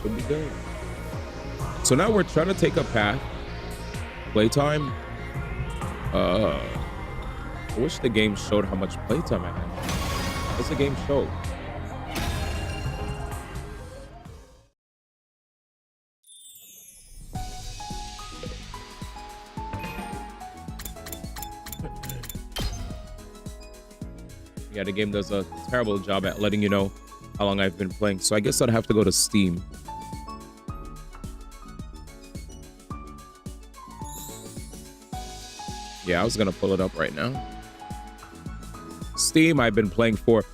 Could be good. So now we're trying to take a path. Playtime. I wish the game showed how much playtime I had. What's the game show? Yeah, the game does a terrible job at letting you know how long I've been playing. So I guess I'd have to go to Steam. Yeah, I was gonna pull it up right now. Steam, I've been playing for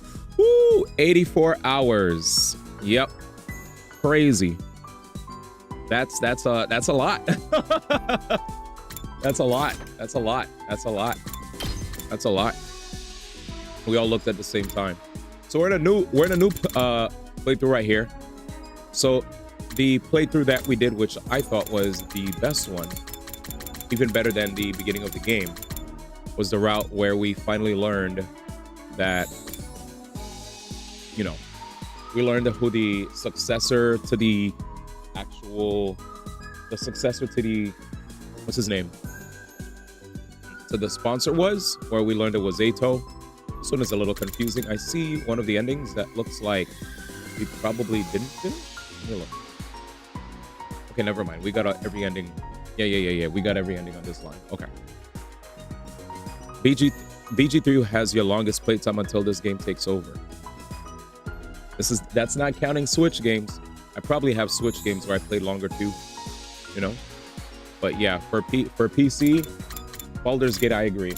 84 hours. Yep, crazy. That's a lot. That's a lot. That's a lot. That's a lot. That's a lot. We all looked at the same time. So we're in a new playthrough right here. So the playthrough that we did, which I thought was the best one, even better than the beginning of the game, was the route where we finally learned that, you know, we learned who the successor to the what's his name? To the sponsor was, where we learned it was Ato. This one is a little confusing. I see one of the endings that looks like we probably didn't finish. Let me look. Okay, never mind. We got every ending. Yeah. We got every ending on this line. Okay. BG3 has your longest playtime until this game takes over. That's not counting Switch games. I probably have Switch games where I played longer too, you know. But yeah, for PC, Baldur's Gate, I agree.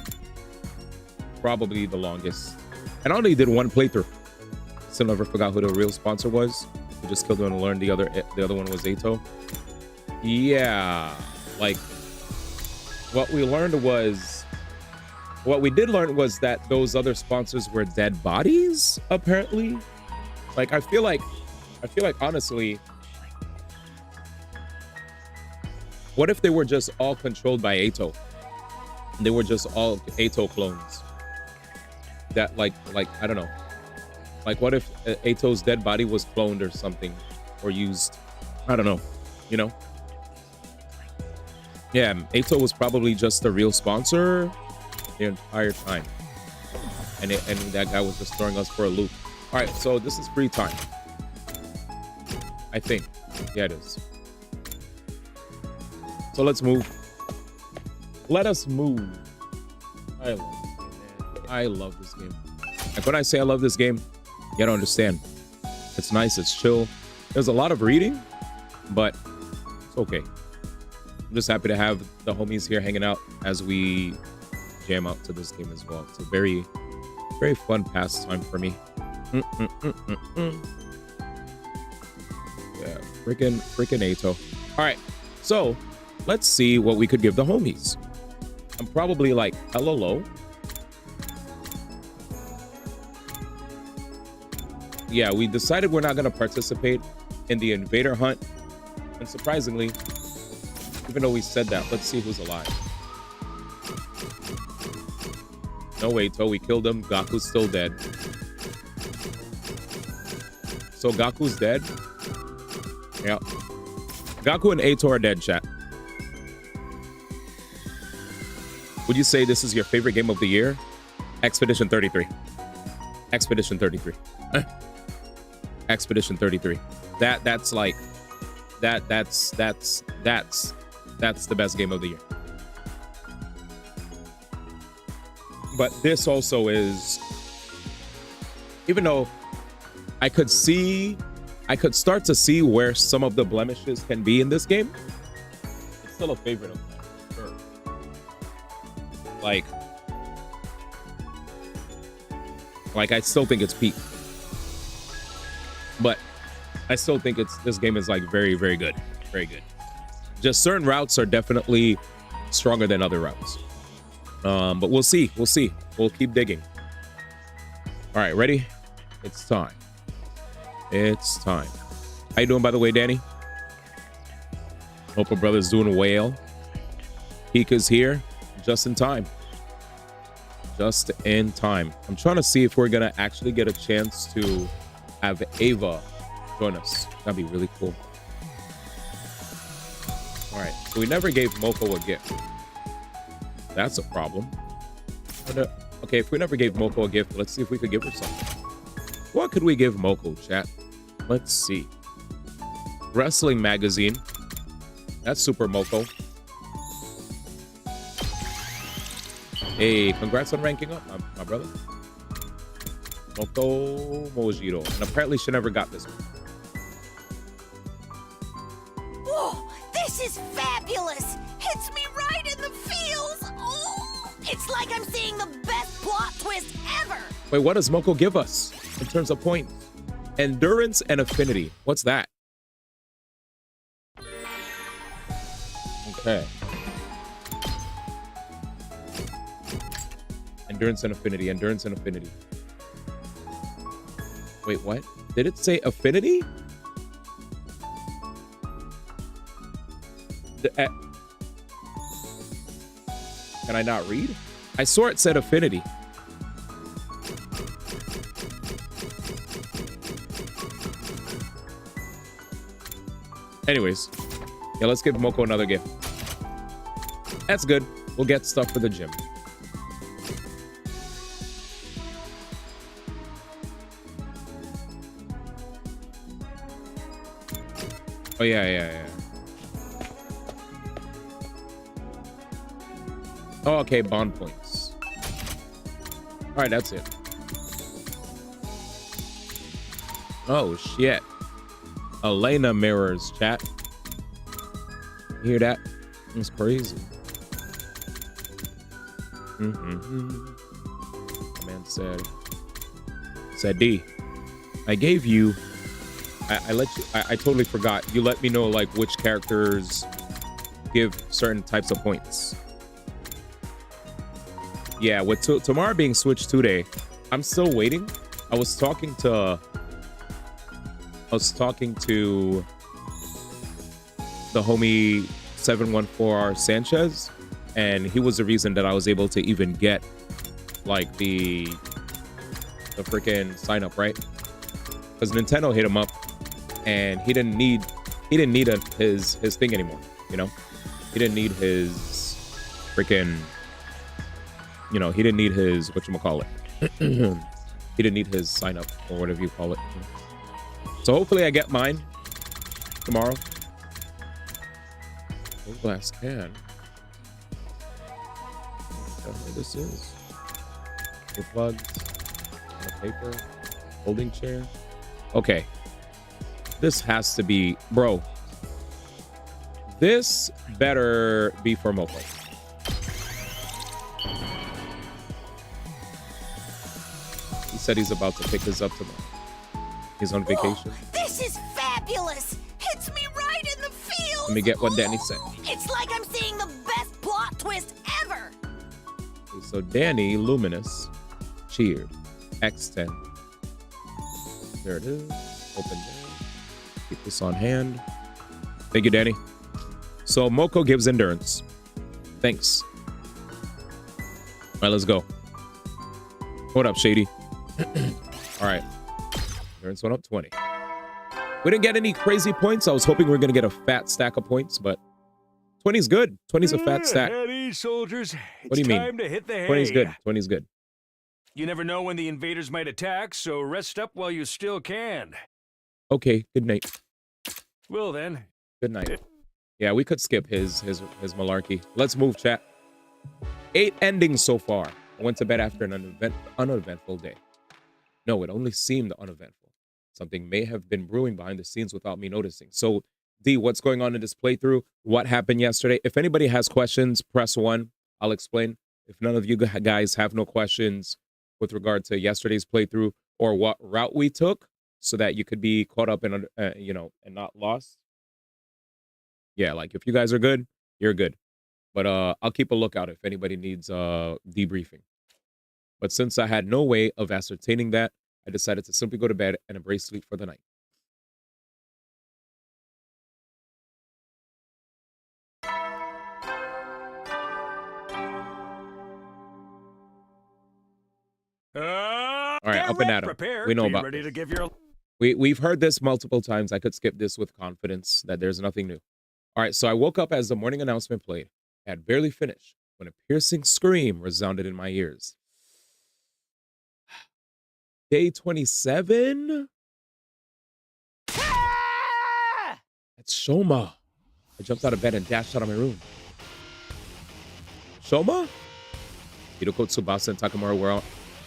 Probably the longest. And I only did one playthrough. Still never forgot who the real sponsor was. We just killed him and learned the other one was Ato. Yeah, like what we did learn was that those other sponsors were dead bodies, apparently. Like I feel like honestly, what if they were just all controlled by Ato? They were just all Ato clones. That like I don't know. Like what if Ato's dead body was cloned or something, or used? I don't know. You know? Yeah, Ato was probably just the real sponsor the entire time, and that guy was just throwing us for a loop. All right, so this is free time. I think. Yeah, it is. So let's move. Let us move. I love this game, man. I love this game. Like when I say I love this game, you gotta understand. It's nice, it's chill. There's a lot of reading, but it's okay. I'm just happy to have the homies here hanging out as we jam out to this game as well. It's a very, very fun pastime for me. Yeah, freaking Ato. All right, so let's see what we could give the homies. I'm probably like hella low. Yeah, we decided we're not gonna participate in the invader hunt, and surprisingly, even though we said that, let's see who's alive. No, Ato, we killed him. Gaku's still dead. So Gaku's dead. Yeah. Gaku and Ato are dead, chat. Would you say this is your favorite game of the year? Expedition 33. Expedition 33. Expedition 33. That's like that's the best game of the year. But this also is, even though I could start to see where some of the blemishes can be in this game, it's still a favorite of mine, for sure. Like I still think it's peak, but I still think this game is like very, very good, very good. Just certain routes are definitely stronger than other routes. But we'll see. We'll keep digging. All right, ready? It's time. It's time. How you doing, by the way, Danny? Hope our brother's doing well. Hika's here, just in time. Just in time. I'm trying to see if we're gonna actually get a chance to have Ava join us. That'd be really cool. All right, so we never gave Moko a gift. That's a problem. Okay, if we never gave Moko a gift, let's see if we could give her something. What could we give Moko, chat? Let's see. Wrestling magazine. That's super Moko. Hey, congrats on ranking up, my brother. Moko Mojito. And apparently she never got this one. Whoa, this is fabulous! Hits me right in the feels! Oh, it's like I'm seeing the best plot twist ever! Wait, what does Moko give us in terms of points? Endurance and affinity. What's that? Okay. Endurance and affinity. Endurance and affinity. Wait, what? Did it say affinity? Can I not read? I swore it said affinity. Anyways, yeah, let's give Moko another gift. That's good. We'll get stuff for the gym. Oh, yeah. Oh, okay, bond points. All right, that's it. Oh, shit. Elena mirrors, chat. You hear that? It's crazy. The man said, D, I gave you, I let you, I totally forgot. You let me know, like, which characters give certain types of points. Yeah, with tomorrow being switched today, I'm still waiting. I was talking to the homie 714R Sanchez, and he was the reason that I was able to even get like the freaking sign up, right? Because Nintendo hit him up and he didn't need his thing anymore, you know? He didn't need his freaking, you know, he didn't need his whatchamacallit. He didn't need his sign up or whatever you call it. So hopefully I get mine tomorrow. Glass can. I don't know what this is. The plugs, the paper, folding chair. Okay. This has to be, bro. This better be for Moko. He said he's about to pick this up tomorrow. He's on vacation. Whoa, this is fabulous. Hits me right in the feels. Let me get what Danny said. It's like I'm seeing the best plot twist ever. Okay, so Danny Luminous cheered. X10. There it is. Open there. Keep this on hand. Thank you, Danny. So Moko gives endurance. Thanks. All right, let's go. What up, Shady? All right. Endurance went up 20. We didn't get any crazy points. I was hoping we were going to get a fat stack of points, but 20 is good. 20 is a fat stack. Eddie, soldiers. What do you mean? Time to hit the hay. 20 is good. 20 is good. You never know when the invaders might attack, so rest up while you still can. Okay, good night. Well then. Good night. Yeah, we could skip his malarkey. Let's move, chat. 8 endings so far. I went to bed after an uneventful day. No, it only seemed uneventful. Something may have been brewing behind the scenes without me noticing. So, D, what's going on in this playthrough? What happened yesterday? If anybody has questions, press 1. I'll explain. If none of you guys have no questions with regard to yesterday's playthrough or what route we took so that you could be caught up in, you know, and not lost. Yeah, like if you guys are good, you're good. But I'll keep a lookout if anybody needs debriefing. But since I had no way of ascertaining that, I decided to simply go to bed and embrace sleep for the night. All right, up and at 'em. We know about ready this. to give your... We've heard this multiple times. I could skip this with confidence that there's nothing new. All right, so I woke up as the morning announcement played. I had barely finished when a piercing scream resounded in my ears. Day 27? Ah! That's Shoma. I jumped out of bed and dashed out of my room. Shoma? Hideko, Tsubasa, and Takamaru were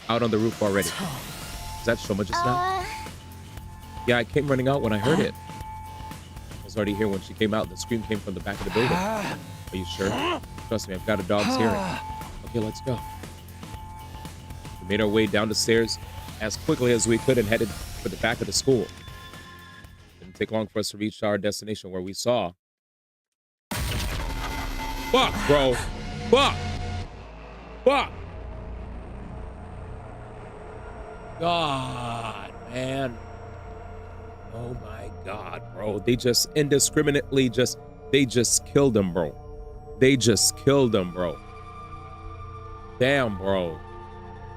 out on the roof already. Is that Shoma just now? Yeah, I came running out when I heard it. I was already here when she came out. The scream came from the back of the building. Are you sure? Trust me, I've got a dog's hearing. Okay, let's go. We made our way down the stairs as quickly as we could and headed for the back of the school. Didn't take long for us to reach our destination where we saw... Fuck, bro. Fuck. Fuck. God, man. Oh my God, bro. They just indiscriminately they just killed him, bro. They just killed him, bro. Damn, bro.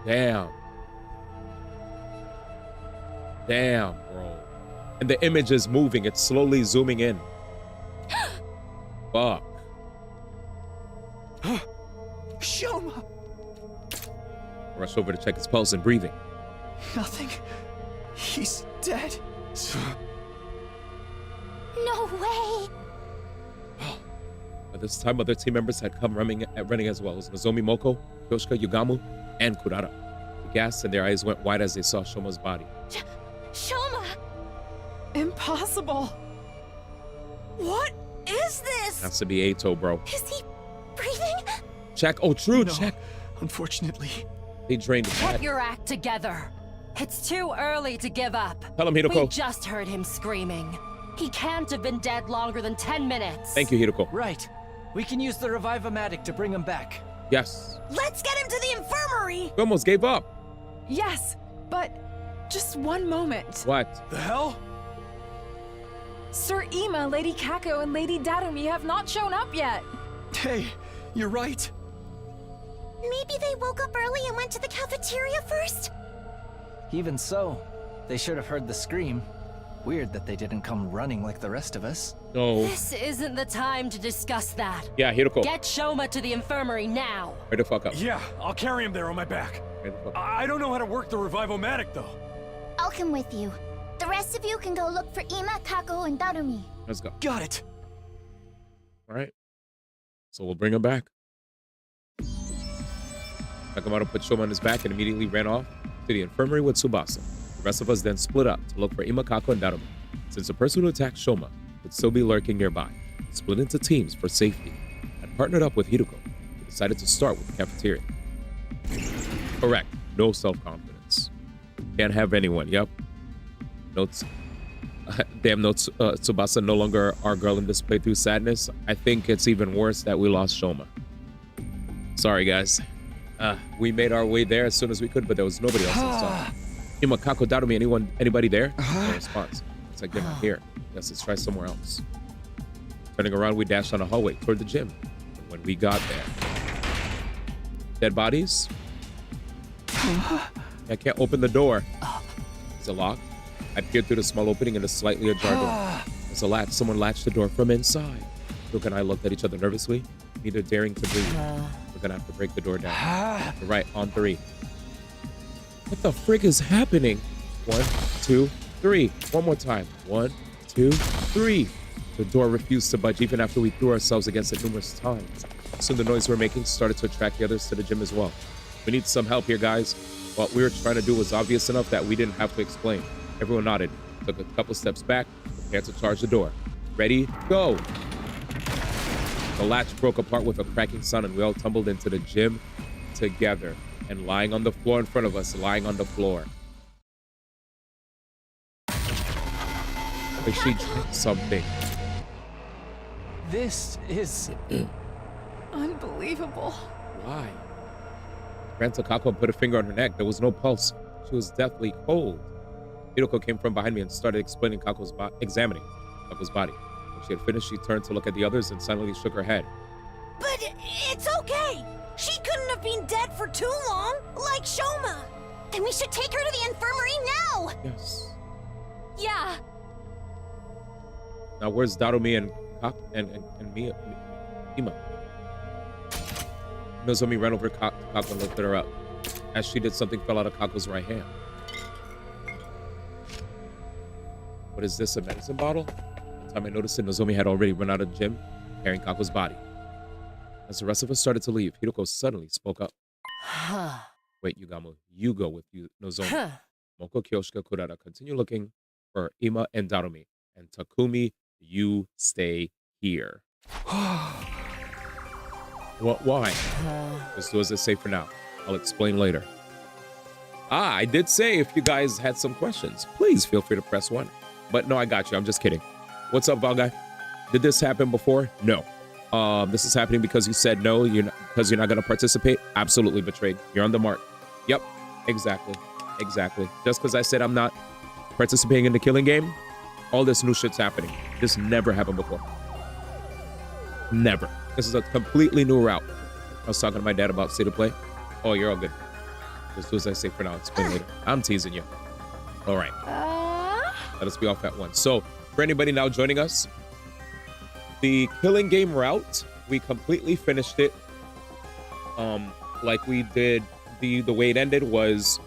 Damn. Damn, bro. And the image is moving. It's slowly zooming in. Fuck. Shoma! I rushed over to check his pulse and breathing. Nothing. He's dead. No way! By this time, other team members had come running as well as Nozomi Moko, Yoshika Yugamu, and Kurara. They gasped and their eyes went wide as they saw Shoma's body. Shoma! Impossible. What is this? Has to be Eito, bro. Is he breathing? Check. Oh, true. No, Check. Unfortunately. They drained his Get head. your act together. It's too early to give up. Tell him, We Hideko. just heard him screaming. He can't have been dead longer than 10 minutes. Thank you, Hideko. Right. We can use the Revive-O-Matic to bring him back. Yes. Let's get him to the infirmary! We almost gave up. Yes, but just one moment. What? The hell? Sir Ima, Lady Kako, and Lady Darumi have not shown up yet. Hey, you're right. Maybe they woke up early and went to the cafeteria first? Even so, they should have heard the scream. Weird that they didn't come running like the rest of us. No. This isn't the time to discuss that. Yeah, Hideko. Get Shoma to the infirmary now. Hurry the fuck up. Yeah, I'll carry him there on my back. Hurry the fuck up. I don't know how to work the Revive-O-Matic, though. I'll come with you. The rest of you can go look for Ima, Kako, and Darumi. Let's go. Got it. All right. So we'll bring him back. Nakamoto put Shoma on his back and immediately ran off to the infirmary with Tsubasa. The rest of us then split up to look for Ima, Kako, and Darumi. Since the person who attacked Shoma would still be lurking nearby, we split into teams for safety and partnered up with Hideko. We decided to start with the cafeteria. Correct. No self-confidence. Can't have anyone. Yep. Notes. Damn notes. Tsubasa no longer our girl in this playthrough. Sadness. I think it's even worse that we lost Shoma. Sorry, guys. We made our way there as soon as we could, but there was nobody else inside. Ima, Kako, Darumi, anybody there? No response. It's like they're not here. Guess let's try somewhere else. Turning around, we dashed on a hallway toward the gym. And when we got there, dead bodies? I can't open the door. It's a lock. I peered through the small opening in a slightly ajar door. It's a latch. Someone latched the door from inside. Luke and I looked at each other nervously, neither daring to breathe. We're gonna have to break the door down. You're right, on 3. What the frick is happening? 1, 2, 3. One more time. 1, 2, 3. The door refused to budge even after we threw ourselves against it numerous times. Soon the noise we were making started to attract the others to the gym as well. We need some help here, guys. What we were trying to do was obvious enough that we didn't have to explain. Everyone nodded, took a couple steps back, prepared to charge the door. Ready, go! The latch broke apart with a cracking sound and we all tumbled into the gym together. And lying on the floor in front of us, lying on the floor. Like she drank something. This is... Unbelievable. Why? Ran to Kako and put a finger on her neck. There was no pulse. She was deathly cold. Hideko came from behind me and started examining Kako's body. When she had finished, she turned to look at the others and silently shook her head. But it's okay. She couldn't have been dead for too long, like Shoma. Then we should take her to the infirmary now. Yes. Yeah. Now where's Darumi and Ima. Nozomi ran over Kako and lifted her up. As she did, something fell out of Kako's right hand. What is this, a medicine bottle? By the time I noticed it, Nozomi had already run out of the gym, carrying Kako's body. As the rest of us started to leave, Hiroko suddenly spoke up. Wait, Yugamo, you go with you, Nozomi. Moko, Kyoshika, Kurara, continue looking for Ima and Darumi. And Takumi, you stay here. What? Why? Just do as I say for now. I'll explain later. I did say if you guys had some questions, please feel free to press 1. But no, I got you. I'm just kidding. What's up, Val guy? Did this happen before? No. This is happening because you said no. Because you're not going to participate. Absolutely betrayed. You're on the mark. Yep. Exactly. Just because I said I'm not participating in the killing game, all this new shit's happening. This never happened before. Never. This is a completely new route. I was talking to my dad about state of play. Oh, you're all good. Just do as I say for now. Explain later. I'm teasing you. All right. Let us be off at once. So, for anybody now joining us, the killing game route, we completely finished it. Like we did, the way it ended was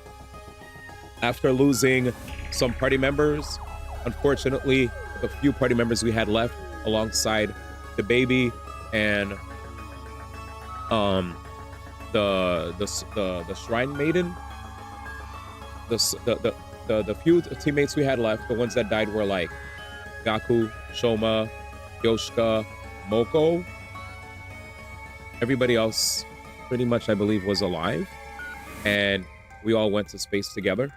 after losing some party members. Unfortunately, the few party members we had left, alongside the baby and the shrine maiden, the few teammates we had left, the ones that died were like Gaku, Shoma, Yoshika, Moko. Everybody else pretty much, I believe, was alive, and we all went to space together,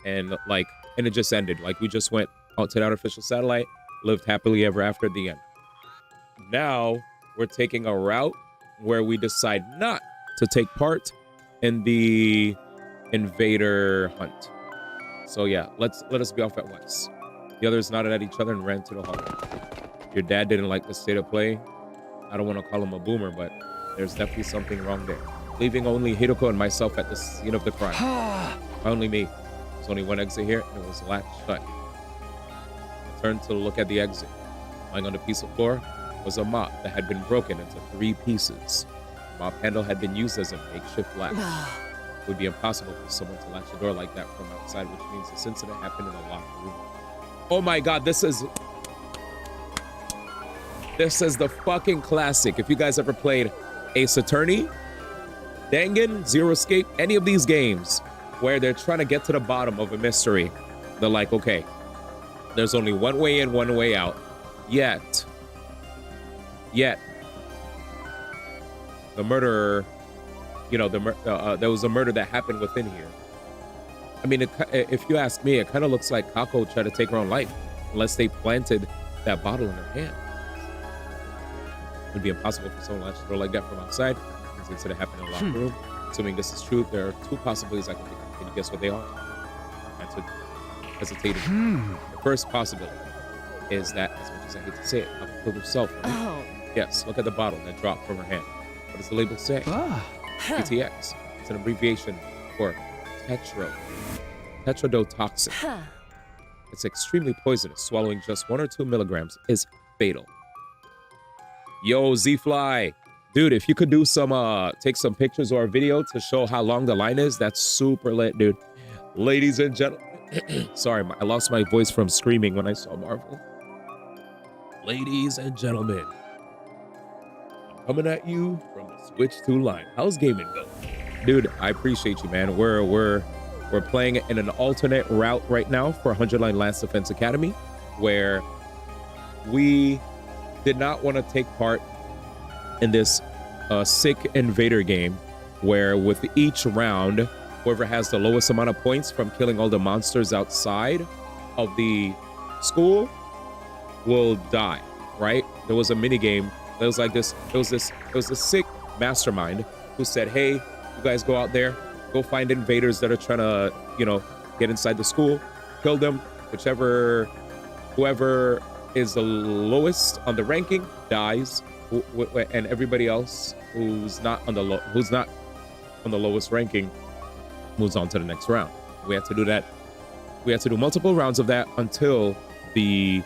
and it just ended. Like, we just went out to the artificial satellite, lived happily ever after at the end. Now we're taking a route where we decide not to take part in the invader hunt. So yeah, let us be off at once. The others nodded at each other and ran to the hallway. Your dad didn't like the state of play. I don't want to call him a boomer, but there's definitely something wrong there. Leaving only Hiroko and myself at the scene of the crime. Only me. There's only one exit here, and it was latched shut. I turned to look at the exit. Lying on the piece of floor was a mop that had been broken into 3 pieces. The mop handle had been used as a makeshift latch. It would be impossible for someone to latch a door like that from outside, which means this incident happened in a locked room. Oh my god, this is the fucking classic. If you guys ever played Ace Attorney, Dangan, Zero Escape, any of these games where they're trying to get to the bottom of a mystery, they're like, okay, there's only one way in, one way out. Yet, the murderer, there was a murder that happened within here. I mean, if you ask me, it kind of looks like Kako tried to take her own life, unless they planted that bottle in her hand. It would be impossible for someone to latch the door like that from outside, since it incident happened in a locked room. Assuming this is true, there are 2 possibilities I can think of. Can you guess what they are? I hesitated. The first possibility is that, as much as I hate to say it, Kako killed herself. Right? Oh. Yes, look at the bottle that dropped from her hand. What does the label say? TTX. It's an abbreviation for tetrodotoxin. It's extremely poisonous. Swallowing just 1 or 2 milligrams is fatal. Yo, Z-Fly. Dude, if you could do some, take some pictures or a video to show how long the line is, that's super lit, dude. Ladies and gentlemen. Sorry, I lost my voice from screaming when I saw Marvel. Ladies and gentlemen, I'm coming at you from the Switch 2 line. How's gaming going? Dude, I appreciate you, man. We're playing in an alternate route right now for 100 Line Lance Defense Academy, where we did not want to take part in this sick invader game, where with each round, whoever has the lowest amount of points from killing all the monsters outside of the school will die, right? There was a mini game that was like this. It was a sick mastermind who said, hey, you guys go out there, go find invaders that are trying to, get inside the school, kill them. Whoever is the lowest on the ranking dies, and everybody else who's not on the lowest ranking moves on to the next round. We have to do that. We have to do multiple rounds of that until the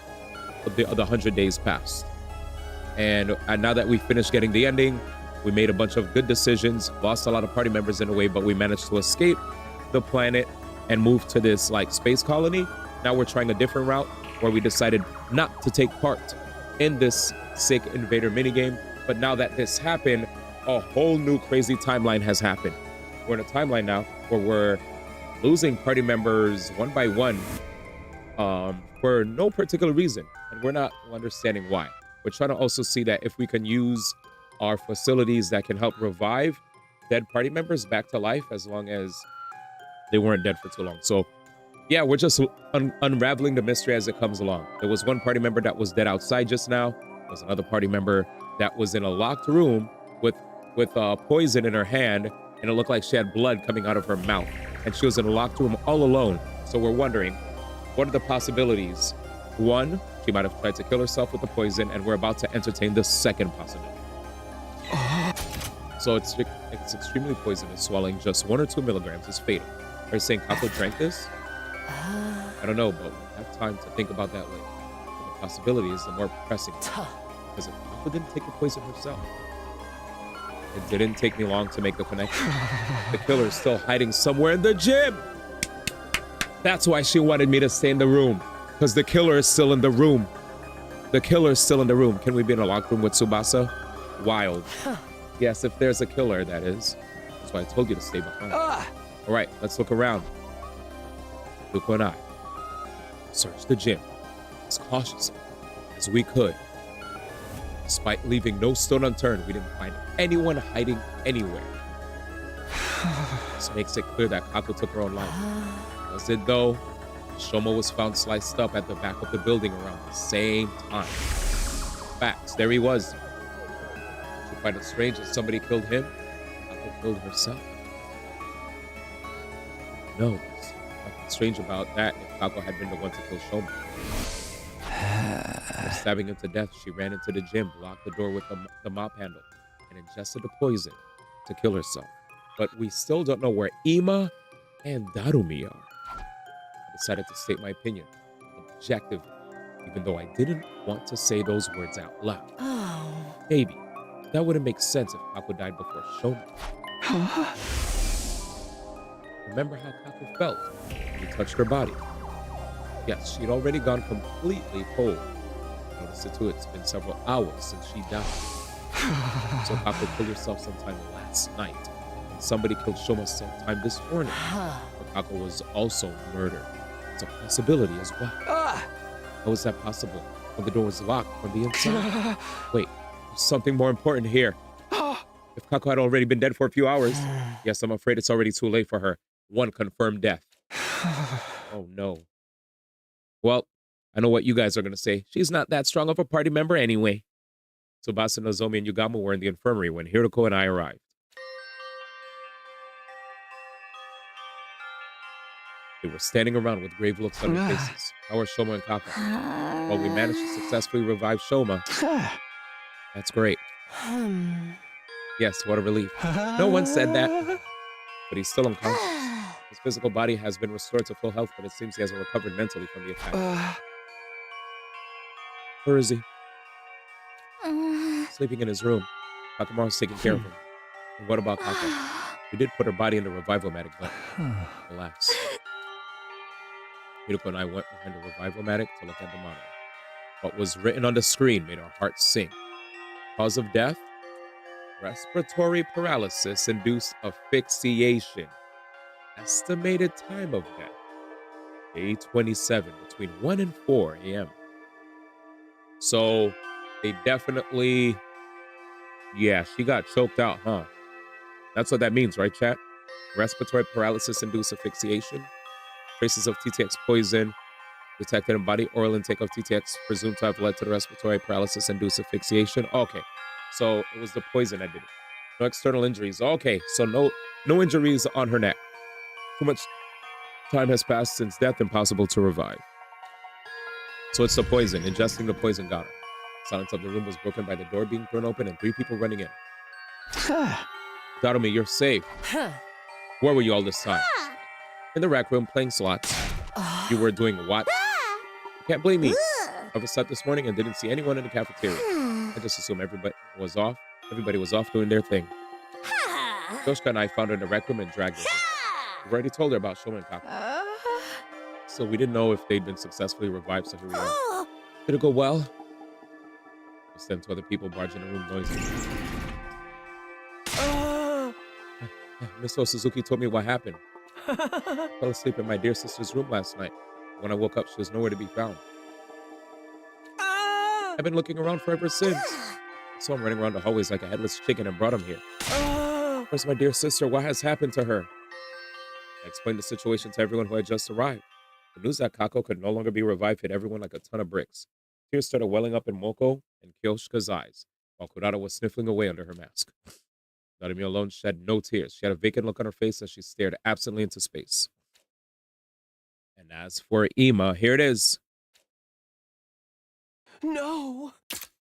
100 days passed. And now that we finished getting the ending, we made a bunch of good decisions, lost a lot of party members in a way, but we managed to escape the planet and move to this like space colony. Now we're trying a different route where we decided not to take part in this sick invader minigame. But now that this happened, a whole new crazy timeline has happened. We're in a timeline now where we're losing party members one by one for no particular reason. And we're not understanding why. We're trying to also see that if we can use our facilities that can help revive dead party members back to life as long as they weren't dead for too long. So yeah, we're just unraveling the mystery as it comes along. There was one party member that was dead outside just now. There was another party member that was in a locked room with poison in her hand, and it looked like she had blood coming out of her mouth. And she was in a locked room all alone. So we're wondering, what are the possibilities? One, she might have tried to kill herself with the poison, and we're about to entertain the second possibility. So it's extremely poisonous. Swallowing just 1 or 2 milligrams is fatal. Are you saying Kako drank this? I don't know, but we'll have time to think about that later. But the possibility is the more pressing. Because if Kako didn't take the poison herself, it didn't take me long to make the connection. The killer is still hiding somewhere in the gym. That's why she wanted me to stay in the room. Because the killer is still in the room. The killer is still in the room. Can we be in a locked room with Tsubasa? Wild. Yes, if there's a killer, that is. That's why I told you to stay behind. All right, let's look around. Luko and I searched the gym as cautiously as we could. Despite leaving no stone unturned, we didn't find anyone hiding anywhere. This makes it clear that Kako took her own life. Was it though? Shoma was found sliced up at the back of the building around the same time. Facts, there he was. You find it strange that somebody killed him? Kako killed herself. No, there's nothing strange about that if Kako had been the one to kill Shoma. After stabbing him to death, she ran into the gym, blocked the door with the mop handle, and ingested the poison to kill herself. But we still don't know where Ima and Darumi are. I decided to state my opinion objectively, even though I didn't want to say those words out loud. Maybe that wouldn't make sense if Kako died before Shoma. Remember how Kako felt when he touched her body? Yes, she'd already gone completely cold. Notice it too, it's been several hours since she died. So Kako killed herself sometime last night. And somebody killed Shoma sometime this morning. But Kako was also murdered. It's a possibility as well. How is that possible when the door was locked from the inside? Wait, there's something more important here. If Kako had already been dead for a few hours, yes, I'm afraid it's already too late for her. One confirmed death. Oh no. Well, I know what you guys are going to say. She's not that strong of a party member anyway. Tsubasa, Nozomi, and Yugamo were in the infirmary when Hiroko and I arrived. They were standing around with grave looks on their faces. How are Shoma and Kako? Well, we managed to successfully revive Shoma. That's great. Yes, what a relief. No one said that. But he's still unconscious. His physical body has been restored to full health, but it seems he hasn't recovered mentally from the attack. Where is he? Sleeping in his room. Takamaru's taking care of him. And what about Kako? We did put her body in the revival-matic, but alas. Hiroko and I went behind the revival-matic to look at the monitor. What was written on the screen made our hearts sink. Cause of death? Respiratory paralysis induced asphyxiation. Estimated time of death, day 27, between 1 and 4 a.m. So they definitely, yeah, she got choked out, huh? That's what that means, right, chat? Respiratory paralysis induced asphyxiation. Traces of TTX poison detected in body. Oral intake of TTX presumed to have led to the respiratory paralysis induced asphyxiation. Okay, so it was the poison that did it. No external injuries. Okay, so no injuries on her neck. Too much time has passed since death, impossible to revive. So it's the poison. Ingesting the poison got her. Silence of the room was broken by the door being thrown open and 3 people running in. Darumi, you're safe. Where were you all this time? In the rec room playing slots. You were doing what? You can't blame me. of a set this morning and didn't see anyone in the cafeteria. I just assumed everybody was off. Everybody was off doing their thing. Yoshka and I found her in the rec room and dragged her in. We've already told her about Shoma and Kaku. So we didn't know if they'd been successfully revived, so here we are. Did it go well? We sent to other people barging in the room noisy. Miss Suzuki told me what happened. I fell asleep in my dear sister's room last night. When I woke up, she was nowhere to be found. I've been looking around for ever since. I saw him running around the hallways like a headless chicken and brought him here. Where's my dear sister? What has happened to her? I explained the situation to everyone who had just arrived. The news that Kako could no longer be revived hit everyone like a ton of bricks. Tears started welling up in Moko and Kyoshika's eyes, while Kurata was sniffling away under her mask. Narumi alone shed no tears. She had a vacant look on her face as she stared absently into space. And as for Ima, here it is. No!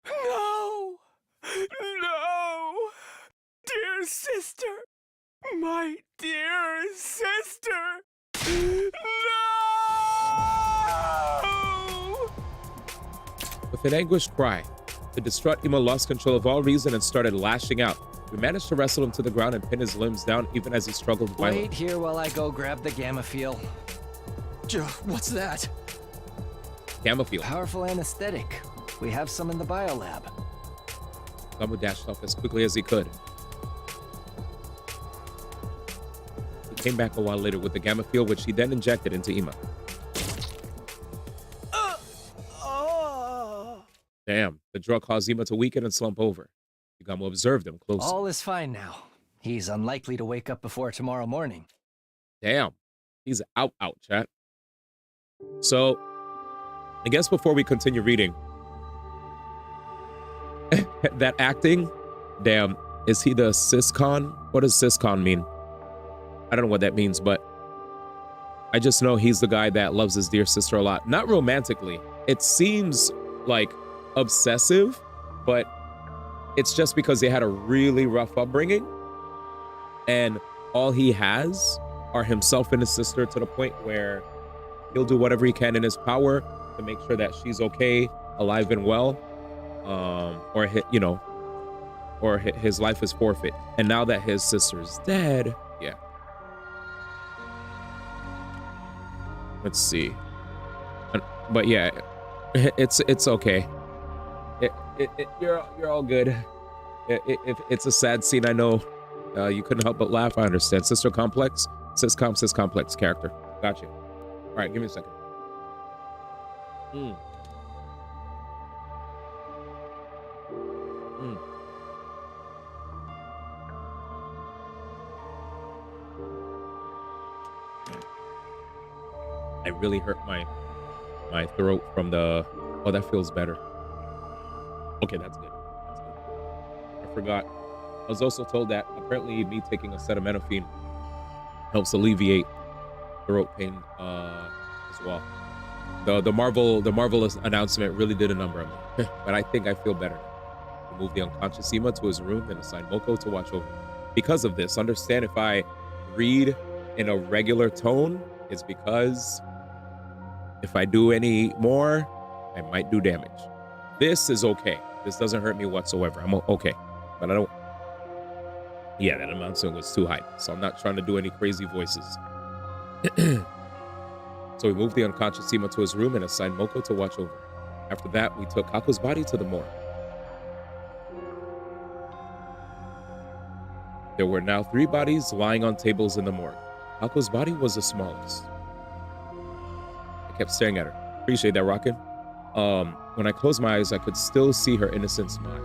No! No! Dear sister! My dear sister! No! With an anguished cry, the distraught Ima lost control of all reason and started lashing out. We managed to wrestle him to the ground and pin his limbs down even as he struggled violently. Wait here while I go grab the gamma field. What's that? Gamma field. Powerful anesthetic. We have some in the biolab. Gamu dashed off as quickly as he could. He came back a while later with the gamma field, which he then injected into Ima. Damn, the drug caused Ima to weaken and slump over. Gamu observed him closely. All is fine now. He's unlikely to wake up before tomorrow morning. Damn, he's out, chat. So, I guess before we continue reading, that acting, damn, is he the syscon? What does syscon mean? I don't know what that means, but I just know he's the guy that loves his dear sister a lot. Not romantically. It seems like obsessive, but it's just because they had a really rough upbringing, and all he has are himself and his sister, to the point where he'll do whatever he can in his power to make sure that she's okay, alive and well, or his life is forfeit. And now that his sister's dead, yeah. Let's see. But yeah, it's okay. You're all good. It's a sad scene, I know. You couldn't help but laugh. I understand. Sister complex, cis complex character. Got you. All right, give me a second. I really hurt my throat from the. Oh, that feels better. Okay, that's good. That's good. I forgot. I was also told that apparently me taking acetaminophen helps alleviate throat pain as well. The Marvel announcement really did a number on me, but I think I feel better now. I moved the unconscious Ima to his room and assigned Moko to watch over him. Because of this, understand if I read in a regular tone, it's because if I do any more, I might do damage. This is okay. This doesn't hurt me whatsoever. I'm okay, but I don't. Yeah, that announcement was too high, so I'm not trying to do any crazy voices. So we moved the unconscious Ima to his room and assigned Moko to watch over him. After that, we took Kaku's body to the morgue. There were now 3 bodies lying on tables in the morgue. Kaku's body was the smallest. I kept staring at her. Appreciate that, Rockin'. When I closed my eyes, I could still see her innocent smile.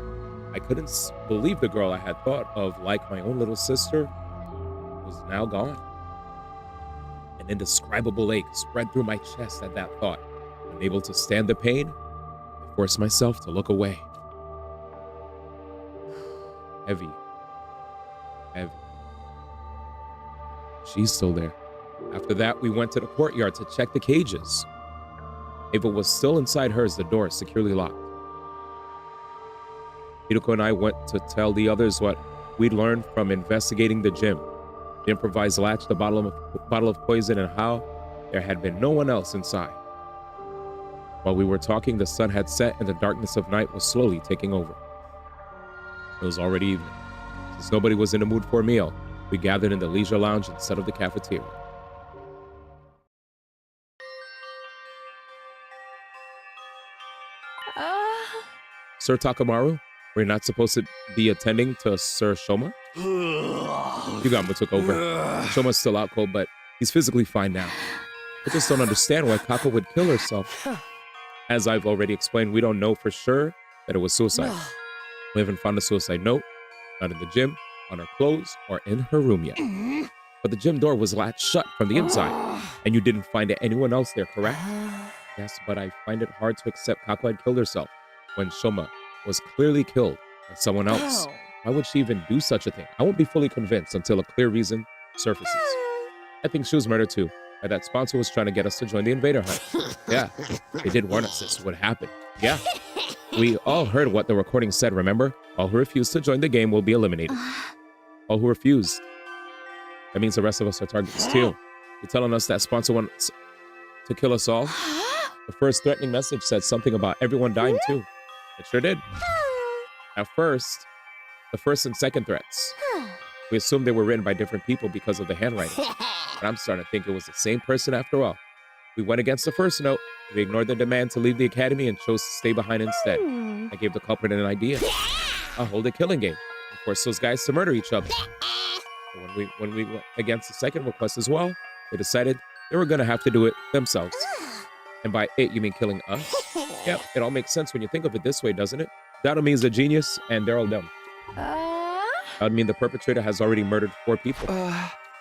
I couldn't believe the girl I had thought of like my own little sister was now gone. An indescribable ache spread through my chest at that thought. Unable to stand the pain, I forced myself to look away. Heavy. She's still there. After that, we went to the courtyard to check the cages. If it was still inside hers, the door is securely locked. Hiroko and I went to tell the others what we'd learned from investigating the gym. The improvised latch, the bottle of poison, and how there had been no one else inside. While we were talking, the sun had set and the darkness of night was slowly taking over. It was already evening. Since nobody was in the mood for a meal, we gathered in the leisure lounge instead of the cafeteria. Sir Takamaru, we're not supposed to be attending to Sir Shoma? Yugamo took over. Shoma's still out cold, but he's physically fine now. I just don't understand why Kako would kill herself. As I've already explained, we don't know for sure that it was suicide. We haven't found a suicide note, not in the gym, on her clothes, or in her room yet. But the gym door was latched shut from the inside, and you didn't find anyone else there, correct? Yes, but I find it hard to accept Kako had killed herself when Shoma was clearly killed by someone else. Why would she even do such a thing? I won't be fully convinced until a clear reason surfaces. I think she was murdered too, by that sponsor was trying to get us to join the invader hunt. Yeah, they did warn us this would happen. Yeah. We all heard what the recording said, remember? All who refuse to join the game will be eliminated. All who refuse. That means the rest of us are targets too. You're telling us that sponsor wants to kill us all? The first threatening message said something about everyone dying too. It sure did. At first, the first and second threats, we assumed they were written by different people because of the handwriting. But I'm starting to think it was the same person after all. We went against the first note. We ignored the demand to leave the academy and chose to stay behind instead. I gave the culprit an idea. I'll hold a killing game and force those guys to murder each other. But when we went against the second request as well, they decided they were going to have to do it themselves. And by it, you mean killing us? Yep, it all makes sense when you think of it this way, doesn't it? That'll mean he's a genius, and they're all dumb. That would mean the perpetrator has already murdered 4 people.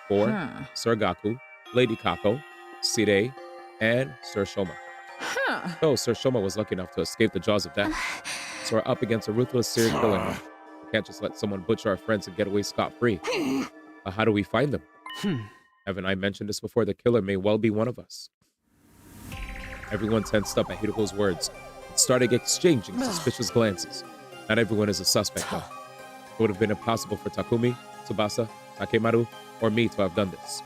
4, Sir Gaku, Lady Kako, Sire, and Sir Shoma. Oh, Sir Shoma was lucky enough to escape the jaws of death. So we're up against a ruthless serial killer now. We can't just let someone butcher our friends and get away scot-free. How do we find them? Haven't I mentioned this before? The killer may well be one of us. Everyone tensed up at Hiroko's words and started exchanging suspicious glances. Not everyone is a suspect, though. It would have been impossible for Takumi, Tsubasa, Takemaru, or me to have done this.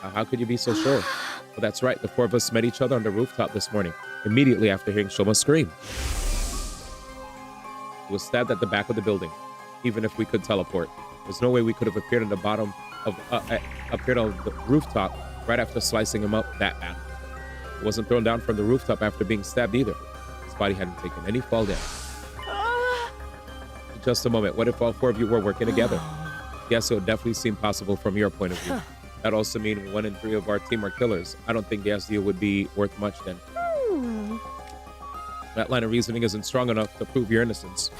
How could you be so sure? Well, that's right. The 4 of us met each other on the rooftop this morning, immediately after hearing Shoma scream. He was stabbed at the back of the building. Even if we could teleport, there's no way we could have appeared on the bottom of appeared on the rooftop right after slicing him up that bad. He wasn't thrown down from the rooftop after being stabbed either. His body hadn't taken any fall damage. Just a moment. What if all 4 of you were working together? Yes, it would definitely seem possible from your point of view. That'd also mean 1 in 3 of our team are killers. I don't think the deal would be worth much then. That line of reasoning isn't strong enough to prove your innocence.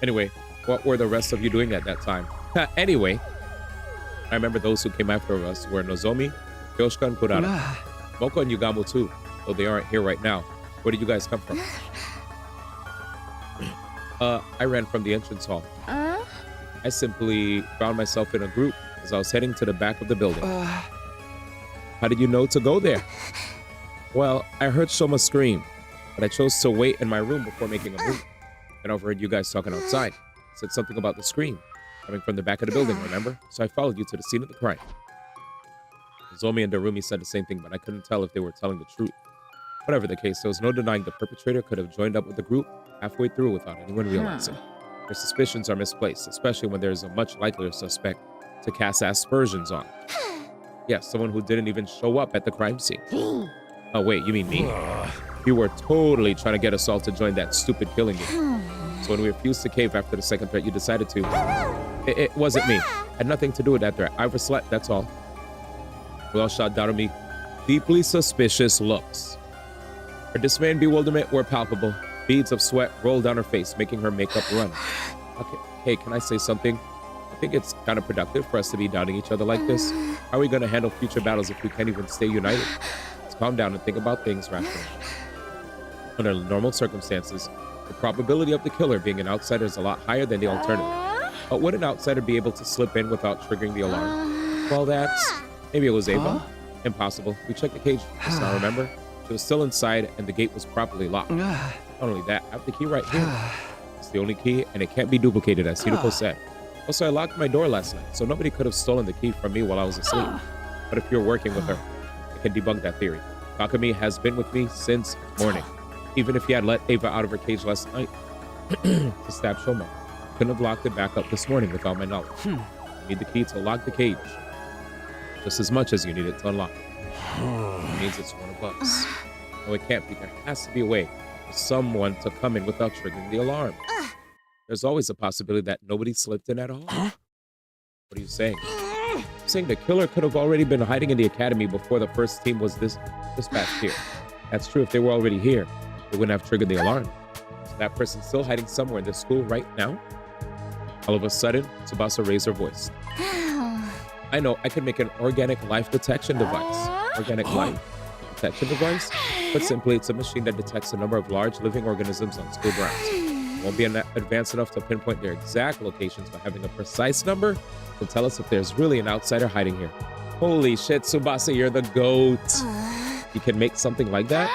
Anyway, what were the rest of you doing at that time? Anyway, I remember those who came after us were Nozomi, Yoshika, and Kurara. Moko and Yugamo too, though they aren't here right now. Where did you guys come from? I ran from the entrance hall. I simply found myself in a group as I was heading to the back of the building. How did you know to go there? Well, I heard Shoma scream, but I chose to wait in my room before making a move. And overheard you guys talking outside. Said something about the scream coming from the back of the building, remember? So I followed you to the scene of the crime. Zomi and Darumi said the same thing, but I couldn't tell if they were telling the truth. Whatever the case, there was no denying the perpetrator could have joined up with the group halfway through without anyone realizing. Their suspicions are misplaced, especially when there's a much likelier suspect to cast aspersions on. Yeah, someone who didn't even show up at the crime scene. Oh wait, you mean me? You were totally trying to get us all to join that stupid killing game. So when we refused to cave after the second threat, you decided to. It wasn't me. Had nothing to do with that threat. I overslept, that's all. We all shot Darumi deeply suspicious looks. Her dismay and bewilderment were palpable. Beads of sweat rolled down her face, making her makeup run. Okay, hey, can I say something? I think it's kind of productive for us to be doubting each other like this. How are we going to handle future battles if we can't even stay united? Let's calm down and think about things rationally. Under normal circumstances, the probability of the killer being an outsider is a lot higher than the alternative. But would an outsider be able to slip in without triggering the alarm? Well, that's... Maybe it was Ava. Impossible. We checked the cage just now, remember? She was still inside and the gate was properly locked. Not only that, I have the key right here. It's the only key and it can't be duplicated, as Hiroko said. Also, I locked my door last night, so nobody could have stolen the key from me while I was asleep. But if you're working with her, I can debunk that theory. Takumi has been with me since morning. Even if he had let Ava out of her cage last night to stab Shoma, couldn't have locked it back up this morning without my knowledge. You need the key to lock the cage just as much as you need it to unlock it. It means it's one of us. No, it can't be. There has to be a way for someone to come in without triggering the alarm. There's always a possibility that nobody slipped in at all. What are you saying? Saying the killer could have already been hiding in the academy before the first team was dispatched here. That's true. If they were already here, they wouldn't have triggered the alarm. So that person's still hiding somewhere in this school right now? All of a sudden, Tsubasa raised her voice. I know, I can make an organic life detection device. Organic life detection device? Put simply, it's a machine that detects a number of large living organisms on school grounds. It won't be advanced enough to pinpoint their exact locations, but having a precise number will tell us if there's really an outsider hiding here. Holy shit, Tsubasa, you're the GOAT. You can make something like that?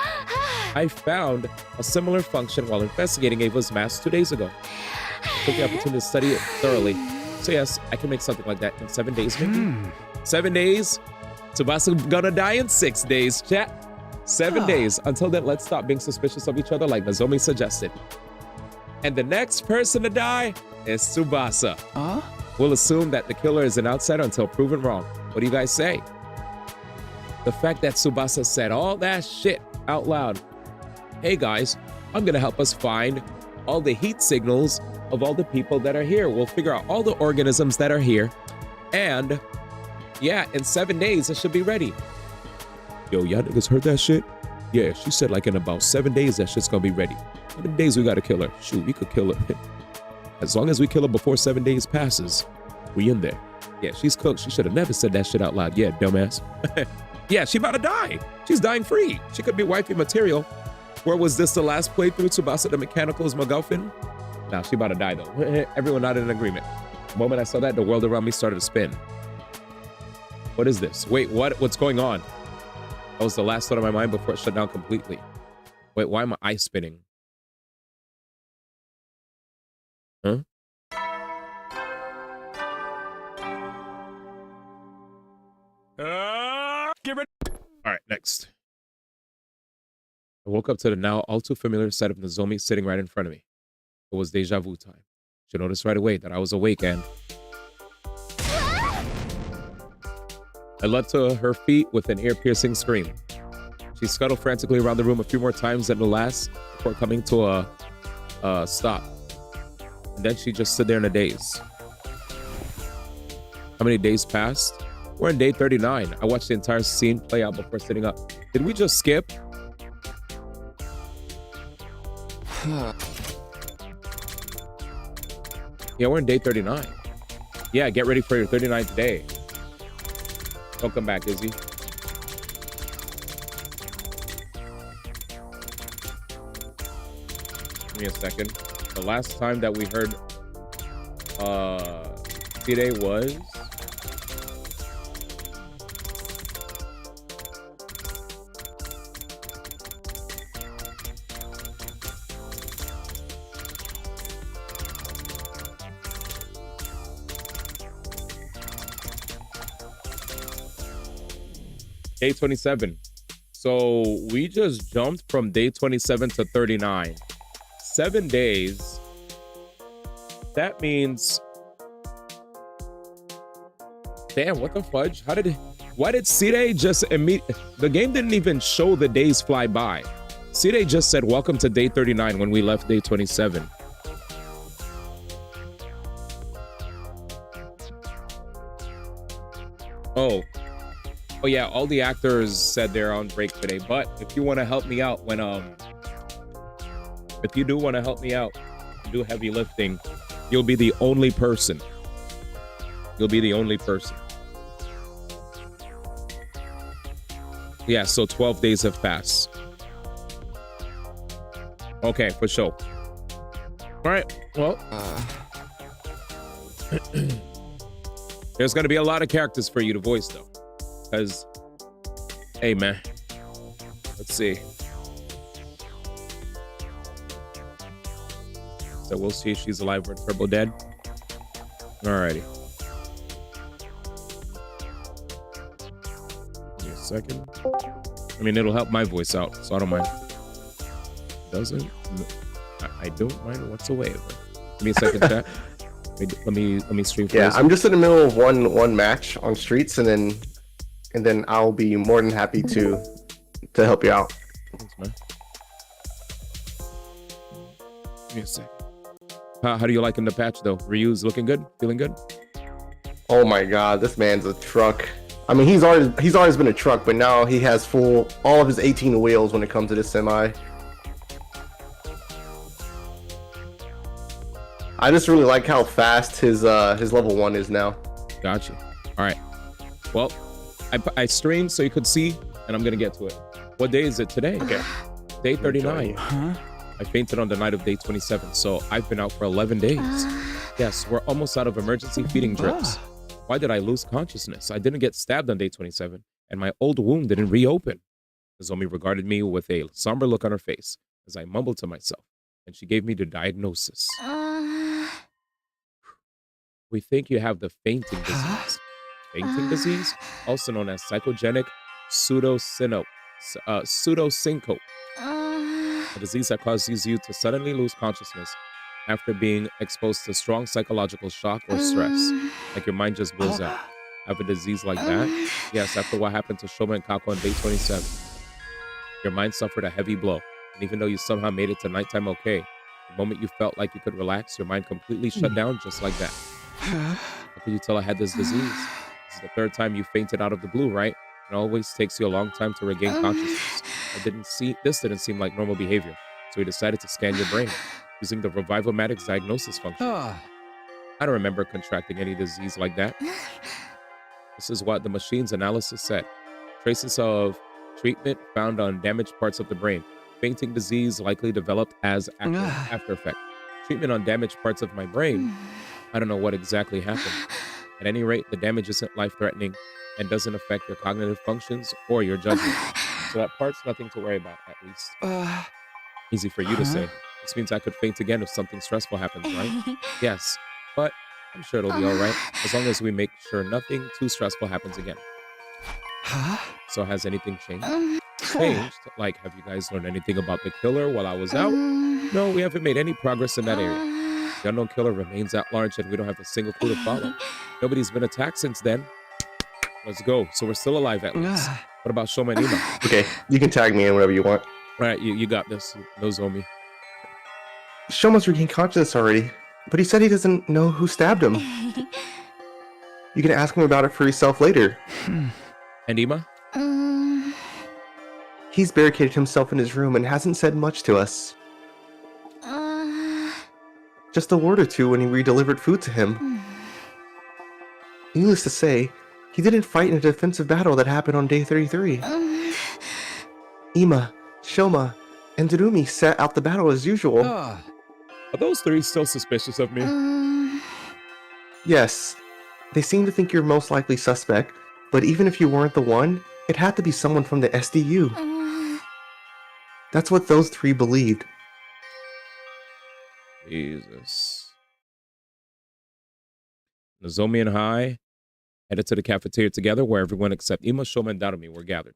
I found a similar function while investigating Ava's mask 2 days ago. I took the opportunity to study it thoroughly. So yes, I can make something like that in 7 days, maybe. 7 days? Tsubasa gonna die in 6 days, chat. 7 days. Until then, let's stop being suspicious of each other like Nozomi suggested. And the next person to die is Tsubasa. We'll assume that the killer is an outsider until proven wrong. What do you guys say? The fact that Tsubasa said all that shit out loud. Hey guys, I'm gonna help us find all the heat signals of all the people that are here. We'll figure out all the organisms that are here. And yeah, in 7 days, it should be ready. Yo, y'all niggas heard that shit? Yeah, she said like in about 7 days, that shit's gonna be ready. How many days we gotta kill her? Shoot, we could kill her. As long as we kill her before 7 days passes, we in there. Yeah, she's cooked. She should have never said that shit out loud. Yeah, dumbass. Yeah, she about to die. She's dying free. She could be wifey material. Where was this the last playthrough? Tsubasa the Mechanical's MacGuffin? Nah, she about to die though. Everyone not in agreement. The moment I saw that, the world around me started to spin. What is this? Wait, what? What's going on? That was the last thought of my mind before it shut down completely. Wait, why am my eyes spinning? Huh? Get ready. All right, next. I woke up to the now all too familiar sight of Nozomi sitting right in front of me. It was deja vu time. She noticed right away that I was awake and... I leapt to her feet with an ear-piercing scream. She scuttled frantically around the room a few more times than the last before coming to a stop. And then she just stood there in a daze. How many days passed? We're in day 39. I watched the entire scene play out before sitting up. Did we just skip? Yeah, we're in day 39. Yeah, get ready for your 39th day. Welcome back, Izzy. Give me a second. The last time that we heard today was... Day 27. So we just jumped from day 27 to 39. 7 days. That means... Damn, what the fudge? Why did Sire just the game didn't even show the days fly by. Sire just said, welcome to day 39 when we left day 27. Oh yeah, all the actors said they're on break today, but if you want to help me out when if you do want to help me out, do heavy lifting, you'll be the only person. You'll be the only person. Yeah, so 12 days have passed. Okay, for sure. All right, well. There's going to be a lot of characters for you to voice, though. Because, hey, man. Let's see. So we'll see if she's alive or Turbo dead. Alrighty. Give me a second. I mean, it'll help my voice out, so I don't mind. Doesn't? I don't mind whatsoever. Give me a second, chat. Let me stream. Yeah, I'm just in the middle of one match on Streets, and then I'll be more than happy to help you out. Thanks, man. Give me a sec. How do you liking the patch though? Ryu's looking good, feeling good. Oh my God, this man's a truck. I mean, he's always been a truck, but now he has all of his 18 wheels when it comes to this semi. I just really like how fast his level 1 is now. Gotcha. All right. Well, I streamed so you could see, and I'm gonna get to it. What day is it today? Okay. Day 39. Huh? I fainted on the night of day 27, so I've been out for 11 days. Yes, we're almost out of emergency feeding drips. Why did I lose consciousness? I didn't get stabbed on day 27, and my old wound didn't reopen. Nozomi regarded me with a somber look on her face as I mumbled to myself, and she gave me the diagnosis. We think you have the fainting disease. Fainting disease, also known as psychogenic pseudosyncope. A disease that causes you to suddenly lose consciousness after being exposed to strong psychological shock or stress, like your mind just blows out. Have a disease like that? Yes, after what happened to Shoma and Kako on day 27. Your mind suffered a heavy blow, and even though you somehow made it to nighttime okay, the moment you felt like you could relax, your mind completely shut down just like that. How could you tell I had this disease? This is the third time you fainted out of the blue, right? It always takes you a long time to regain consciousness. This didn't seem like normal behavior, so we decided to scan your brain using the Revivomatics diagnosis function. I don't remember contracting any disease like that. This is what the machine's analysis said. Traces of treatment found on damaged parts of the brain. Fainting disease likely developed as after effect. Treatment on damaged parts of my brain. I don't know what exactly happened. At any rate, the damage isn't life-threatening and doesn't affect your cognitive functions or your judgment. So that part's nothing to worry about, at least. Easy for you to say. This means I could faint again if something stressful happens, right? Yes, but I'm sure it'll be all right, as long as we make sure nothing too stressful happens again. So has anything changed? Changed? Like, have you guys learned anything about the killer while I was out? No, we haven't made any progress in that area. The unknown killer remains at large, and we don't have a single clue to follow. Nobody's been attacked since then. Let's go. So we're still alive at least. What about Shoma and Ima? Okay, you can tag me in whatever you want. All right, you got this. Nozomi. Shoma's regained consciousness already, but he said he doesn't know who stabbed him. You can ask him about it for yourself later. And Ima? He's barricaded himself in his room and hasn't said much to us. Just a word or two when we delivered food to him. Needless to say, he didn't fight in a defensive battle that happened on day 33. Ima, Shoma, and Darumi sat out the battle as usual. Are those three still suspicious of me? Yes, they seem to think you're most likely suspect, but even if you weren't the one, it had to be someone from the SDU. That's what those three believed. Jesus. Nozomi and Hai headed to the cafeteria together where everyone except Ima, Shoma, and Darumi were gathered.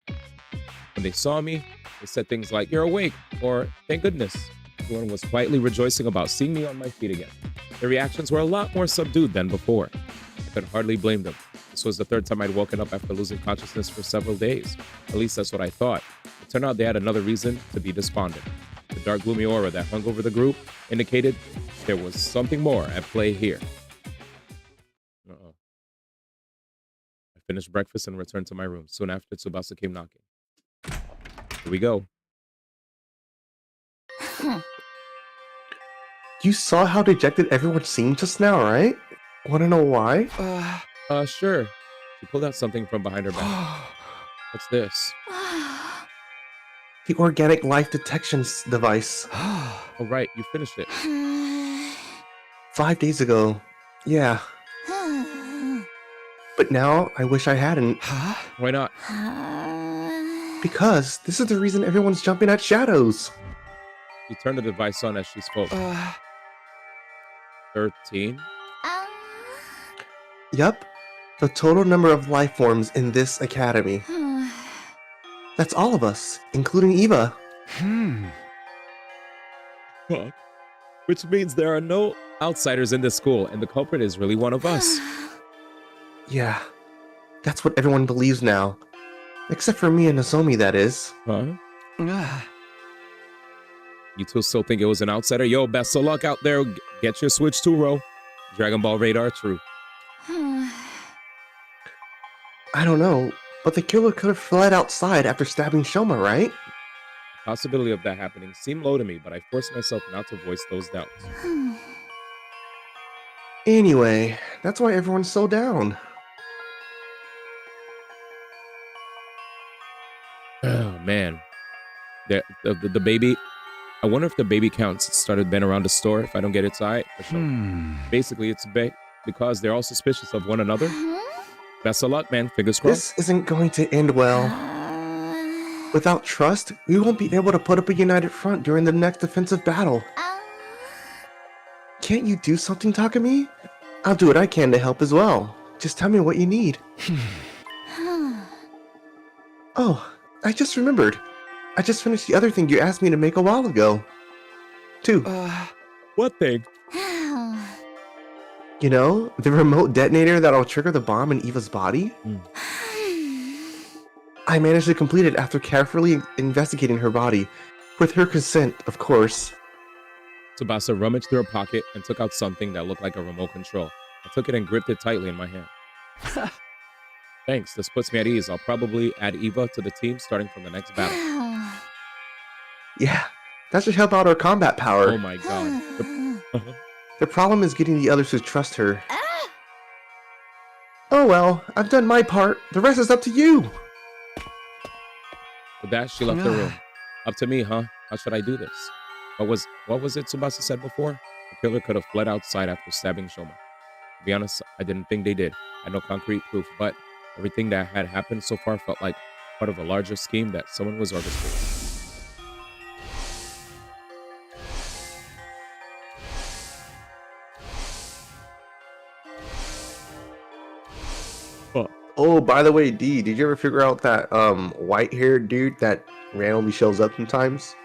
When they saw me, they said things like, "You're awake," or "Thank goodness." Everyone was quietly rejoicing about seeing me on my feet again. Their reactions were a lot more subdued than before. I could hardly blame them. This was the third time I'd woken up after losing consciousness for several days. At least that's what I thought. It turned out they had another reason to be despondent. The dark, gloomy aura that hung over the group indicated there was something more at play here. I finished breakfast and returned to my room. Soon after, Tsubasa came knocking. Here we go. You saw how dejected everyone seemed just now, right? Want to know why? Sure. She pulled out something from behind her back. What's this? The organic life detection device. Oh, right. You finished it. 5 days ago. Yeah. But now, I wish I hadn't. Why not? Because this is the reason everyone's jumping at shadows. She turned the device on as she spoke. 13? Yep. The total number of life forms in this academy. That's all of us, including Eva. Fuck. Which means there are no outsiders in this school, and the culprit is really one of us. Yeah, that's what everyone believes now. Except for me and Nozomi, that is. Huh? You two still think it was an outsider? Yo, best of luck out there. Get your Switch 2, Ro. Dragon Ball Radar True. I don't know, but the killer could have fled outside after stabbing Shoma, right? Possibility of that happening seemed low to me, but I forced myself not to voice those doubts. Anyway, that's why everyone's so down. Oh, man. The baby... I wonder if the baby counts started been around the store if I don't get its eye. Basically, it's because they're all suspicious of one another. Best of luck, man. Fingers crossed. This isn't going to end well. Without trust, we won't be able to put up a united front during the next defensive battle. Can't you do something, Takumi? I'll do what I can to help as well. Just tell me what you need. Oh, I just remembered. I just finished the other thing you asked me to make a while ago. Too. What thing? You know, the remote detonator that'll trigger the bomb in Eva's body? I managed to complete it after carefully investigating her body. With her consent, of course. Tsubasa rummaged through her pocket and took out something that looked like a remote control. I took it and gripped it tightly in my hand. Thanks, this puts me at ease. I'll probably add Eva to the team starting from the next battle. Yeah, that should help out our combat power. Oh my god. The problem is getting the others to trust her. Oh well, I've done my part. The rest is up to you. With that, she left the room. Up to me, huh? How should I do this? What was it Tsubasa said before? The killer could have fled outside after stabbing Shoma. To be honest, I didn't think they did. I had no concrete proof, but everything that had happened so far felt like part of a larger scheme that someone was orchestrating. Oh, by the way, D, did you ever figure out that white-haired dude that randomly shows up sometimes?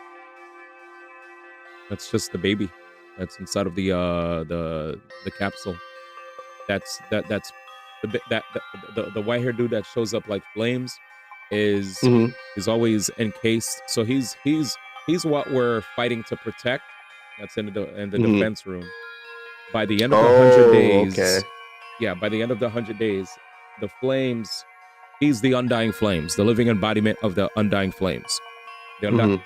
That's just the baby. That's inside of the capsule. That's the white-haired dude that shows up like flames is always encased. So he's what we're fighting to protect. That's in the defense room. By the end of the 100 days, okay. Yeah, by the end of the 100 days, the flames, he's the undying flames, the living embodiment of the undying flames.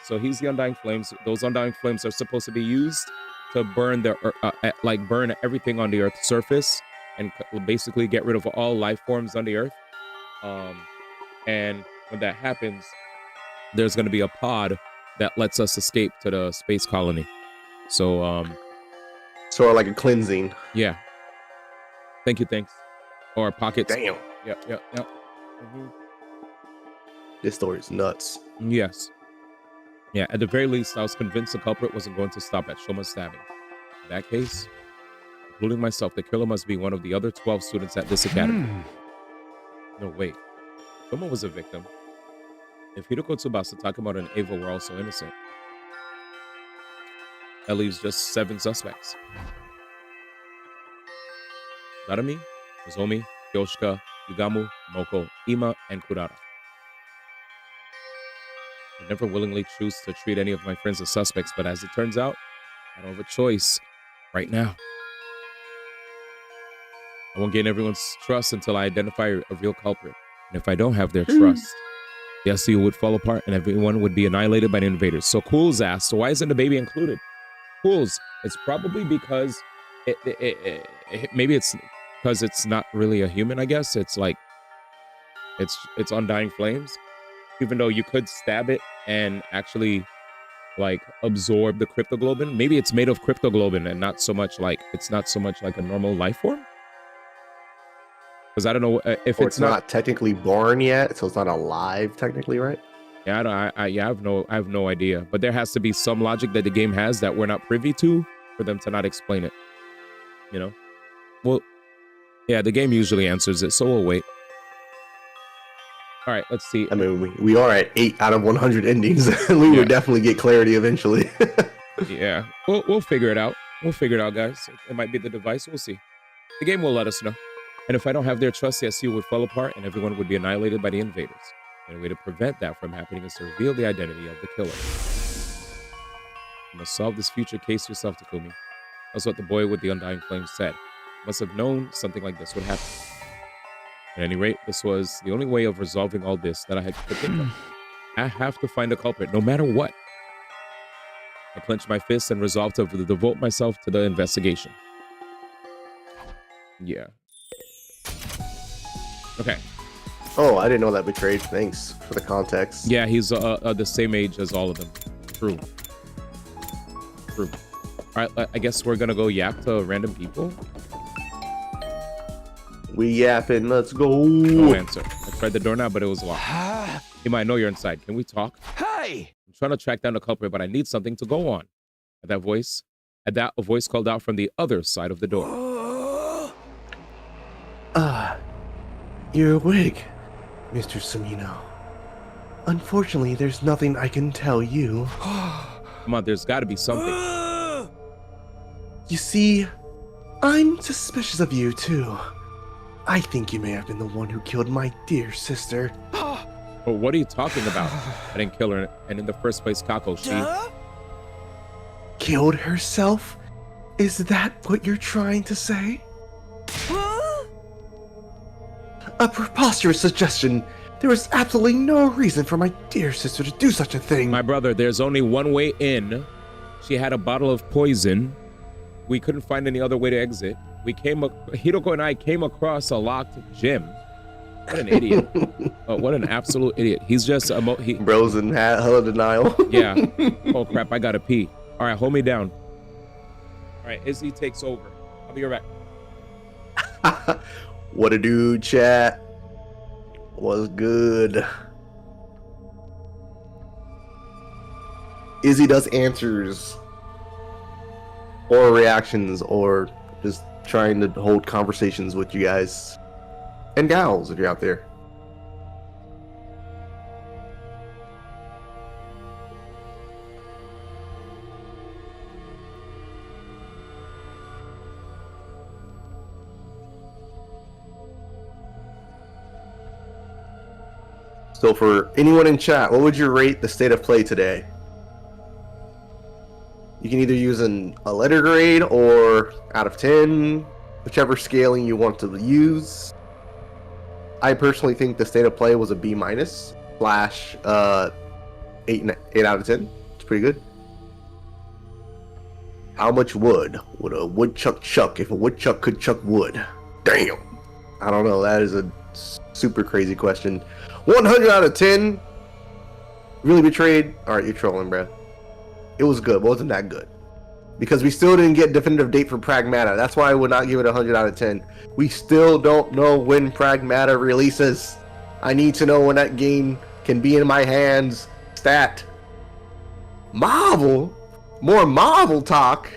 So he's the undying flames. Those undying flames are supposed to be used to burn burn everything on the Earth's surface and basically get rid of all life forms on the Earth. And when that happens, there's going to be a pod that lets us escape to the space colony. So, sort of like a cleansing. Yeah. Thank you. Thanks. Or pockets. Damn. Yep. This story's nuts. Yes. Yeah, at the very least, I was convinced the culprit wasn't going to stop at Shoma's stabbing. In that case, including myself, the killer must be one of the other 12 students at this academy. No, wait. Shoma was a victim. If Hideko Tsubasa, Takemoto, and Eva were also innocent, that leaves just 7 suspects. Narumi, Nozomi, Yoshika, Yugamu, Moko, Ima, and Kurara. I never willingly choose to treat any of my friends as suspects, but as it turns out, I don't have a choice right now. I won't gain everyone's trust until I identify a real culprit. And if I don't have their trust, the SCU would fall apart and everyone would be annihilated by the invaders. So Cool's asked, so why isn't the baby included? Cool's, it's probably because maybe it's because it's not really a human, I guess. It's like, it's undying flames. Even though you could stab it and actually like absorb the cryptoglobin. Maybe it's made of cryptoglobin and not so much like, it's not so much like a normal life form. Because I don't know if it's not technically born yet, so it's not alive technically, right? Yeah, I have no idea. But there has to be some logic that the game has that we're not privy to for them to not explain it. You know? Well, Yeah, the game usually answers it, so we'll wait. All right, let's see. I mean, we are at 8 out of 100 endings. We would definitely get clarity eventually. Yeah, we'll figure it out. We'll figure it out, guys. It might be the device. We'll see. The game will let us know. And if I don't have their trust, the SU would fall apart and everyone would be annihilated by the invaders. And a way to prevent that from happening is to reveal the identity of the killer. You must solve this future case yourself, Takumi. That's what the boy with the undying flame said. Must have known something like this would happen. At any rate, this was the only way of resolving all this that I had to think of. I have to find a culprit, no matter what. I clenched my fists and resolved to devote myself to the investigation. Yeah. Okay. Oh, I didn't know that betrayed. Thanks for the context. Yeah, he's the same age as all of them. True. True. All right, I guess we're gonna go yap to random people. We yapping. Let's go. No answer. I tried the door now, but it was locked. He might know you're inside. Can we talk? Hey! I'm trying to track down the culprit, but I need something to go on. At that, a voice called out from the other side of the door. You're awake, Mr. Samino. Unfortunately, there's nothing I can tell you. Come on, there's got to be something. You see, I'm suspicious of you, too. I think you may have been the one who killed my dear sister. But what are you talking about? I didn't kill her, and in the first place, Kako, she... Killed herself? Is that what you're trying to say? A preposterous suggestion. There was absolutely no reason for my dear sister to do such a thing. My brother, there's only one way in. She had a bottle of poison. We couldn't find any other way to exit. Hiroko and I came across a locked gym. What an idiot. What an absolute idiot. He's just Bro's in hella denial. Yeah. Oh crap, I gotta pee. All right, hold me down. All right, Izzy takes over. I'll be right back. What a dude, chat. Was good. Izzy does answers or reactions or just trying to hold conversations with you guys and gals if you're out there. So for anyone in chat, what would you rate the state of play today? You can either use a letter grade or out of 10, whichever scaling you want to use. I personally think the state of play was a B- / 8 out of 10. It's pretty good. How much wood would a woodchuck chuck if a woodchuck could chuck wood? Damn. I don't know. That is a super crazy question. 100 out of 10. Really betrayed. All right, you're trolling, bro. It was good, but wasn't that good. Because we still didn't get definitive date for Pragmata. That's why I would not give it 100 out of 10. We still don't know when Pragmata releases. I need to know when that game can be in my hands. Stat. Marvel? More Marvel talk?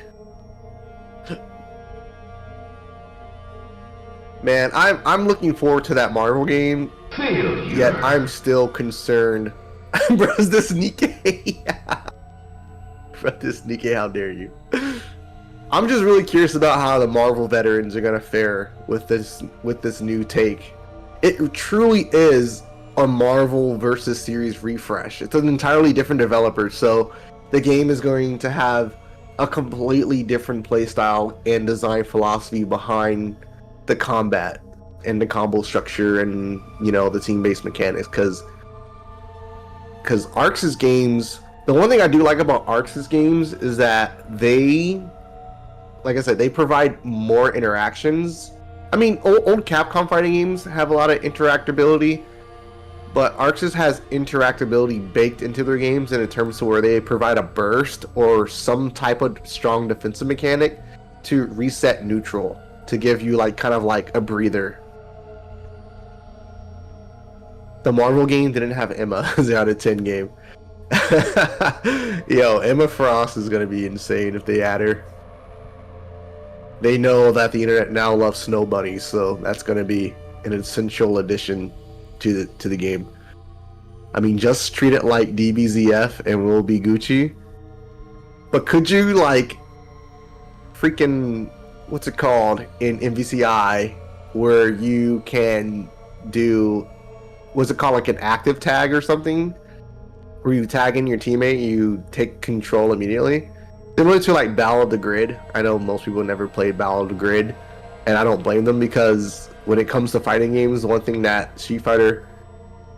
Man, I'm looking forward to that Marvel game. Yet I'm still concerned. Bro's this Nikkei. Bro, this Nikkei, how dare you? I'm just really curious about how the Marvel veterans are gonna fare with this new take. It truly is a Marvel versus series refresh. It's an entirely different developer, so the game is going to have a completely different playstyle and design philosophy behind the combat and the combo structure and, you know, the team-based mechanics, because Arx's games, the one thing I do like about Arx's games is that they, like I said, they provide more interactions. I mean, old Capcom fighting games have a lot of interactability, but Arx's has interactability baked into their games in terms to where they provide a burst or some type of strong defensive mechanic to reset neutral, to give you like kind of like a breather. The Marvel game didn't have Emma as out of 10 game. Yo, Emma Frost is gonna be insane if they add her. they know that the internet now loves snow bunnies, so that's going to be an essential addition to the game. I mean, just treat it like DBZF and we'll be Gucci. But could you, like, freaking, what's it called in MVCI, where you can do, what's it called, like an active tag or something, where you tag in your teammate, you take control immediately? Similar to like Battle of the Grid. I know most people never played Battle of the Grid, and I don't blame them, because when it comes to fighting games, the one thing that Street Fighter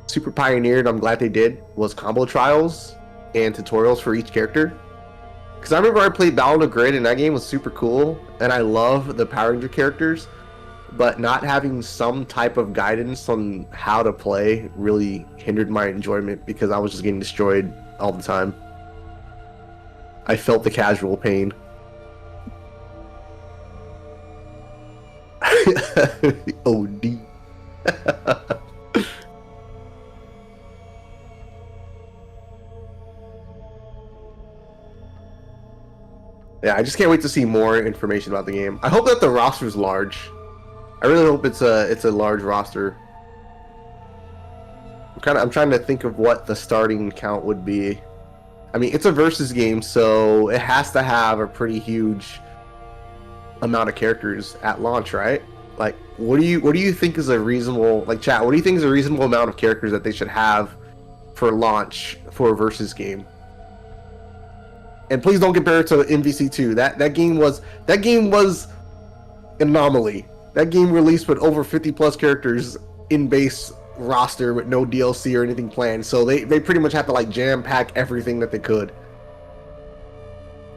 super pioneered, I'm glad they did, was combo trials and tutorials for each character. Because I remember I played Battle of the Grid, and that game was super cool, and I love the Power Ranger characters, but not having some type of guidance on how to play really hindered my enjoyment, because I was just getting destroyed all the time. I felt the casual pain. OD. Yeah, I just can't wait to see more information about the game. I hope that the roster is large. I really hope it's a large roster. I'm trying to think of what the starting count would be. I mean, it's a versus game, so it has to have a pretty huge amount of characters at launch, right? Like, what do you think is a reasonable, like, chat, what do you think is a reasonable amount of characters that they should have for launch for a versus game? And please don't compare it to MVC2. That game was an anomaly. That game released with over 50 plus characters in base roster with no DLC or anything planned, so they pretty much have to like jam pack everything that they could.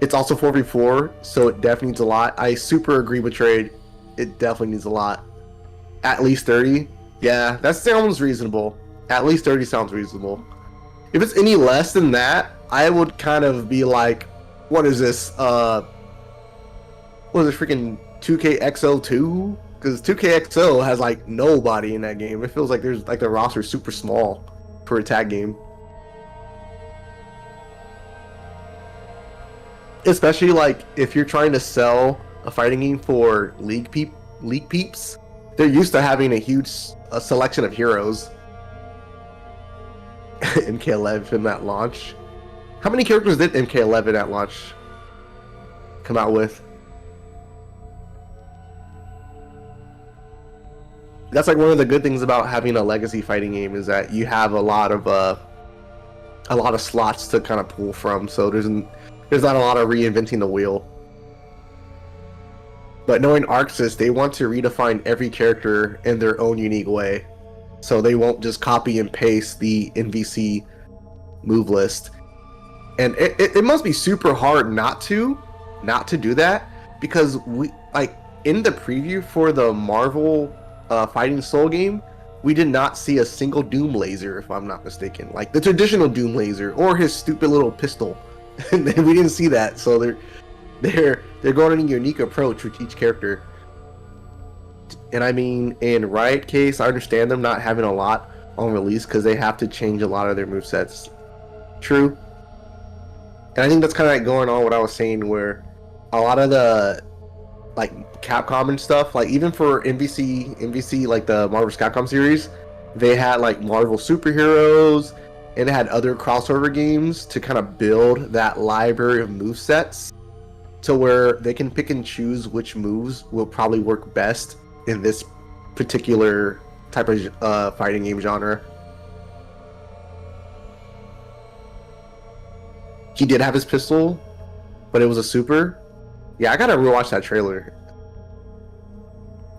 It's also 4v4, so it definitely needs a lot. I super agree with Trade. It definitely needs a lot. At least 30. Yeah, that sounds reasonable. At least 30 sounds reasonable. If it's any less than that, I would kind of be like, what is this? What is this, freaking 2KXO2? Because 2KXO has like nobody in that game. It feels like there's like the roster is super small for a tag game. Especially like if you're trying to sell a fighting game for league peeps, they're used to having a huge selection of heroes. MK11 at launch. How many characters did MK11 at launch come out with? That's like one of the good things about having a legacy fighting game, is that you have a lot of slots to kind of pull from. So there's not a lot of reinventing the wheel. But knowing ArcSys, they want to redefine every character in their own unique way. So they won't just copy and paste the NVC move list. And it must be super hard not to do that, because we, like, in the preview for the Marvel Fighting Soul game, we did not see a single Doom laser, if I'm not mistaken, like the traditional Doom laser or his stupid little pistol. We didn't see that, so they're going on a unique approach with each character. And I mean, in Riot case, I understand them not having a lot on release because they have to change a lot of their movesets. True. And I think that's kind of like going on what I was saying, where a lot of the like Capcom and stuff, like even for MVC like the Marvel's Capcom series, they had like Marvel superheroes, and they had other crossover games to kind of build that library of movesets to where they can pick and choose which moves will probably work best in this particular type of fighting game genre. He did have his pistol, but it was a super. Yeah, I gotta rewatch that trailer.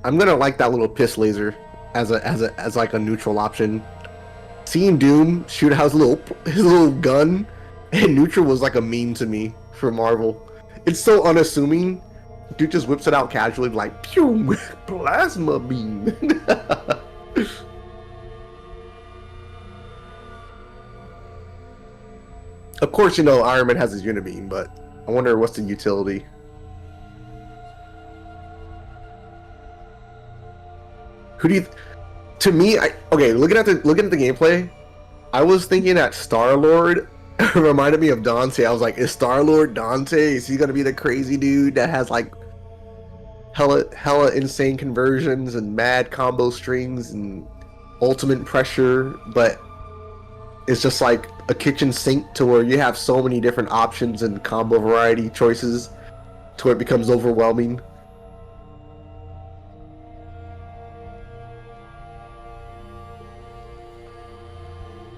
I'm gonna like that little piss laser as like a neutral option. Seeing Doom shoot out his little gun in neutral was like a meme to me for Marvel. It's so unassuming. Dude just whips it out casually, like pew, plasma beam. Of course, you know Iron Man has his Unibeam, but I wonder what's the utility. Who do you? To me, okay. Looking at the gameplay, I was thinking that Star-Lord reminded me of Dante. I was like, is Star-Lord Dante? Is he gonna be the crazy dude that has like hella insane conversions and mad combo strings and ultimate pressure, but it's just like a kitchen sink to where you have so many different options and combo variety choices to where it becomes overwhelming.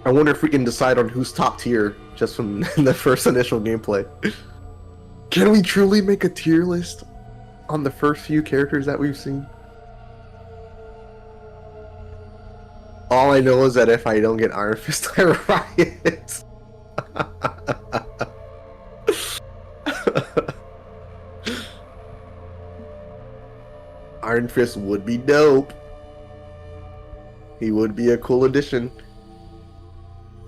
I wonder if we can decide on who's top tier just from the first initial gameplay. Can we truly make a tier list on the first few characters that we've seen? All I know is that if I don't get Iron Fist, I riot. Iron Fist would be dope. He would be a cool addition.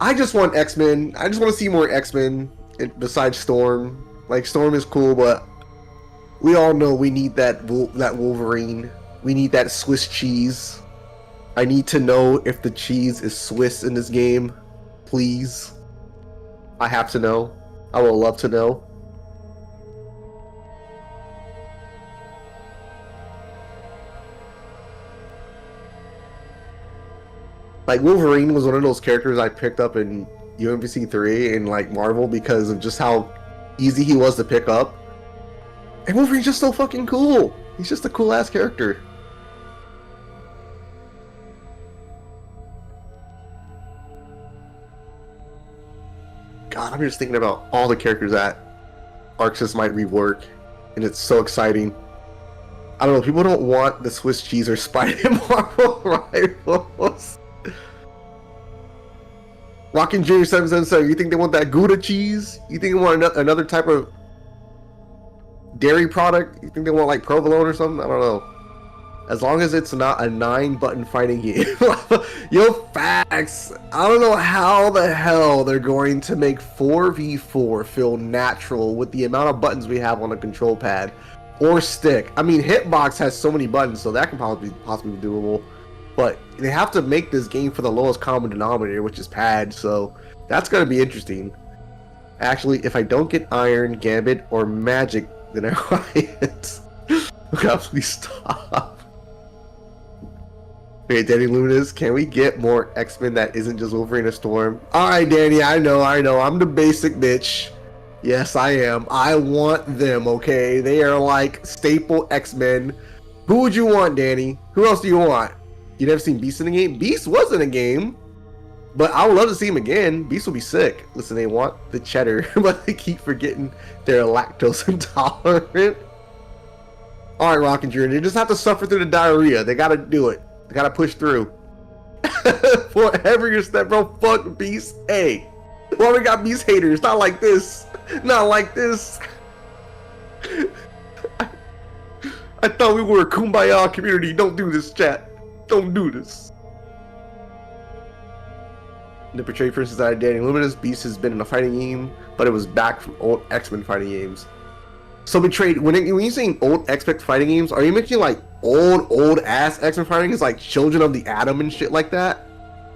I just want X-Men. I just want to see more X-Men besides Storm. Like, Storm is cool, but we all know we need that Wolverine. We need that Swiss cheese. I need to know if the cheese is Swiss in this game. Please. I have to know. I would love to know. Like, Wolverine was one of those characters I picked up in UMVC 3 and like Marvel because of just how easy he was to pick up. And Wolverine's just so fucking cool. He's just a cool ass character. God, I'm just thinking about all the characters that Arxis might rework, and it's so exciting. I don't know, people don't want the Swiss cheese or Spider Marvel rivals. Rockin' Jr. 777, you think they want that Gouda cheese? You think they want another type of dairy product? You think they want like provolone or something? I don't know. As long as it's not a 9-button fighting game. Yo, facts. I don't know how the hell they're going to make 4v4 feel natural with the amount of buttons we have on a control pad or stick. I mean, Hitbox has so many buttons, so that can possibly be doable. But they have to make this game for the lowest common denominator, which is pad, so that's going to be interesting. Actually, if I don't get Iron, Gambit, or Magic, then I riot. God, please stop. Okay, Danny Lunas, can we get more X-Men that isn't just Wolverine or Storm? Alright, Danny, I know. I'm the basic bitch. Yes, I am. I want them, okay? They are like staple X-Men. Who would you want, Danny? Who else do you want? You never seen Beast in the game? Beast was in a game, but I would love to see him again. Beast will be sick. Listen, they want the cheddar, but they keep forgetting they're lactose intolerant. All right, Rockin' Jr., they just have to suffer through the diarrhea. They gotta do it. They gotta push through. Forever your stepbro, fuck Beast. Hey, well, we got Beast haters. Not like this. Not like this. I thought we were a kumbaya community. Don't do this, chat. Don't do this. The portrayed person is Danny Luminous. Beast has been in a fighting game, but it was back from old X-Men fighting games. So Betrayed, when you're saying old X-Men fighting games, are you mentioning like old ass X-Men fighting games like Children of the Atom and shit like that?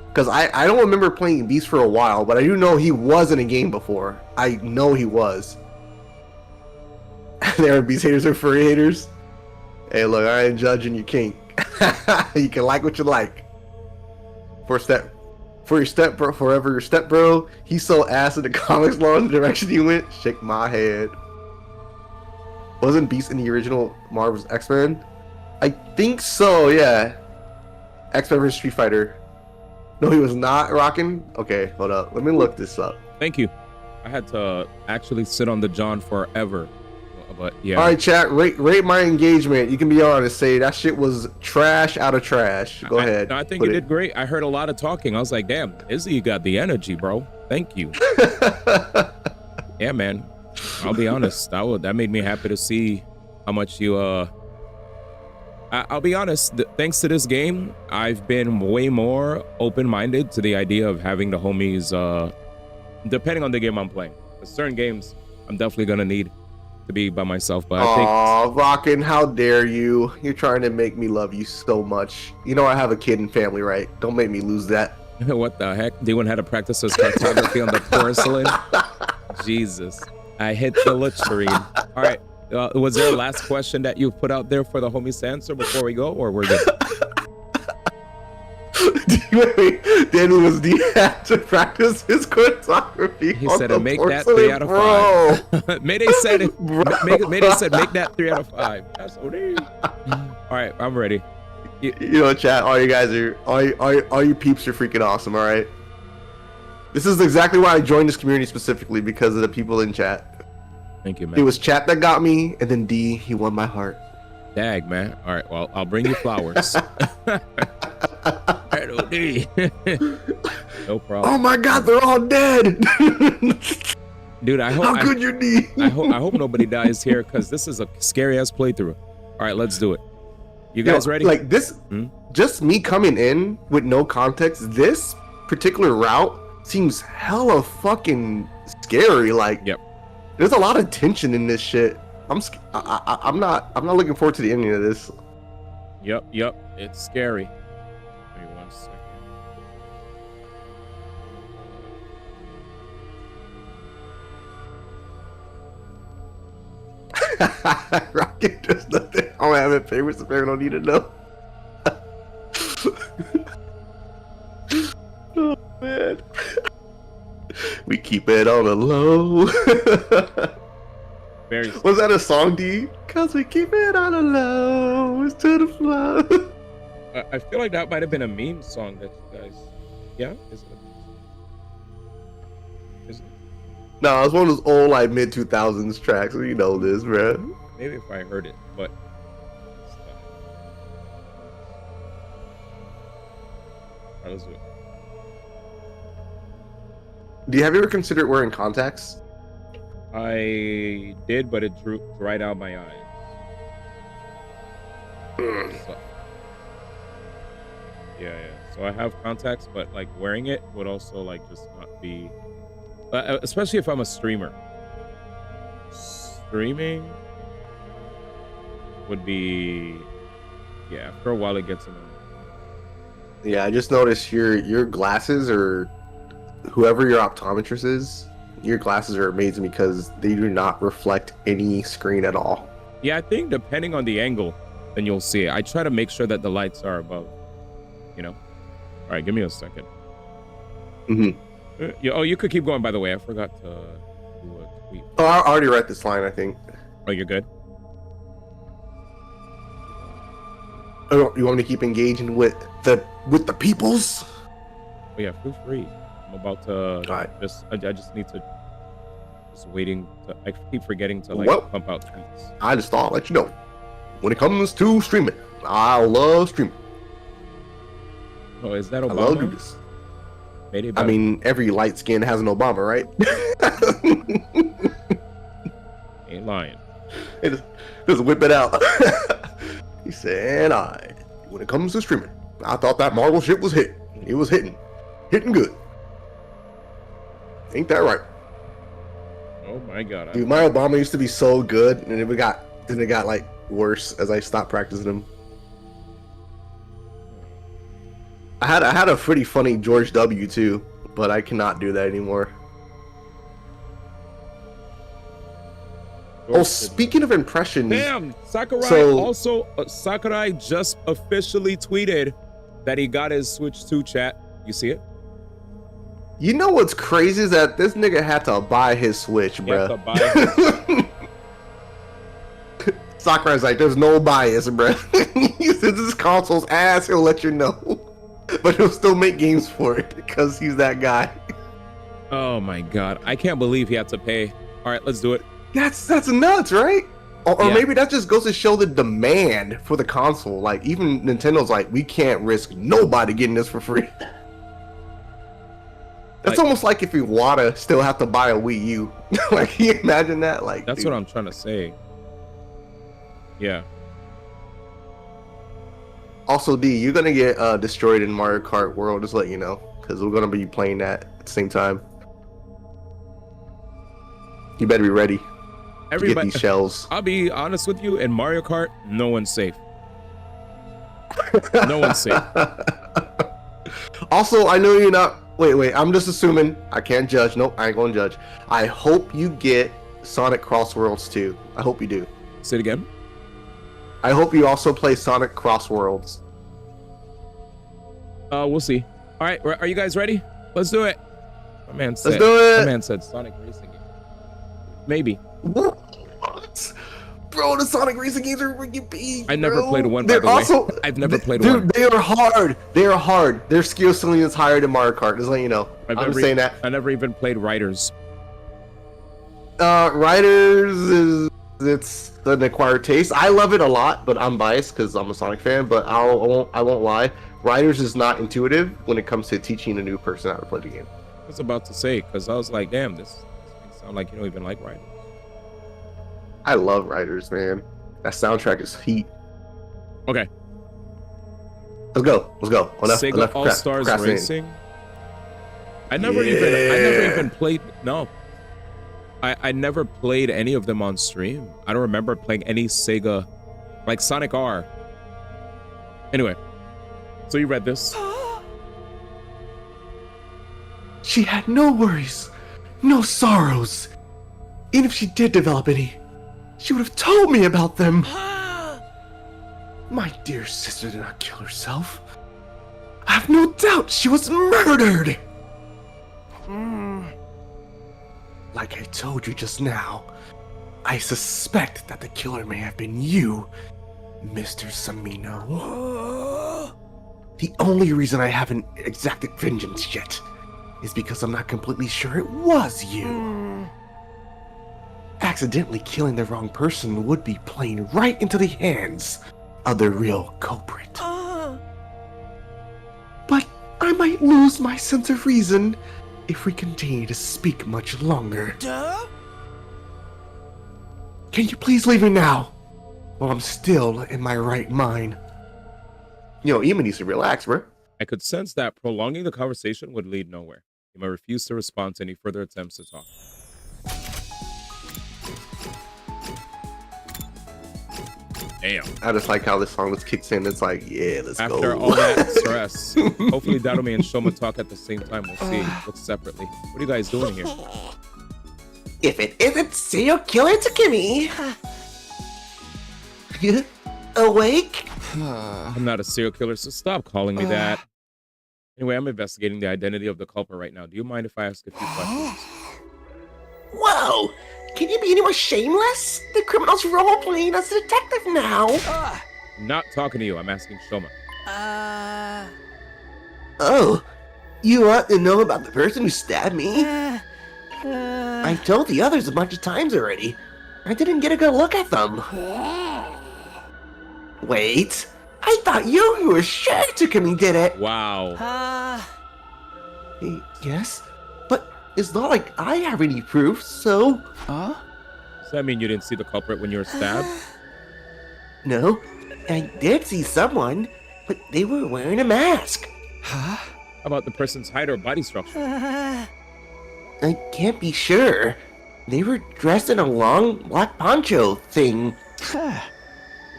Because I don't remember playing Beast for a while, but I do know he was in a game before. I know he was. There are Beast haters or furry haters. Hey, look, I ain't judging your kink. You can like what you like. For your step bro, forever your step bro. He's so ass in the comics law in the direction he went. Shake my head. Wasn't Beast in the original Marvel's X-Men? I think so, yeah. X-Men vs Street Fighter. No, he was not rocking. Okay, hold up. Let me look this up. Thank you. I had to actually sit on the John forever. But yeah. All right, chat. Rate my engagement. You can be honest. Say that shit was trash out of trash. Go ahead. I think you did great. I heard a lot of talking. I was like, damn, Izzy, you got the energy, bro. Thank you. Yeah, man. I'll be honest. That made me happy to see how much you. I'll be honest. Thanks to this game, I've been way more open-minded to the idea of having the homies. Depending on the game I'm playing. For certain games, I'm definitely gonna need to be by myself, but I think. Aw, Rockin', how dare you? You're trying to make me love you so much. You know I have a kid and family, right? Don't make me lose that. What the heck? D1 had to practice his cartography on the porcelain? Jesus. I hit the latrine. All right, Was there a last question that you put out there for the homies to answer before we go, or we're good? Danny was had to practice his choreography. He said, "Make that 3 out of 5." Mayday said, "Mayday said, make that 3 out of 5." That's so deep. All right, I'm ready. You know, chat. All you guys are, all you peeps are freaking awesome. All right. This is exactly why I joined this community specifically, because of the people in chat. Thank you, man. It was chat that got me, and then D, he won my heart. Dag, man. All right, well, I'll bring you flowers. No problem. Oh my God, they're all dead. Dude, I hope. How could you, D? I hope nobody dies here, because this is a scary ass playthrough. All right, let's do it. You guys ready? Like this, just me coming in with no context. This particular route seems hella fucking scary. Like, yep. There's a lot of tension in this shit. I'm not looking forward to the ending of this. Yep. It's scary. Wait 1 second. Rocket does nothing. I don't have it. Favorites. The favorite don't need to know. Oh man. We keep it on the low. Was that a song, D? Cause we keep it on the low. It's to the flow. I feel like that might have been a meme song that you guys. Yeah? Is it? No, it's one of those old like mid 2000s tracks. You know this, bro. Maybe if I heard it, but. Alright, let's do it. Do you have you ever considered wearing contacts? I did, but it dried out my eyes. So, yeah. So I have contacts, but like wearing it would also like just not be, especially if I'm a streamer. Streaming would be, yeah. After a while, it gets annoying. Yeah, I just noticed your glasses, or whoever your optometrist is, your glasses are amazing because they do not reflect any screen at all. Yeah, I think depending on the angle, then you'll see it. I try to make sure that the lights are above, you know. All right, give me a second. You could keep going, by the way. I forgot to do a tweet. Oh, I already read this line, I think. Oh, you're good? Oh, you want me to keep engaging with the peoples? Oh, yeah, feel free. I'm about to I just need to waiting to, I keep forgetting to like pump out tweets. I just thought I'd let you know. When it comes to streaming, I love streaming. Oh, is that Obama? I love this. I mean, every light skin has an Obama, right? Ain't lying. Just whip it out. He said, when it comes to streaming, I thought that Marvel shit was hit. It was hitting good. Ain't that right? Oh my God. Dude, my Obama used to be so good, and it got like worse as I stopped practicing him. I had a pretty funny George W too, but I cannot do that anymore. Oh, speaking of impressions, damn, Sakurai Sakurai just officially tweeted that he got his Switch 2 chat. You see it? You know what's crazy is that this nigga had to buy his Switch, bro. Sakurai's like, there's no bias, bro. He says this console's ass, he'll let you know. But he'll still make games for it because he's that guy. Oh my God. I can't believe he had to pay. All right, let's do it. That's nuts, right? Or maybe that just goes to show the demand for the console. Like, even Nintendo's like, we can't risk nobody getting this for free. That's almost like if Iwata still have to buy a Wii U. Like, can you imagine that? Like, that's what I'm trying to say. Yeah. Also, D, you're gonna get destroyed in Mario Kart World. Just let you know, because we're gonna be playing that at the same time. You better be ready. Everybody, to get these shells. I'll be honest with you. In Mario Kart, no one's safe. No one's safe. Also, I know you're not. Wait. I'm just assuming. I can't judge. Nope, I ain't gonna judge. I hope you get Sonic Cross Worlds too. I hope you do. Say it again. I hope you also play Sonic Cross Worlds. We'll see. All right, are you guys ready? Let's do it. My man said. Let's do it. My man said Sonic racing game. Maybe. What? Bro, the Sonic racing games are freaking big. I never played one. They're by the also, way. I've never played dude, one. they are hard. They are hard. Their skill ceiling is higher than Mario Kart. Just letting you know. I'm saying that. I never even played Riders. Riders is it's an acquired taste. I love it a lot, but I'm biased because I'm a Sonic fan. But I won't lie. Riders is not intuitive when it comes to teaching a new person how to play the game. I was about to say because I was like, damn, this sound like you don't even like Riders. I love Riders, man. That soundtrack is heat. Okay. Let's go. Sega All Stars Racing. I never even played. No. I never played any of them on stream. I don't remember playing any Sega, like Sonic R. Anyway, so you read this. She had no worries, no sorrows. Even if she did develop any, she would have told me about them. My dear sister did not kill herself. I have no doubt she was murdered. Like I told you just now, I suspect that the killer may have been you, Mr. Samino. The only reason I haven't exacted vengeance yet is because I'm not completely sure it was you. Accidentally killing the wrong person would be playing right into the hands of the real culprit. But I might lose my sense of reason if we continue to speak much longer. Can you please leave me now? While I'm still in my right mind. Yo, Ema needs to relax, bro. I could sense that prolonging the conversation would lead nowhere. He might refuse to respond to any further attempts to talk. Damn. I just like how this song just kicks in. It's like, yeah, let's go. After all that stress, hopefully Datome and Shoma talk at the same time. We'll see. Look separately. What are you guys doing here? If it isn't serial killer Takumi. Awake? I'm not a serial killer, so stop calling me that. Anyway, I'm investigating the identity of the culprit right now. Do you mind if I ask a few questions? Whoa! Can you be any more shameless? The criminal's role-playing as a detective now. Not talking to you. I'm asking Shoma. Oh, you ought to know about the person who stabbed me. I told the others a bunch of times already. I didn't get a good look at them. Wait, I thought you were sure Takumi did it. Wow. Yes, but it's not like I have any proof, so... Does that mean you didn't see the culprit when you were stabbed? No, I did see someone, but they were wearing a mask. How about the person's height or body structure? I can't be sure. They were dressed in a long black poncho thing. You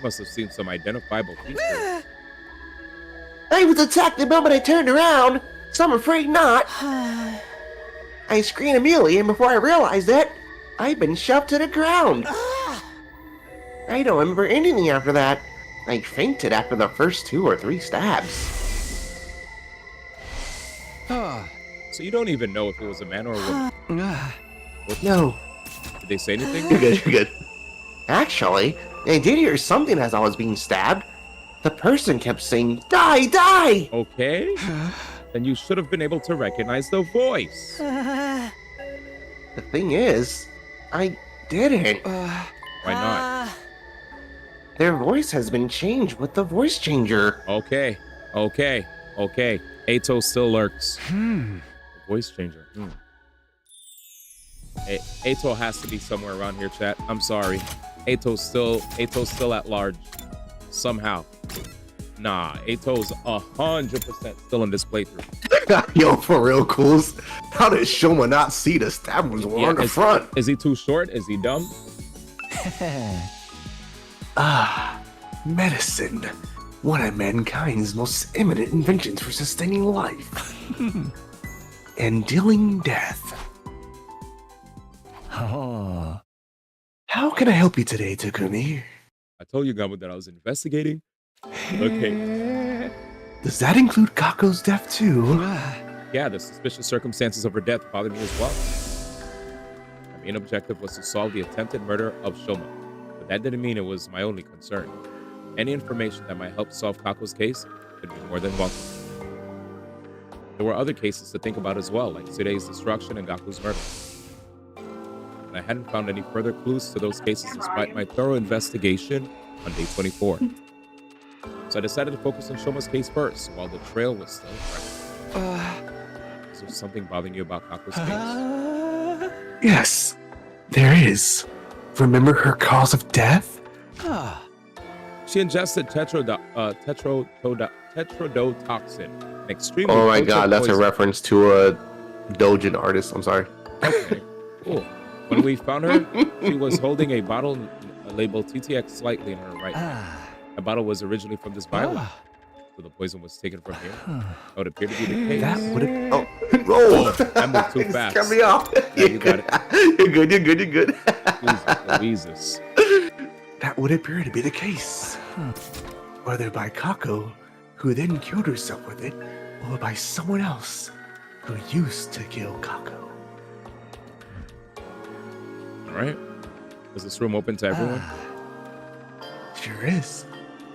must have seen some identifiable features. I was attacked the moment I turned around, so I'm afraid not. I screamed immediately, and before I realized it, I'd been shoved to the ground. I don't remember anything after that. I fainted after the first 2 or 3 stabs. So you don't even know if it was a man or a woman? No. Did they say anything? You're good. Actually, I did hear something as I was being stabbed. The person kept saying, "Die, die!" Okay. Then you should have been able to recognize the voice. The thing is, I didn't. Why not? Their voice has been changed with the voice changer. Okay. Ato still lurks. Voice changer. Ato has to be somewhere around here, chat. I'm sorry. Ato's still at large. Somehow. Nah, Ato's 100% still in this playthrough. Yo, for real, Cools. How did Shoma not see the stab wounds on the front? Is he too short? Is he dumb? Medicine. One of mankind's most eminent inventions for sustaining life. And dealing death. How can I help you today, Takumi? I told you, Gamu, that I was investigating. Okay. Does that include Kako's death too? Yeah, the suspicious circumstances of her death bother me as well. My main objective was to solve the attempted murder of Shoma, but that didn't mean it was my only concern. Any information that might help solve Kako's case could be more than welcome. There were other cases to think about as well, like Tsude's destruction and Gaku's murder. And I hadn't found any further clues to those cases despite my thorough investigation on day 24. So I decided to focus on Shoma's case first, while the trail was still fresh. Is there something bothering you about Kako's case? Yes, there is. Remember her cause of death? She ingested tetrodotoxin, an extremely Oh my potent god, that's a poison. reference to a Dojin artist. I'm sorry. Okay, cool. When we found her, she was holding a bottle labeled TTX slightly in her right hand. The bottle was originally from this biolab, so the poison was taken from here. That would appear to be the case. That would have. Oh, I moved too fast. Cut me off. Yeah, you got it. You're good. You're good. You're good. Jesus. That would appear to be the case. Whether by Kako, who then killed herself with it, or by someone else who used to kill Kako. All right. Is this room open to everyone? Sure is.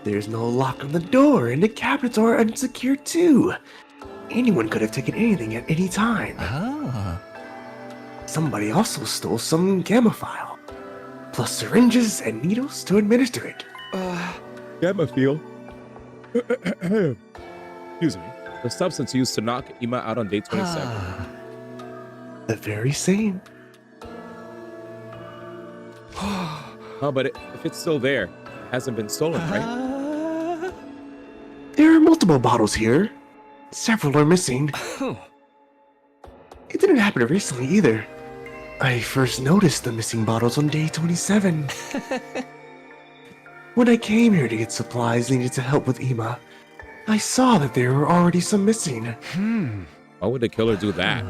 There's no lock on the door, and the cabinets are unsecured too. Anyone could have taken anything at any time. Somebody also stole some gamma file, plus syringes and needles to administer it. Gamma feel. Excuse me. The substance used to knock Ima out on day 27. The very same. Oh, but if it's still there, it hasn't been stolen, right? There are multiple bottles here. Several are missing. It didn't happen recently either. I first noticed the missing bottles on day 27. When I came here to get supplies needed to help with Ima, I saw that there were already some missing. Why would the killer do that?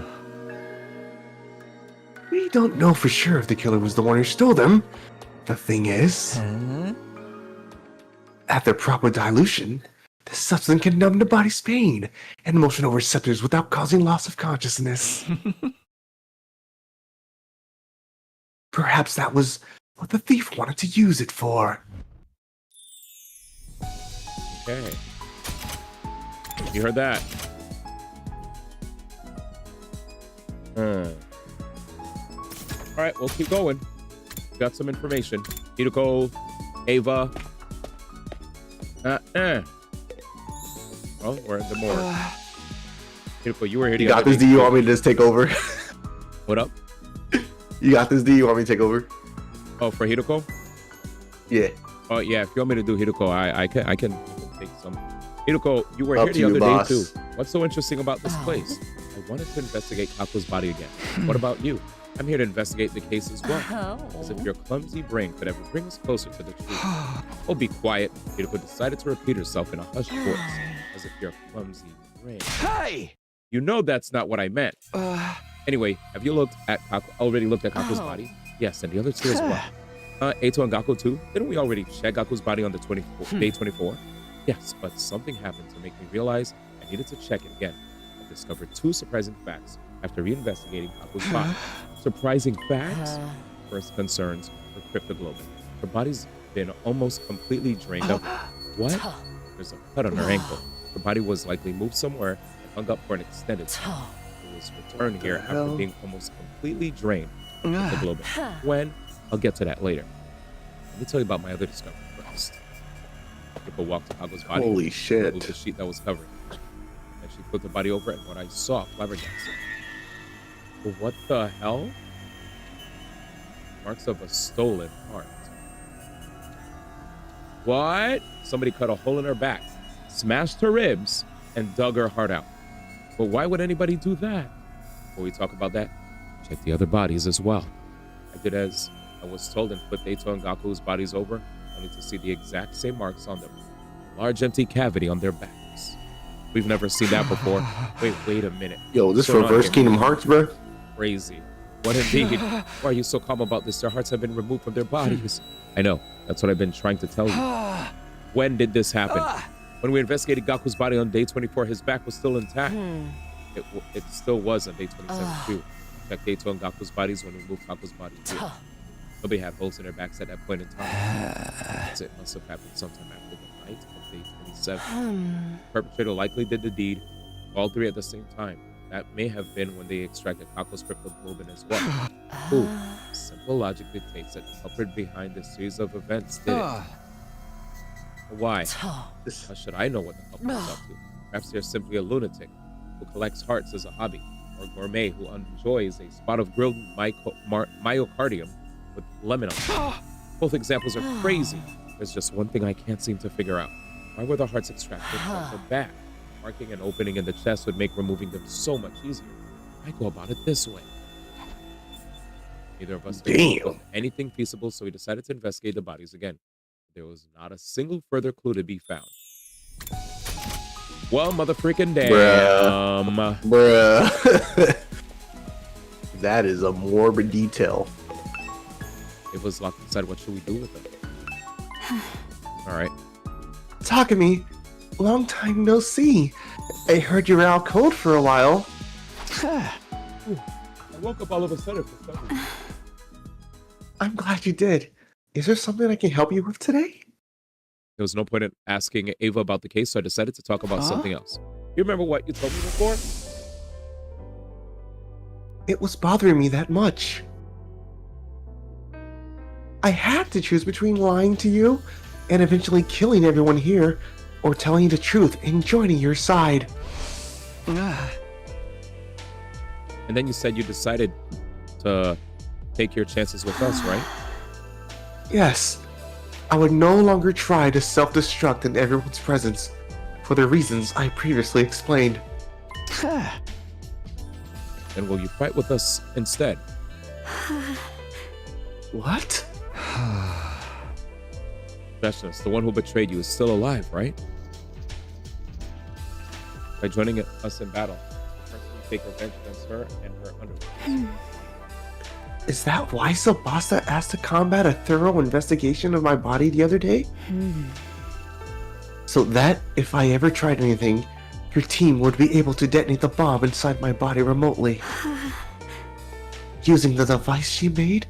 We don't know for sure if the killer was the one who stole them. The thing is, at the proper dilution, the substance can numb the body's pain and emotional receptors without causing loss of consciousness. Perhaps that was what the thief wanted to use it for. Okay. You heard that? All right, we'll keep going. Got some information. Hideko, Ava. Well, we're in the morgue. Hideko, you were here. You got this, D? You want me to just take over? What up? You got this, D? You want me to take over? Oh, for Hideko? Yeah. Oh, yeah. If you want me to do Hideko, I can take some. Hideko, you were Up here to the you, other boss. day too. What's so interesting about this place? I wanted to investigate Kako's body again. What about you? I'm here to investigate the case as well. As if your clumsy brain could ever bring us closer to the truth. Oh, be quiet. Hideko decided to repeat herself in a hushed voice. As if your clumsy brain. Hey! You know that's not what I meant. Anyway, have you already looked at Kako's body? Yes, and the other two as well. Eito and Gakko too? Didn't we already check Gakko's body on the day 24? Yes, but something happened to make me realize I needed to check it again. I discovered two surprising facts after reinvestigating Gakko's body. Surprising facts? First concerns her cryptoglobin. Her body's been almost completely drained of. What? There's a cut on her ankle. Her body was likely moved somewhere and hung up for an extended time. It was returned here after being almost completely drained of the globin. When? I'll get to that later. Let me tell you about my other discovery first. Hippo walked to Kago's body. Holy shit. Removed the sheet that was covering it. And she put the body over it, and what I saw flabbergasted. But what the hell? Marks of a stolen heart. What? Somebody cut a hole in her back, smashed her ribs, and dug her heart out. But why would anybody do that? Before we talk about that, check the other bodies as well. I did as I was told and flipped Eito and Gaku's bodies over, only to see the exact same marks on them. A large empty cavity on their backs. We've never seen that before. Wait a minute. Yo, this What's going on reverse here? Kingdom Hearts, bro? Crazy. What indeed? Why are you so calm about this? Their hearts have been removed from their bodies. I know. That's what I've been trying to tell you. When did this happen? When we investigated Gaku's body on day 24, his back was still intact. It still was on day 27 too. Check day 2 on Gaku's bodies when we moved Gaku's body here. Nobody had holes in their backs at that point in time. So it must have happened sometime after the night of day 27. Perpetrator likely did the deed, all three at the same time. That may have been when they extracted Kako's cryptoglobin as well. Ooh, simple logic dictates that the culprit behind this series of events did it. Why? How should I know what the culprit is up to? Perhaps they're simply a lunatic who collects hearts as a hobby, or a gourmet who enjoys a spot of grilled myocardium with lemon on it. Both examples are crazy. There's just one thing I can't seem to figure out. Why were the hearts extracted from the back? Marking an opening in the chest would make removing them so much easier. I go about it this way. Neither of us did anything feasible, so we decided to investigate the bodies again. There was not a single further clue to be found. Well, mother freaking damn. Bruh. That is a morbid detail. It was locked inside. What should we do with it? All right. Takumi, long time no see. I heard you were out cold for a while. I woke up all of a sudden for some reason. I'm glad you did. Is there something I can help you with today? There was no point in asking Ava about the case, so I decided to talk about something else. You remember what you told me before? It was bothering me that much. I had to choose between lying to you and eventually killing everyone here, or telling you the truth and joining your side. And then you said you decided to take your chances with us, right? Yes. I would no longer try to self-destruct in everyone's presence, for the reasons I previously explained. And will you fight with us instead? What? Vashnis, the one who betrayed you, is still alive, right? By joining us in battle, you personally take revenge against her and her underlings. Is that why Sabasta asked to combat a thorough investigation of my body the other day? So that, if I ever tried anything, your team would be able to detonate the bomb inside my body remotely. Using the device she made?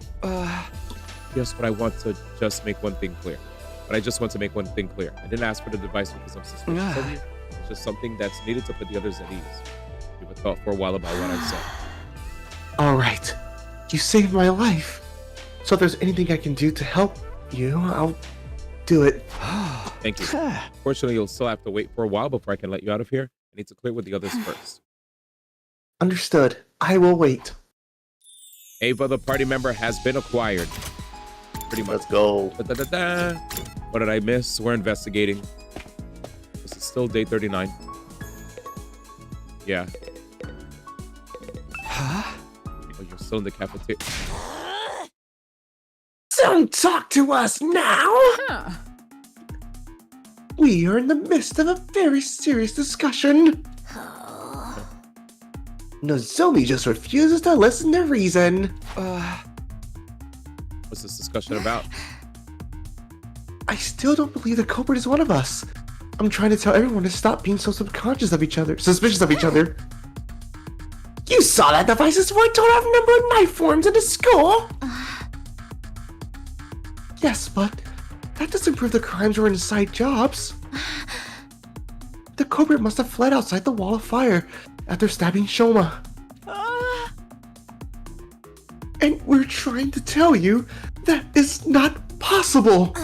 Yes, but I want to just make one thing clear. I didn't ask for the device because I'm suspicious of you. It's just something that's needed to put the others at ease. Give a thought for a while about what I said. Alright. You saved my life. So if there's anything I can do to help you, I'll do it. Thank you. Fortunately, you'll still have to wait for a while before I can let you out of here. I need to clear with the others first. Understood. I will wait. Ava, the party member, has been acquired. Pretty much. Let's go. What did I miss? We're investigating. This is still day 39. Yeah. Oh, you're still in the cafeteria. Don't talk to us now! We are in the midst of a very serious discussion. Nozomi just refuses to listen to reason. What's this discussion about? I still don't believe the culprit is one of us. I'm trying to tell everyone to stop being so suspicious of each other. You saw that devices were a total number of knife forms in the school? Yes, but that doesn't prove the crimes were inside jobs. The culprit must have fled outside the wall of fire after stabbing Shoma. And we're trying to tell you that is not possible.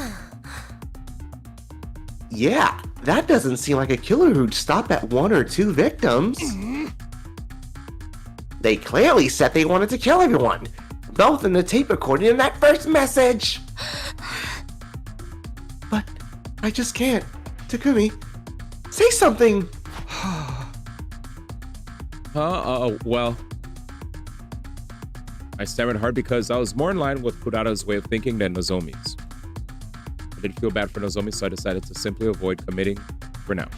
Yeah, that doesn't seem like a killer who'd stop at 1 or 2 victims. They clearly said they wanted to kill everyone, both in the tape recording and that first message. But I just can't. Takumi, say something. Well, I stammered hard because I was more in line with Kurata's way of thinking than Nozomi's. I didn't feel bad for Nozomi, so I decided to simply avoid committing for now.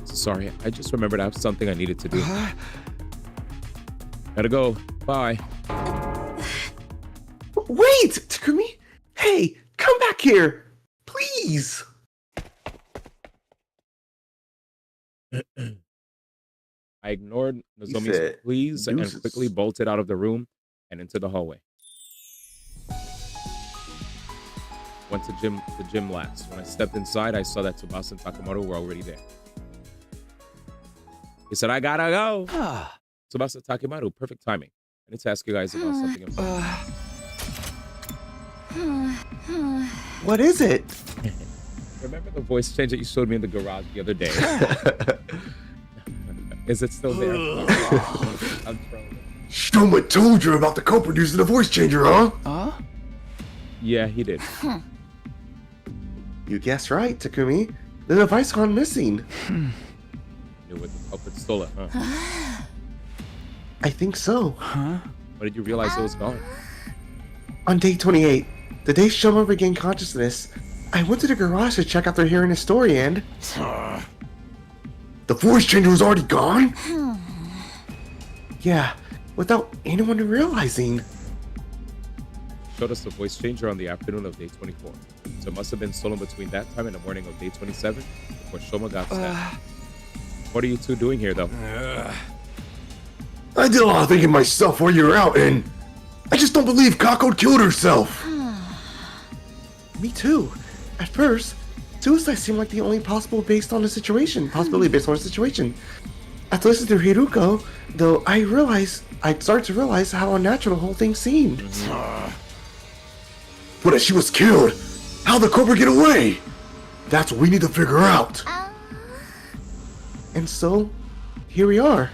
Sorry, I just remembered I have something I needed to do. Gotta go. Bye. Wait, Takumi! Hey, come back here! Please! I ignored He Nozomi's said, pleas and "Deuces." quickly bolted out of the room and into the hallway. Went to the gym last. When I stepped inside, I saw that Tsubasa and Takemoto were already there. He said, I gotta go. Tsubasa, Takemoto, perfect timing. I need to ask you guys about something important. What is it? Remember the voice change that you showed me in the garage the other day? Is it still there? I'm trolling. Shoma told you about the co-producer, the voice changer, huh? Yeah, he did. You guessed right, Takumi. The device gone missing. Knew what the culprit stole it, huh? I think so. When did you realize it was gone? On day 28, the day Shoma regained consciousness, I went to the garage to check after hearing his story and... the voice changer was already gone? Yeah, without anyone realizing. Showed us the voice changer on the afternoon of day 24. So it must have been stolen between that time and the morning of day 27 before Shoma got stabbed. What are you two doing here, though? I did a lot of thinking myself while you were out, and I just don't believe Kako killed herself. Me too. At first, suicide seemed like the only possibility based on the situation. After listening to Hiruko, though, I started to realize how unnatural the whole thing seemed. But if she was killed, how'd the Cobra get away? That's what we need to figure out. And so, here we are.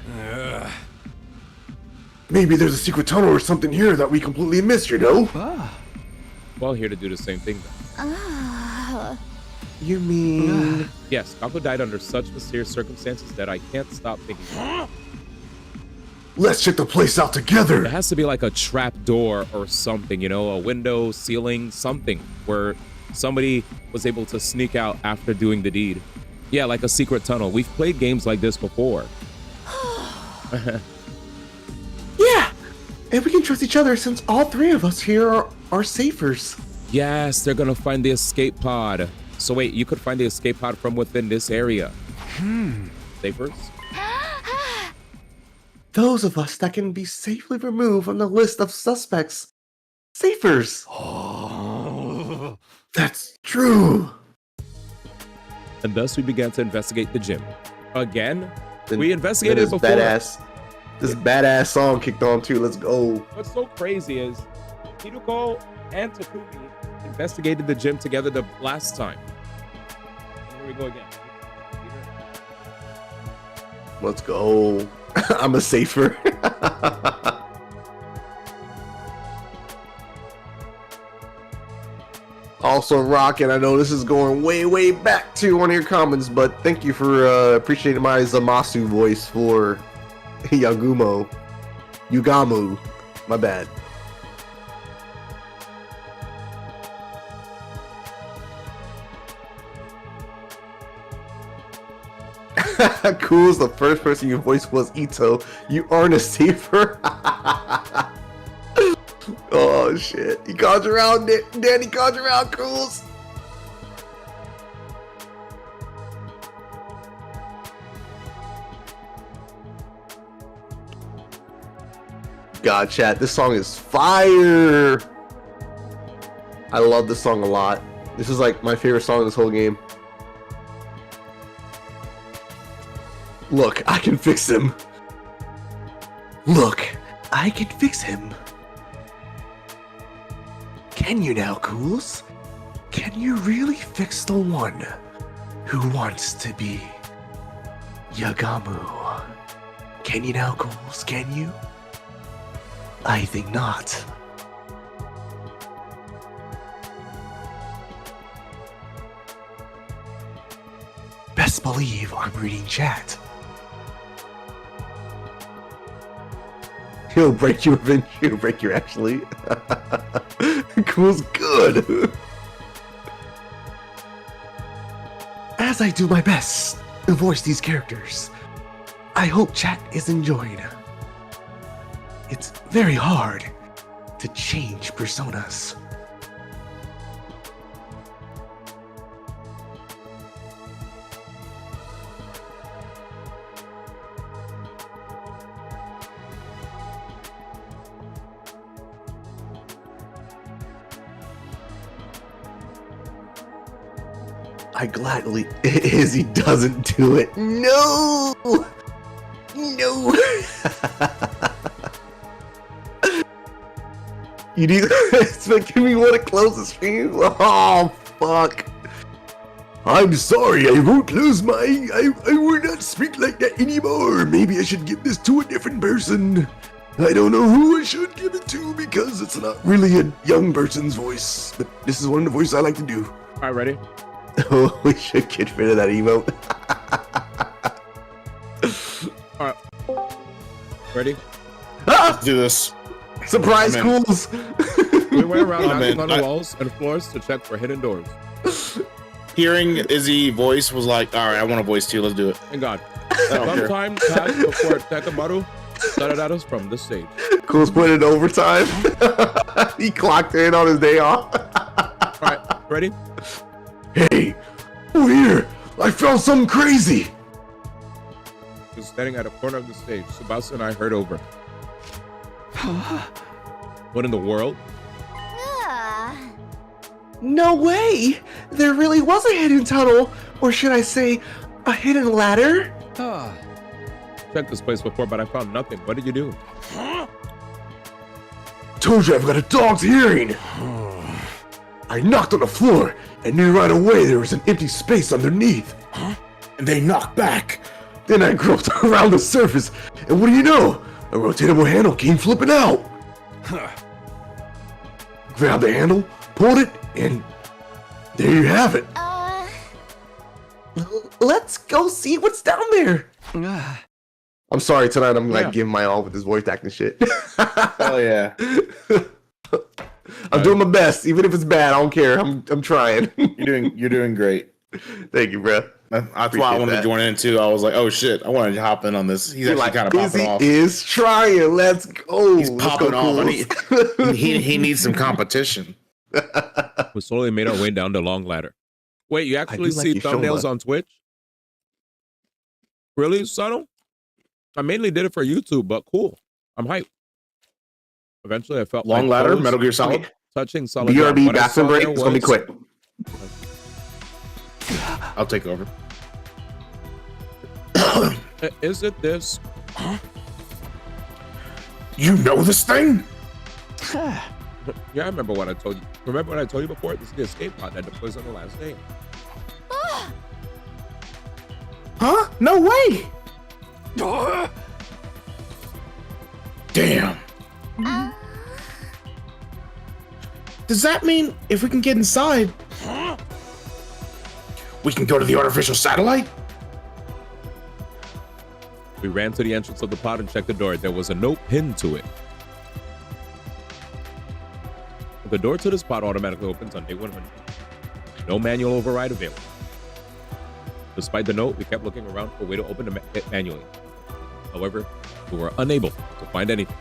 Maybe there's a secret tunnel or something here that we completely missed, you know? Well, here to do the same thing, then. You mean... Yes, Kako died under such mysterious circumstances that I can't stop thinking about it. Let's check the place out together! There has to be like a trap door or something, you know, a window, ceiling, something, where somebody was able to sneak out after doing the deed. Yeah, like a secret tunnel. We've played games like this before. Yeah! And we can trust each other since all three of us here are safers. Yes, they're gonna find the escape pod. So wait, you could find the escape pod from within this area. Safers? Those of us that can be safely removed from the list of suspects. Safers! That's true! And thus we began to investigate the gym. Again? We investigated before. This badass song kicked on too. Let's go. What's so crazy is Hiruko and Takumi investigated the gym together the last time. And here we go again. Let's go. I'm a safer. Also rocking. I know this is going way back to one of your comments, but thank you for appreciating my Zamasu voice for Yugamu. My bad. Cool's the first person you voiced was Ito. You aren't a safer. Oh shit. He called you around, Danny called you around, Cools. God, chat, this song is fire. I love this song a lot. This is like my favorite song in this whole game. Look, I can fix him. Look, I can fix him. Can you now, Cools? Can you really fix the one who wants to be Yugamu? Can you now, Cools? Can you? I think not. Best believe I'm reading chat. He'll break you eventually. He'll break you actually. Cool's good. As I do my best to voice these characters, I hope chat is enjoying. it's very hard to change personas. I gladly Izzy doesn't do it. No! No! You need it's making me want to close the stream. Oh fuck. I'm sorry, I won't close my I will not speak like that anymore. Maybe I should give this to a different person. I don't know who I should give it to because it's not really a young person's voice. But this is one of the voices I like to do. Alright, ready? Oh, we should get rid of that emote. Alright. Ready? Let's do this. Surprise schools! We went around knocking on the walls and floors to check for hidden doors. Hearing Izzy voice was like, all right, I want a voice too. Let's do it. Thank God. don't care. Sometime passed before Takamaru started at us from the stage. Cool's put in overtime. He clocked in on his day off. Alright, ready? Hey, over here! I found something crazy! He was standing at a corner of the stage. Sebastian and I heard over. What in the world? No way! There really was a hidden tunnel, or should I say, a hidden ladder? Checked this place before, but I found nothing. What did you do? Told you I've got a dog's hearing! I knocked on the floor, and knew right away there was an empty space underneath. And they knocked back. Then I groped around the surface, and what do you know? A rotatable handle came flipping out. Grabbed the handle, pulled it, and there you have it. Let's go see what's down there. I'm sorry, tonight I'm like giving my all with this voice acting shit. Hell yeah. I'm doing my best, even if it's bad. I don't care. I'm trying. You're doing great. Thank you, bro. That's why I wanted to join in too. I was like, oh shit, I wanted to hop in on this. He's actually kind of popping off. Is trying. Let's go. He's popping off. And he needs some competition. We slowly made our way down the long ladder. Wait, you actually see thumbnails on Twitch? Really, Subtle? I mainly did it for YouTube, but cool. I'm hyped. Eventually, I felt long ladder, Metal Gear Solid, touching solid. BRB bathroom break. It's gonna be quick. I'll take over. Is it this? You know this thing? Yeah, I remember what I told you. Remember what I told you before? This is the escape pod that deploys on the last day. Huh? No way! Damn. Does that mean if we can get inside, we can go to the artificial satellite? We ran to the entrance of the pod and checked the door. There was a note pinned to it. The door to this pod automatically opens on day 100. No manual override available. Despite the note, we kept looking around for a way to open it manually. However, we were unable to find anything.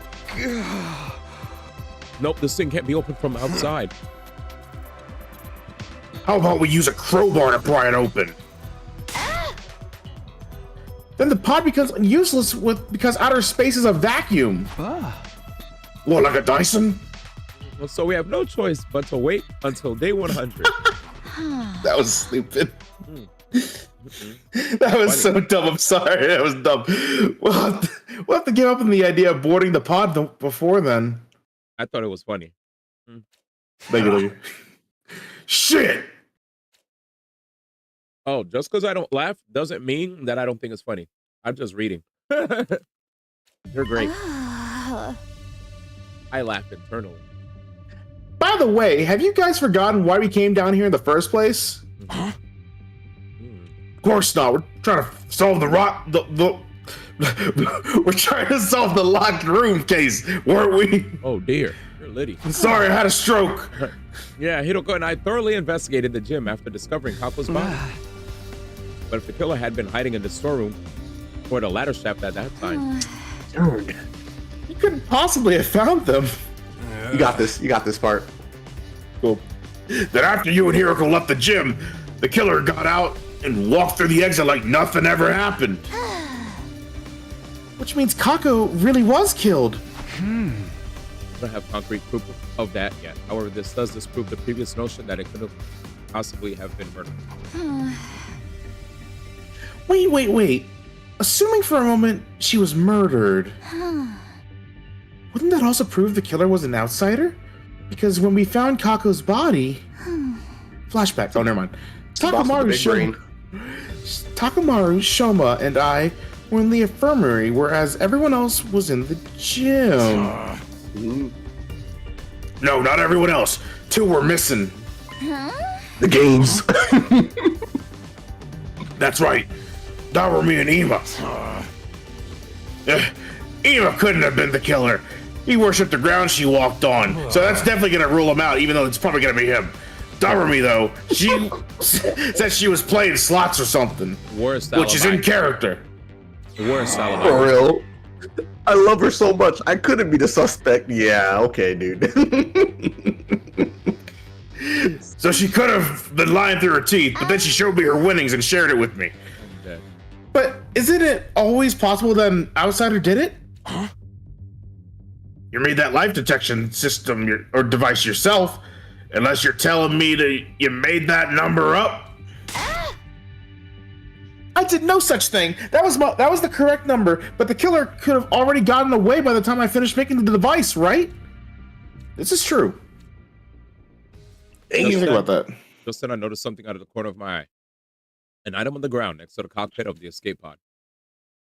Nope, this thing can't be opened from outside. How about we use a crowbar to pry it open? Then the pod becomes useless because outer space is a vacuum. What, like a Dyson? Well, so we have no choice but to wait until day 100. That was stupid. That was so dumb. I'm sorry. That was dumb. We'll have to give up on the idea of boarding the pod before then. I thought it was funny. Thank you. Shit! Oh, just because I don't laugh doesn't mean that I don't think it's funny. I'm just reading. You're great. I laughed internally. By the way, have you guys forgotten why we came down here in the first place? Of course not. We're trying to solve we're trying to solve the locked room case, weren't we? Oh dear, you're Liddy. Sorry, I had a stroke. Yeah, Hiroko and I thoroughly investigated the gym after discovering Kako's body. But if the killer had been hiding in the storeroom or the ladder shaft at that time, You couldn't possibly have found them. You got this. You got this part. Cool. Then after you and Hiroko left the gym, the killer got out and walked through the exit like nothing ever happened. Which means Kako really was killed. I don't have concrete proof of that yet. However, this does disprove the previous notion that it could have possibly have been murder. Wait. Assuming for a moment she was murdered, wouldn't that also prove the killer was an outsider? Because when we found Kako's body... Flashback. Oh, never mind. Takamaru, Shoma, and I were in the infirmary, whereas everyone else was in the gym. No, not everyone else. 2 were missing. The games. That's right. That were me and Ima. Ima couldn't have been the killer. He worshipped the ground she walked on. So that's definitely gonna rule him out, even though it's probably gonna be him. Darumi, though, she said she was playing slots or something. Worst which is alibi. in character. Worst alibi. For real. I love her so much. I couldn't be the suspect. Yeah, okay, dude. So she could have been lying through her teeth, but then she showed me her winnings and shared it with me. Okay. But isn't it always possible that an outsider did it? You made that life detection system or device yourself, unless you're telling me that you made that number up. I did no such thing. That was the correct number, but the killer could have already gotten away by the time I finished making the device, right? This is true. Think about that. Just then I noticed something out of the corner of my eye. An item on the ground next to the cockpit of the escape pod.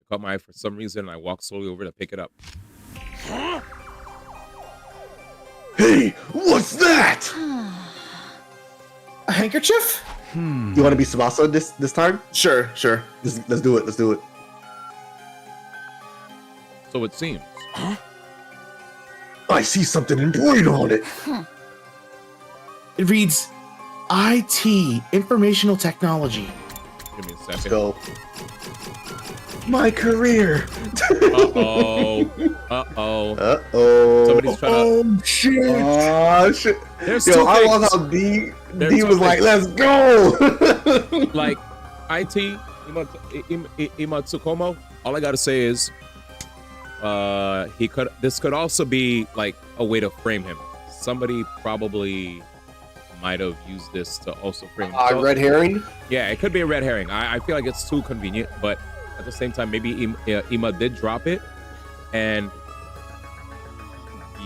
It caught my eye for some reason, and I walked slowly over to pick it up. Hey, what's that? A handkerchief? You want to be Tsubasa this time? Sure. Let's do it. So it seems. I see something embroidered on it. It reads, IT, Informational Technology. Give me a Let's second. go. My career. Uh-oh. Somebody's trying to... shit. There's Yo, two I things. love how D There's two was like, things. let's go. Like, IT, Ima Tsukomo, all I gotta say is, this could also be like a way to frame him. Somebody probably might have used this to also frame him. Red herring? Yeah, it could be a red herring. I feel like it's too convenient, but at the same time, maybe Ima did drop it, and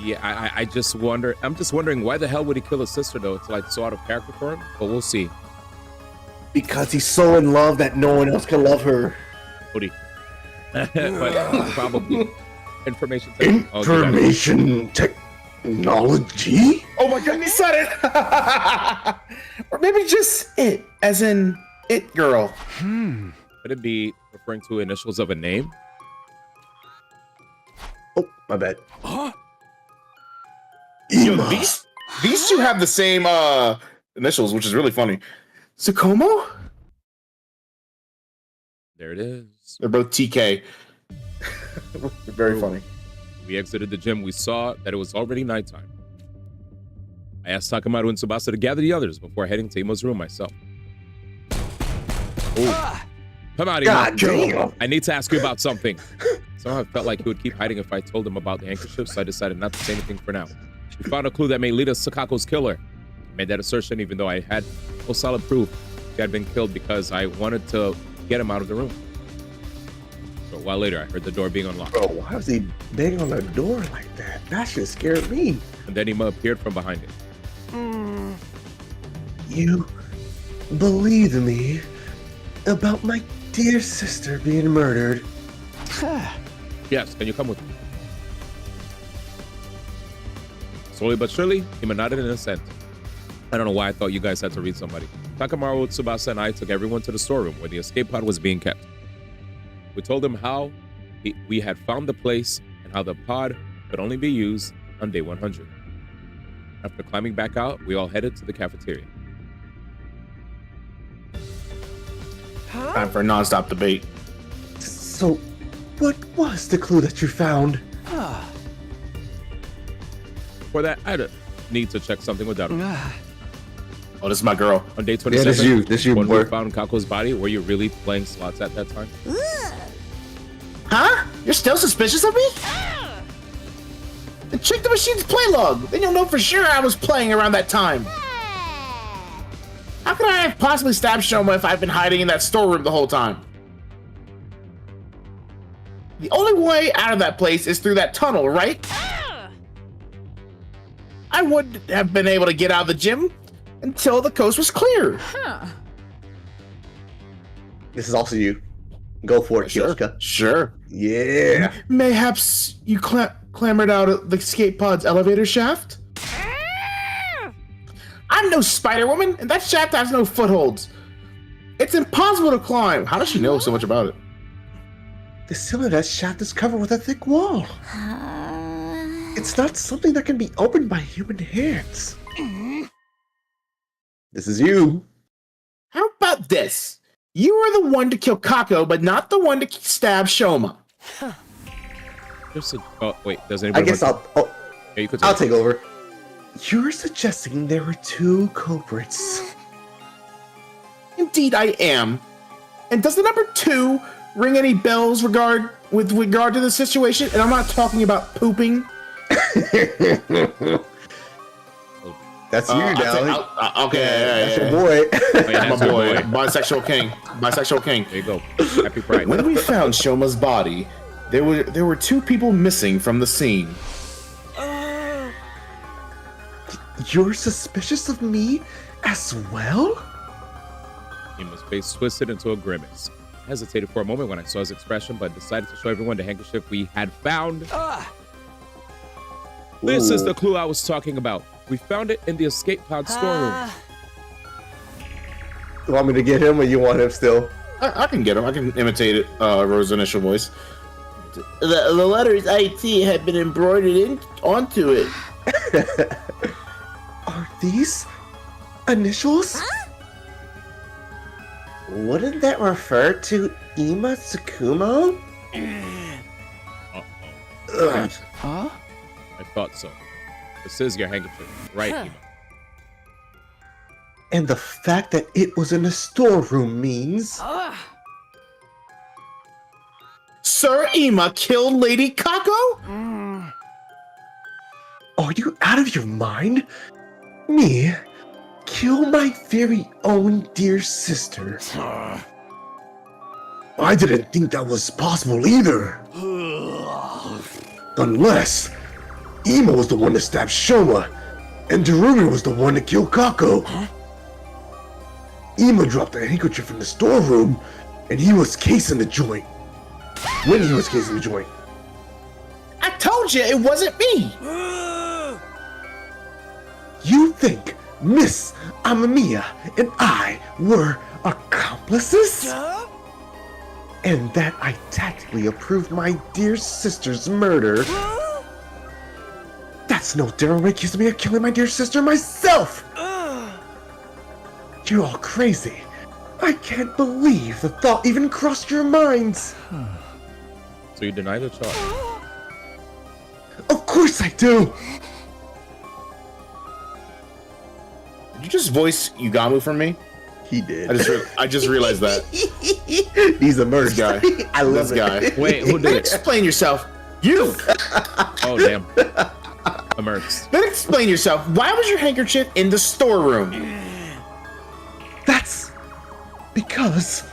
yeah, I just wonder. I'm just wondering why the hell would he kill his sister though? It's like so out of character for him, but we'll see. Because he's so in love that no one else can love her. But probably information. Technology? Oh my god, he said it! Or maybe just it, as in it girl. Could it be referring to initials of a name? Oh, my bad. Yo, these two have the same initials, which is really funny. Tsukomo? There it is. They're both TK. Very funny. We exited the gym. We saw that it was already nighttime. I asked Takamaru and Tsubasa to gather the others before heading to Ima's room myself. Oh. Come out, Ima. God damn. I need to ask you about something. Somehow I felt like he would keep hiding if I told him about the handkerchief, so I decided not to say anything for now. We found a clue that may lead us to Kako's killer. I made that assertion even though I had no solid proof he had been killed because I wanted to get him out of the room. So a while later, I heard the door being unlocked. Bro, why was he banging on the door like that? That shit scared me. And then Ima appeared from behind it. You believe me about my dear sister being murdered? Yes, can you come with me? Slowly but surely, Ima nodded in assent. I don't know why I thought you guys had to read somebody. Takamaru, Tsubasa, and I took everyone to the storeroom where the escape pod was being kept. We told them how we had found the place and how the pod could only be used on day 100. After climbing back out, we all headed to the cafeteria. Time for a non-stop debate. So, what was the clue that you found? before that, I need to check something with Daru. Oh, this is my girl. On day 27, this you, when boy. we found Kako's body, were you really playing slots at that time? Huh? You're still suspicious of me? Then check the machine's play log. Then you'll know for sure I was playing around that time. How could I have possibly stabbed Shoma if I've been hiding in that storeroom the whole time? The only way out of that place is through that tunnel, right? I would have been able to get out of the gym until the coast was clear. Huh. This is also you. Go for it, Kioska. Sure. Yeah. Mayhaps you clambered out of the escape pod's elevator shaft? I'm no Spider-Woman, and that shaft has no footholds. It's impossible to climb. How does she know so much about it? The ceiling of that shaft is covered with a thick wall. It's not something that can be opened by human hands. This is you. How about this? You were the one to kill Kako, but not the one to stab Shoma. Oh, wait, does anybody I guess want I'll yeah, you could take over. You're suggesting there were two culprits. Indeed, I am. And does the number 2 ring any bells with regard to the situation? And I'm not talking about pooping. That's you now. Okay, that's your boy. That's my boy. Bisexual king. Bisexual king. There you go. Happy Pride. When we found Shoma's body, there were 2 people missing from the scene. You're suspicious of me as well? Ima's face twisted into a grimace. I hesitated for a moment when I saw his expression, but decided to show everyone the handkerchief we had found. This is the clue I was talking about. We found it in the escape pod storeroom. You want me to get him or you want him still? I can get him. I can imitate it, Rose's initial voice. The letters IT had been embroidered onto it. Are these initials? Wouldn't that refer to Ima Tsukumo? Huh? I thought so. This is your handkerchief, right, Ima? And the fact that it was in a storeroom means... Sir Ima killed Lady Kako? Are you out of your mind? Me? Kill my very own dear sister? I didn't think that was possible either. Unless Ima was the one to stab Shoma, and Darumi was the one to kill Kako. Ima dropped the handkerchief in the storeroom, and he was casing the joint. When he was casing the joint. I told you it wasn't me. You think Miss Amamiya and I were accomplices? And that I tactically approved my dear sister's murder? That's no different from accusing me of killing my dear sister myself! You're all crazy. I can't believe the thought even crossed your minds. So you deny the charge? Of course I do! Did you just voice Yugamu from me? He did. I just realized that. He's a murder guy. I love this guy. Wait, who did it? Explain yourself. You! Oh, damn. Immersed. Then explain yourself. Why was your handkerchief in the storeroom? That's because...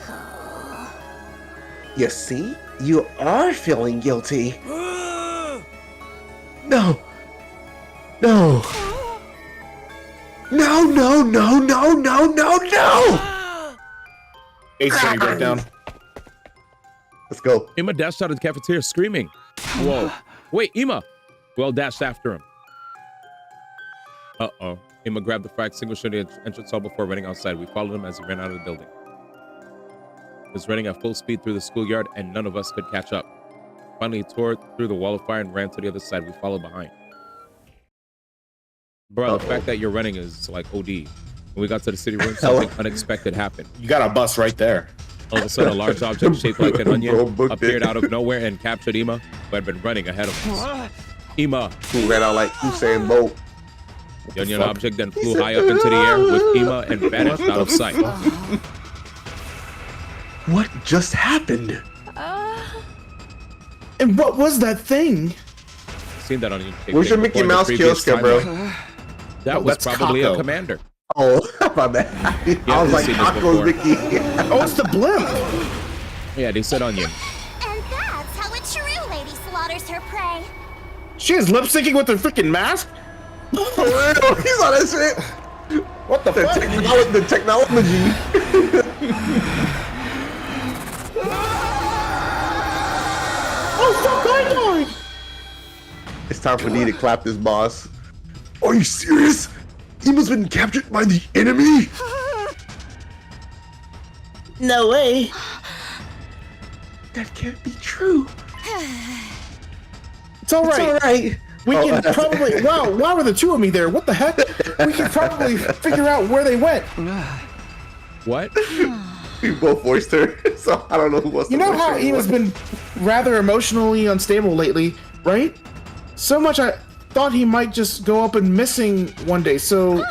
You see? You are feeling guilty. No. No. No, no, no, no, no, no, no! Ace Attorney breakdown. Let's go. Ima dashed out of the cafeteria screaming. Whoa. Wait, Ima! We all dashed after him. Uh-oh. Ima grabbed the fire extinguisher in the entrance hall before running outside. We followed him as he ran out of the building. He was running at full speed through the schoolyard, and none of us could catch up. Finally, he tore through the wall of fire and ran to the other side. We followed behind. Bro, the fact that you're running is like OD. When we got to the city room, something unexpected happened. You got a bus right there. All of a sudden, a large object shaped like an onion appeared out of nowhere and captured Ima, who had been running ahead of us. Ima. Who ran out like Usain Bolt. The onion object then flew high up into the air with Ima and vanished out of sight. What just happened? And what was that thing? Seen that onion. Where's your Mickey Mouse kiosk, bro? That was that's probably Kako. a commander. Oh, my bad. I was like, Taco's Mickey. Oh, it's the blimp. Yeah, they said onion. And that's how a true lady slaughters her prey. She is lip syncing with her freaking mask. For real? He's on that shit. What the fuck? The technology. Oh fuck! I died. It's time for me to clap this boss. Are you serious? Ima's been captured by the enemy? No way. That can't be true. It's all right. It's all right. We can probably. Wow, why were the two of me there? What the heck? We can probably figure out where they went. What? We both voiced her, so I don't know who wants to. You know voice how her. Ima's been rather emotionally unstable lately, right? So much I thought he might just go up and missing one day. So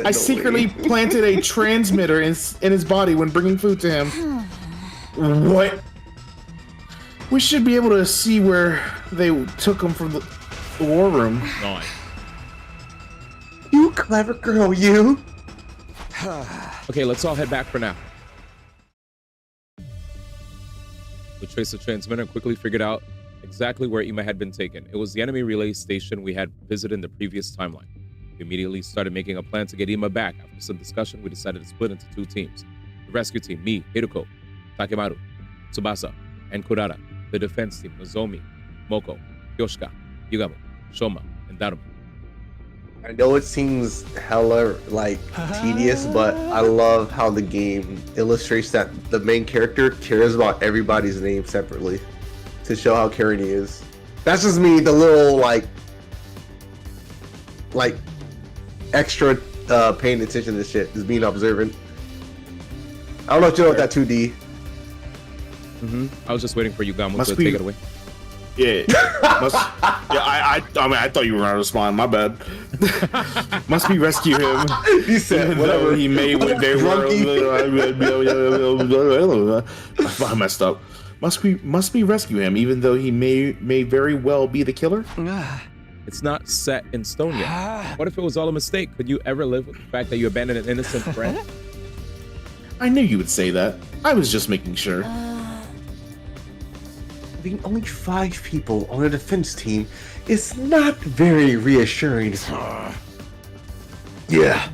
I secretly planted a transmitter in his body when bringing food to him. What? We should be able to see where they took him from the war room. Nice. You clever girl, you. Okay, let's all head back for now. We traced the transmitter and quickly figured out exactly where Ima had been taken. It was the enemy relay station we had visited in the previous timeline. We immediately started making a plan to get Ima back. After some discussion, we decided to split into two teams. The rescue team, me, Hiruko, Takemaru, Tsubasa, and Kurara. The defense team, Nozomi, Moko, Yoshika, Yugamo, Shoma, and Daruma. I know it seems hella like tedious, but I love how the game illustrates that the main character cares about everybody's name separately to show how caring he is. That's just me, the little like extra paying attention to shit, just being observant. I don't know if you know what that 2D. I was just waiting for Yugamo Must to be- take it away. Yeah. I mean, I thought you were gonna respond. My bad. Must be rescue him. He said whatever he may win. They I messed up. Must be rescue him, even though he may very well be the killer. It's not set in stone yet. What if it was all a mistake? Could you ever live with the fact that you abandoned an innocent friend? I knew you would say that. I was just making sure. Having only 5 people on a defense team is not very reassuring. Yeah.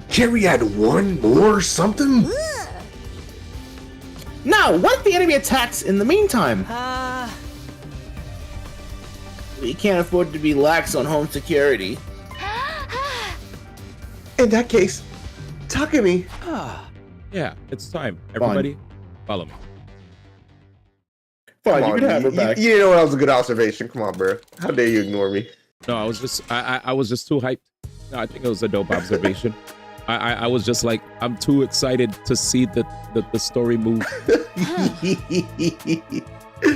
Can't we add one more or something? Now, what if the enemy attacks in the meantime? We can't afford to be lax on home security. In that case, Takemi. Yeah, it's time. Everybody, follow me. Fine, you can have her back. You know that was a good observation. Come on, bro. How dare you ignore me? No, I was just too hyped. No, I think it was a dope observation. I was just like, I'm too excited to see the story move.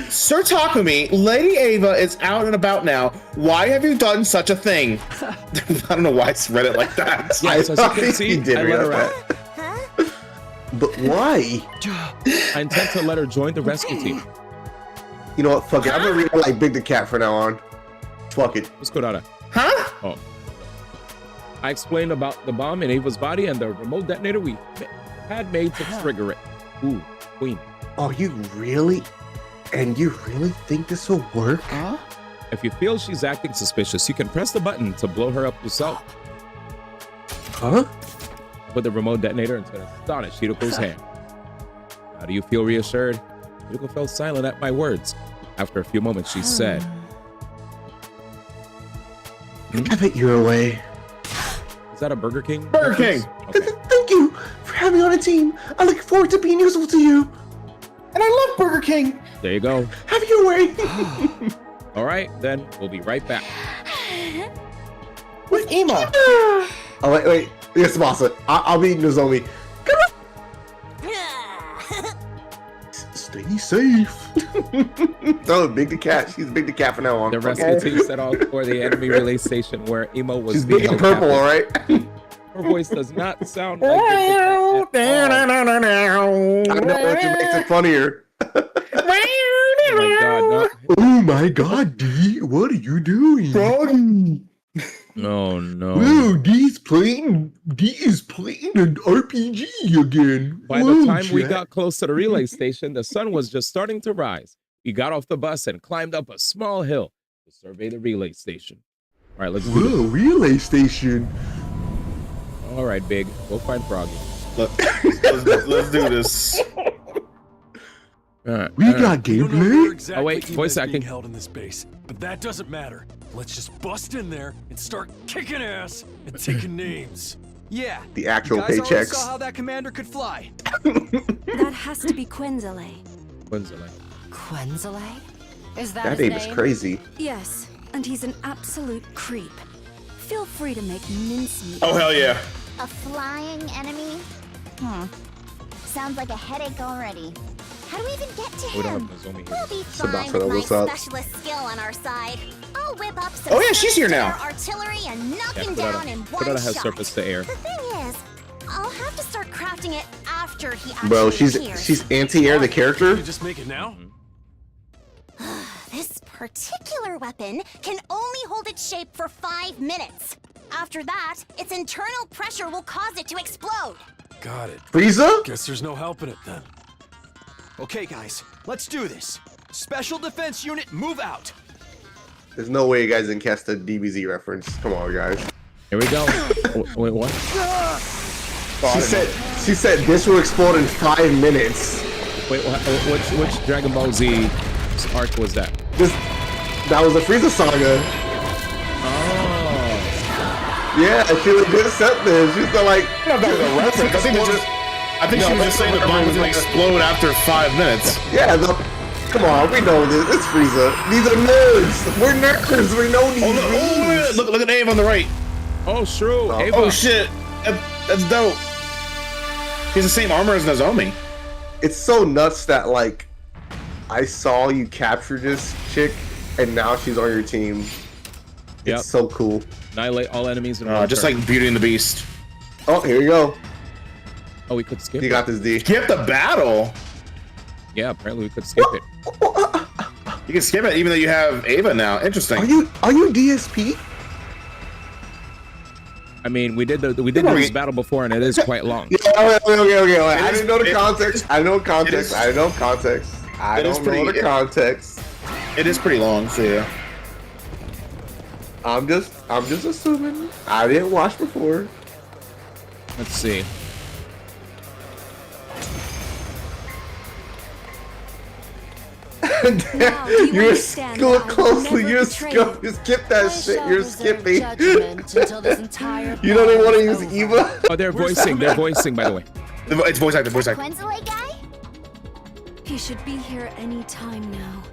Sir Takumi, Lady Ava is out and about now. Why have you done such a thing? I don't know why I read it like that. Yeah, as you can see, I let her out. But why? I intend to let her join the rescue team. You know what? Fuck it. I'm gonna read it like Big the Cat from now on. Fuck it. Let's go down. Huh? Oh. I explained about the bomb in Ava's body and the remote detonator we had made to trigger it. Ooh, queen. Oh, you really? And you really think this will work? If you feel she's acting suspicious, you can press the button to blow her up yourself. Huh? Put the remote detonator into an astonished Hiroko's hand. How do you feel reassured? Hiroko fell silent at my words. After a few moments, she said, Have it your way. Is that a Burger King? Burger King! Okay. Thank you for having me on a team. I look forward to being useful to you. And I love Burger King! There you go. Have it your way. All right, then we'll be right back. With Ima! Oh, wait. Yes, Masa. I'll be Nozomi. Stay Be safe. So Big the Cat. She's Big the Cat from now on. The rescue team set off for the enemy relay station where Emo was She's being big and held purple, captive. all right? Her voice does not sound like Big the Cat at all. I know, it just makes it funnier. Oh my god, no. Oh my god, D, what are you doing? Froggy. No, no. Whoa, D is playing an RPG again. By the Whoa, time we Jack. got close to the relay station, the sun was just starting to rise. We got off the bus and climbed up a small hill to survey the relay station. All right, let's do Whoa, relay station. this. All right, Big. Go find Froggy. Let's do this. All right, We all right. got We don't know where gameplay. exactly Oh, wait, Ema voice is being acting. held in this base, but that doesn't matter. Let's just bust in there and start kicking ass and taking names. Yeah. The actual you guys already paychecks. saw how that commander could fly. That has to be Quinzale. Quinzale. Quinzale? Is that That his name is name? crazy. Yes, and he's an absolute creep. Feel free to make mincemeat. Oh, hell yeah. A flying enemy? Sounds like a headache already. How do we even get to We don't him? have Nozomi We'll here. be Sebastian, fine with my what's up? specialist skill on our side. I'll whip up some Oh, yeah, she's here now. artillery and knock Yeah, him down in one Kudara has shot. surface to air. The thing is, I'll have to start crafting it after he actually Bro, appears. she's anti-air, the Can character. you just make it now? This particular weapon can only hold its shape for 5 minutes. After that, its internal pressure will cause it to explode. Got it. Frieza? Guess there's no helping it then. Okay, guys, let's do this. Special Defense Unit, move out. There's no way you guys didn't catch the DBZ reference. Come on, guys. Here we go. Wait, what? She said this will explode in 5 minutes. Wait, which Dragon Ball Z arc was that? That was the Frieza saga. Oh. Yeah, she was good set this. She's still like. I think she was just saying the bomb was gonna explode after 5 minutes. Yeah, come on, we know this. It's Frieza. These are nerds. We're nerds. We know these. Oh, look at Ave on the right. Oh, true. Ava. Oh shit, that's dope. He has the same armor as Nozomi. It's so nuts that like I saw you capture this chick and now she's on your team. Yep. It's so cool. Annihilate all enemies in one Just turn. like Beauty and the Beast. Oh, here you go. Oh, we could skip You it. got this, D. Skip the battle. Yeah, apparently we could skip it. You can skip it even though you have Ava now. Interesting. Are you DSP? I mean, we did this battle before, and it is quite long. Yeah, okay. I is- didn't know the it- context. I know context. is- I know context. I it is don't know pretty- the context. It is pretty long, so yeah. I'm just assuming. I didn't watch before. Let's see. Now, do you You're understand look that I will closely. never You're betray you? you skip that I shit. shall You're reserve skipping. judgment until this entire You know they want to battle use is over. Eva. Oh, they're voicing. They're voicing, by the way. It's voice actor. Quinzale guy? He should be here any time now.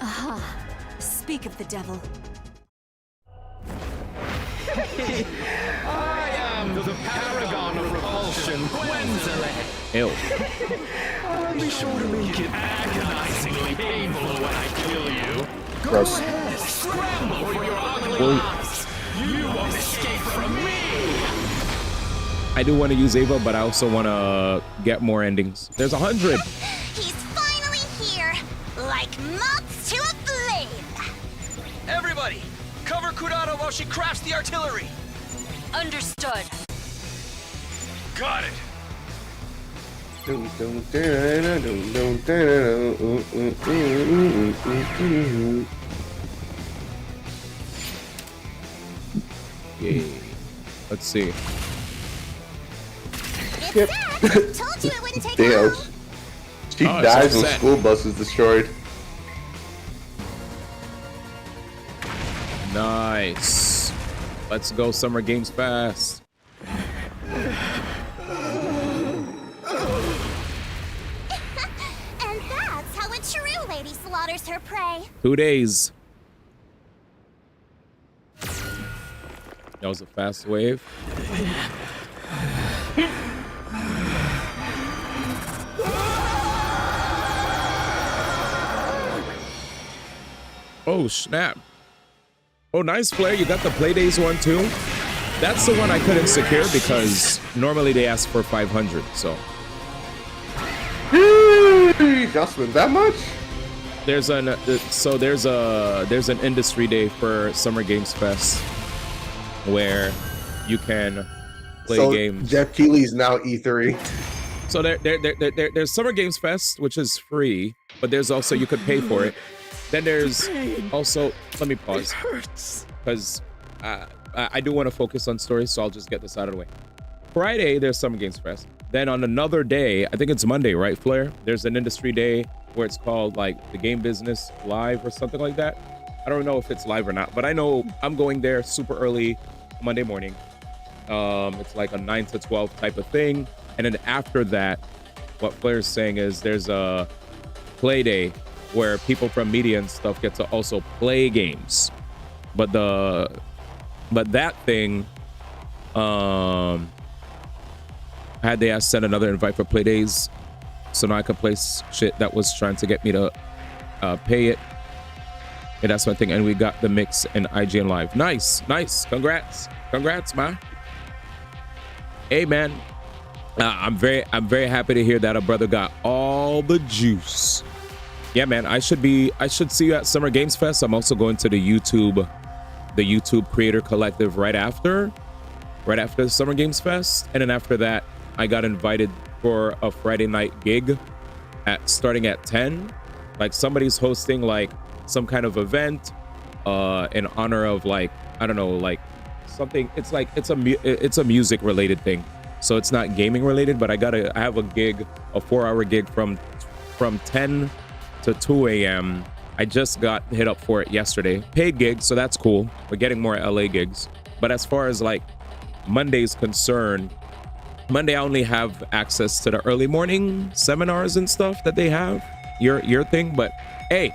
Aha. Speak of the devil. Ew. Be sure to make it agonizingly painful when I kill you. Gross. Scramble for your ugly Well, lives. You won't escape from me. I do want to use Ava, but I also want to get more endings. There's 100. He's finally here, like moths to a flame. Everybody, cover Kudara while she crafts the artillery. Understood. Got it. Yay. Let's see. It's set. Told you it wouldn't take Damn. long. She Oh, it's dies all when set. school bus is destroyed. Nice. Let's go Summer Games fast. And that's how a true lady slaughters her prey. 2 days. That was a fast wave. Oh, snap. Oh, nice, Flair. You got the Playdays one, too? That's the one I couldn't secure because normally they ask for 500, so. Adjustment that much? There's an industry day for Summer Games Fest where you can play games. Jeff Keighley's now E3. So there's Summer Games Fest, which is free, but there's also, you could pay for it. Then there's also, let me pause, because I do want to focus on stories, so I'll just get this out of the way. Friday, there's Summer Games Fest. Then on another day, I think it's Monday, right, Flair? There's an industry day where it's called like the Game Business Live or something like that. I don't know if it's live or not, but I know I'm going there super early Monday morning. It's like a 9 to 12 type of thing. And then after that, what Flair's saying is there's a play day where people from media and stuff get to also play games. But that thing, had they asked send another invite for play days so now I could play shit that was trying to get me to pay it. And that's one thing. And we got the mix and IGN Live. Nice. Congrats, man. Hey, man. I'm very happy to hear that a brother got all the juice. Yeah, man. I should see you at Summer Games Fest. I'm also going to the YouTube Creator Collective right after the Summer Games Fest, and then after that, I got invited for a Friday night gig starting at 10. Like somebody's hosting like some kind of event in honor of like, I don't know, like something. It's like it's a music related thing. So it's not gaming related, but I have a gig, a 4-hour gig from 10 to 2 a.m. I just got hit up for it yesterday. Paid gig, so that's cool. We're getting more LA gigs. But as far as like Monday's concerned, Monday I only have access to the early morning seminars and stuff that they have. Your thing, but hey,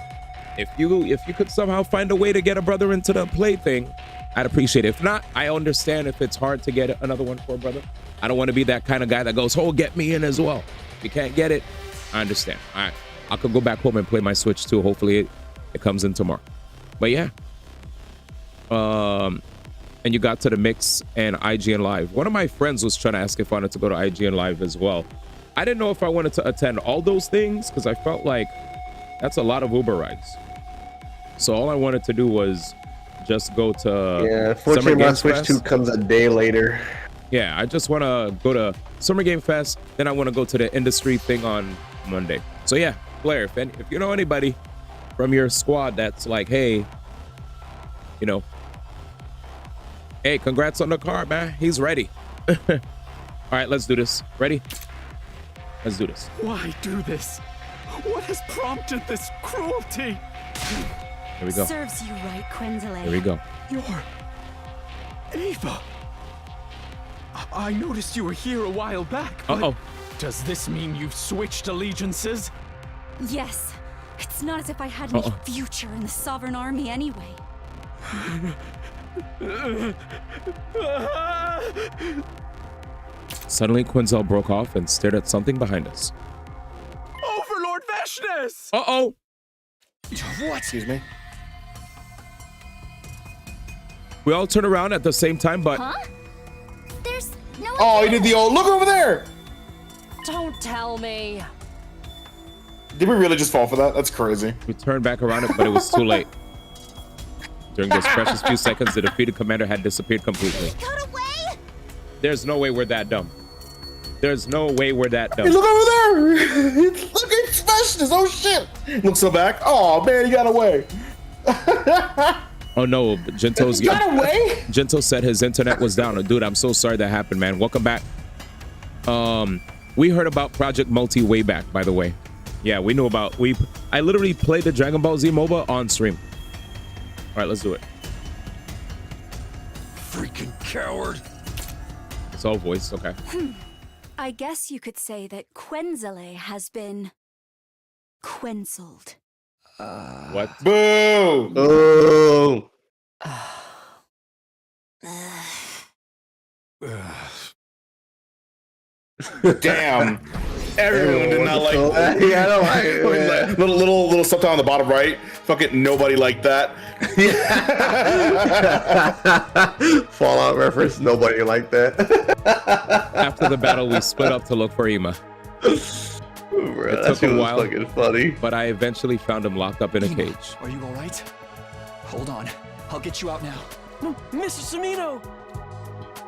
if you could somehow find a way to get a brother into the play thing, I'd appreciate it. If not, I understand if it's hard to get another one for a brother. I don't want to be that kind of guy that goes, oh, get me in as well. If you can't get it, I understand. All right, I could go back home and play my Switch too. Hopefully it comes in tomorrow. But yeah. And you got to the mix and IGN Live. One of my friends was trying to ask if I wanted to go to IGN Live as well. I didn't know if I wanted to attend all those things because I felt like that's a lot of Uber rides. So all I wanted to do was just go to fortunately my Switch 2 comes a day later. Yeah, I just want to go to Summer Game Fest, then I want to go to the industry thing on Monday. So yeah, Blair, if you know anybody from your squad that's like, hey, you know, hey, congrats on the car, man. He's ready. All right, let's do this. Ready? Let's do this. Why do this? What has prompted this cruelty? Here we go. Serves you right, Quenzile. Here we go. You're Ava. I noticed you were here a while back. But does this mean you've switched allegiances? Yes. It's not as if I had any future in the Sovereign Army anyway. Suddenly, Quinzel broke off and stared at something behind us. Overlord Vashnis! What? Excuse me. We all turn around at the same time, but... Huh? There's no one Oh, there. he did the old... Look over there! Don't tell me. Did we really just fall for that? That's crazy. We turned back around, but it was too late. During those precious few seconds, the defeated commander had disappeared completely. He got away? There's no way we're that dumb. There's no way we're that dumb. Hey, look over there! Look, it's Vashnis! Oh, shit! Looks so back. Oh, man, he got away. Oh no, Gento's got away? Gento said his internet was down. Dude, I'm so sorry that happened, man. Welcome back. We heard about Project Multi way back, by the way. Yeah, we knew about I literally played the Dragon Ball Z MOBA on stream. All right, let's do it. Freaking coward. It's all voice, okay. I guess you could say that Quenzile has been quenzeled. What? Boo! Oh. Damn. Everyone did not like that. Yeah, I don't like it. Little subtitle on the bottom right. Fucking nobody liked that. Fallout reference. Nobody liked that. After the battle, we split up to look for Ima. Bro, It took a while, fucking funny. but I eventually found him locked up in a cage. Are you all right? Hold on. I'll get you out now. Mr. Samino!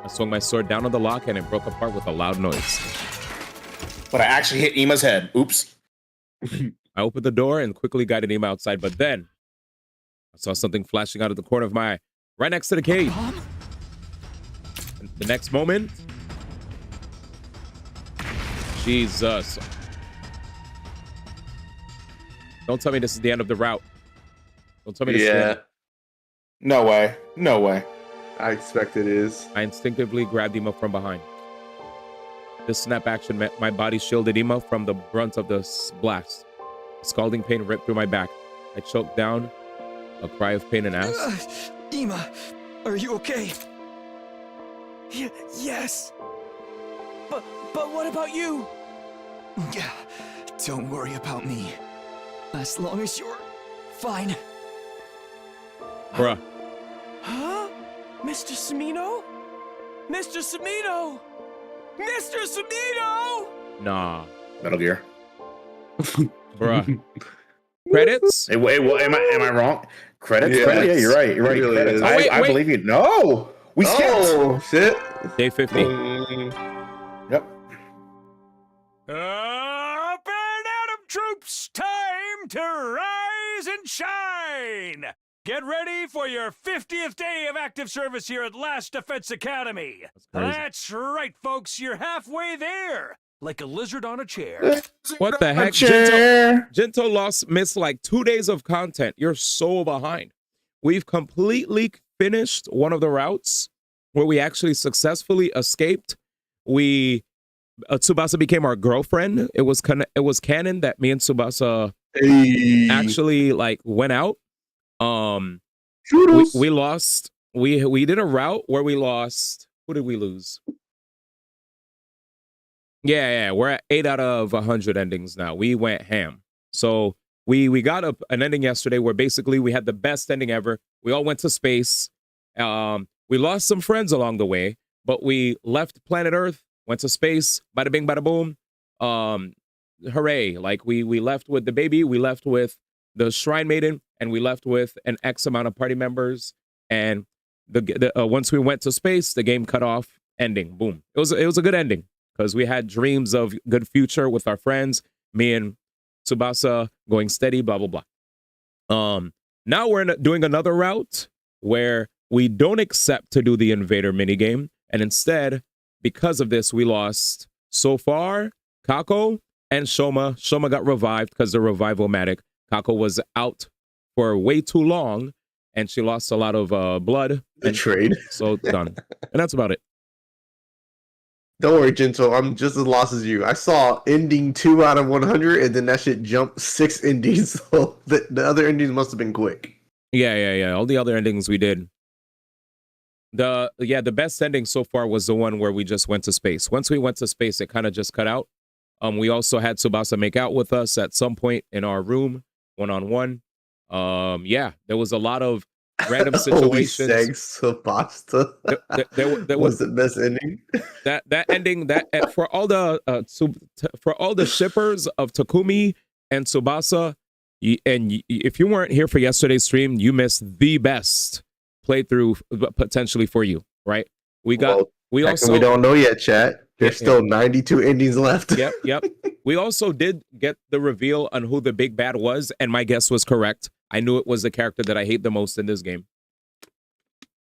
I swung my sword down on the lock and it broke apart with a loud noise. But I actually hit Ima's head. Oops. I opened the door and quickly guided Ima outside, but then I saw something flashing out of the corner of my eye, right next to the cage. And the next moment, Jesus. Don't tell me this is the end of the route. Don't tell me this is the end. No way. No way. I expect it is. I instinctively grabbed Ima from behind. This snap action meant my body shielded Ima from the brunt of the blast. Scalding pain ripped through my back. I choked down a cry of pain and asked, Ima, are you okay? Yes. But what about you? Yeah, don't worry about me. As long as you're fine. bruh. Huh? Mr. Samino? Mr. Samino! Mr. Samino! Nah, Metal Gear. bruh. Credits? Hey, wait, what, am I wrong? Credits? Yeah, Credits? Yeah, you're right. You're right. it really Credits. is. Oh, wait, I wait. believe you. No, we skipped. Oh, shit. Day 50. Yep. Up and Adam troops, time to rise and shine! Get ready for your 50th day of active service here at Last Defense Academy. crazy. That's right, folks, you're halfway there. Like a lizard on a chair. What the heck? Chair. Gento missed like 2 days of content. You're so behind. We've completely finished one of the routes where we actually successfully escaped. Tsubasa became our girlfriend. It was canon that me and Tsubasa actually like went out. We lost. We did a route where we lost. Who did we lose? Yeah, we're at 8 out of 100 endings now. We went ham. So we got an ending yesterday where basically we had the best ending ever. We all went to space. We lost some friends along the way, but we left planet Earth, went to space, bada bing, bada boom. Hooray. Like we left with the baby, we left with the Shrine Maiden, and we left with an X amount of party members. And once we went to space, the game cut off, ending, boom. It was a good ending because we had dreams of good future with our friends, me and Tsubasa going steady, blah, blah, blah. Now we're doing another route where we don't accept to do the Invader minigame. And instead, because of this, we lost so far Kako and Shoma. Shoma got revived because the revival-matic. Kako was out for way too long, and she lost a lot of blood. Betrayed. So done. And that's about it. Don't worry, Gento. I'm just as lost as you. I saw ending 2 out of 100, and then that shit jumped 6 endings. So the other endings must have been quick. Yeah. All the other endings we did. The best ending so far was the one where we just went to space. Once we went to space, it kind of just cut out. We also had Tsubasa make out with us at some point in our room, one-on-one. There was a lot of random situations. Holy sex, Tsubasa. There was the best ending. That ending for all the shippers of Takumi and Tsubasa, if you weren't here for yesterday's stream, you missed the best playthrough potentially for you, right? We don't know yet, chat. There's still 92 endings left. Yep. We also did get the reveal on who the big bad was, and my guess was correct. I knew it was the character that I hate the most in this game.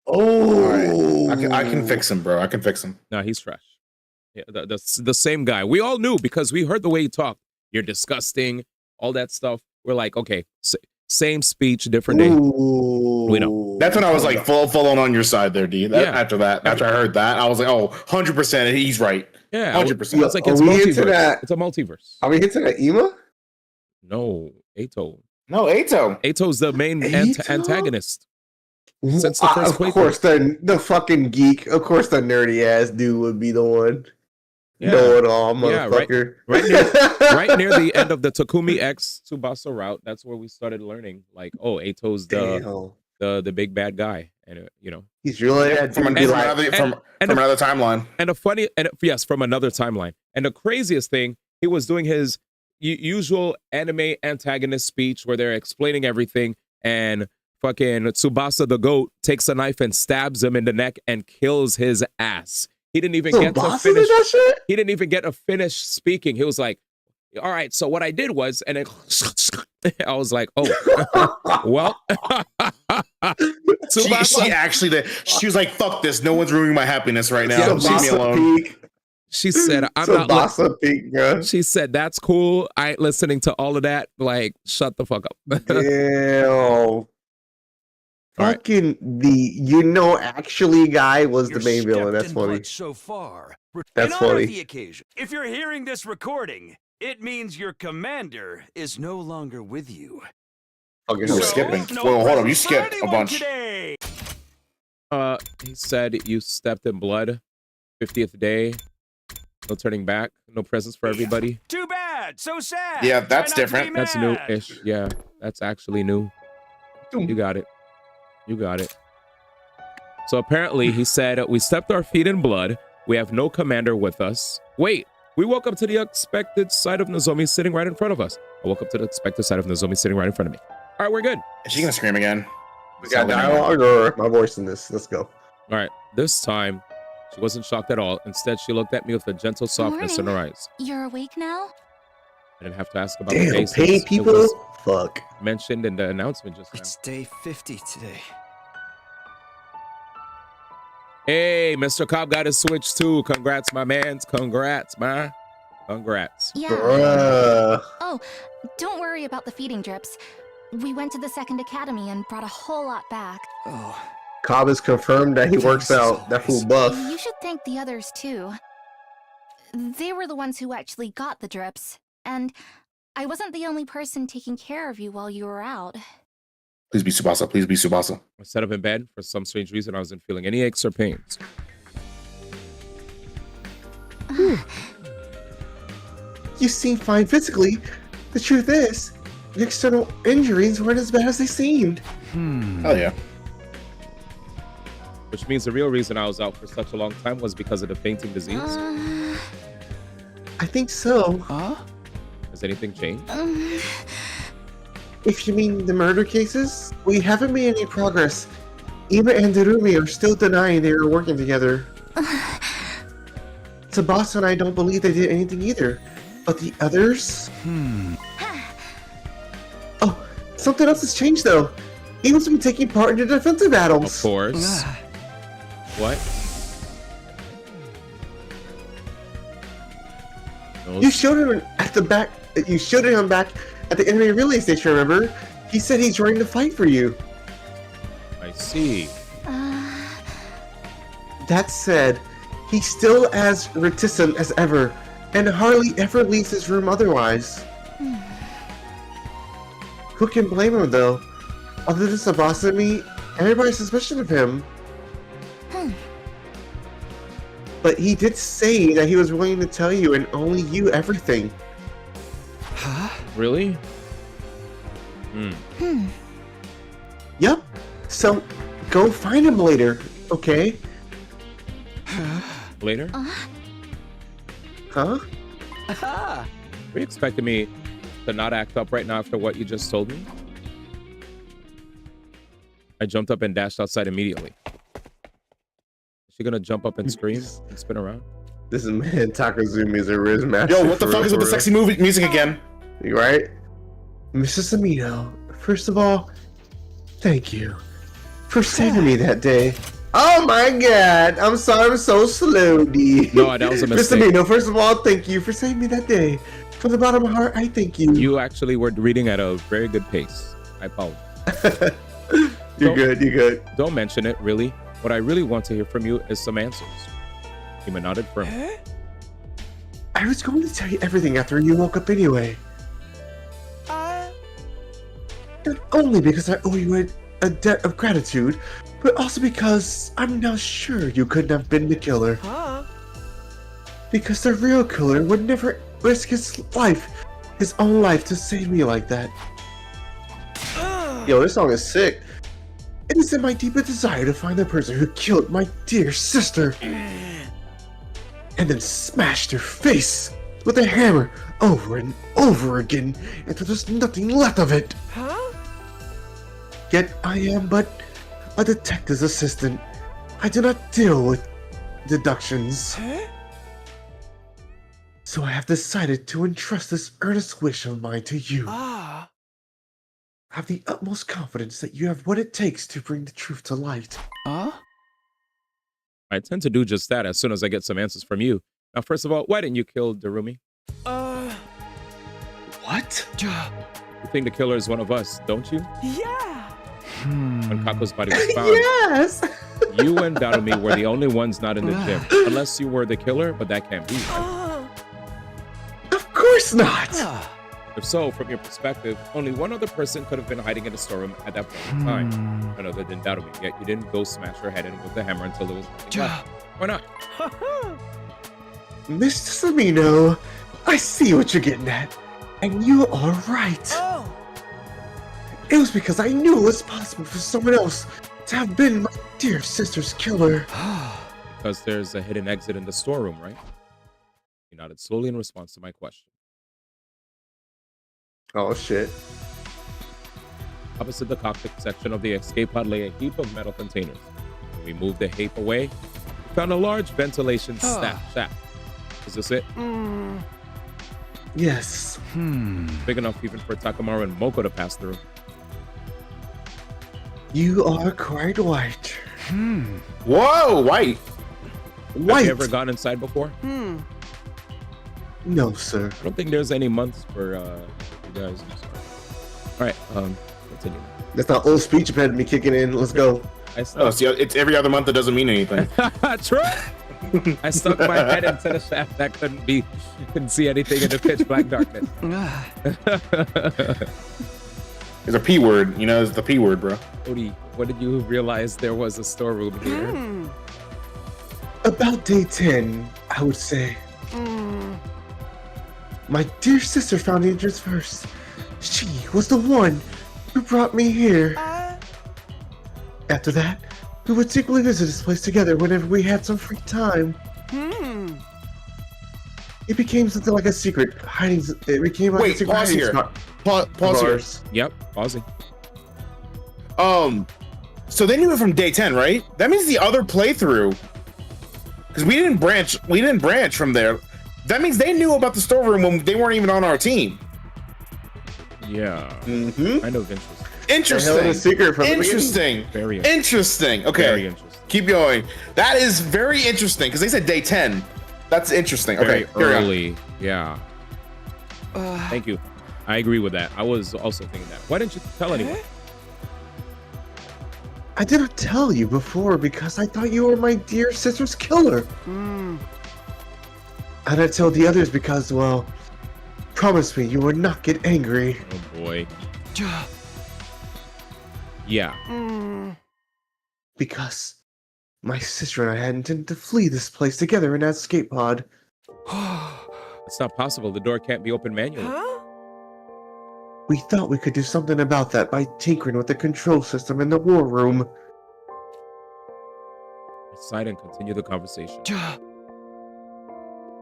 Oh, right. I can fix him, bro. I can fix him. No, he's trash. Yeah, the same guy. We all knew because we heard the way he talked. You're disgusting, all that stuff. We're like, okay, same speech, different day. We know. That's when I was like full on your side there, D. After I heard that, I was like, oh, 100%. He's right. Yeah, 100%. It's like it's multiverse. It's a multiverse. Are we hitting that Ima? No, Ato. No, Ato. Ato's the main antagonist. Since the first of course, the fucking geek. Of course, the nerdy ass dude would be the one. Know-it-all, Yeah, motherfucker. right near the end of the Takumi X Tsubasa route. That's where we started learning, like, oh, Ato's the big bad guy, and you know, he's really from another timeline. And a funny, and yes, from another timeline. And the craziest thing, he was doing his usual anime antagonist speech where they're explaining everything, and fucking Tsubasa the goat takes a knife and stabs him in the neck and kills his ass. He didn't even get to finish. He didn't even get to finish speaking. He was like, "All right, so what I did was," and then I was like, "Oh, well." She actually did. She was like, "Fuck this! No one's ruining my happiness right now. Leave me alone." She said, "I'm not." She said, "That's cool. I ain't listening to all of that. Like, shut the fuck up." Damn. Fucking actually guy was the main villain. That's funny. So far. That's in honor funny. of the occasion, if you're hearing this recording, it means your commander is no longer with you. Okay, we're skipping. Well, hold on, you skipped a bunch. Today. He said you stepped in blood. 50th day. No turning back. No presents for everybody. Too bad. So sad. Yeah, that's different. That's new-ish. Yeah, that's actually new. You got it. You got it. So apparently he said, we stepped our feet in blood. We have no commander with us. Wait, we woke up to the expected sight of Nozomi sitting right in front of us. I woke up to the expected sight of Nozomi sitting right in front of me. All right, we're good. Is she gonna scream again? We got dialogue or my voice in this. Let's go. All right, this time she wasn't shocked at all. Instead, she looked at me with a gentle softness in her eyes. You're awake now? I didn't have to ask about Damn, the faces. paid people? It was Fuck. mentioned in the announcement just now. It's day 50 today. Hey, Mr. Cobb got his Switch too. Congrats, my mans. Congrats, man. Congrats. Yeah. Oh, don't worry about the feeding drips. We went to the second academy and brought a whole lot back. Oh. Cobb has confirmed that he works out. That fool buff. You should thank the others too. They were the ones who actually got the drips. And I wasn't the only person taking care of you while you were out. Please be Tsubasa. Please be Tsubasa. I sat up in bed. For some strange reason, I wasn't feeling any aches or pains. You seem fine physically. The truth is, the external injuries weren't as bad as they seemed. Hell yeah. Which means the real reason I was out for such a long time was because of the fainting disease. I think so. Has anything changed? If you mean the murder cases, we haven't made any progress. Iba and Darumi are still denying they were working together. Tsubasa and I don't believe they did anything either. But the others? Oh, something else has changed though. Iba's been taking part in the defensive battles. Of course. What? You showed him at the back. You showed him back at the enemy relay station. Remember? He said he's ready to fight for you. I see. That said, he's still as reticent as ever, and hardly ever leaves his room otherwise. Who can blame him though? Other than Tsubasa and me, everybody's suspicious of him. But he did say that he was willing to tell you and only you everything. Really? Yep. So, go find him later, okay? Later? Huh? Are you expecting me to not act up right now after what you just told me? I jumped up and dashed outside immediately. Is she gonna jump up and scream and spin around? This is man Takazumi is a Riz master. Yo, what the fuck is with the sexy music again? You right? Mrs. Amino, first of all, thank you for saving me that day. Oh my god, I'm sorry I'm so slow, D. No, that was a mistake. Mr. Amino, first of all, thank you for saving me that day. From the bottom of my heart, I thank you. You actually were reading at a very good pace. I apologize. You're good. Don't mention it, really. What I really want to hear from you is some answers. Hima nodded firmly. I was going to tell you everything after you woke up anyway. Not only because I owe you a debt of gratitude, but also because I'm now sure you couldn't have been the killer. Because the real killer would never risk his own life to save me like that. Yo, this song is sick. It is in my deepest desire to find the person who killed my dear sister. And then smashed her face with a hammer over and over again until there's nothing left of it. Huh? Yet I am but a detective's assistant. I do not deal with deductions. Huh? So I have decided to entrust this earnest wish of mine to you. Ah. I have the utmost confidence that you have what it takes to bring the truth to light. Huh? I tend to do just that as soon as I get some answers from you. Now, first of all, why didn't you kill Darumi? What? You think the killer is one of us, don't you? Yeah. When Kako's body was found, Yes! you and Darumi were the only ones not in the gym. Unless you were the killer, but that can't be. Right? Of course not! If so, from your perspective, only one other person could have been hiding in the storeroom at that point in time. None other than Darumi. Yet you didn't go smash her head in with the hammer until there was nothing left. Why not? Mr. Samino, I see what you're getting at. And you are right. Oh. It was because I knew it was possible for someone else to have been my dear sister's killer. Because there's a hidden exit in the storeroom, right? He nodded slowly in response to my question. Oh shit. Opposite the cockpit section of the escape pod lay a heap of metal containers. When we moved the heap away, we found a large ventilation shaft. Is this it? Yes. Big enough even for Takamaru and Moko to pass through. You are quite right. Whoa, white. Have White? you ever gone inside before? No, sir. I don't think there's any months for you guys. All right, continue. That's not old speech impediment me kicking in. Let's go. Oh, see, it's every other month that doesn't mean anything. True. I stuck my head into the shaft that couldn't see anything in the pitch black darkness. It's a P word, you know, it's the P word, bro. Odie, when did you realize there was a storeroom here? About day 10, I would say. My dear sister found the entrance first. She was the one who brought me here. After that, we would secretly visit this place together whenever we had some free time. It became something like a secret hiding. It became like a Wait, secret pause hiding here. spot. Pause here. Yep, pausing. So they knew it from day 10, right? That means the other playthrough, because we didn't branch from there. That means they knew about the storeroom when they weren't even on our team. Yeah. Kind of interesting. Interesting. They held a secret from the Interesting. Very interesting. Okay. Very interesting. Keep going. That is very interesting because they said day 10. That's interesting. Okay. Very early. Yeah. Thank you. I agree with that. I was also thinking that. Why didn't you tell anyone? I did not tell you before because I thought you were my dear sister's killer. I didn't tell the others because, well, promise me you would not get angry. Oh boy. Yeah. Because my sister and I had intended to flee this place together in that escape pod. It's not possible. The door can't be opened manually. We thought we could do something about that by tinkering with the control system in the war room. Sighed and continue the conversation.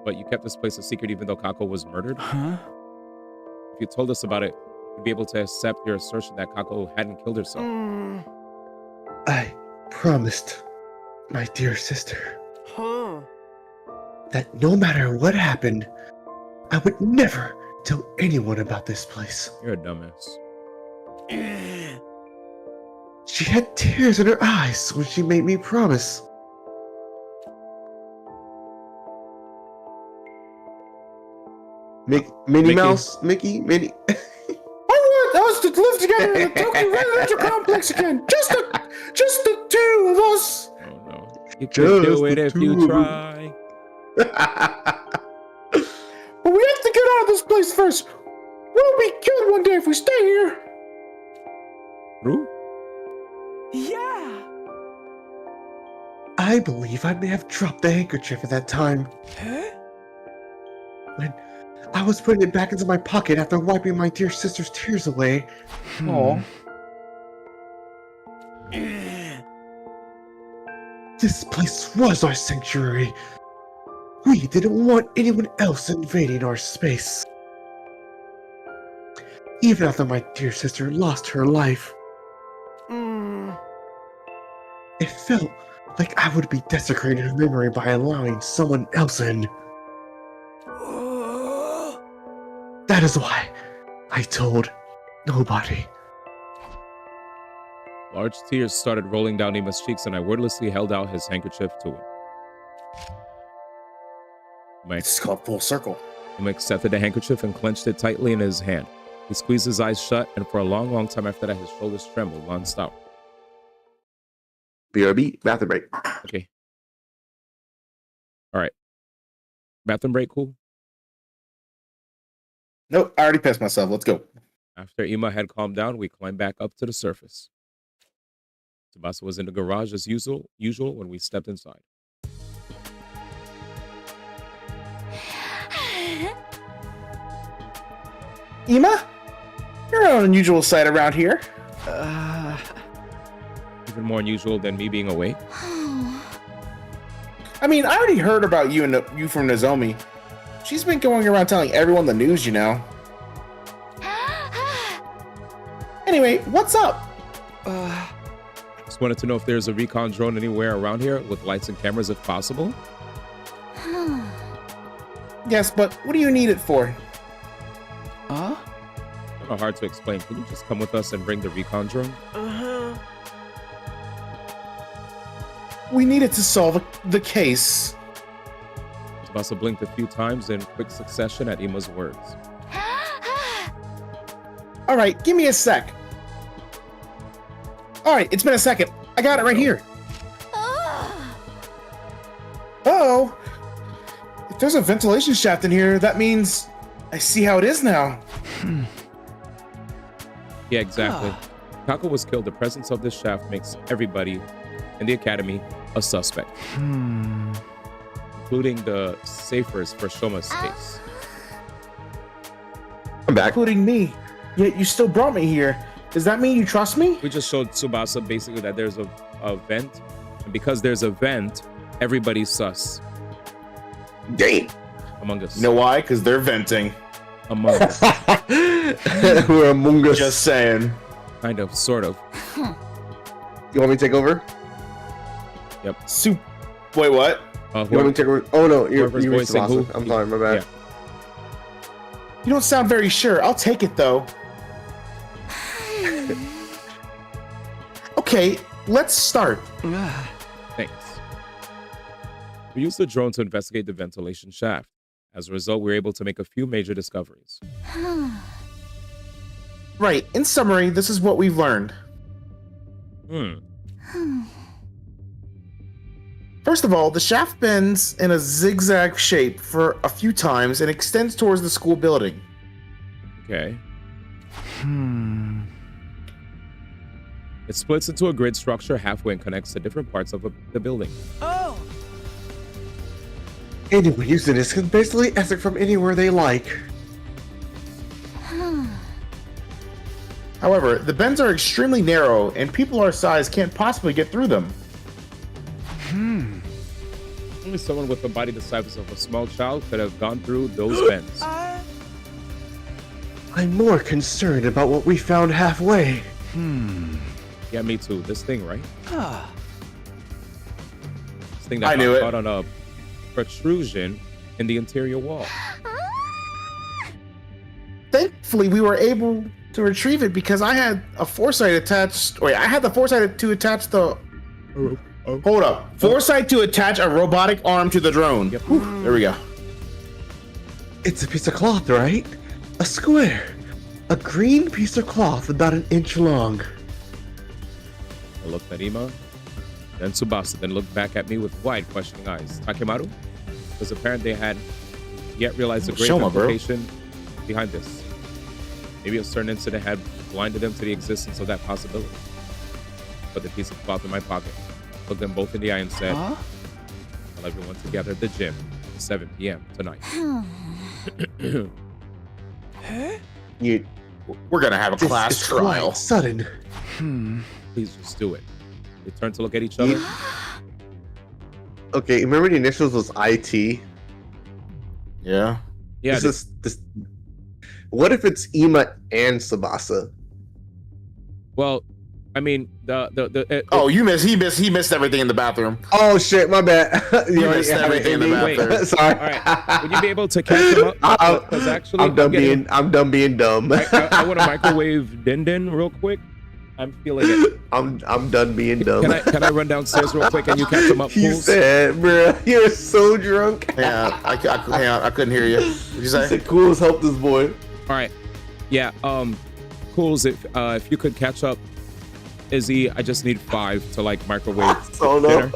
But you kept this place a secret even though Kako was murdered? If you told us about it, we'd be able to accept your assertion that Kako hadn't killed herself. I promised my dear sister that no matter what happened, I would never tell anyone about this place. You're a dumbass. She had tears in her eyes when she made me promise. Minnie Mouse? Mickey? Minnie? I want us to live together in a Tokyo residential complex again. Just the two of us. Oh no. You can do it if you try. But we have to get out of this place first. We'll be killed one day if we stay here. True? Yeah. I believe I may have dropped the handkerchief at that time. when I was putting it back into my pocket after wiping my dear sister's tears away. Aw. This place was our sanctuary. We didn't want anyone else invading our space. Even after my dear sister lost her life, it felt like I would be desecrating her memory by allowing someone else in. That is why I told nobody. Large tears started rolling down Ima's cheeks, and I wordlessly held out his handkerchief to him. It's called full circle. Ima accepted the handkerchief and clenched it tightly in his hand. He squeezed his eyes shut, and for a long, long time after that, his shoulders trembled non-stop. BRB, bathroom break. Okay. All right. Bathroom break, cool? Nope, I already pissed myself. Let's go. After Ima had calmed down, we climbed back up to the surface. Tsubasa was in the garage as usual when we stepped inside. Ima? You're an unusual sight around here. Even more unusual than me being awake. I mean, I already heard about you from Nozomi. She's been going around telling everyone the news, you know. Anyway, what's up? Just wanted to know if there's a recon drone anywhere around here with lights and cameras if possible. Yes, but what do you need it for? Kind of hard to explain. Can you just come with us and bring the recon drone? We need it to solve the case. Tsubasa blinked a few times in quick succession at Ima's words. All right, give me a sec. All right, it's been a second. I got it right here. Oh, if there's a ventilation shaft in here, that means I see how it is now. Yeah, exactly. Kako was killed. The presence of this shaft makes everybody in the academy a suspect, including the safers for Shoma's case. I'm back. Including me. Yet you still brought me here. Does that mean you trust me? We just showed Tsubasa basically that there's a vent, and because there's a vent, everybody's sus. Damn. Among us. You know why? Because they're venting. Among us. We're among us. Just saying. Kind of, sort of. You want me to take over? Yep. Wait, what? You want me to take over? Oh no, you're voicing who? I'm sorry, my bad. Yeah. You don't sound very sure. I'll take it though. Okay, let's start. Thanks. We used the drone to investigate the ventilation shaft. As a result, we were able to make a few major discoveries. Right, in summary, this is what we've learned. First of all, the shaft bends in a zigzag shape for a few times and extends towards the school building. Okay. It splits into a grid structure halfway and connects to different parts of the building. Anyone using this can basically exit from anywhere they like. However, the bends are extremely narrow and people our size can't possibly get through them. Only someone with a body the size of a small child could have gone through those bends. I'm more concerned about what we found halfway. Yeah, me too. This thing, right? This thing I that knew it. caught on a protrusion in the interior wall. Thankfully, we were able to retrieve it because I had a foresight attached. Wait, I had the foresight to attach the. Hold up. Foresight to attach a robotic arm to the drone. Yep. Whew, there we go. It's a piece of cloth, right? A square. A green piece of cloth about an inch long. I looked at Ima, then Tsubasa, then looked back at me with wide, questioning eyes. Takemaru? It was apparent they had yet realized the great implication behind this. Maybe a certain incident had blinded them to the existence of that possibility. Put the piece of cloth in my pocket, looked them both in the eye and said, I'll everyone together at the gym at 7 p.m. tonight. We're gonna have a class It's trial. quite sudden. Please just do it. They turn to look at each other. Okay, remember the initials was IT? Yeah. Yeah. This. What if it's Ima and Tsubasa? Well, I mean, He missed everything in the bathroom. Oh shit, my bad. He missed everything in the bathroom. Sorry. All right. Would you be able to catch him up? Because actually, I'm done being dumb. I want to microwave Din Din real quick. I'm feeling it. I'm done being dumb. Can I run downstairs real quick and you catch him up? You Fools? said, bro, you're so drunk. Yeah, I couldn't hear you. What'd you say? He said, "Cool's help this boy." All right. Yeah. Cools. If you could catch up, Izzy, I just need 5 to like microwave So no.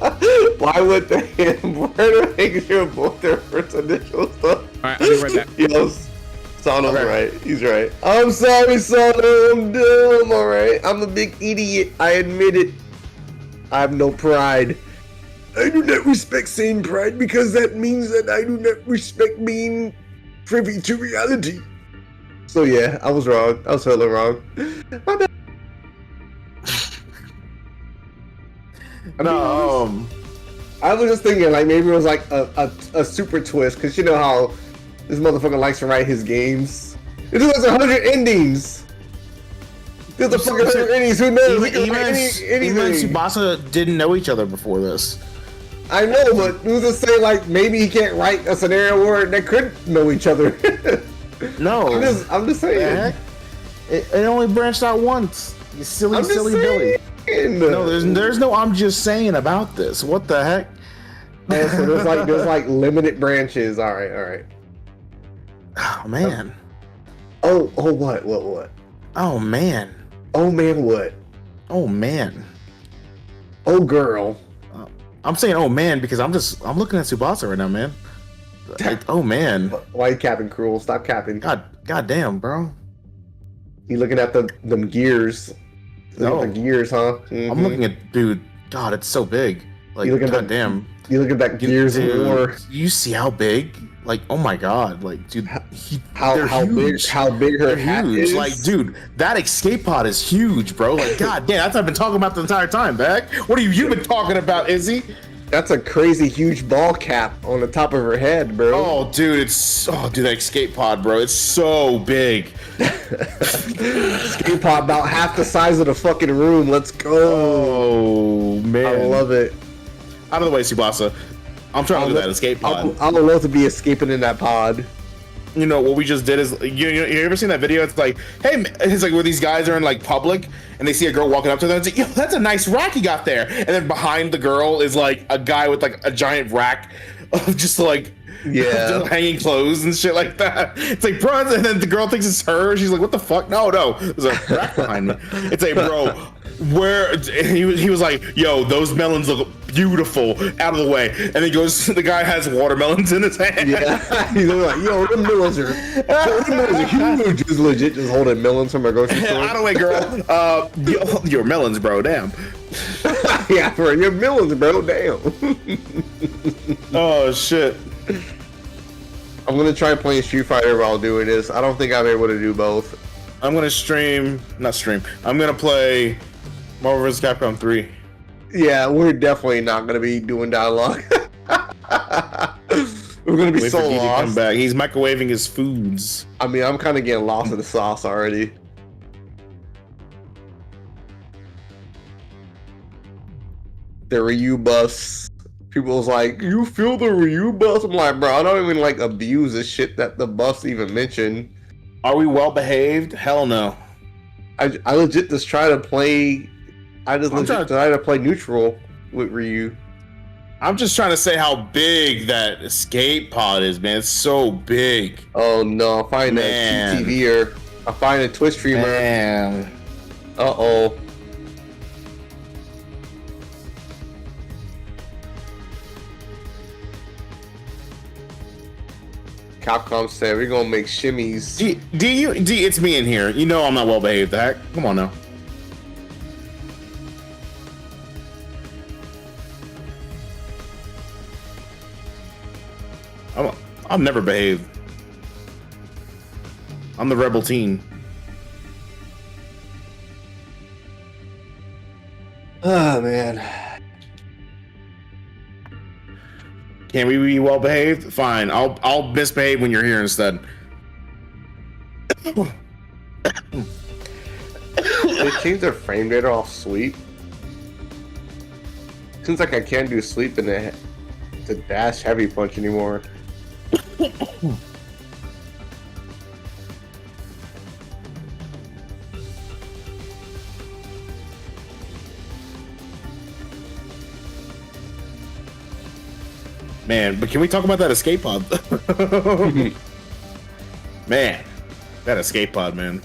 Why would they? Where do they get both their first initial stuff? All right. I'll be right back. Yes. Sono's right. He's right. I'm sorry, Sono. I'm dumb. All right. I'm a big idiot. I admit it. I have no pride. I do not respect saying pride because that means that I do not respect being privy to reality. So yeah, I was wrong. I was totally wrong. My bad. No, I was just thinking like maybe it was like a super twist because you know how this motherfucker likes to write his games. It has 100 endings. There's a fucking 100 endings. Who knows? Even Tsubasa didn't know each other before this. I know, but who's to say like maybe he can't write a scenario where they could know each other? No, I'm just saying. It only branched out once. You silly Billy. No, there's no. I'm just saying about this. What the heck? Oh, so there's like limited branches. All right. Oh man. Oh what? Oh man. Oh man, what? Oh man. Oh girl. I'm saying oh man because I'm looking at Tsubasa right now, man. Like, oh man. Why you capping, Cruel? Stop capping. God damn, bro. You looking at them gears? No. The gears, huh? Mm-hmm. I'm looking at, dude. God, it's so big. Like, god damn. You look at that gears more. You see how big? Like, oh my god, like, dude. How big her hat is? Like, dude, that escape pod is huge, bro. Like, god damn, that's what I've been talking about the entire time, Beck. What have you been talking about, Izzy? That's a crazy huge ball cap on the top of her head, bro. Oh, dude, that escape pod, bro. It's so big. Escape pod about half the size of the fucking room. Let's go. Oh man, I love it. Out of the way, Tsubasa. I'm trying to do that escape pod. I would love to be escaping in that pod. You know what we just did is you ever seen that video? It's like, hey, it's like where these guys are in like public and they see a girl walking up to them and say, yo, that's a nice rack you got there. And then behind the girl is like a guy with like a giant rack of just like hanging clothes and shit like that. It's like, bro, and then the girl thinks it's her. She's like, what the fuck? No, there's a rack behind me. It's like, bro, where he was like, yo, those melons look beautiful, out of the way. And then he goes, the guy has watermelons in his hand. Yeah, he's like, yo, them melons are huge. He's legit just holding melons from a grocery store. Out of the way, girl. Your melons, bro, damn. Yeah, for your melons, bro, damn. Oh shit. I'm gonna try playing Street Fighter while doing this. I don't think I'm able to do both. I'm gonna I'm gonna play Marvel vs. Capcom 3. Yeah, we're definitely not gonna be doing dialogue. We're gonna be Wait so for Guy to lost. come back. He's microwaving his foods. I mean, I'm kind of getting lost in the sauce already. The Ryu bus. People was like, you feel the Ryu bus? I'm like, bro, I don't even like abuse the shit that the bus even mentioned. Are we well behaved? Hell no. I legit just try to play. I just legit try to play neutral with Ryu. I'm just trying to say how big that escape pod is, man. It's so big. Oh no, I find a TVer. I find a Twitch streamer. Man. Uh-oh. Capcom said we're gonna make shimmies. D, it's me in here. You know I'm not well behaved. The heck? Come on now. I'm never behaved. I'm the rebel teen. Oh man. Can we be well behaved? Fine. I'll misbehave when you're here instead. They changed their frame rate off sleep. Seems like I can't do sleep in the dash heavy punch anymore. Man, but can we talk about that escape pod? Man, that escape pod, man.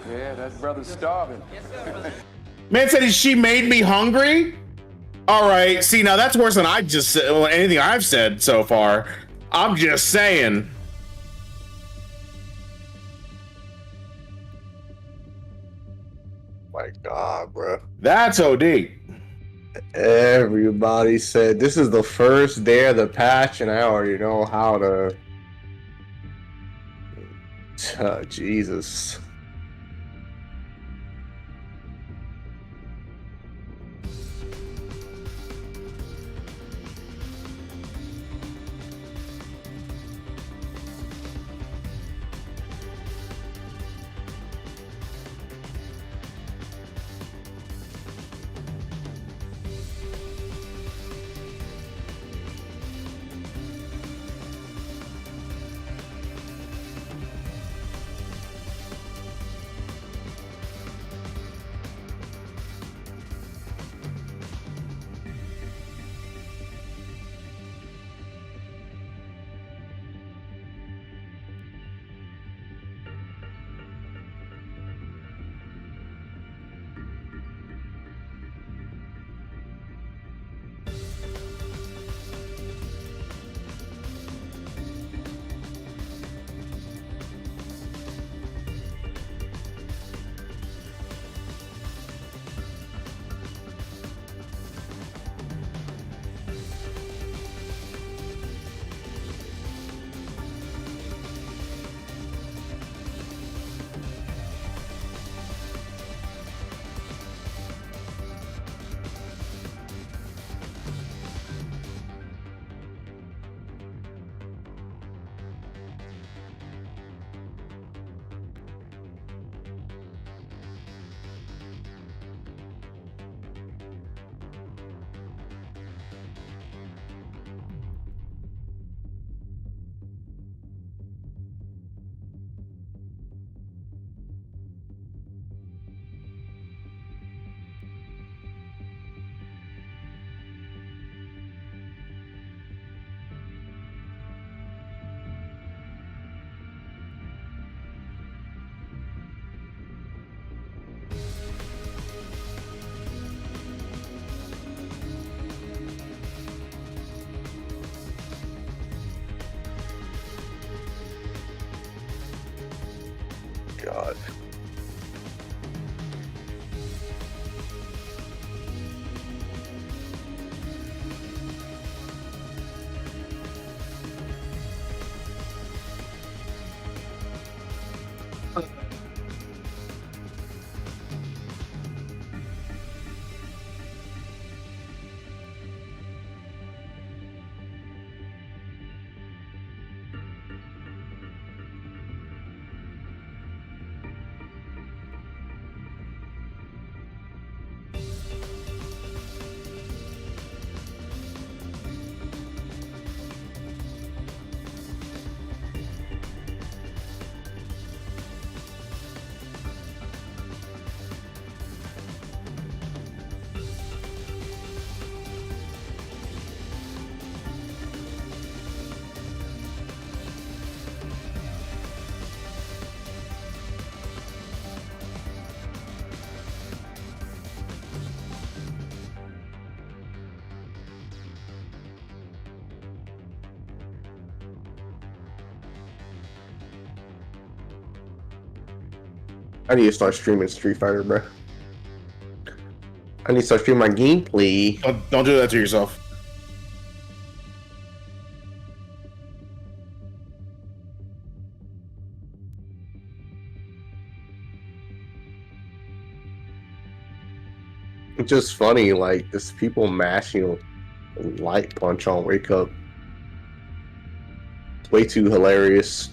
Yeah, that brother's starving. Man said she made me hungry? All right, see, now that's worse than I just said, anything I've said so far. I'm just saying. My God, bro. That's OD. Everybody said this is the first day of the patch, and I already know how to. Jesus. God. I need to start streaming Street Fighter, bro. I need to start streaming my gameplay. Don't do that to yourself. It's just funny, like, this people mashing light punch on wake up. It's way too hilarious.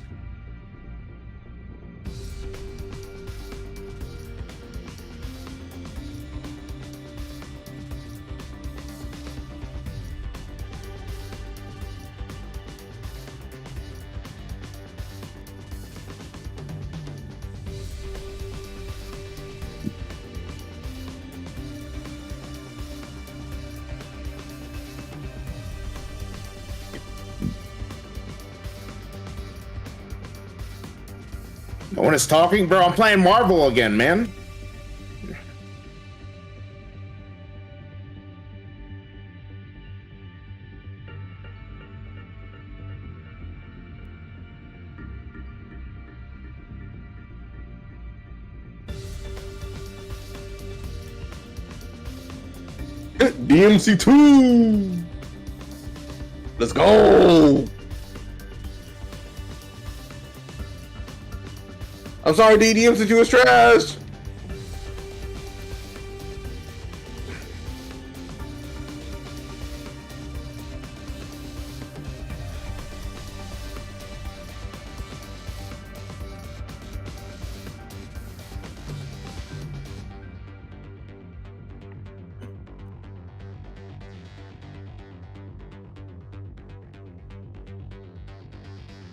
No one is talking, bro. I'm playing Marvel again, man. DMC2! Let's go! I'm sorry, DMC2 is trash!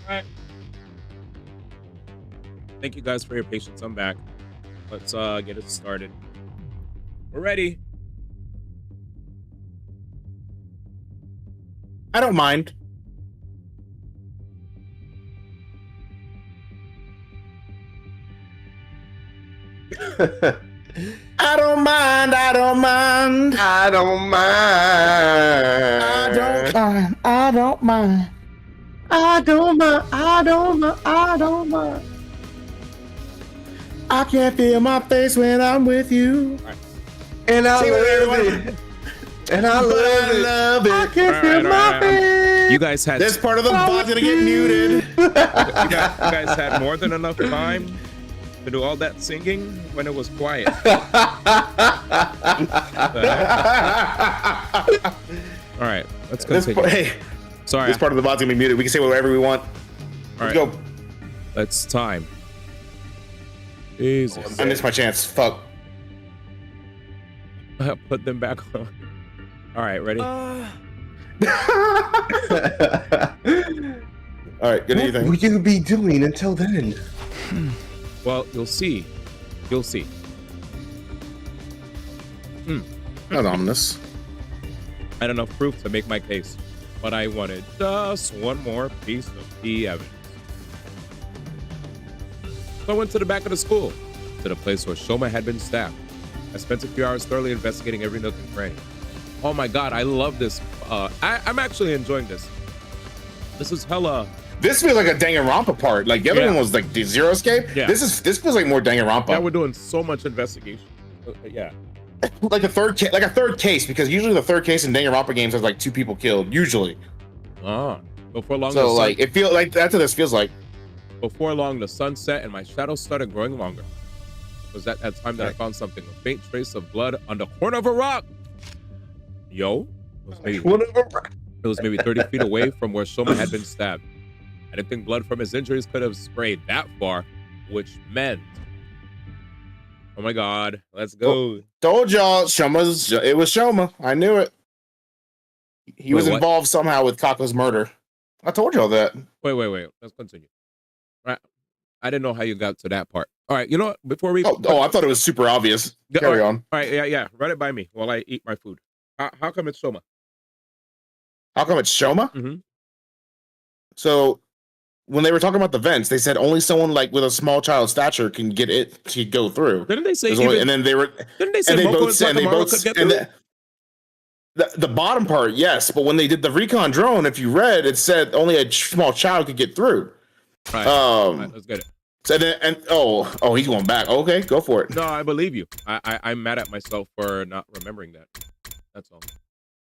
Alright. Thank you guys for your patience. I'm back. Let's get it started. We're ready. I don't mind. I don't mind. I don't mind. I don't mind. I don't mind. I don't mind. I don't mind. I don't mind. I don't mind. I can't feel my face when I'm with you. Right. And I love it. And I love it. I can't feel my face. You guys had This part of the bot's gonna get muted. you guys had more than enough time to do all that singing when it was quiet. All right, let's continue. Hey, Sorry. this part of the bot's gonna be muted. We can say whatever we want. All Let's right. go. Let's time. Jesus. I missed my chance. Fuck. Put them back on. All right, ready? All right, good What evening. will you be doing until then? Well, you'll see. You'll see. That's ominous. I had enough proof to make my case, but I wanted just one more piece of the evidence. So I went to the back of the school, to the place where Shoma had been stabbed. I spent a few hours thoroughly investigating every nook and cranny. Oh my god, I love this. I'm actually enjoying this. This is hella. This feels like a Danganronpa part. Like the other one was like the Zero Escape. Yeah. This feels like more Danganronpa. Yeah, we're doing so much investigation. Yeah. like a third case, because usually the third case in Danganronpa games has like 2 people killed. Usually. Before long. So like it feels like that's what this feels like. Before long, the sun set and my shadows started growing longer. It was at that time that I found something, a faint trace of blood on the corner of a rock. Yo, it was maybe 30 feet away from where Shoma had been stabbed. I didn't think blood from his injuries could have sprayed that far, which meant, oh my god, let's go. Told y'all, it was Shoma. I knew it. He was involved somehow with Kaka's murder. I told y'all that. Wait. Let's continue. All right. I didn't know how you got to that part. All right, you know what? Before we... Oh, I thought it was super obvious. Carry on. All right, yeah. Run it by me while I eat my food. How come it's Shoma? How come it's Shoma? Mm-hmm. So, when they were talking about the vents, they said only someone like with a small child stature can get it to go through. Didn't they say and then they were... Didn't they say Moko and Takamaru could get through? The bottom part, yes, but when they did the recon drone, if you read, it said only a small child could get through. All right, let's get it. So then, he's going back. Okay, go for it. No, I believe you. I'm mad at myself for not remembering that. That's all.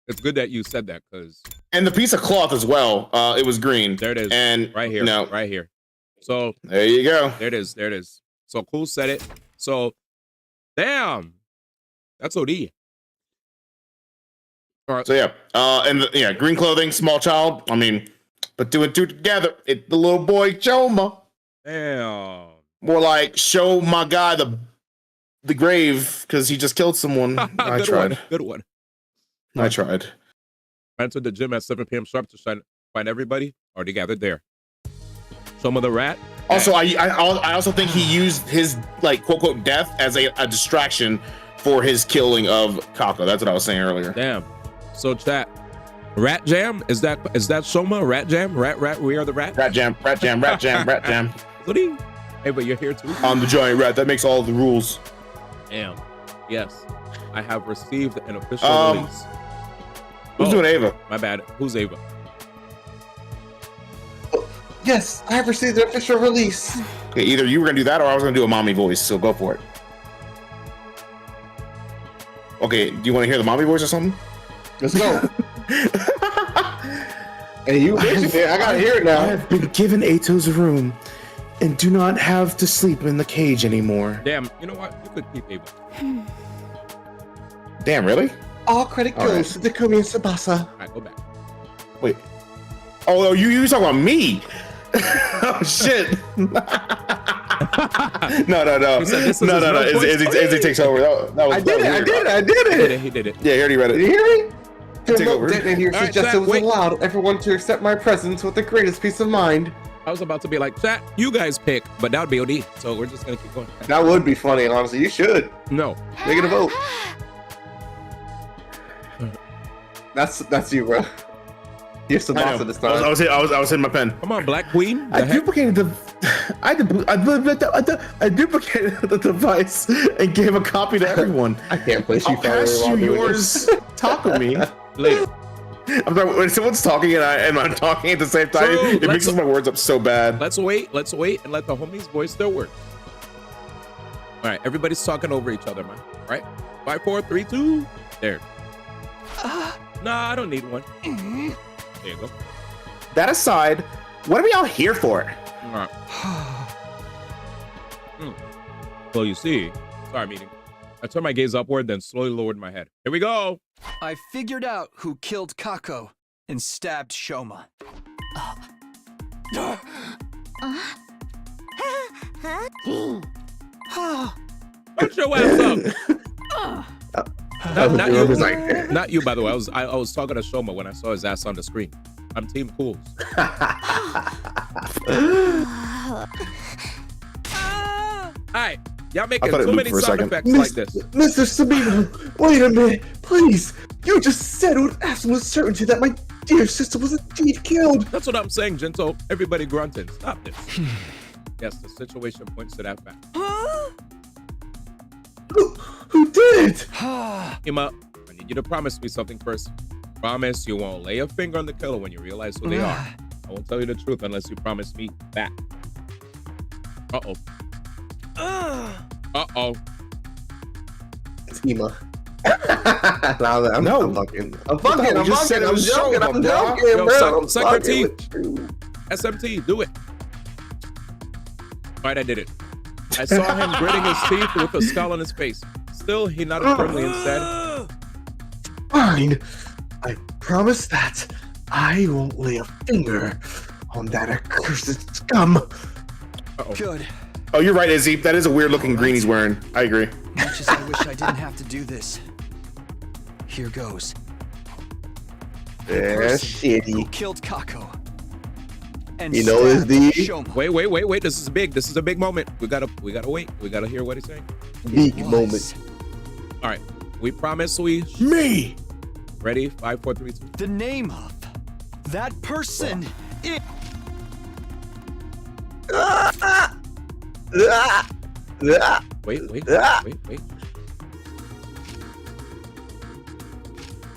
It's good that you said that, because... And the piece of cloth as well, it was green. There it is. And right here. No. Right here. So... There you go. There it is. So Cool said it. So, damn. That's OD. All right. So yeah, green clothing, small child. I mean, but two and two together, it's the little boy Choma. Damn. More like show my guy the grave because he just killed someone. I tried. Good one. I tried. I entered the gym at 7 p.m. sharp to find everybody already gathered there. Some of the rat. Also, I also think he used his like quote unquote death as a distraction for his killing of Kako. That's what I was saying earlier. Damn. So chat. Rat Jam? Is that Soma? Rat Jam? Rat, we are the rat? Rat Jam. Rat Jam. Goody. Hey, but you're here too. I'm the giant rat. That makes all the rules. Damn. Yes. I have received an official release. Who's doing Ava? My bad. Who's Ava? Yes, I have received the official release. Okay, either you were gonna do that or I was gonna do a mommy voice, so go for it. Okay, do you want to hear the mommy voice or something? Let's go. Hey, you mentioned it. I gotta hear it now. I have been given Ato's room and do not have to sleep in the cage anymore. Damn, you know what? You could keep Ava. Damn, really? All credit goes to Takumi and Tsubasa. All right, go back. Wait. Oh, you talking about me? Oh shit! No. Izzy takes over. That was. I did it. He did it. Yeah, he already read it. Did you hear me? Take over. Detonator here suggested it was allowed everyone to accept my presence with the greatest peace of mind. I was about to be like, chat, you guys pick, but that would be OD. So we're just gonna keep going. That would be funny, honestly. You should. No. Make it a vote. That's you, bro. You're Tsubasa this time. I was hitting my pen. Come on, Black Queen. I duplicated the device and gave a copy to everyone. I can't place you. I'll pass you yours. Talk with me. Later. I'm sorry, when someone's talking and I'm talking at the same time, it mixes my words up so bad. Let's wait and let the homies voice their words. All right, everybody's talking over each other, man. All right, 5, 4, 3, 2. There. Nah, I don't need one. There you go. That aside, what are we all here for? All right. Well, you see, sorry, meeting. I turned my gaze upward, then slowly lowered my head. Here we go. I figured out who killed Kako and stabbed Shoma. Put your ass up. Not you, by the way. I was talking to Shoma when I saw his ass on the screen. I'm Team Cools. All right, y'all making too many sound effects like this. Mr. Sabino, wait a minute, please. You just said with absolute certainty that my dear sister was indeed killed. That's what I'm saying, Gento. Everybody grunting. Stop this. Yes, the situation points to that fact. Who did it? Ima, I need you to promise me something first. Promise you won't lay a finger on the killer when you realize who they are. I won't tell you the truth unless you promise me that. Uh-oh. Uh-oh. It's Ima. I'm joking, bro. Suck your teeth. SMT, do it. All right, I did it. I saw him gritting his teeth with a scowl on his face. Still, he nodded firmly and said, Fine. I promise that I won't lay a finger on that accursed scum. Uh-oh. Good. Oh, you're right, Izzy. That is a weird looking green he's wearing. I agree. Much as I wish I didn't have to do this. Here goes. Yeah, Who shitty. killed Kako? And You know is the Shoma. Wait. This is big. This is a big moment. We gotta wait. We gotta hear what he's saying. big moment. All right. We promise we. Me. Ready? 5, 4, 3, 2. The name of that person is. Wait.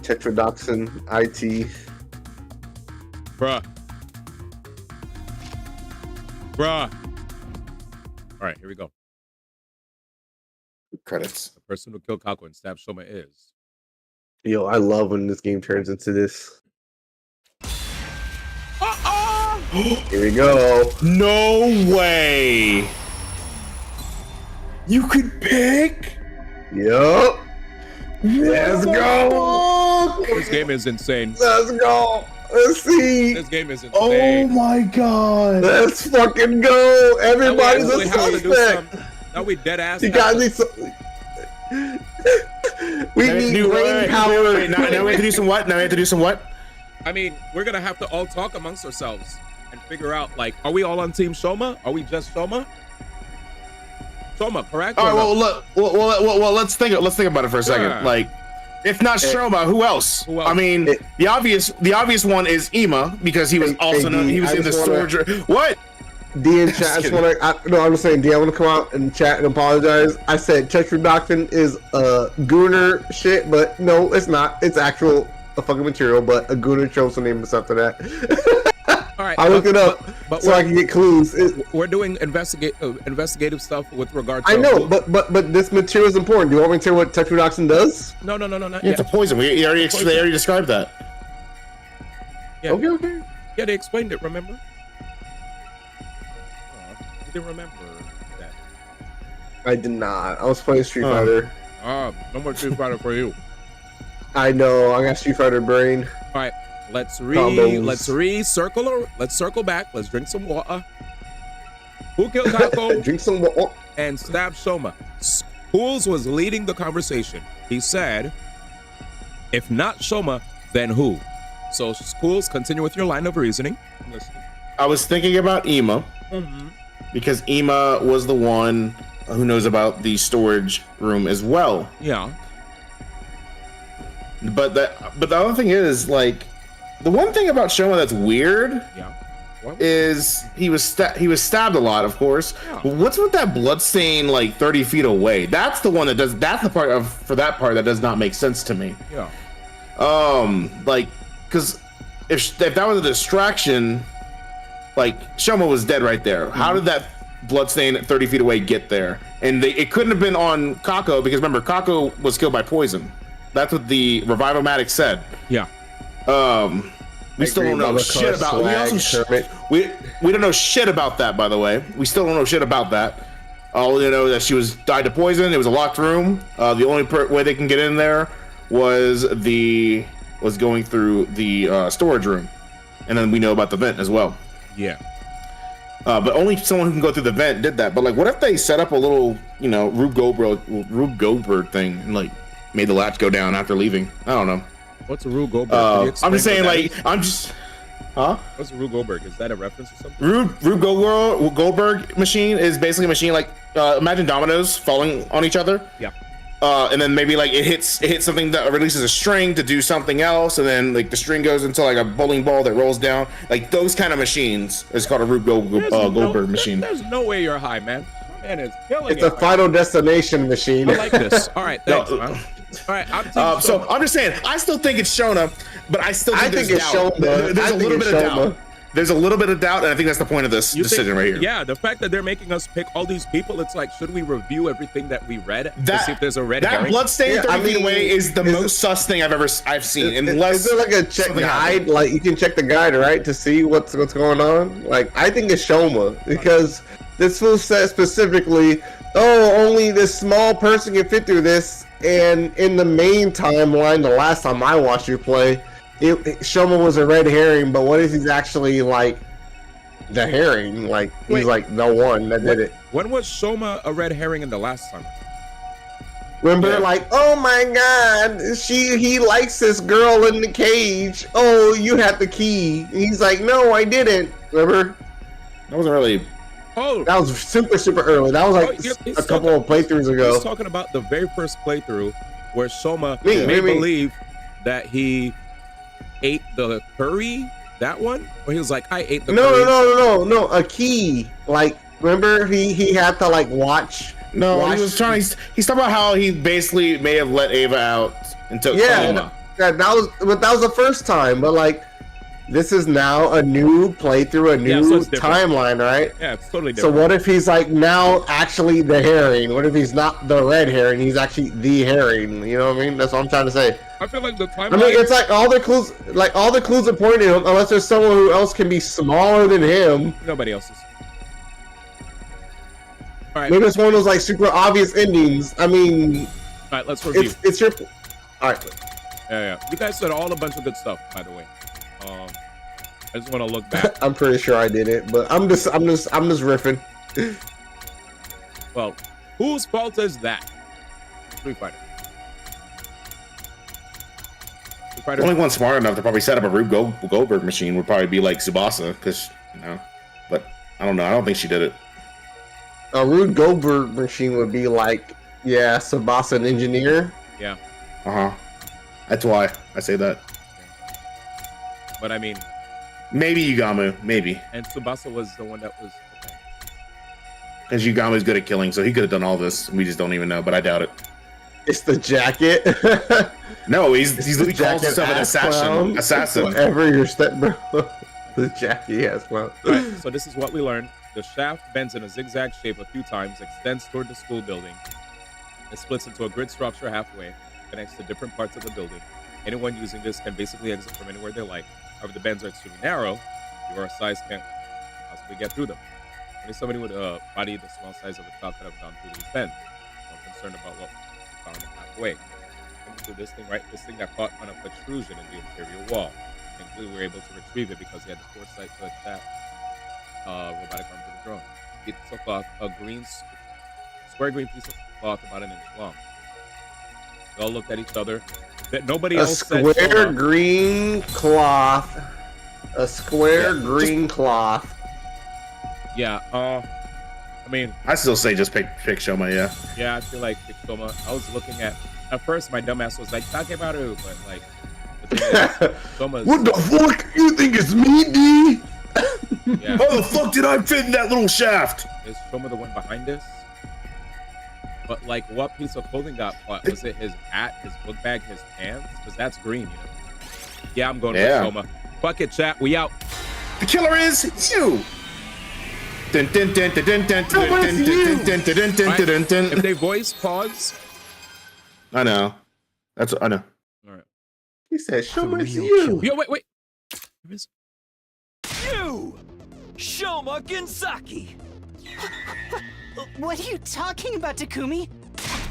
Tetrodotoxin IT. Bruh. All right, here we go. Credits. The person who killed Kako and stabbed Shoma is. Yo, I love when this game turns into this. Here we go. No way. You could pick? Yup. Let's go. fuck? This game is insane. Let's go. Let's see. This game is Oh insane. my god. Let's fucking go. Everybody's Now we a actually have to do suspect. some- Now we dead ass. You got me. We need brain power. Wait, now we have to do some what? Now we have to do some what? I mean, we're gonna have to all talk amongst ourselves and figure out, like, are we all on Team Shoma? Are we just Shoma? Shoma, correct? All right. Well, let's think about it for a second. Yeah. Like, if not Shoma, who else? Who else? I mean, the obvious one is Ima because he was also known. He was in the storage. What? D in chat, I just want to. No, I'm just saying, D, I want to come out and chat and apologize. I said Tetra Doctrine is Gooner shit, but no, it's not. It's actual fucking material, but a Gooner chose to name after that. All right, I looked it up so I can get clues. We're doing investigative stuff with regard to. I know, but this material is important. Do you want me to tell you what Tetrodotoxin does? No, not Yeah, it's a poison. They already described that. Yeah. Okay. Yeah, they explained it. Remember? You didn't remember that. I did not. I was playing Street Fighter. No more Street Fighter for you. I know. I got Street Fighter brain. All right, let's circle back. Let's drink some water. Who killed Taco? Drink some water. And stabbed Shoma. Schools was leading the conversation. He said, if not Shoma, then who? So Schools, continue with your line of reasoning. I'm listening. I was thinking about Ima because Ima was the one who knows about the storage room as well. Yeah. But the other thing is, like, the one thing about Shoma that's weird is he was stabbed a lot, of course. Yeah. But what's with that blood stain like 30 feet away? That's the one that does. That's the part for that part that does not make sense to me. Yeah. Like, because if that was a distraction, like Shoma was dead right there. How did that blood stain 30 feet away get there? And it couldn't have been on Kako because remember, Kako was killed by poison. That's what the Revivomatic said. Yeah. We still don't know shit about. We don't know shit about that, by the way. We still don't know shit about that. All we know that she died to poison. It was a locked room. The only way they can get in there was going through the storage room, and then we know about the vent as well. Yeah. But only someone who can go through the vent did that. But like, what if they set up a little, Rube Goldberg thing and like made the latch go down after leaving? I don't know. What's a Rube Goldberg? I'm just saying, like, huh? What's a Rube Goldberg? Is that a reference or something? Rube Goldberg machine is basically a machine like imagine dominoes falling on each other. Yeah. And then maybe like it hits something that releases a string to do something else, and then like the string goes into like a bowling ball that rolls down. Like those kind of machines is called a Rube Goldberg machine. There's no way you're high, man. My man is killing It's a Final Destination machine. I like this. All right, thanks, man. All right, so I'm just saying, I still think it's Shona, but I still think it's doubt. Shona. There's a little bit of doubt. There's a little bit of doubt, and I think that's the point of this decision right here. Yeah, the fact that they're making us pick all these people, it's like, should we review everything that we read to see if there's a red herring? That bloodstain 30 feet away is the most sus thing I've seen. Is there like a check guide? Like you can check the guide, right, to see what's going on? Like I think it's Shoma because this fool says specifically, only this small person can fit through this. And in the main timeline, the last time I watched you play, Shoma was a red herring, but what if he's actually like the herring? Like he's like the one that did it. When was Shoma a red herring in the last time? Remember, like, oh my God, he likes this girl in the cage. Oh, you had the key. And he's like, no, I didn't. Remember? That wasn't really. Oh, that was super early. That was like a couple of playthroughs ago. He's talking about the very first playthrough where Shoma made believe that he ate the curry. That one where he was like, I ate the curry. No, a key. Like, remember he had to like watch. No, he was trying. He's talking about how he basically may have let Ava out and took Shoma. Yeah, that was the first time. But like, this is now a new playthrough, a new timeline, right? Yeah, it's totally different. So what if he's like now actually the herring? What if he's not the red herring? He's actually the herring. You know what I mean? That's what I'm trying to say. I feel like the timeline. I mean, it's like all the clues are pointing to him, unless there's someone who else can be smaller than him. Nobody else is. All right. Maybe it's one of those like super obvious endings. I mean, all right, let's review. It's your. All right. Yeah. You guys said all a bunch of good stuff, by the way. I just want to look back. I'm pretty sure I did it, but I'm just riffing. Well, whose fault is that? Street Fighter. The only one smart enough to probably set up a Rube Goldberg machine would probably be like Tsubasa, because, you know, but I don't know. I don't think she did it. A Rube Goldberg machine would be like, yeah, Tsubasa, an engineer. Yeah. That's why I say that. But I mean, maybe Yugamu, maybe. And Tsubasa was the one that was. Okay. Because Yugamu's good at killing, so he could have done all this. We just don't even know, but I doubt it. It's the jacket. No, he's literally calls himself an assassin. Whatever your stepbro. The jacket has clown. Right, so this is what we learned. The shaft bends in a zigzag shape a few times, extends toward the school building. It splits into a grid structure halfway, connects to different parts of the building. Anyone using this can basically exit from anywhere they like. However, the bends are extremely narrow. Your size can't possibly get through them. Only somebody with a body the small size of a child could have gone through these bends. I'm concerned about what we found halfway. Coming through this thing, right? This thing got caught on a protrusion in the interior wall. Thankfully, we were able to retrieve it because he had the foresight to attack robotic arm to the drone. He took off a square green piece of cloth about an inch long. We all looked at each other. That nobody else said. A square green cloth. A square green cloth. Yeah. I mean, I still say just pick Shoma. Yeah. Yeah, I feel like pick Shoma. I was looking at first my dumbass was like Takebaru, but like. What the fuck? You think it's me, D? Yeah. How the fuck did I fit in that little shaft? Is Shoma the one behind this? But like, what piece of clothing got caught? Was it his hat, his book bag, his pants? Because that's green, you know. Yeah, I'm going with Shoma. Fuck it, chat. We out. The killer is you. Dun, dun, dun, dun, dun, dun, dun, dun, dun, dun, dun, dun. If they voice pause, I know. I know. All right. He said, "Shoma, it's you." Yo, wait. You, Shoma Gensaki. What are you talking about, Takumi?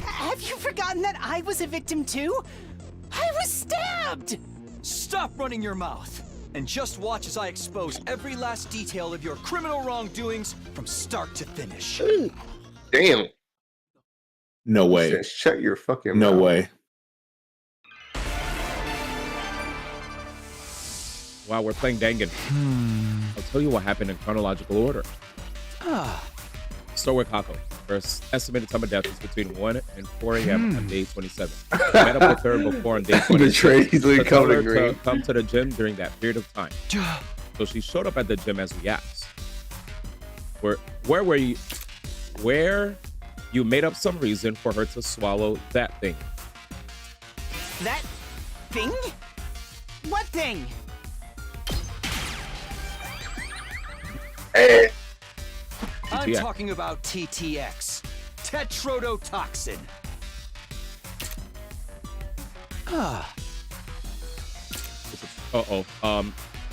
Have you forgotten that I was a victim too? I was stabbed! Stop running your mouth and just watch as I expose every last detail of your criminal wrongdoings from start to finish. Damn. No way. He said, shut your fucking No mouth. way. Wow, we're playing Dangan. I'll tell you what happened in chronological order. Start with Kako. Her estimated time of death is between 1 and 4 a.m. on day 27. I met up with her before on day 26. The trade's to tell her coming to come to the gym during that period of time. So she showed up at the gym as we asked. Where were you? Where you made up some reason for her to swallow that thing. That thing? What thing? I'm talking about TTX, tetrodotoxin.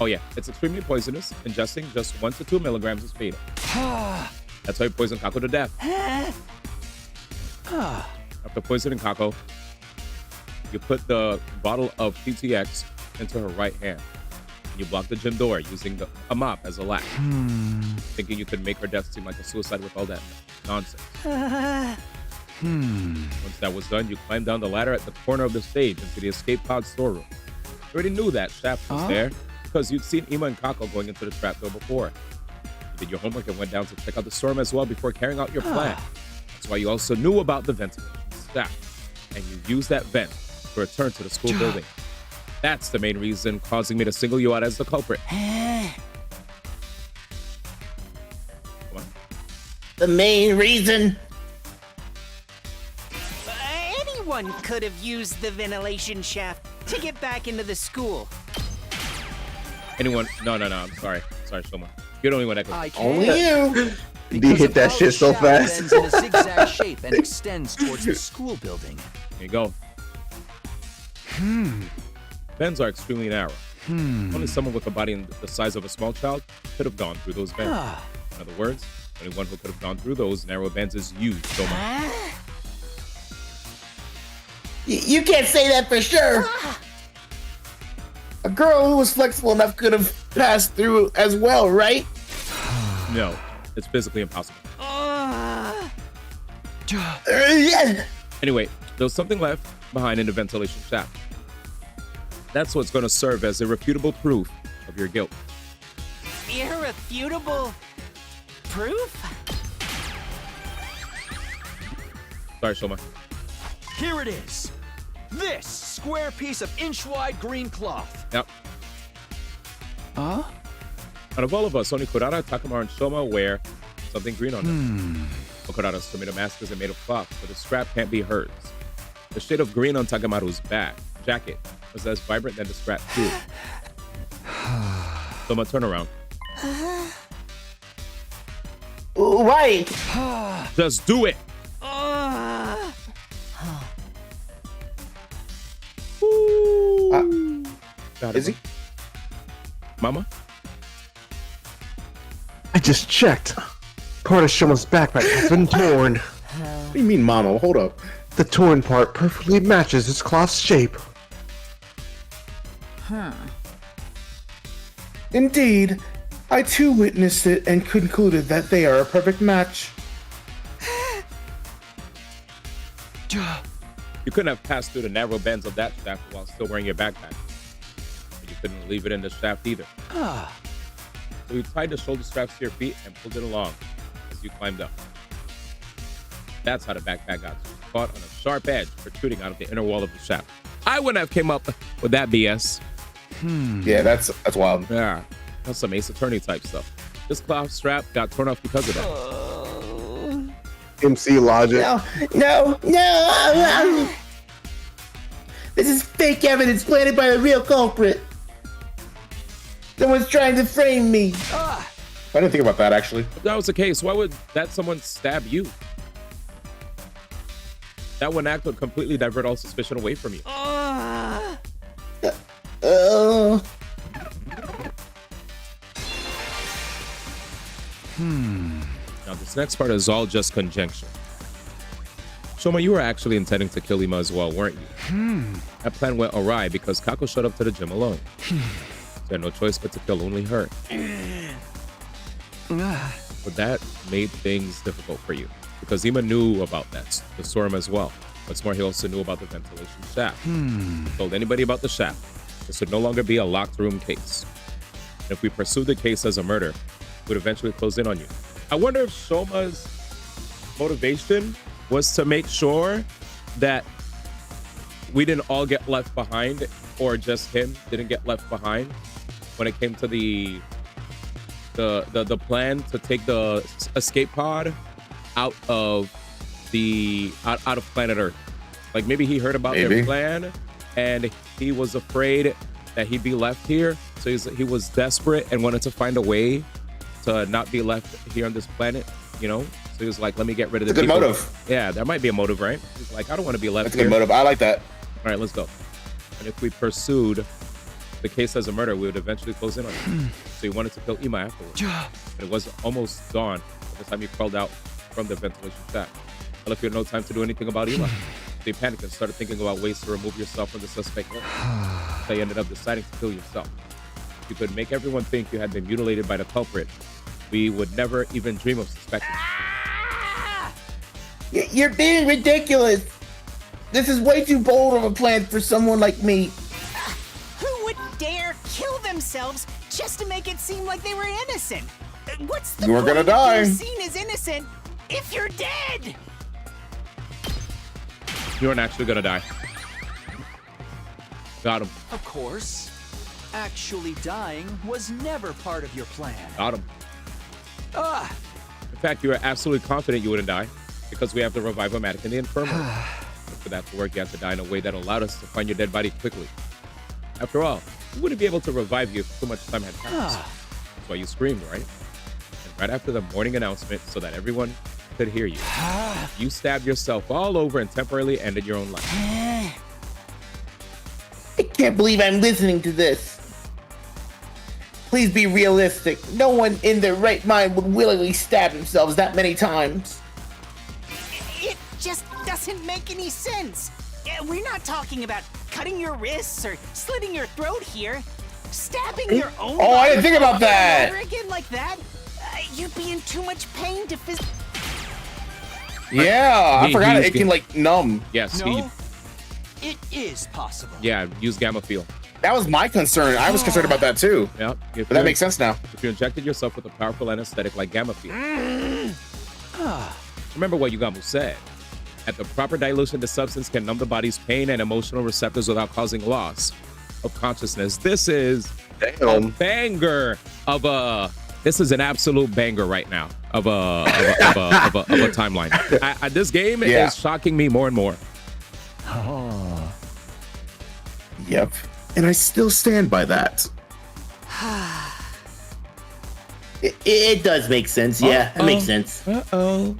Oh yeah, it's extremely poisonous. Ingesting just 1 to 2 milligrams is fatal. That's how you poison Kako to death. After poisoning Kako, you put the bottle of TTX into her right hand. You block the gym door using a mop as a latch, thinking you could make her death seem like a suicide with all that nonsense. Once that was done, you climbed down the ladder at the corner of the stage into the escape pod storeroom. You already knew that shaft was there because you'd seen Ima and Kako going into the trapdoor before. You did your homework and went down to check out the storm as well before carrying out your plan. That's why you also knew about the ventilation shaft, and you used that vent to return to the school building. That's the main reason causing me to single you out as the culprit. Come on. The main reason. Anyone could have used the ventilation shaft to get back into the school. Anyone? No. I'm sorry. Sorry, Shoma. You're the only one that could. Only you. D hit that shit so fast. Bends in a zigzag shape and extends towards the school building. Here you go. Bends are extremely narrow. Only someone with a body the size of a small child could have gone through those bends. In other words, only one who could have gone through those narrow bends is you, Shoma. You can't say that for sure. girl who was flexible enough could have passed through as well, right? No, it's physically impossible. Yeah. Anyway, there was something left behind in the ventilation shaft. That's what's going to serve as irrefutable proof of your guilt. Irrefutable proof? Sorry, Shoma. Here it is. This square piece of inch-wide green cloth. Yep. Huh? Out of all of us, only Kurara, Takamaru, and Shoma wear something green on them. Kurara's tomato mask isn't made of cloth, but the strap can't be hers. The shade of green on Takamaru's jacket was as vibrant than the strap too. Shoma, turn around. Right. Just do it. Is he? Mama? I just checked. Part of Shoma's backpack has been torn. What do you mean, Mama? Hold up. The torn part perfectly matches its cloth's shape. Indeed, I too witnessed it and concluded that they are a perfect match. You couldn't have passed through the narrow bends of that shaft while still wearing your backpack. And you couldn't leave it in the shaft either. So you tied the shoulder straps to your feet and pulled it along as you climbed up. That's how the backpack got caught on a sharp edge protruding out of the inner wall of the shaft. I wouldn't have came up with that BS. Yeah, that's wild. Yeah, that's some Ace Attorney type stuff. This cloth strap got torn off because of that. MC Logic. No. This is fake evidence planted by the real culprit. Someone's trying to frame me. I didn't think about that, actually. If that was the case, why would that someone stab you? That one act would completely divert all suspicion away from you. Now this next part is all just conjecture. Shoma, you were actually intending to kill Ima as well, weren't you? That plan went awry because Kako showed up to the gym alone. So you had no choice but to kill only her. But that made things difficult for you because Ima knew about that, the storm as well. What's more, he also knew about the ventilation shaft. He told anybody about the shaft. This would no longer be a locked room case. And if we pursued the case as a murder, we'd eventually close in on you. I wonder if Shoma's motivation was to make sure that we didn't all get left behind, or just him didn't get left behind when it came to the plan to take the escape pod out of planet Earth. Like maybe he heard about their plan and he was afraid that he'd be left here, so he was desperate and wanted to find a way to not be left here on this planet, you know? So he was like, let me get rid of the people. That's a good motive. Yeah, that might be a motive, right? He's like, I don't want to be left That's here. a good motive. I like that. All right, let's go. And if we pursued the case as a murder, we would eventually close in on it. So he wanted to kill Ima afterwards. But it was almost dawn by the time he crawled out from the ventilation shaft. Well, if you had no time to do anything about Ima, so you panicked and started thinking about ways to remove yourself from the suspect list. So you ended up deciding to kill yourself. If you could make everyone think you had been mutilated by the culprit, we would never even dream of suspecting. You're being ridiculous. This is way too bold of a plan for someone like me. Who would dare kill themselves just to make it seem like they were innocent? What's the You were point gonna of die. being seen as innocent if you're dead? You aren't actually gonna die. Got him. Of course. Actually dying was never part of your plan. Got him. In fact, you were absolutely confident you wouldn't die because we have the revive-o-matic in the infirmary. But for that to work, you have to die in a way that allowed us to find your dead body quickly. After all, we wouldn't be able to revive you if too much time had passed. That's why you screamed, right? And right after the morning announcement, so that everyone could hear you, you stabbed yourself all over and temporarily ended your own life. I can't believe I'm listening to this. Please be realistic. No one in their right mind would willingly stab themselves that many times. It just doesn't make any sense. We're not talking about cutting your wrists or slitting your throat here. Stabbing your own Oh, I didn't think about that. over again like that? You'd be in too much pain to Yeah, I forgot he's it can like numb. Yes, No, it is possible. yeah, use gamma field. That was my concern. I was concerned about that too. Yeah, But that makes sense now. If you injected yourself with a powerful anesthetic like gamma field. Remember what Yugamu said. At the proper dilution, the substance can numb the body's pain and emotional receptors without causing loss of consciousness. This is a banger of a. This is an absolute banger right now of a timeline. This game is shocking me more and more. Oh. Yep. And I still stand by that. It does make sense. Yeah, it makes sense. Uh-oh.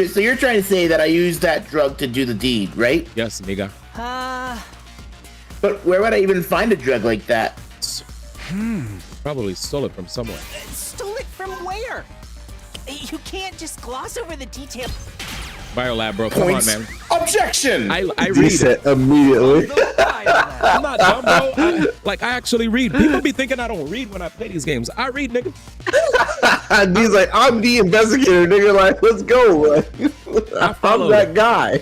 So you're trying to say that I used that drug to do the deed, right? Yes, nigga. But where would I even find a drug like that? Probably stole it from somewhere. Stole it from where? You can't just gloss over the detail. Biolab, bro. Come Points. on, man. Objection. I read Reset immediately. I'm not dumb, bro. I actually read. People be thinking I don't read when I play these games. I read, nigga. He's like, I'm the investigator, nigga. Like, let's go. I'm that guy.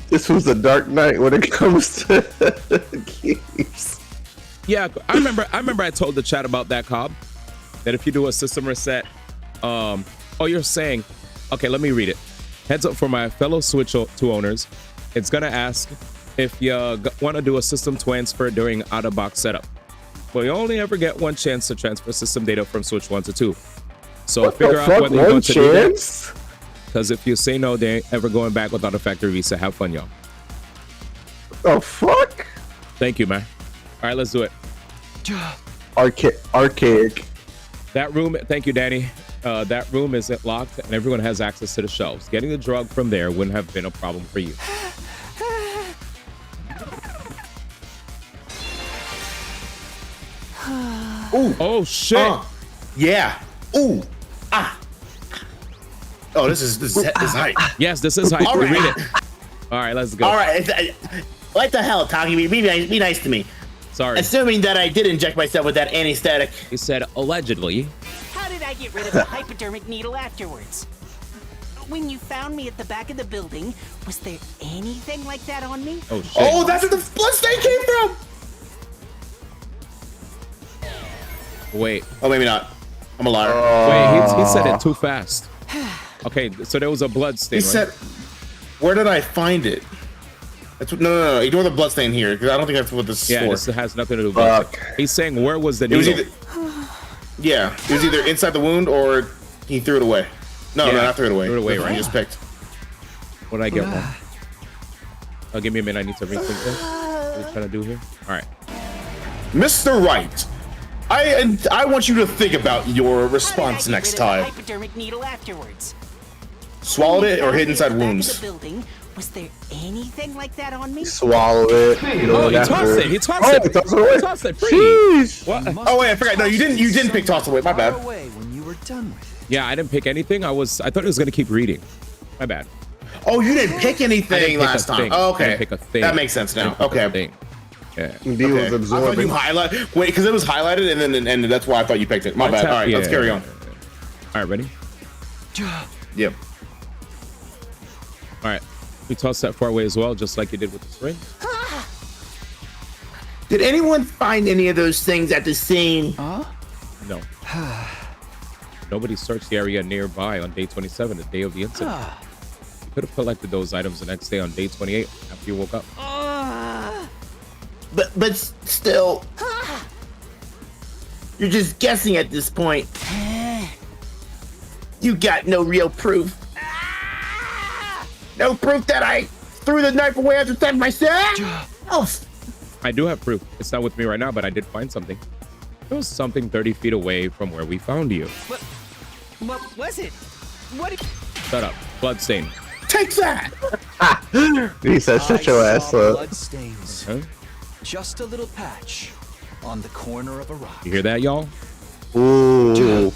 This was a dark night when it comes to games. Yeah, I remember I told the chat about that, Cobb, that if you do a system reset, you're saying, okay, let me read it. Heads up for my fellow Switch 2 owners. It's gonna ask if you want to do a system transfer during out-of-box setup. Well, you only ever get one chance to transfer system data from Switch 1 to 2. So What figure the out fuck? whether you want to do chance? that. Because if you say no, they ain't ever going back without a factory reset. Have fun, y'all. Oh, fuck? Thank you, man. All right, let's do it. Archaic. That room, thank you, Danny. That room isn't locked and everyone has access to the shelves. Getting the drug from there wouldn't have been a problem for you. Ooh. Oh, shit. Yeah. Ooh. Ah. Oh, this is hype. Yes, this is hype. All right. Read it. All right, let's go. All right. What the hell, Taki? Be nice to me. Sorry. Assuming that I did inject myself with that anesthetic. He said allegedly. How did I get rid of the hypodermic needle afterwards? When you found me at the back of the building, was there anything like that on me? Oh, shit. Oh, that's where the bloodstain came from. Wait. Oh, maybe not. I'm a liar. Wait, he said it too fast. Okay, so there was a blood stain. He said, where did I find it? That's no. Ignore the blood stain here, because I don't think that's what this is for. This has nothing to do with blood. He's saying, where was the needle? It was either inside the wound or he threw it away. No, not threw it away. Threw it away, right? He just picked. What did I get wrong? Oh, give me a minute. I need to rethink this. What are you trying to do here? All right. Mr. Wright, I want you to think about your response next time. Hypodermic needle afterwards. Swallowed it or hid inside wounds? Building. Was there anything like that on me? Swallow it. Oh, he tossed it. He tossed it. He tossed it away. He tossed it. Free. What? Oh wait, I forgot. No, you didn't pick toss away. My bad. When you were done with it. Yeah, I didn't pick anything. I thought it was gonna keep reading. My bad. Oh, you didn't pick anything pick last a time. thing. Oh, I okay. didn't pick a thing. That makes sense now. Okay. Yeah. He was I thought you absorbing. wait, because it was highlighted and that's why I thought you picked it. My bad. All right, let's carry on. All right, ready? Yep. All right. We tossed that far away as well, just like you did with the spring. Did anyone find any of those things at the scene? No. Nobody searched the area nearby on day 27, the day of the incident. You could have collected those items the next day on day 28 after you woke up. But still, you're just guessing at this point. You got no real proof. No proof that I threw the knife away after stabbing myself. Oh. I do have proof. It's not with me right now, but I did find something. There was something 30 feet away from where we found you. What was it? What? Shut up. Bloodstain. Take that! He said, shut your ass up. Blood stains. Huh? Just a little patch on the corner of a rock. You hear that, y'all? Ooh.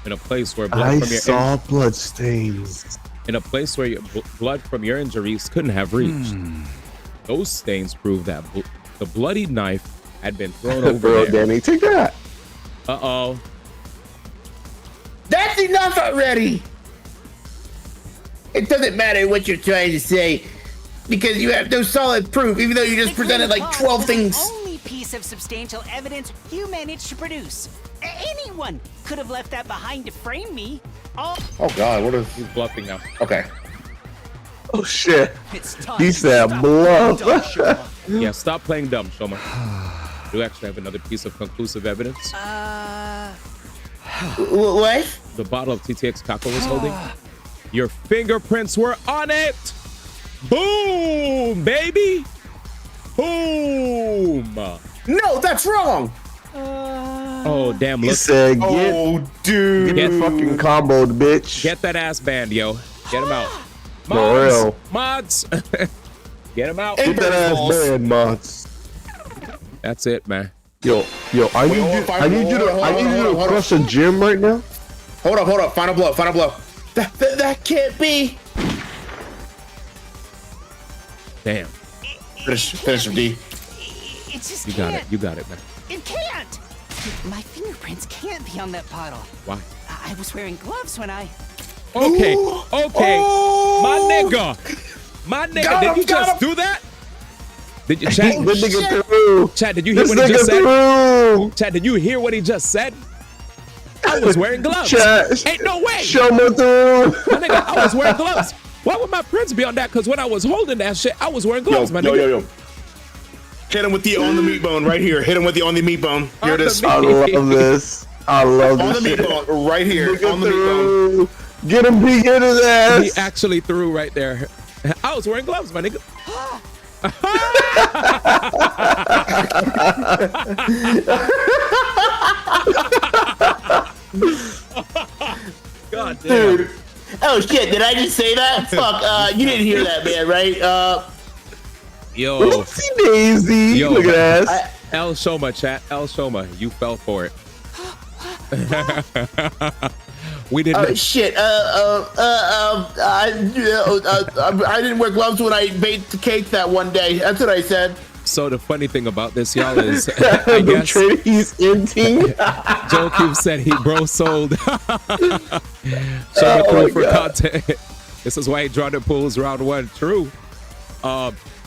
In a place where blood I from your saw blood stains. in a place where your blood from your injuries couldn't have reached. Those stains prove that the bloody knife had been thrown over Bro, there. Danny, take that. Uh-oh. That's enough already! It doesn't matter what you're trying to say, because you have no solid proof, even though you just presented like 12 things. Only piece of substantial evidence you managed to produce. Anyone could have left that behind to frame me. Oh god, what is... He's bluffing now. Okay. Oh shit. It's time He to said stop bluff. playing dumb, Shoma. Yeah, stop playing dumb, Shoma. Do you actually have another piece of conclusive evidence? What? The bottle of TTX Kako was holding? Your fingerprints were on it! Boom, baby! Boom! No, that's wrong! Oh, damn, He look. said, get, dude. get fucking comboed, bitch. Get that ass banned, yo. Get him out. For real. Mods! Get him out. Get that ass banned, mods. That's it, man. Yo, I need you to crush a gym right now. Hold up. Final blow. That can't be. Damn. Finish him, D. It just You can't. got it. You got it, man. It can't. My fingerprints can't be on that bottle. Why? I was wearing gloves when I... Okay. Ooh. Okay. Oh. My nigga. Did you just do that? Did you chat? This nigga through. Chad, did you hear This what he just nigga said? through. Chad, did you hear what he just said? I was wearing gloves. Chat. Ain't no way. Show me through. My nigga, I was wearing gloves. Why would my prints be on that? Because when I was holding that shit, I was wearing gloves, my nigga. Yo. Hit him with the on the meat bone right here. Hit him with the on the meat bone. Here it is. I love this. I love this. On the meat bone right here. Look On the meat bone. Get him, P. Get his ass. He actually threw right there. I was wearing gloves, my nigga. God damn. Dude. Oh shit, did I just say that? Fuck, you didn't hear that, man, right? Yo. Oopsie daisy. Yo. Look at that. El Shoma, chat. El Shoma, you fell for it. We didn't. Shit. I didn't wear gloves when I baked the cake that one day. That's what I said. So the funny thing about this, y'all, is I guess he's empty. Joe Cube said he bro sold. Shoma threw for content. This is why he draw the pools round one. True.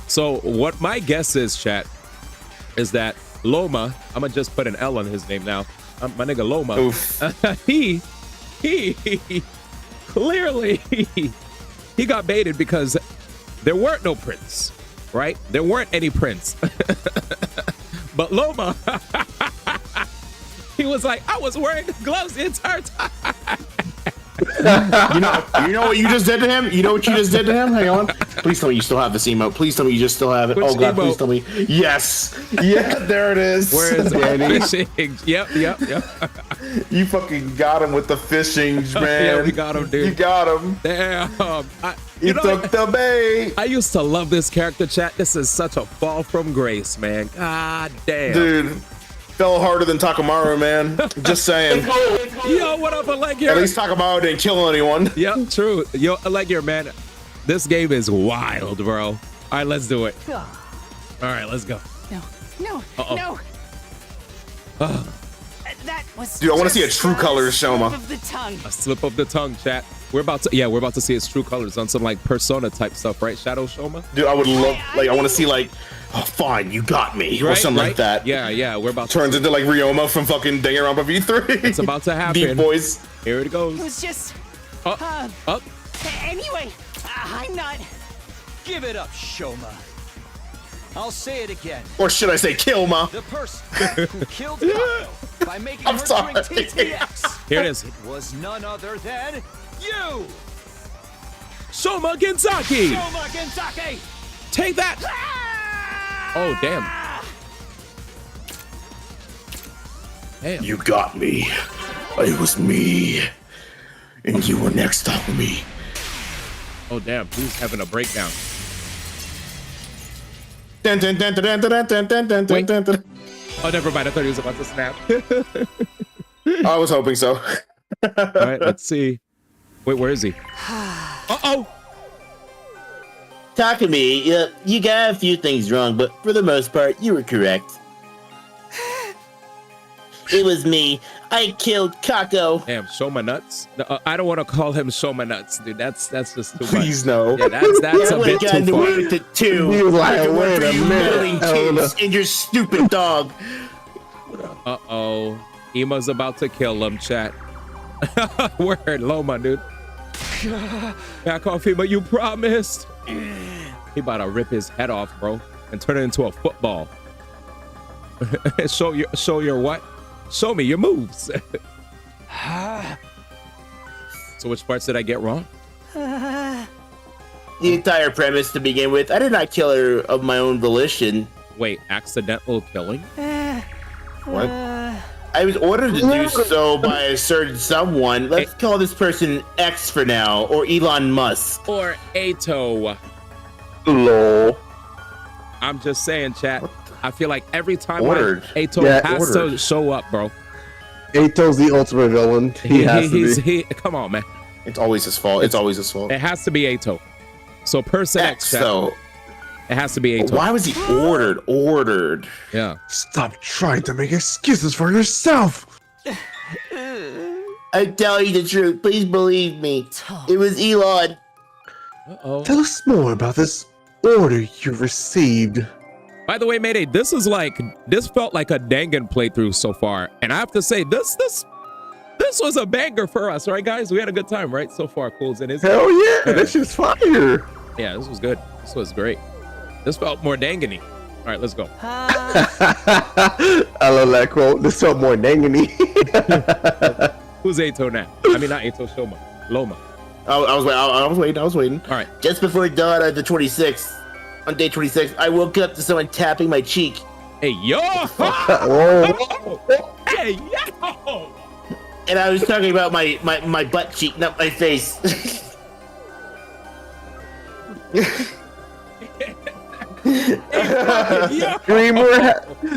So what my guess is, chat, is that Loma, I'm gonna just put an L on his name now. My nigga Loma. he clearly he got baited because there weren't no prints, right? There weren't any prints. But Loma, he was like, I was wearing gloves the entire time. You know what you just did to him? You know what you just did to him? Hang on. Please tell me you still have this emote. Please tell me you just still have it. Which oh god, emote? please tell me. Yes. Yeah, there it is. Where is it? Fishing. Yep. You fucking got him with the fishing, man. Yeah, we got him, dude. You got him. Damn. You took the bait. I used to love this character, chat. This is such a fall from grace, man. God damn. Dude. Fell harder than Takamaru, man. Just saying. Yo, what up, Allegier? At least Takamaru didn't kill anyone. Yep, true. Yo, Allegier, man. This game is wild, bro. All right, let's do it. All right, let's go. No. That was. Dude, I want to see a true colors, Shoma. Of the tongue. A slip of the tongue, chat. We're about to see its true colors on some like Persona type stuff, right? Shadow Shoma. Dude, I would love, like, I want to see like, oh, fine, you got me, or something like that. Yeah. We're about turns into like Ryoma from fucking Danganronpa V3. It's about to happen. Deep voice. Here it goes. It was just. Up. Anyway, I'm not. Give it up, Shoma. I'll say it again. Or should I say Kilma? The person who killed Kako by making her drink TTX. Here it is. Was none other than you. Shoma Genzaki. Shoma Genzaki. Take that. Oh, damn. Damn. You got me. It was me. And you were next on me. Oh, damn. He's having a breakdown. Dun, dun, dun, dun, dun, dun, dun, dun, dun, dun, dun. Oh, never mind. I thought he was about to snap. I was hoping so. All right, let's see. Wait, where is he? Uh-oh. Takumi, you got a few things wrong, but for the most part, you were correct. It was me. I killed Kako. Damn, show my nuts. I don't want to call him show my nuts, dude. That's just too much. Please no. Yeah, that's a bit too far. With it too. He was like, Wait wait a minute, kids and your stupid dog. Uh-oh. Ema's about to kill him, chat. Word, Loma, dude. Back off, Ema, you promised. He about to rip his head off, bro, and turn it into a football. Show your what? Show me your moves. So which parts did I get wrong? The entire premise to begin with. I did not kill her of my own volition. Wait, accidental killing? What? I was ordered to do so by a certain someone. Let's call this person X for now, or Elon Musk. Or Ato. Lol. I'm just saying, chat. I feel like every time Ato has to show up, bro. Ato's the ultimate villain. He has to be. Come on, man. It's always his fault. It's always his fault. It has to be Ato. So person X, though. It has to be Ato. Why was he ordered? Yeah. Stop trying to make excuses for yourself. I tell you the truth. Please believe me. It was Elon. Uh-oh. Tell us more about this order you received. By the way, Mayday, this felt like a Dangan playthrough so far. And I have to say, this was a banger for us, right, guys? We had a good time, right? So far, Cools and his. Hell yeah, that shit's fire. Yeah, this was good. This was great. This felt more Dangan-y. All right, let's go. I love that quote. This felt more dangany. Who's Ato now? I mean, not Ato, Shoma. Loma. I was waiting. All right. Just before dawn on the 26th, on day 26, I woke up to someone tapping my cheek. Hey, yo! Whoa. Hey, yo! And I was talking about my butt cheek, not my face.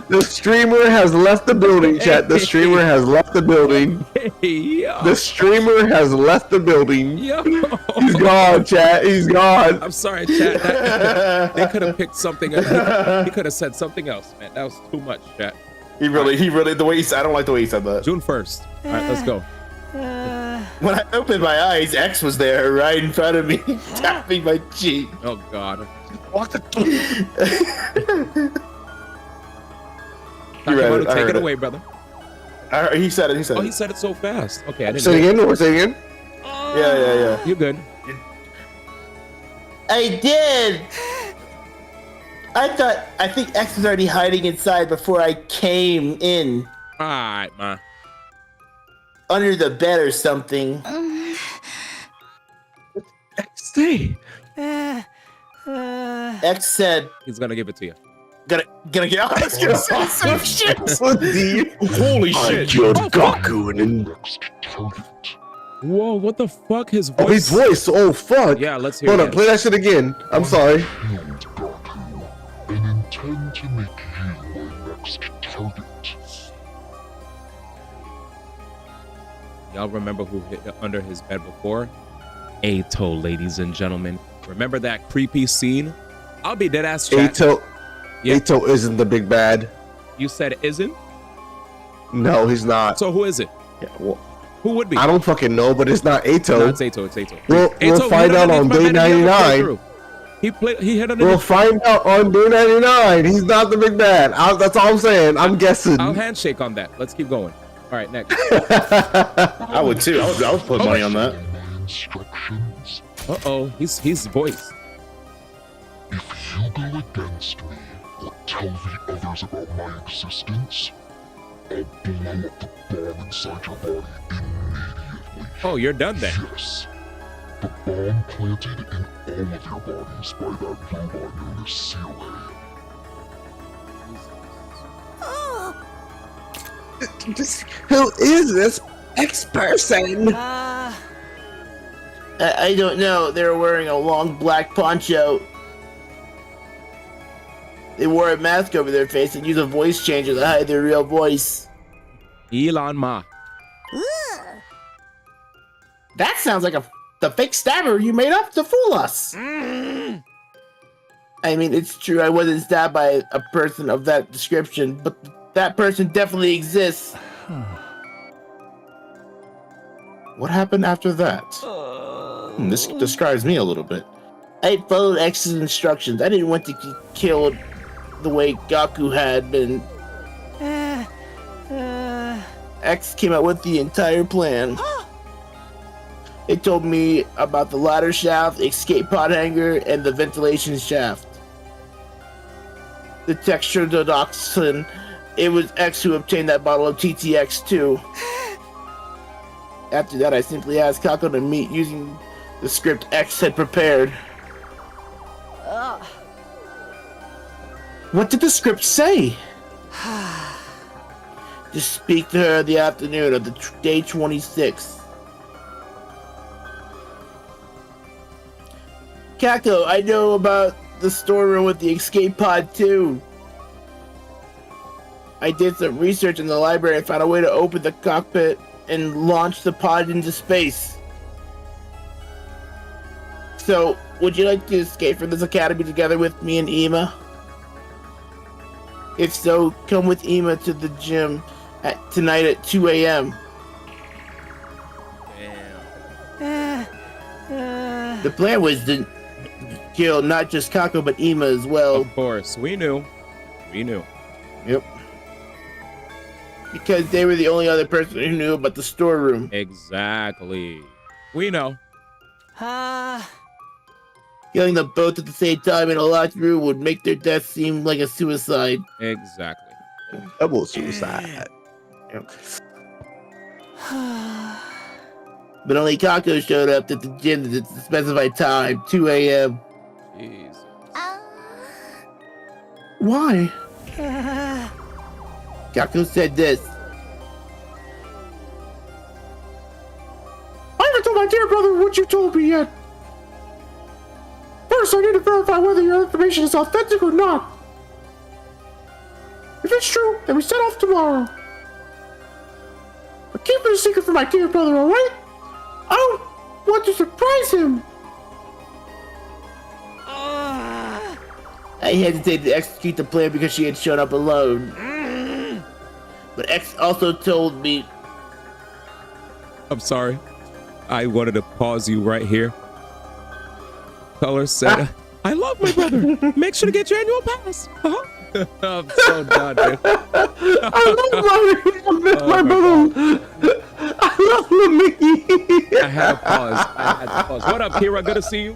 The streamer has left the building, chat. The streamer has left the building. The streamer has left the building. He's gone, chat. He's gone. I'm sorry, chat. They could have picked something else. He could have said something else, man. That was too much, chat. He really, the way he said, I don't like the way he said that. June 1st. All right, let's go. When I opened my eyes, X was there right in front of me, tapping my cheek. Oh, God. What the? Take it away, brother. He said it. Oh, he said it so fast. Okay, I didn't. Say it again. Say it again. Yeah. You good? I did. I think X was already hiding inside before I came in. All right, man. Under the bed or something. XD. X said he's gonna give it to you. Gonna get out. Let's get some shit. Holy shit! I killed Goku and Whoa! What the fuck? His voice. Oh, his voice. Oh fuck. Yeah, let's hear. Hold on. Play that shit again. I'm sorry. And intend to make you my next target. Y'all remember who hid under his bed before? Ato, ladies and gentlemen. Remember that creepy scene? I'll be dead ass chat. Ato isn't the big bad. You said it isn't? No, he's not. So who is it? Yeah, well, who would be? I don't fucking know, but it's not Ato. No, it's Ato. It's Ato. We'll find out on day 99. He hit We'll find out on day 99. He's not the big bad. That's all I'm saying. I'm guessing. I'll handshake on that. Let's keep going. All right, next. I would too. I would put money on that. Uh-oh, he's voiced. If you go against me or tell the others about my existence, I'll blow up the bomb inside your body immediately. Oh, you're done then. Yes. The bomb planted in all of your bodies by that robot known as COA. Who is this X person? I don't know. They're wearing a long black poncho. They wore a mask over their face and use a voice changer to hide their real voice. Elon Ma. That sounds like a the fake stabber you made up to fool us. I mean, it's true I wasn't stabbed by a person of that description, but that person definitely exists. What happened after that? This describes me a little bit. I followed X's instructions. I didn't want to get killed the way Gaku had been. X came out with the entire plan. It told me about the ladder shaft, the escape pod hanger, and the ventilation shaft. The texture doxin. It was X who obtained that bottle of TTX too. After that, I simply asked Kako to meet using the script X had prepared. What did the script say? Just speak to her in the afternoon of the day 26. Kako, I know about the storeroom with the escape pod too. I did some research in the library and found a way to open the cockpit and launch the pod into space. So, would you like to escape from this academy together with me and Ima? If so, come with Ima to the gym tonight at 2 a.m. The plan was to kill not just Kako but Ima as well. Of course, we knew. We knew. Yep. Because they were the only other person who knew about the storeroom. Exactly. We know. Killing them both at the same time in a locked room would make their death seem like a suicide. Exactly. Double suicide. Yep. But only Kako showed up at the gym at the specified time, 2 a.m. Jesus. Why? Kako said this. I haven't told my dear brother what you told me yet. First, I need to verify whether your information is authentic or not. If it's true, then we set off tomorrow. But keep it a secret from my dear brother, alright? I don't want to surprise him. I hesitated to execute the plan because she had shown up alone. But X also told me... I'm sorry. I wanted to pause you right here. Color said, I love my brother. Make sure to get your annual pass. I'm so done, dude. I love my brother. I love little Mickey. I had to pause. What up, Kira? Good to see you.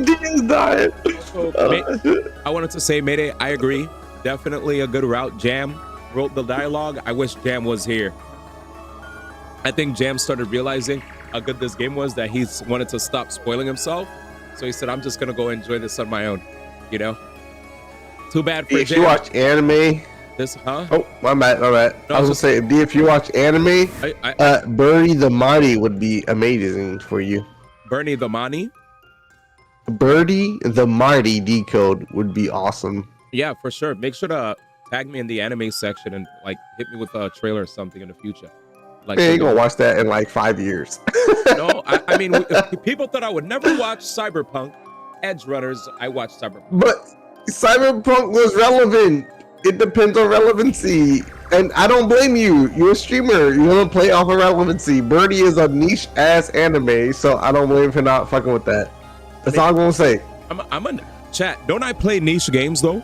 Dean's dying. I wanted to say, Mayday, I agree. Definitely a good route. Jam wrote the dialogue. I wish Jam was here. I think Jam started realizing how good this game was, that he wanted to stop spoiling himself. So he said, I'm just going to go enjoy this on my own. You know? Too bad for If Jam. you watch anime... This, huh? Oh, my bad. No, I was gonna say, if you watch anime, Bernie the Mighty would be amazing for you. Bernie the Mighty? Birdie the Mighty decode would be awesome. Yeah, for sure. Make sure to tag me in the anime section and like hit me with a trailer or something in the future. Like, Man, you gonna watch that in like 5 years. No, I mean, people thought I would never watch Cyberpunk. Edge Runners, I watched Cyberpunk. But Cyberpunk was relevant. It depends on relevancy. And I don't blame you. You're a streamer. You want to play off of relevancy. Birdie is a niche ass anime, so I don't blame him for not fucking with that. That's all I'm gonna say. I'm a chat. Don't I play niche games though?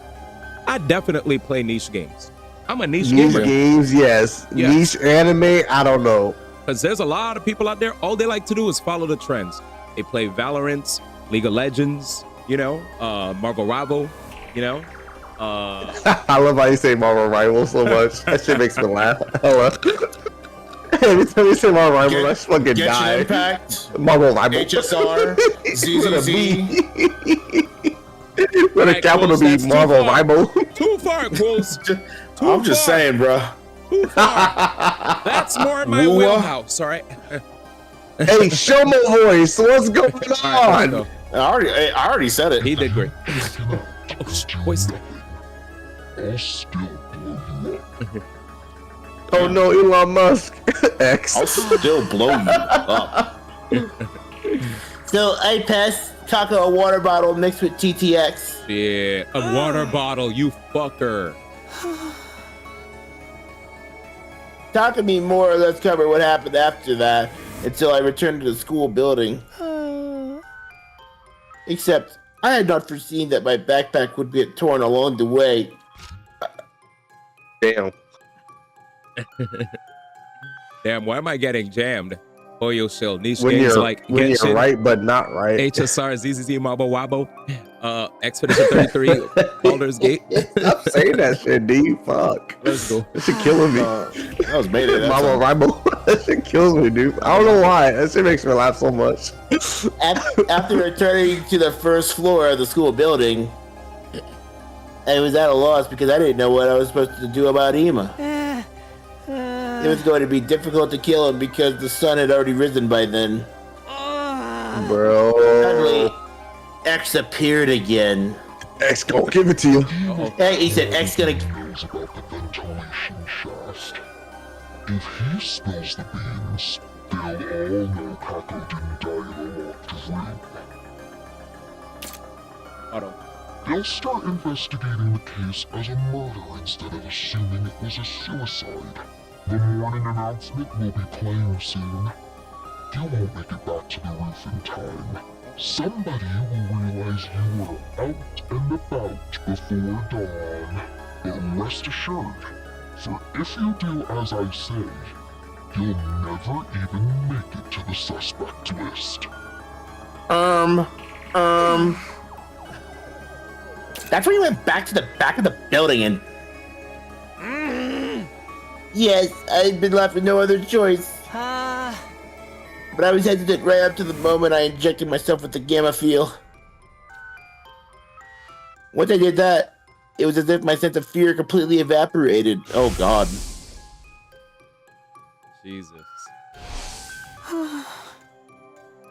I definitely play niche games. I'm a niche gamer. Games, yes. Niche anime, I don't know. Because there's a lot of people out there, all they like to do is follow the trends. They play Valorant, League of Legends, you know, Marvel Rival, you know. I love how you say Marvel Rival so much. That shit makes me laugh. Hello. Every time you say Marvel Rival, I just fucking die. Impact, Marvel Rival. HSR, ZZZ. With a capital B, Marvel Rival. Too far, Quills. I'm just saying, bro. Too far. That's more in my wheelhouse, all right? Hey, show my voice. What's going on? Right, I already said it. He did great. Oh no, Elon Musk. X. I'll still blow you up. So I passed Taco a water bottle mixed with TTX. Yeah, a water bottle, you fucker. Taco me more or less covered what happened after that until I returned to the school building. Except, I had not foreseen that my backpack would get torn along the way. Damn. Damn, why am I getting jammed? Oil shell, niche When games you're, like when Genshin, you're right, but not right. HSR, ZZZ, Mabo Wabo, Expedition 33, Baldur's Gate. Stop saying that shit, D. Fuck. Let's go. That shit killing me. That was made it. Mama Ribo. That shit kills me, dude. I don't know why. That shit makes me laugh so much. After returning to the first floor of the school building, I was at a loss because I didn't know what I was supposed to do about Ema. It was going to be difficult to kill him because the sun had already risen by then. Bro. Suddenly, X appeared again. X gonna give it to you. Hey, he said X gonna... Knows about the ventilation shaft. If he spills the beans, they'll all know Kako didn't die in a locked room. Auto. They'll start investigating the case as a murder instead of assuming it was a suicide. The morning announcement will be playing soon. You won't make it back to the roof in time. Somebody will realize you were out and about before dawn. But rest assured, for if you do as I say, you'll never even make it to the suspect list. That's when he went back to the back of the building and... Yes, I'd been left with no other choice. But I was hesitant right up to the moment I injected myself with the gamma fuel. Once I did that, it was as if my sense of fear completely evaporated. Oh god. Jesus.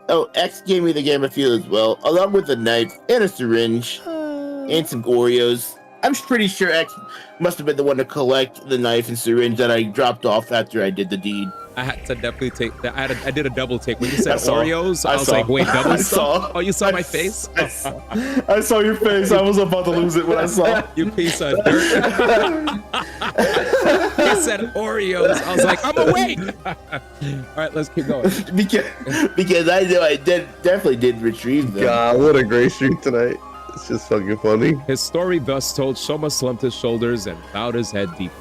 Oh, X gave me the gamma fuel as well, along with a knife and a syringe and some Oreos. I'm pretty sure X must have been the one to collect the knife and syringe that I dropped off after I did the deed. I had to definitely take that. I did a double take. When you said I saw. Oreos, I was like, wait, double stuff? Oh, you saw my face? I saw your face. I was about to lose it when I saw. You piece of dirt. He said Oreos. I was like, I'm awake. All right, let's keep going. because I know I definitely did retrieve them. God, what a great streak tonight. It's just fucking funny. His story thus told, Shoma slumped his shoulders and bowed his head deeply.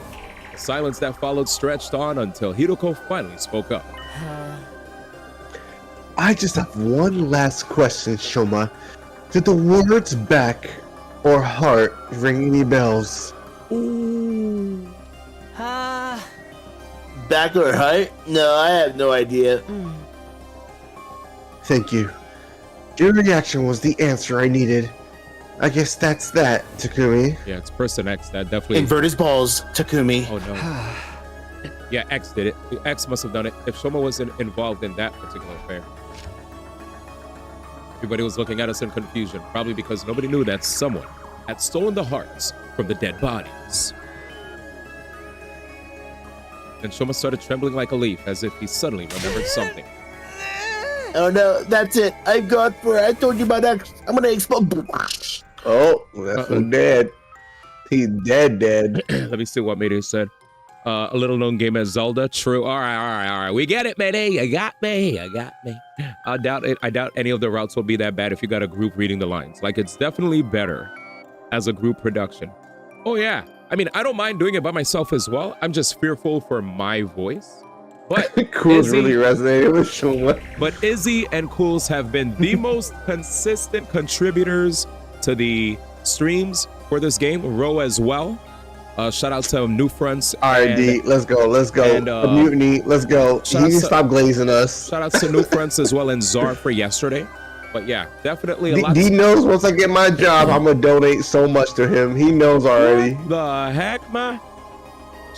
The silence that followed stretched on until Hiroko finally spoke up. I just have one last question, Shoma. Did the words back or heart ring any bells? Ooh. Back or heart? No, I have no idea. Thank you. Your reaction was the answer I needed. I guess that's that, Takumi. Yeah, it's Person X that definitely... Invert his balls, Takumi. Oh, no. Yeah, X did it. X must have done it if Shoma wasn't involved in that particular affair. Everybody was looking at us in confusion, probably because nobody knew that someone had stolen the hearts from the dead bodies. Then Shoma started trembling like a leaf, as if he suddenly remembered something. Oh no, that's it. I'm gone for it. I told you about X. I'm gonna explode. Oh, that's one dead. He's dead. Let me see what Mayday said. A little known game as Zelda. True. All right. We get it, Mayday. You got me. I doubt it. I doubt any of the routes will be that bad if you got a group reading the lines. Like, it's definitely better as a group production. Oh, yeah. I mean, I don't mind doing it by myself as well. I'm just fearful for my voice. But Cool's really resonated with Shoma. But Izzy and Cools have been the most consistent contributors to the streams for this game. Ro as well. Shout out to New Fronts. All right, D, let's go. And, the Mutiny, let's go. You need to stop glazing us. Shout out to New Fronts as well and Czar for yesterday. But yeah, definitely a lot. D knows once I get my job, I'm gonna donate so much to him. He knows already. What the heck, man?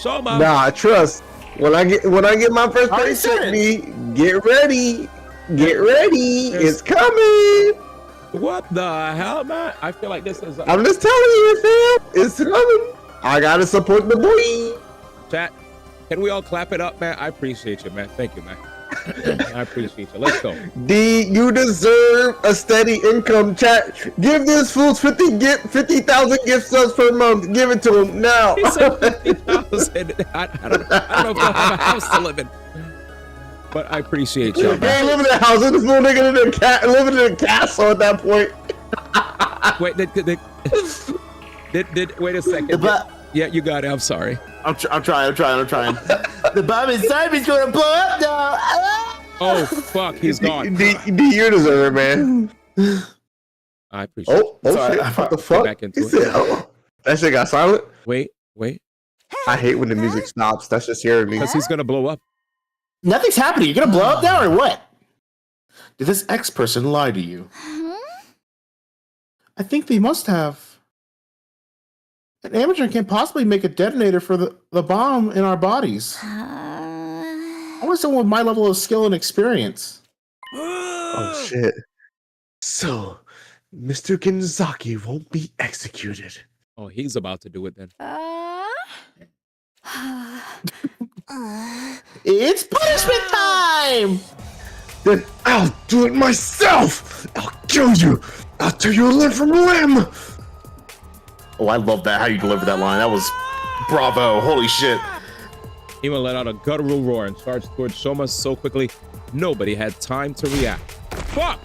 Show my. Nah, trust. When I get my first paycheck, D, get ready. It's coming. What the hell, man? I feel like this is... I'm just telling you, fam. It's coming. I gotta support the boy. Chat, can we all clap it up, man? I appreciate you, man. Thank you, man. I appreciate you. Let's go. D, you deserve a steady income, chat. Give this fool 50,000 gift subs per month. Give it to him now. He said 50,000. I don't know if they'll have a house to live in. But I appreciate y'all, They ain't living in a house. This fool nigga living in a castle at that point. Wait, wait a second. Yeah, you got it. I'm sorry. I'm trying. The bomb inside me's gonna blow up now. Oh fuck, he's gone. D, you deserve it, man. I appreciate it. Oh shit! What the fuck? Back into it. Oh, that shit got silent. Wait. I hate when the music stops. That's just scaring me. Because he's gonna blow up. Nothing's happening. You're gonna blow up now or what? Did this X person lie to you? I think they must have. An amateur can't possibly make a detonator for the bomb in our bodies. I want someone with my level of skill and experience. Oh shit. So, Mr. Ginzaki won't be executed. Oh, he's about to do it then. It's punishment time! Then I'll do it myself! I'll kill you! I'll tear you limb from limb! Oh, I love that, how you delivered that line. That was bravo. Holy shit. Ima let out a guttural roar and charged towards Shoma so quickly, nobody had time to react. Fuck!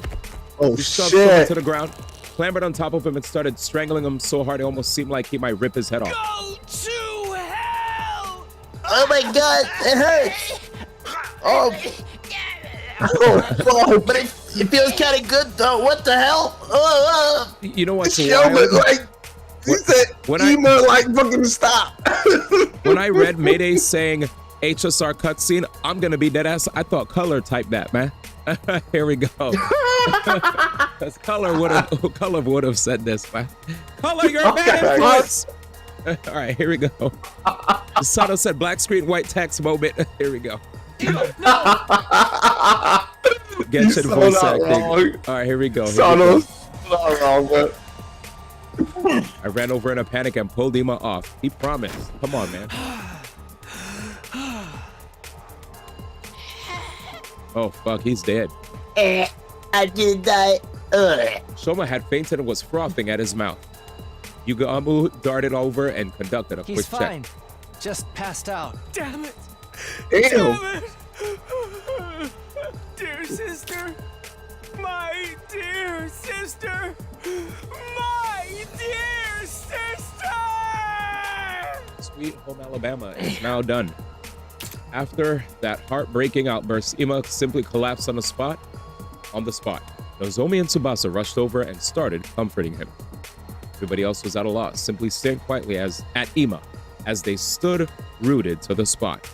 Oh, He shoved shit. Shoma to the ground, clambered on top of him, and started strangling him so hard it almost seemed like he might rip his head off. Go to hell! Oh my god, it hurts. Oh, but it feels kind of good though. What the hell? You know what's Yo, but wild? like, he said, Ima, like, fucking stop. When I read Mayday saying HSR cutscene, I'm gonna be dead ass. I thought Color typed that, man. Here we go. Because Color would have said this, man. Color, you're a bad influence. All right, here we go. Sato said black screen, white text moment. Here we go. Get your voice acting. All right, here we go. Sato's not wrong, but I ran over in a panic and pulled Ima off. He promised. Come on, man. Oh, fuck, he's dead. I didn't die. Shoma had fainted and was frothing at his mouth. Yugamu darted over and conducted a He's quick fine. check. Just passed out. Damn it! Ew. Damn it! Dear sister! My dear sister! My dear sister! Sweet Home Alabama is now done. After that heartbreaking outburst, Ima simply collapsed on the spot. Nozomi and Tsubasa rushed over and started comforting him. Everybody else was at a loss, simply staring quietly at Ima as they stood rooted to the spot.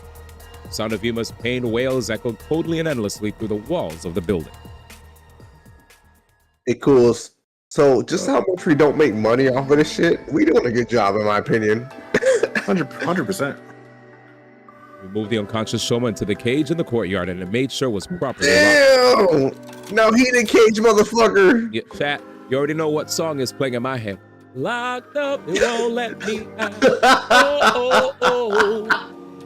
The sound of Ima's pained wails echoed coldly and endlessly through the walls of the building. it cools. So just how much we don't make money off of this shit, we doing a good job in my opinion. 100%. We moved the unconscious Shoma into the cage in the courtyard and it made sure it was properly locked. Damn! Now he the cage motherfucker. Yeah, chat, you already know what song is playing in my head. Locked up, it won't let me out.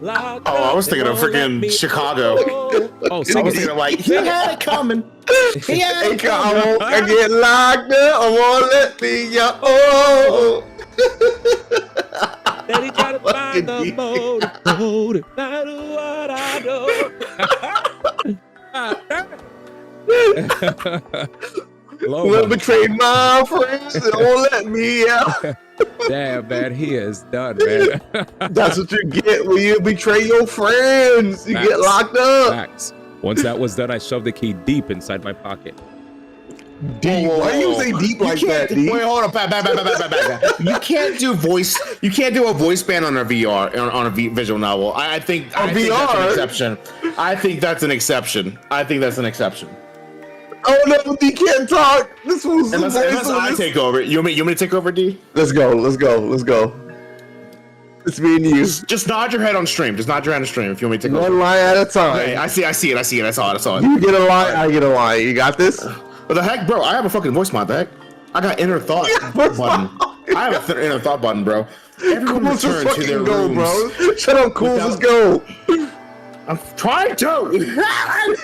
Locked I was thinking of freaking Chicago. Oh, I was thinking of like, he had it coming. He had it coming. I get locked up, I won't let me out. Oh. Daddy try to find the mode, no matter what I do. Will betray my friends, they won't let me out. Damn, man, he is done, man. That's what you get when you betray your friends. You get locked up. Facts. Once that was done, I shoved the key deep inside my pocket. Deep? Why you say deep like that, D? Wait, hold on, back. You can't do voice. You can't do a voice band on a VR on a visual novel. I think that's an exception. I think that's an exception. Oh no, D can't talk. This was unless I take over. You want me to take over, D? Let's go. It's me and you. Just nod your head on stream. If you want me to take over. One line at a time. Okay, I see it. I saw it. You get a line, I get a line. You got this? What the heck, bro? I have a fucking voice mod, the heck? I got inner thought button. I have an inner thought button, bro. Everyone return to their rooms. Bro. Shut up, cool. Let's go. I'm trying to!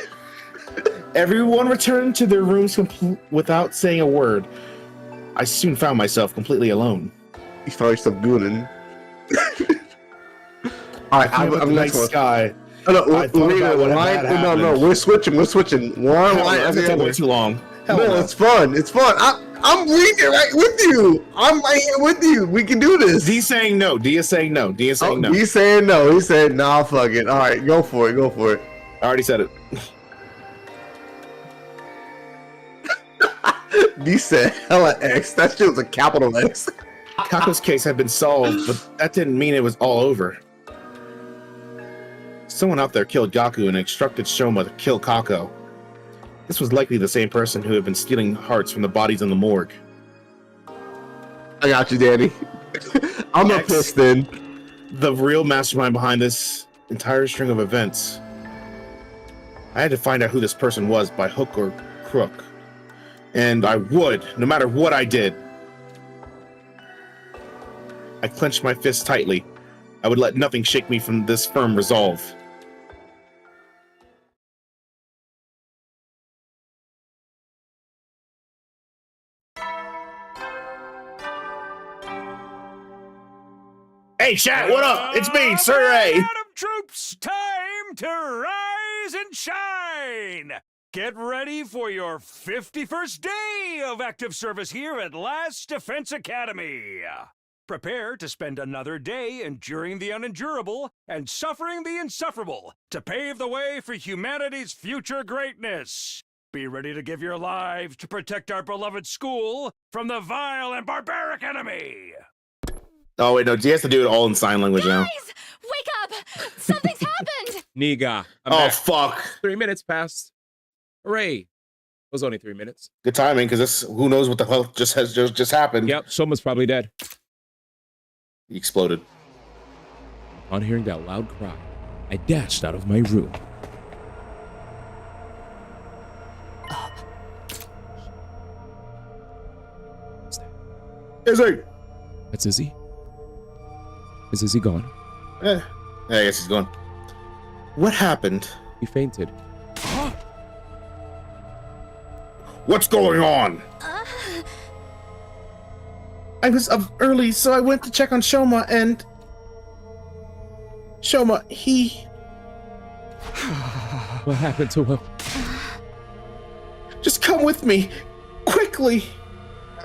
Everyone returned to their rooms without saying a word. I soon found myself completely alone. You found yourself gooning. Alright, I'm the night sky. Oh, no, we're switching. One line after the other. Too long. No, it's fun. I'm reading right with you. I'm right here with you. We can do this. D saying no. D is saying no. He's saying no. He said, nah, fuck it. All right, go for it. I already said it. D said hella X. That shit was a capital X. Kako's case had been solved, but that didn't mean it was all over. Someone out there killed Gaku and instructed Shoma to kill Kako. This was likely the same person who had been stealing hearts from the bodies in the morgue. I got you, Danny. I'm a pissed then. The real mastermind behind this entire string of events. I had to find out who this person was by hook or crook. And I would, no matter what I did. I clenched my fist tightly. I would let nothing shake me from this firm resolve. Hey, chat, what up? It's me, Sir A. Adam troops, time to rise and shine. Get ready for your 51st day of active service here at Last Defense Academy. Prepare to spend another day enduring the unendurable and suffering the insufferable to pave the way for humanity's future greatness. Be ready to give your lives to protect our beloved school from the vile and barbaric enemy. Oh, wait, no, he has to do it all in sign language now. Guys, wake up! Something's happened! Niga. Fuck. 3 minutes passed. Hooray. It was only 3 minutes. Good timing, because this, who knows what the hell just happened. Yep, Shoma's probably dead. He exploded. On hearing that loud cry, I dashed out of my room. Izzy! That's Izzy? Is Izzy gone? I guess he's gone. What happened? He fainted. What's going on? I was up early, so I went to check on Shoma, and... Shoma, he... What happened to him? Just come with me, quickly.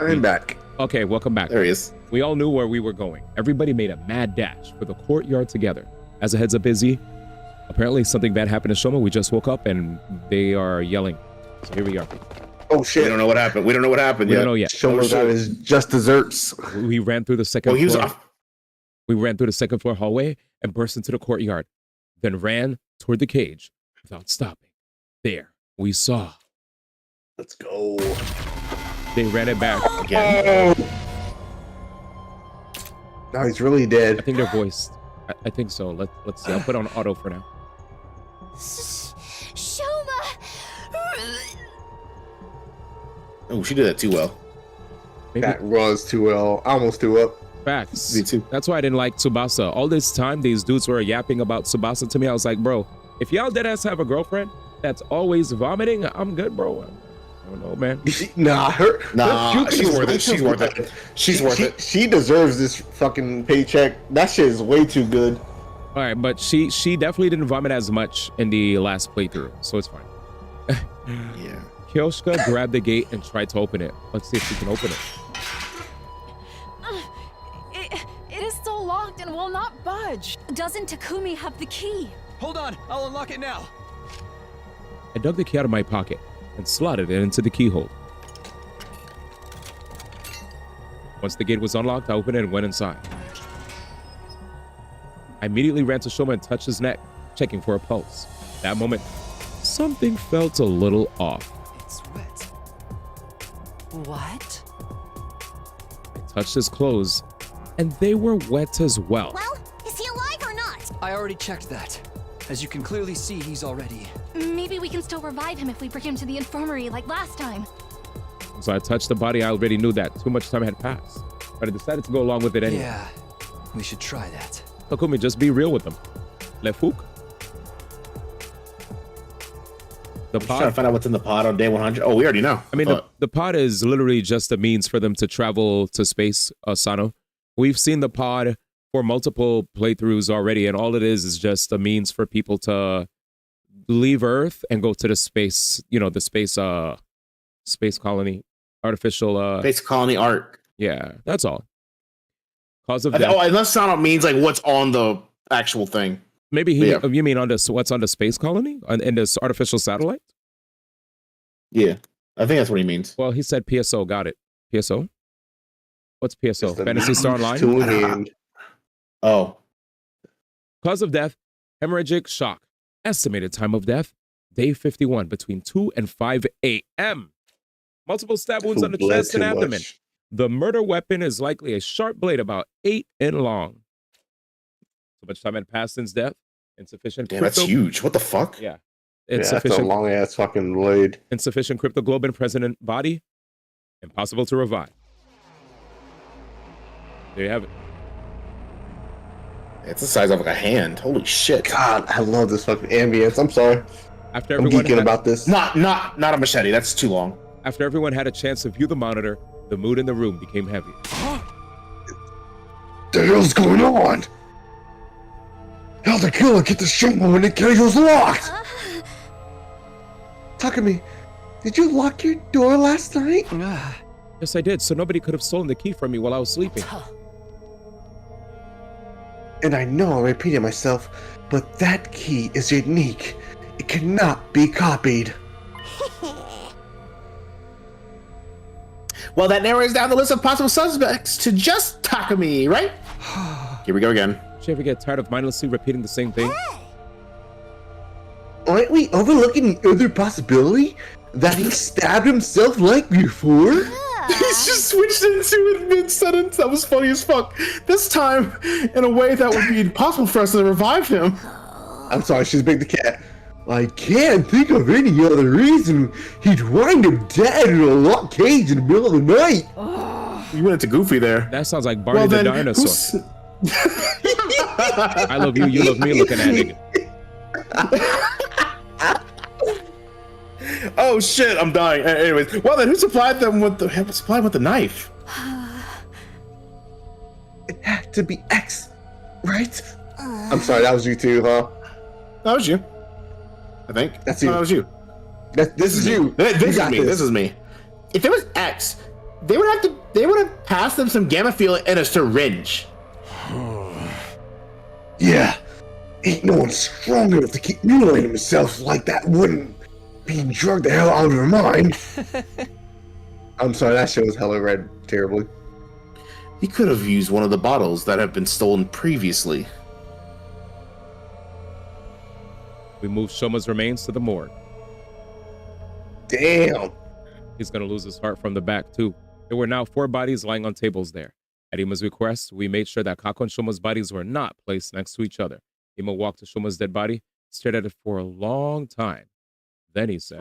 I'm back. Okay, welcome back. There he is. We all knew where we were going. Everybody made a mad dash for the courtyard together. As a heads up, Izzy, apparently something bad happened to Shoma. We just woke up and they are yelling. So here we are. Oh shit! We don't know what happened. We don't know what happened yet. We don't know yet. Shoma got his just desserts. We ran through the second floor. We ran through the second floor hallway and burst into the courtyard. Then ran toward the cage without stopping. There, we saw. Let's go. They ran it back again. No, he's really dead. I think they're voiced. I think so. Let's see. I'll put on auto for now. Shoma! Oh, she did that too well. Maybe. That was too well. I almost threw up. Facts. Me too. That's why I didn't like Tsubasa. All this time, these dudes were yapping about Tsubasa to me. I was like, bro, if y'all deadass have a girlfriend that's always vomiting, I'm good, bro. I don't know, man. Nah, she's worth it. She's worth it. She's worth it. She deserves this fucking paycheck. That shit is way too good. All right, but she definitely didn't vomit as much in the last playthrough, so it's fine. Yeah. Kyoshka grabbed the gate and tried to open it. Let's see if she can open it. It is still locked and will not budge. Doesn't Takumi have the key? Hold on, I'll unlock it now. I dug the key out of my pocket and slotted it into the keyhole. Once the gate was unlocked, I opened it and went inside. I immediately ran to Shoma and touched his neck, checking for a pulse. That moment, something felt a little off. It's wet. What? I touched his clothes, and they were wet as well. Well, is he alive or not? I already checked that. As you can clearly see, he's already... Maybe we can still revive him if we bring him to the infirmary like last time. So I touched the body. I already knew that too much time had passed, but I decided to go along with it anyway. Yeah, we should try that. Takumi, just be real with them. Le Fouk? The I'm trying to pod. find out what's in the pod on day 100. Oh, we already know. I mean, the pod is literally just a means for them to travel to space, Sano. We've seen the pod for multiple playthroughs already, and all it is just a means for people to leave Earth and go to the space, the space colony, artificial space colony arc. Yeah, that's all. Cause of death. Oh, unless Sano means like what's on the actual thing. Maybe you mean on this what's on the space colony in this artificial satellite? Yeah, I think that's what he means. Well, he said PSO. Got it. PSO. What's PSO? Fantasy Star Online. Oh. Cause of death: hemorrhagic shock. Estimated time of death: day 51, between 2 and 5 a.m. Multiple stab wounds on the chest and abdomen. The murder weapon is likely a sharp blade about 8 in long. So much time had passed since death. Insufficient. Damn, that's huge. What the fuck? Yeah. That's a long ass fucking blade. Insufficient cryptoglobin present in body. Impossible to revive. There you have it. It's the size of like a hand. Holy shit. God, I love this fucking ambience. I'm sorry. After I'm geeking about this. Not a machete. That's too long. After everyone had a chance to view the monitor, the mood in the room became heavy. The hell's going on? How the killer get the shovel when the cage was locked? Takumi, did you lock your door last night? Yes, I did, so nobody could have stolen the key from me while I was sleeping. And I know I'm repeating myself, but that key is unique. It cannot be copied. Well, that narrows down the list of possible suspects to just Takumi, right? Here we go again. Did you ever get tired of mindlessly repeating the same thing? Aren't we overlooking the other possibility? That he stabbed himself like before? He's just switched into it mid-sentence. That was funny as fuck. This time, in a way that would be impossible for us to revive him. I'm sorry, she's big the cat. I can't think of any other reason he'd wind up dead in a locked cage in the middle of the night. You went into Goofy there. That sounds like Barney the dinosaur. I love you, you love me looking at it. Oh shit, I'm dying. Anyways, well then, who supplied them with the knife? It had to be X, right? I'm sorry, that was you too, huh? That was you. I think. That's you. No, that was you. This is you. This is me. This is me. If it was X, they would have passed them some gamma fuel in a syringe. Yeah. Ain't no one strong enough to keep mutilating himself like that wouldn't be drugged the hell out of her mind. I'm sorry, that show was hella read terribly. He could have used one of the bottles that have been stolen previously. We moved Shoma's remains to the morgue. Damn. He's gonna lose his heart from the back too. There were now 4 bodies lying on tables there. At Ima's request, we made sure that Kako and Shoma's bodies were not placed next to each other. Ima walked to Shoma's dead body, stared at it for a long time. Then he said,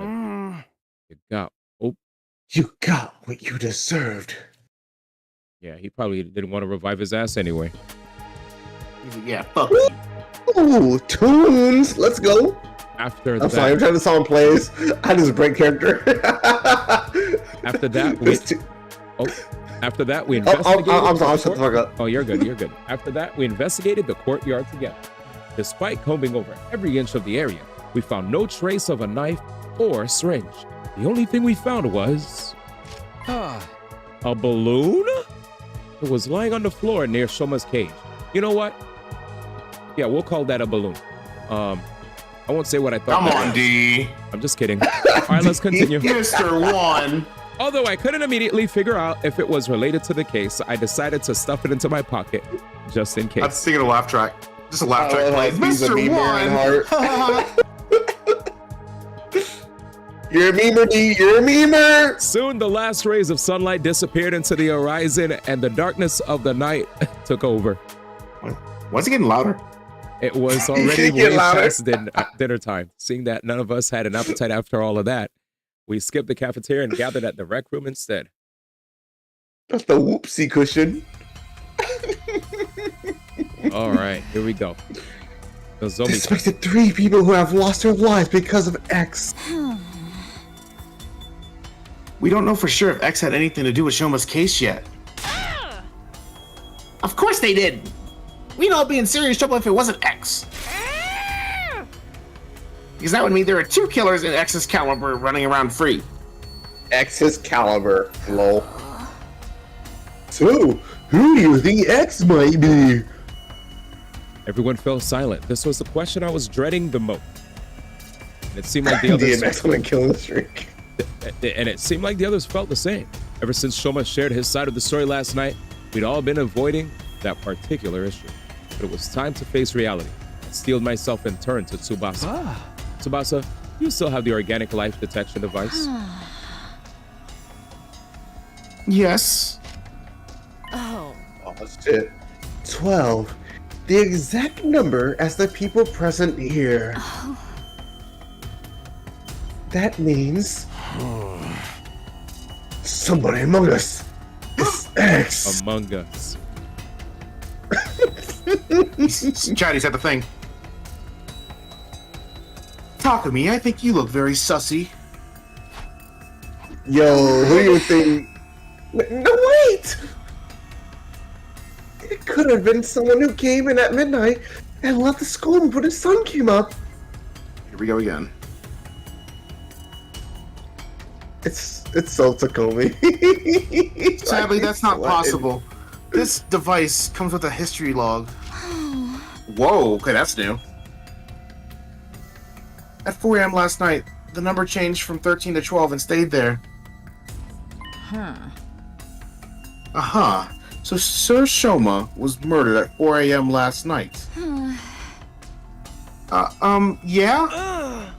You got what you deserved. Yeah, he probably didn't want to revive his ass anyway. Yeah, fuck you. Ooh, tunes! Let's go! After I'm sorry, I'm trying to song plays. I just break character. After that, we investigated. I'm sorry, shut the fuck up. Oh, you're good, you're good. After that, we investigated the courtyard together. Despite combing over every inch of the area, we found no trace of a knife or syringe. The only thing we found was a balloon? It was lying on the floor near Shoma's cage. You know what? Yeah, we'll call that a balloon. I won't say what I thought. Come on, D. I'm just kidding. All right, let's continue. Mr. One. Although I couldn't immediately figure out if it was related to the case, I decided to stuff it into my pocket just in case. I'm singing a laugh track. Just a laugh track. Like, Mr. One. You're a memer, D. You're a memer. Soon, the last rays of sunlight disappeared into the horizon, and the darkness of the night took over. Why is it getting louder? It was already way past dinner time. Seeing that none of us had an appetite after all of that, we skipped the cafeteria and gathered at the rec room instead. That's the whoopsie cushion. All right, here we go. The zombie. Suspected 3 people who have lost their lives because of X. We don't know for sure if X had anything to do with Shoma's case yet. Of course they did! We'd all be in serious trouble if it wasn't X. Because that would mean there are 2 killers in X's caliber running around free. X's caliber, lol. So, who do you think X might be? Everyone fell silent. This was the question I was dreading the most. And it seemed like the others. DMX on a killing streak. And it seemed like the others felt the same. Ever since Shoma shared his side of the story last night, we'd all been avoiding that particular issue. But it was time to face reality. I steeled myself and turned to Tsubasa. Tsubasa, you still have the organic life detection device? Yes. Oh. Oh, shit. 12. The exact number as the people present here. That means somebody among us is X. Among us. Chatty said the thing. Takumi, I think you look very sussy. Yo, who do you think? No, wait! It could have been someone who came in at midnight and left the school before the sun came up. Here we go again. It's so Takumi. Sadly, that's not possible. This device comes with a history log. Whoa, okay, that's new. At 4 a.m. last night, the number changed from 13 to 12 and stayed there. Uh-huh. So Sir Shoma was murdered at 4 a.m. last night. Yeah?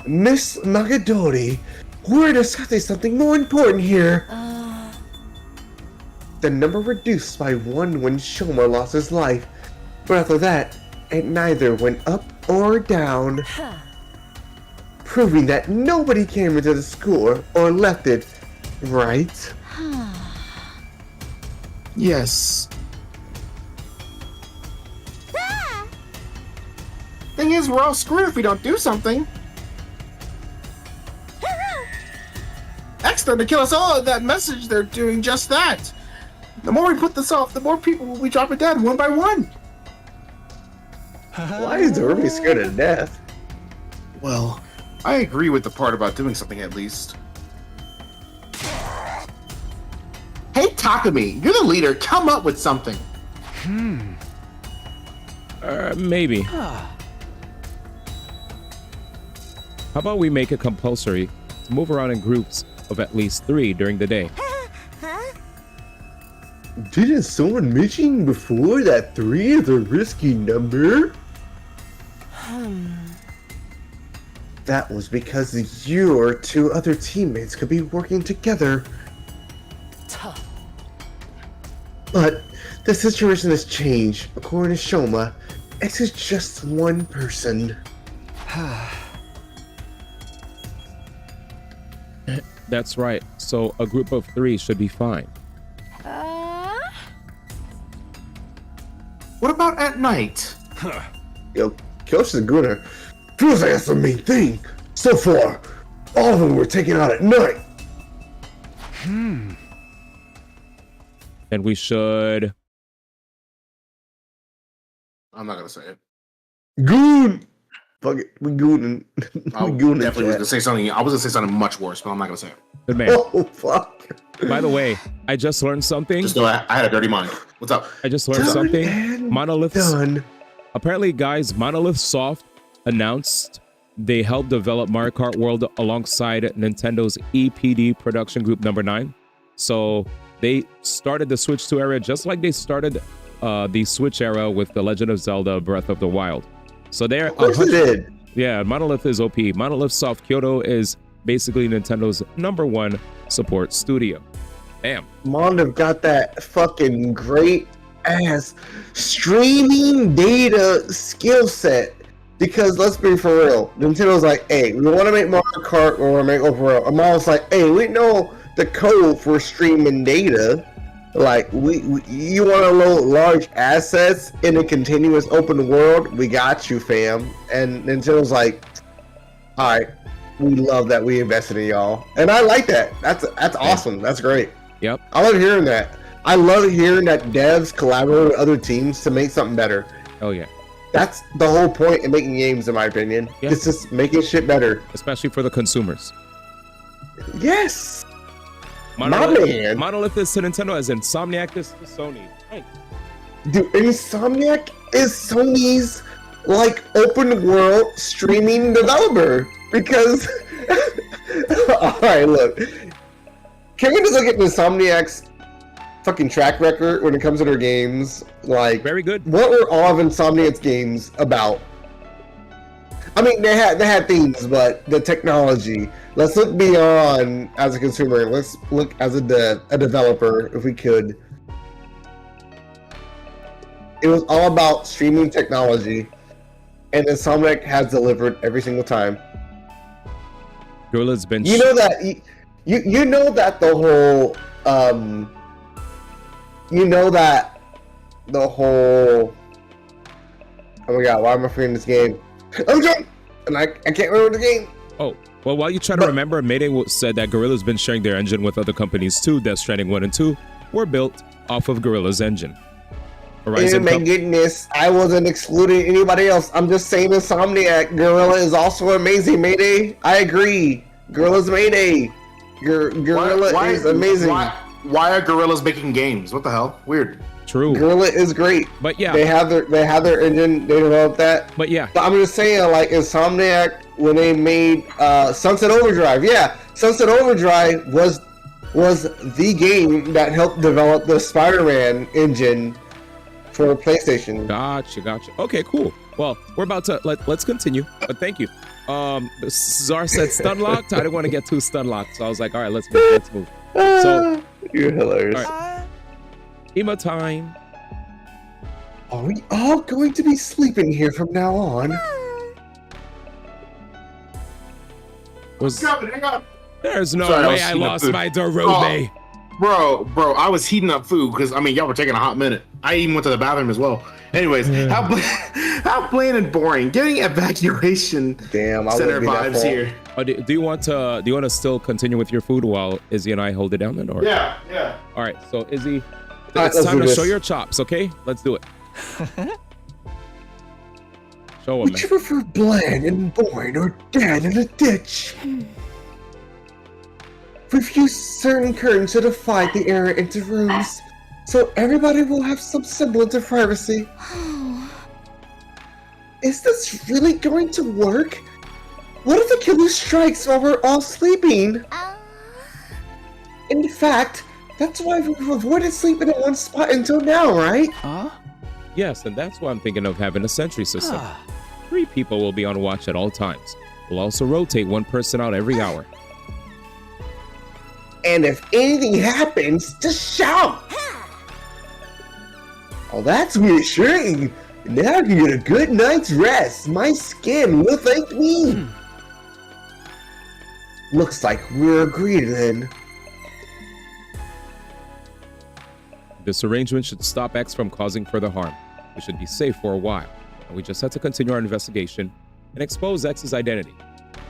Miss Magadori, we're discussing something more important here. The number reduced by 1 when Shoma lost his life. But after that, it neither went up or down. Proving that nobody came into the school or left it, right? Yes. Thing is, we're all screwed if we don't do something. X started to kill us all in that message. They're doing just that. The more we put this off, the more people will be dropping dead one by one. Why is Ruby scared to death? Well, I agree with the part about doing something at least. Hey Takumi, you're the leader. Come up with something. Maybe. How about we make it compulsory to move around in groups of at least 3 during the day? Didn't someone mention before that 3 is a risky number? That was because you or 2 other teammates could be working together. But the situation has changed. According to Shoma, X is just 1 person. That's right. So a group of 3 should be fine. What about at night? Yo, Coach Gunner, feels like that's the main thing. So far, all of them were taken out at night. And we should... I'm not gonna say it. Goon! Fuck it, we gooning. I definitely was gonna say something. I was gonna say something much worse, but I'm not gonna say it. Good man. Oh, fuck. By the way, I just learned something. Just know I had a dirty mind. What's up? I just learned something. Monolith's... Apparently, guys, Monolith Soft announced they helped develop Mario Kart World alongside Nintendo's EPD production group number 9. So they started the Switch 2 era just like they started the Switch era with The Legend of Zelda Breath of the Wild. So they're... Of course it did. Yeah, Monolith is OP. Monolith Soft Kyoto is basically Nintendo's #1 support studio. Damn. Monolith got that fucking great ass streaming data skill set. Because let's be for real, Nintendo's like, hey, we want to make Mario Kart, we want to make overall. And Monolith's like, hey, we know the code for streaming data. Like you want to load large assets in a continuous open world? We got you, fam. And Nintendo's like, all right, we love that we invested in y'all, and I like that. That's awesome. That's great. Yep. I love hearing that. I love hearing that devs collaborate with other teams to make something better. Oh yeah. That's the whole point in making games, in my opinion. Yeah. It's just making shit better, especially for the consumers. Yes. Monolith is to Nintendo as Insomniac is to Sony. Right. Dude, Insomniac is Sony's like open world streaming developer because all right, look. Can we just look at Insomniac's fucking track record when it comes to their games? Like, very good. What were all of Insomniac's games about? I mean, they had themes, but the technology. Let's look beyond as a consumer. Let's look as a developer, if we could. It was all about streaming technology, and Insomniac has delivered every single time. Gorilla's been. You know that you know that the whole you know that the whole. Oh my god! Why am I forgetting this game? I'm drunk, and I can't remember the game. Oh, well, while you try to remember, Mayday said that Gorilla's been sharing their engine with other companies too. Death Stranding 1 and 2 were built off of Gorilla's engine. Oh my goodness, I wasn't excluding anybody else. I'm just saying Insomniac. Gorilla is also amazing, Mayday. I agree. Gorilla's Mayday. Gorilla is amazing. Why are Gorillas making games? What the hell? Weird. True. Gorilla is great. But yeah. They have their engine, they developed that. But yeah. But I'm just saying, like, Insomniac, when they made Sunset Overdrive, yeah. Sunset Overdrive was the game that helped develop the Spider-Man engine for PlayStation. Gotcha. Okay, cool. Well, we're about to let's continue. But thank you. Czar said stun locked. I didn't want to get too stun locked, so I was like, all right, let's move. So you're hilarious. All right. Emo time. Are we all going to be sleeping here from now on? Hang on. There's no way I lost my Darude. Bro, I was heating up food because I mean y'all were taking a hot minute. I even went to the bathroom as well. Anyways, how plain and boring. Getting evacuation center vibes here. Do you want to still continue with your food while Izzy and I hold it down then? Or? Yeah. All right, so Izzy, right, it's time to show your chops, okay? Let's do it. Show them. Would you prefer bland and boring or dead in a ditch? Refuse certain curtains to divide the air into rooms, so everybody will have some semblance of privacy. Is this really going to work? What if the killer strikes while we're all sleeping? In fact, that's why we've avoided sleeping in one spot until now, right? Yes, and that's why I'm thinking of having a sentry system. 3 people will be on watch at all times. We'll also rotate one person out every hour. And if anything happens, just shout! Oh, that's reassuring. Now I can get a good night's rest. My skin will thank me. Looks like we're agreed then. This arrangement should stop X from causing further harm. We should be safe for a while, and we just have to continue our investigation and expose X's identity.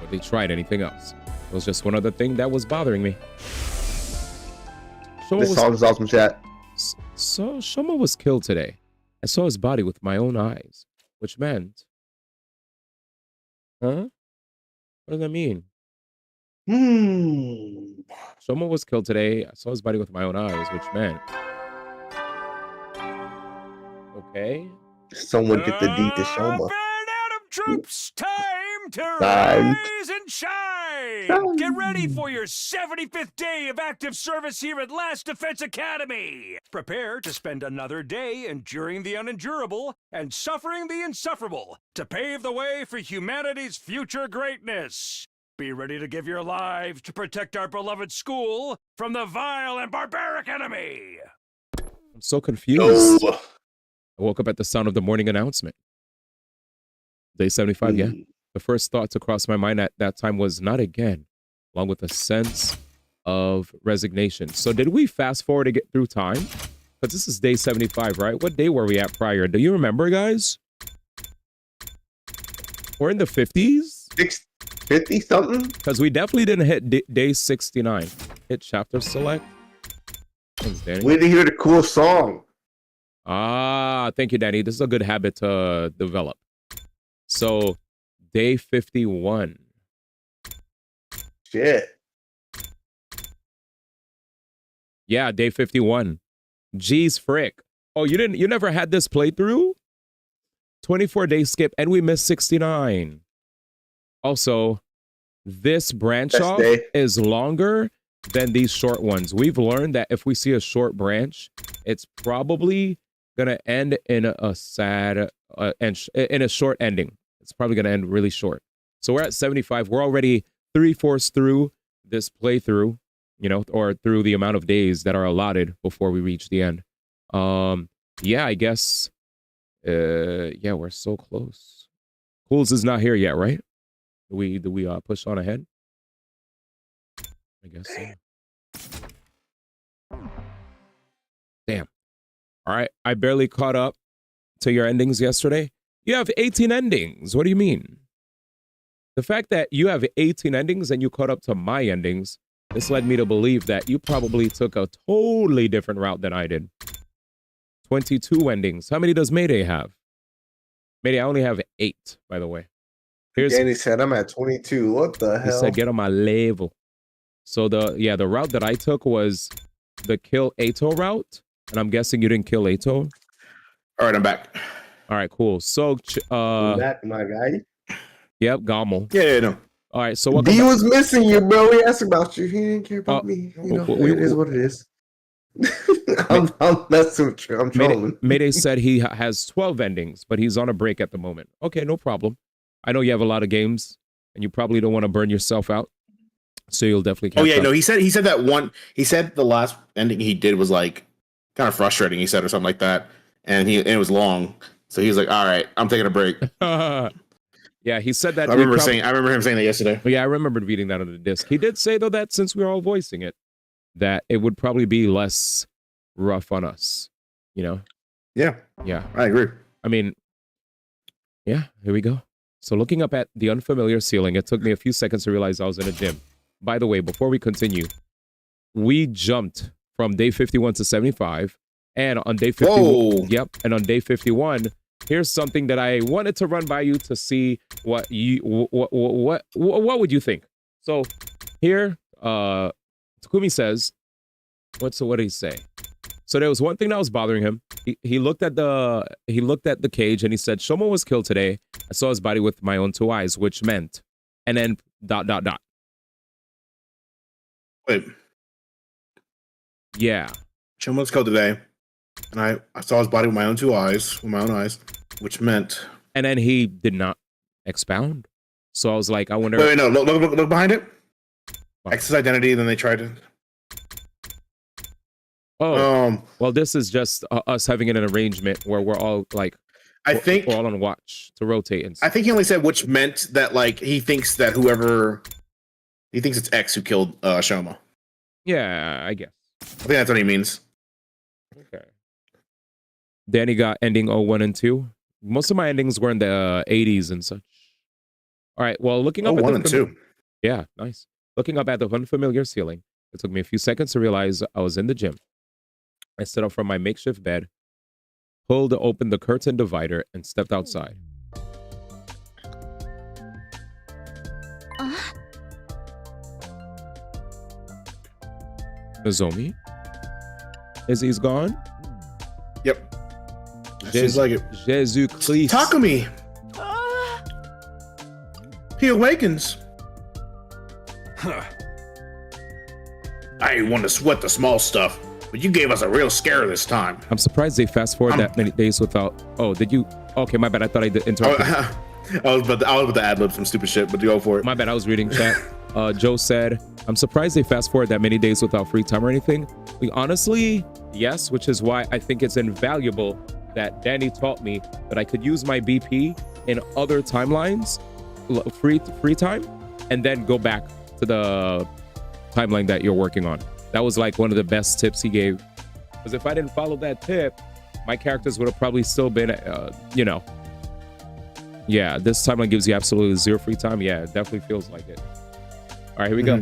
Or they tried anything else. It was just one other thing that was bothering me. This song's awesome, chat. So Shoma was killed today. I saw his body with my own eyes, which meant... Huh? What does that mean? Shoma was killed today. I saw his body with my own eyes, which meant... Okay. Someone get the D to Shoma. Troops, time to rise and shine! Get ready for your 75th day of active service here at Last Defense Academy! Prepare to spend another day enduring the unendurable and suffering the insufferable to pave the way for humanity's future greatness. Be ready to give your lives to protect our beloved school from the vile and barbaric enemy! I'm so confused. I woke up at the sound of the morning announcement. Day 75, yeah. The first thought to cross my mind at that time was not again, along with a sense of resignation. So did we fast forward to get through time? But this is day 75, right? What day were we at prior? Do you remember, guys? We're in the 50s? 50 something? Because we definitely didn't hit day 69. Hit chapter select. Thanks, Danny. We didn't hear the cool song. Ah, thank you, Danny. This is a good habit to develop. So, day 51. Shit. Yeah, day 51. Jeez, frick. Oh, you never had this playthrough? 24-day skip, and we missed 69. Also, this branch off is longer than these short ones. We've learned that if we see a short branch, it's probably gonna end in a sad in a short ending. It's probably gonna end really short. So we're at 75. We're already 3/4 through this playthrough, you know, or through the amount of days that are allotted before we reach the end. Yeah, I guess. Yeah, we're so close. Cools is not here yet, right? Do we push on ahead? I guess so. Damn. All right, I barely caught up to your endings yesterday. You have 18 endings. What do you mean? The fact that you have 18 endings and you caught up to my endings, this led me to believe that you probably took a totally different route than I did. 22 endings. How many does Mayday have? Mayday, I only have 8, by the way. Danny said I'm at 22. What the hell? He said get on my level. So the route that I took was the kill Ato route, and I'm guessing you didn't kill Ato. All right, I'm back. All right, cool. So back, my guy. Yep, Gommel. Yeah, no. All right, so D was missing you, bro. He asked about you. He didn't care about me. You know, it is what it is. I'm messing with you. I'm trolling. Mayday said he has 12 endings, but he's on a break at the moment. Okay, no problem. I know you have a lot of games, and you probably don't want to burn yourself out, so you'll definitely catch up. No, he said that one. He said the last ending he did was like kind of frustrating. He said or something like that, and it was long. So he was like, "All right, I'm taking a break." Yeah, he said that. I remember him saying that yesterday. Yeah, I remember reading that on the disc. He did say though that since we're all voicing it, that it would probably be less rough on us. You know? Yeah. Yeah. I agree. I mean, yeah. Here we go. So looking up at the unfamiliar ceiling, it took me a few seconds to realize I was in a gym. By the way, before we continue, we jumped from day 51 to 75, and on day 51, whoa. Yep, and on day 51, here's something that I wanted to run by you to see what would you think. So here, Takumi says, what did he say? So there was one thing that was bothering him. He looked at the cage and he said, Shoma was killed today. I saw his body with my own 2 eyes, which meant, and then ... Wait. Yeah. Shoma was killed today, and I saw his body with my own 2 eyes, which meant. And then he did not expound. So I was like, I wonder. Wait, no, look behind it. Wow. X's identity. Then they tried to. Oh, well, this is just us having an arrangement where we're all like, we're all on watch to rotate. And I think he only said which meant that like he thinks that he thinks it's X who killed Shoma. Yeah, I guess. I think that's what he means. Okay. Danny got ending 01 and 2. Most of my endings were in the 80s and such. All right. Well, looking up at 1 and 2. Yeah, nice. Looking up at the unfamiliar ceiling, it took me a few seconds to realize I was in the gym. I stood up from my makeshift bed, pulled open the curtain divider, and stepped outside. Nozomi? He's gone? Yep. Seems like it. Jesus Christ. Takumi! He awakens. I ain't want to sweat the small stuff, but you gave us a real scare this time. I'm surprised they fast forward that many days without. Oh, did you? Okay, my bad. I thought I did interrupt. I was about to ad lib some stupid shit, but go for it. My bad. I was reading chat. Joe said, "I'm surprised they fast forward that many days without free time or anything." Honestly, yes, which is why I think it's invaluable that Danny taught me that I could use my BP in other timelines, free time, and then go back to timeline that you're working on. That was like one of the best tips he gave. Because if I didn't follow that tip, my characters would have probably still been, you know. Yeah, this timeline gives you absolutely 0 free time. Yeah, it definitely feels like it. All right, here we go.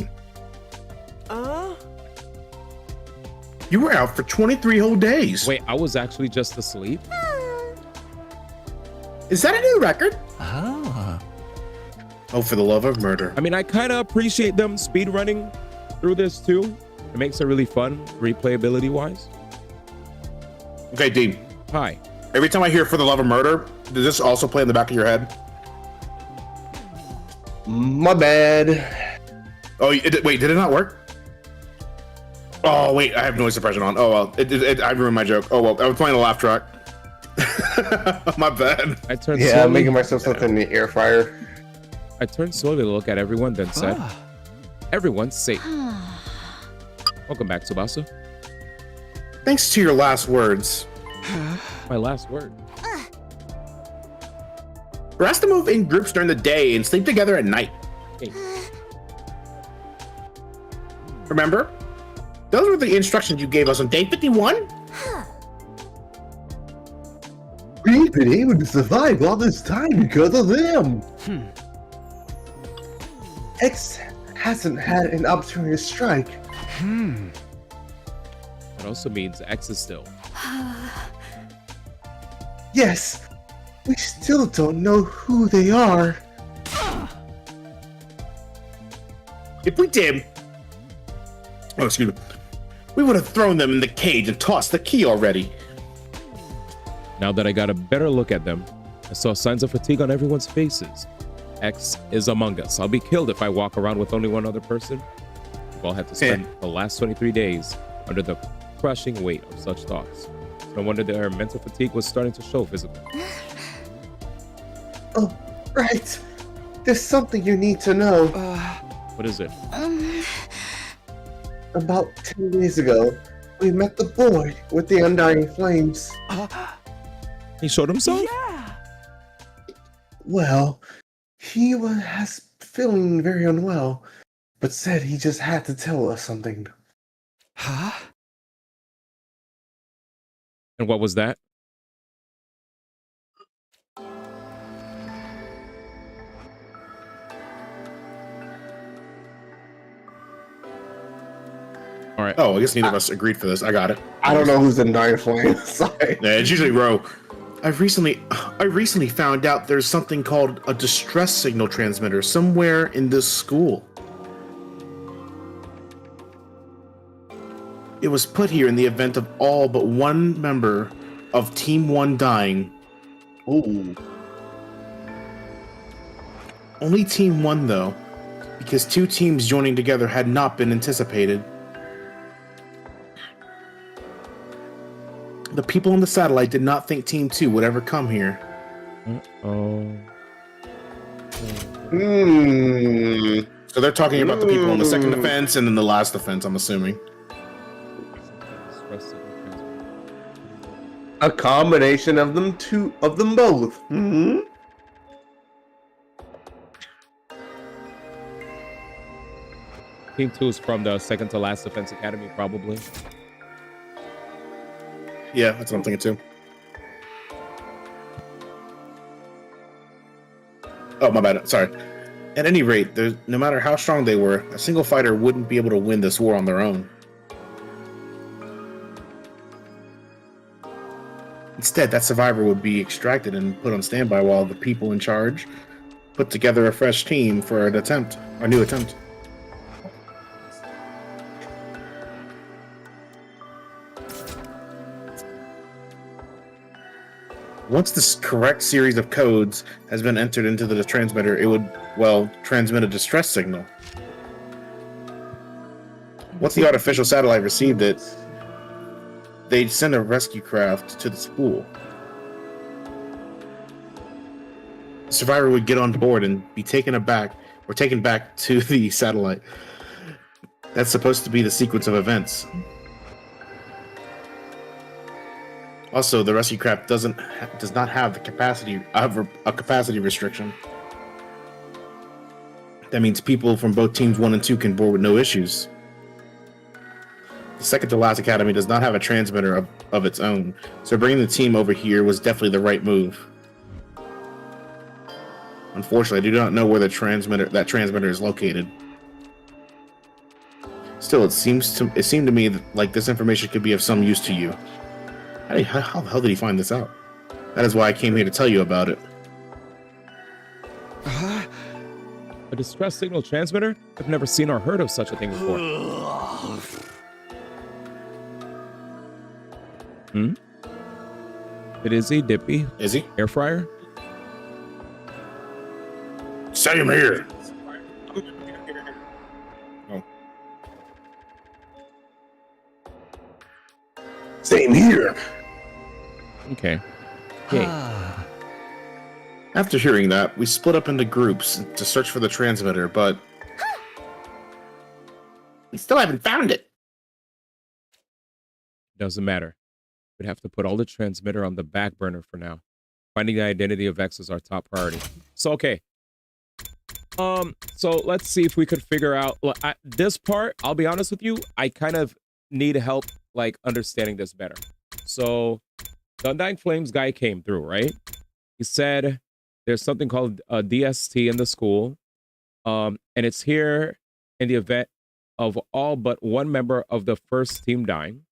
You were out for 23 whole days. Wait, I was actually just asleep? Is that a new record? Ah. Oh, for the love of murder. I mean, I kind of appreciate them speed running through this too. It makes it really fun, replayability wise. Okay, Dean. Hi. Every time I hear "For the Love of Murder," does this also play in the back of your head? My bad. Oh, wait, did it not work? Oh, wait, I have noise suppression on. Oh, well, I ruined my joke. Oh, well, I was playing a laugh track. My bad. I turned Yeah, slowly. I'm making myself something in the air fryer. I turned slowly to look at everyone, then said, "Everyone's safe." Welcome back, Tsubasa. Thanks to your last words. My last word. We're asked to move in groups during the day and sleep together at night. Hey. Remember? Those were the instructions you gave us on day 51? We've been able to survive all this time because of them. X hasn't had an opportunity to strike. That also means X is still. Yes, we still don't know who they are. If we did, oh, excuse me, we would have thrown them in the cage and tossed the key already. Now that I got a better look at them, I saw signs of fatigue on everyone's faces. X is among us. I'll be killed if I walk around with only one other person. We've all had to spend the last 23 days under the crushing weight of such thoughts. No wonder their mental fatigue was starting to show physically. Oh, right. There's something you need to know. What is it? About 10 days ago, we met the boy with the undying flames. He showed himself? Yeah. Well, he was feeling very unwell, but said he just had to tell us something. Huh? And what was that? All right. Oh, I guess neither of us agreed for this. I got it. I don't know who's in Dying Flame. Sorry. Yeah, it's usually Ro. I recently found out there's something called a distress signal transmitter somewhere in this school. It was put here in the event of all but one member of Team 1 dying. Ooh. Only Team 1 though, because 2 teams joining together had not been anticipated. The people on the satellite did not think Team 2 would ever come here. So they're talking about the people on the second defense and then the last defense, I'm assuming. A combination of them both. Team 2 is from the second to last defense academy, probably. Yeah, that's what I'm thinking too. Oh, my bad. Sorry. At any rate, no matter how strong they were, a single fighter wouldn't be able to win this war on their own. Instead, that survivor would be extracted and put on standby while the people in charge put together a fresh team for a new attempt. Once this correct series of codes has been entered into the transmitter, it would, well, transmit a distress signal. Once the artificial satellite received it, they'd send a rescue craft to the school. The survivor would get on board and be taken back to the satellite. That's supposed to be the sequence of events. Also, the rescue craft does not have the capacity of a capacity restriction. That means people from both teams 1 and 2 can board with no issues. The second to last academy does not have a transmitter of its own, so bringing the team over here was definitely the right move. Unfortunately, I do not know where that transmitter is located. Still, it seemed to me like this information could be of some use to you. How the hell did he find this out? That is why I came here to tell you about it. A distress signal transmitter? I've never seen or heard of such a thing before. It is a dippy. Is he? Air fryer? Same here. Oh. Same here. Okay. After hearing that, we split up into groups to search for the transmitter, but we still haven't found it. Doesn't matter. We'd have to put all the transmitter on the back burner for now. Finding the identity of X is our top priority. So, okay. So let's see if we could figure out this part. I'll be honest with you. I kind of need help, like, understanding this better. So the Undying Flames guy came through, right? He said there's something called a DST in the school. And it's here in the event of all but one member of the first team dying,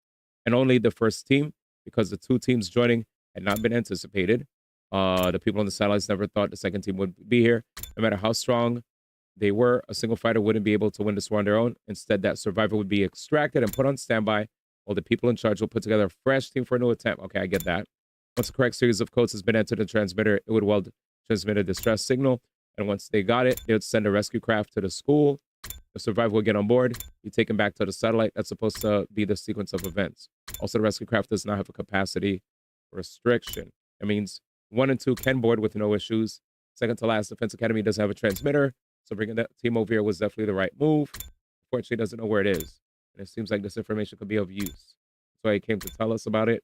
and only the first team, because the two teams joining had not been anticipated. The people on the satellites never thought the second team would be here. No matter how strong they were, a single fighter wouldn't be able to win this war on their own. Instead, that survivor would be extracted and put on standby, while the people in charge will put together a fresh team for a new attempt. Okay, I get that. Once the correct series of codes has been entered in the transmitter, it would transmit a distress signal. And once they got it, they would send a rescue craft to the school. The survivor will get on board, be taken back to the satellite. That's supposed to be the sequence of events. Also, the rescue craft does not have a capacity restriction. That means 1 and 2 can board with no issues. Second to last, Defense Academy doesn't have a transmitter, so bringing that team over here was definitely the right move. Unfortunately, doesn't know where it is, and it seems like this information could be of use. That's why he came to tell us about it.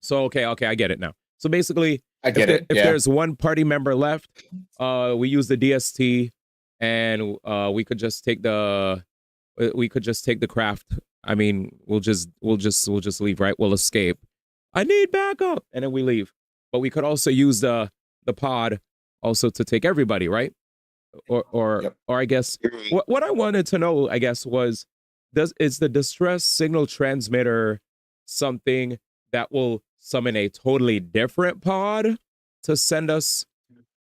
So, okay, I get it now. So basically, if there's one party member left, we use the DST, and we could just take the craft. I mean, we'll just leave, right? We'll escape. I need backup, and then we leave. But we could also use the pod also to take everybody, right? Or I guess what I wanted to know, I guess, was is the distress signal transmitter something that will summon a totally different pod to send us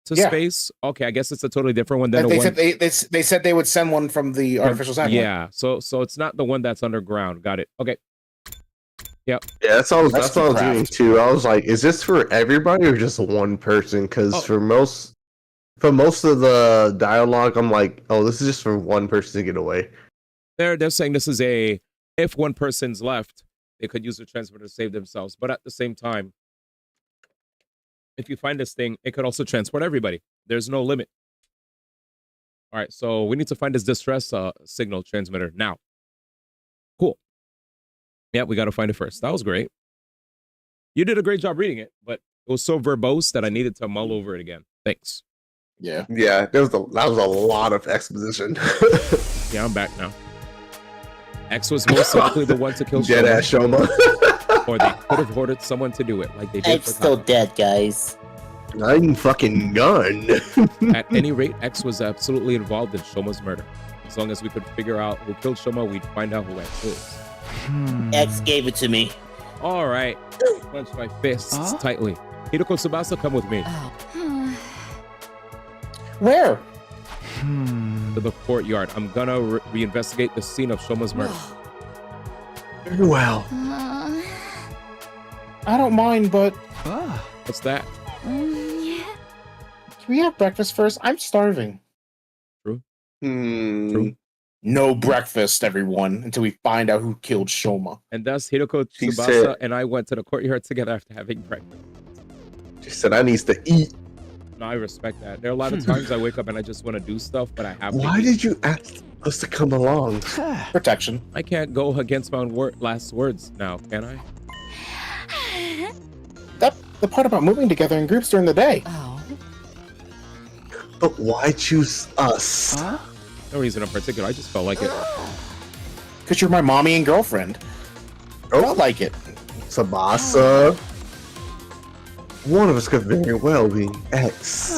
to space? Okay, I guess it's a totally different one than they said they would send one from the artificial satellite. Yeah, so it's not the one that's underground. Got it. Okay. Yep. Yeah, that's all I was doing too. I was like, is this for everybody or just one person? Because for most of the dialogue, I'm like, oh, this is just for one person to get away. They're saying this is if one person's left, they could use the transmitter to save themselves. But at the same time, if you find this thing, it could also transport everybody. There's no limit. All right, so we need to find this distress signal transmitter now. Cool. Yeah, we got to find it first. That was great. You did a great job reading it, but it was so verbose that I needed to mull over it again. Thanks. Yeah, that was a lot of exposition. Yeah, I'm back now. X was most likely the one to kill Dead ass Shoma. Or they could have ordered someone to do it, like they did. X still dead, guys. I'm fucking gone. At any rate, X was absolutely involved in Shoma's murder. As long as we could figure out who killed Shoma, we'd find out who X is. X gave it to me. All right. Clench my fists tightly. Hideko Tsubasa, come with me. Where? To the courtyard. I'm gonna reinvestigate the scene of Shoma's murder. Very well. I don't mind, but What's that? can we have breakfast first? I'm starving. True. True. No breakfast, everyone, until we find out who killed Shoma. And thus, Hideko Tsubasa and I went to the courtyard together after having breakfast. She said, I needs to eat. No, I respect that. There are a lot of times I wake up and I just want to do stuff, but I have to. Why did you ask us to come along? Protection. I can't go against my own last words now, can I? That's the part about moving together in groups during the day. But why choose us? No reason in particular. I just felt like it. Because you're my mommy and girlfriend. Oh. Felt like it. Sabasa. One of us could very well be X.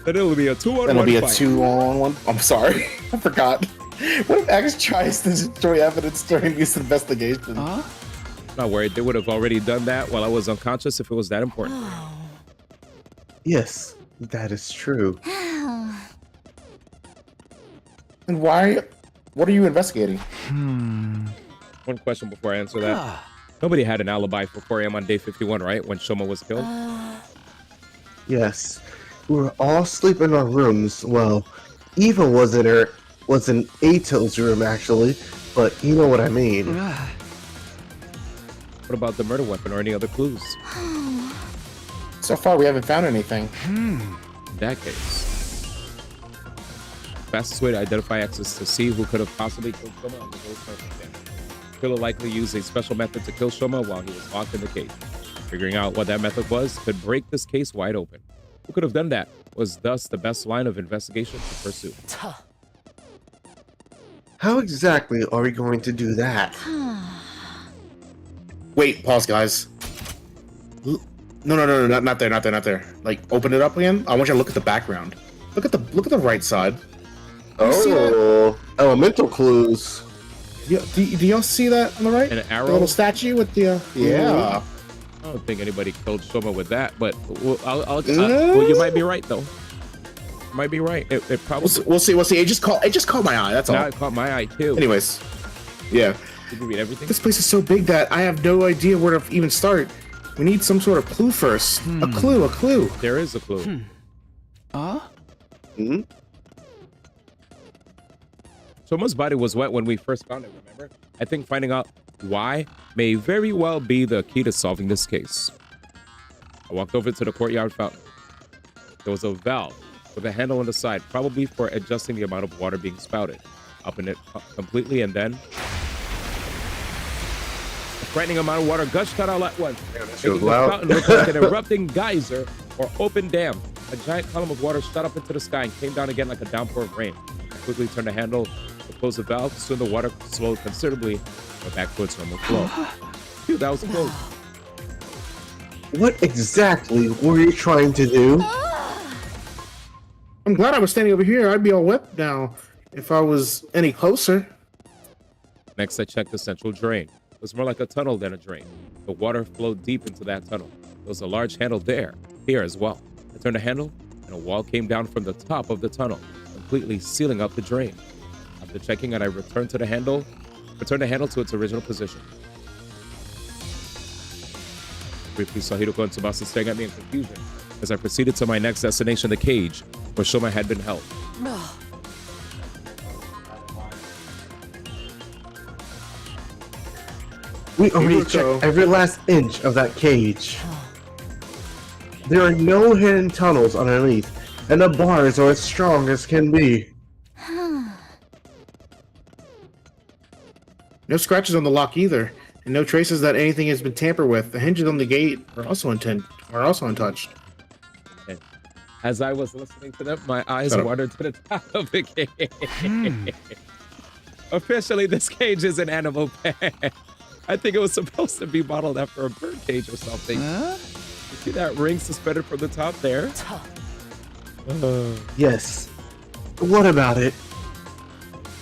Then it'll be a 2-on-1 It'll be a fight. 2-on-1. I'm sorry. I forgot. What if X tries to destroy evidence during this investigation? Not worried. They would have already done that while I was unconscious if it was that important. Yes, that is true. And why? What are you investigating? One question before I answer that. Nobody had an alibi for 4 a.m. on day 51, right? When Shoma was killed? Yes, we were all asleep in our rooms. Well, Eva was in Ato's room actually, but you know what I mean. What about the murder weapon or any other clues? So far, we haven't found anything. In that case, fastest way to identify X is to see who could have possibly killed Shoma under those circumstances. Killer likely used a special method to kill Shoma while he was locked in the cage. Figuring out what that method was could break this case wide open. Who could have done that was thus the best line of investigation to pursue. How exactly are we going to do that? Wait, pause, guys. No, not there. Like, open it up again. I want you to look at the background. Look at the right side. Oh, elemental clues. Yeah, do y'all see that on the right? An arrow? The little statue with the yeah. I don't think anybody killed Shoma with that, but well, you might be right though. Might be right. It probably. We'll see. It just caught my eye. That's all. Now it caught my eye too. Anyways, yeah. Did you read everything? This place is so big that I have no idea where to even start. We need some sort of clue first. A clue. There is a clue. Shoma's body was wet when we first found it, remember? I think finding out why may very well be the key to solving this case. I walked over to the courtyard fountain. There was a valve with a handle on the side, probably for adjusting the amount of water being spouted. Open it completely and then a frightening amount of water gushed out all at once. Making the fountain look like an erupting geyser or open dam. A giant column of water shot up into the sky and came down again like a downpour of rain. I quickly turned the handle to close the valve. Soon the water slowed considerably, but back towards normal flow. Dude, that was close. What exactly were you trying to do? I'm glad I was standing over here. I'd be all wet now if I was any closer. Next, I checked the central drain. It was more like a tunnel than a drain. The water flowed deep into that tunnel. There was a large handle here as well. I turned the handle, and a wall came down from the top of the tunnel, completely sealing up the drain. After checking it, I returned the handle to its original position. Briefly saw Hiroko and Tsubasa staring at me in confusion as I proceeded to my next destination, the cage, where Shoma had been held. We already checked every last inch of that cage. There are no hidden tunnels underneath, and the bars are as strong as can be. No scratches on the lock either, and no traces that anything has been tampered with. The hinges on the gate are also untouched. And as I was listening to them, my eyes wandered to the top of the cage. Officially, this cage is an animal pen. I think it was supposed to be modeled after a bird cage or something. You see that ring suspended from the top there? Yes. What about it?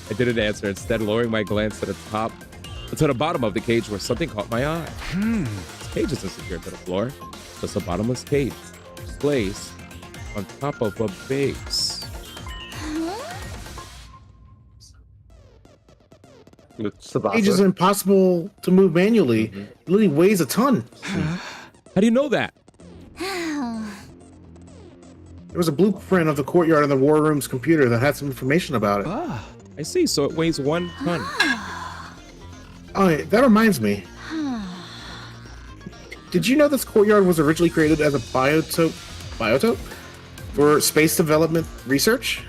I didn't answer, instead lowering my glance to the bottom of the cage where something caught my eye. This cage isn't secured to the floor, just a bottomless cage, placed on top of a base. Cage is impossible to move manually. It literally weighs a ton. How do you know that? There was a blueprint of the courtyard on the war room's computer that had some information about it. I see, so it weighs 1 ton. Oh, that reminds me. Did you know this courtyard was originally created as a biotope for space development research?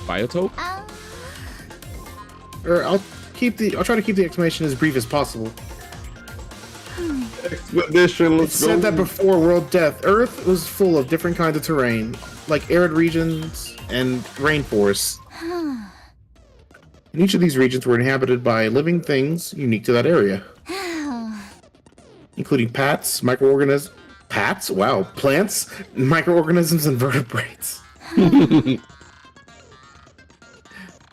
Biotope? I'll try to keep the explanation as brief as possible. Expedition, It said that before world death, Earth was full of different kinds of terrain, like arid regions and rainforests. And each of these regions were inhabited by living things unique to that area, including microorganisms, plants, microorganisms, and vertebrates.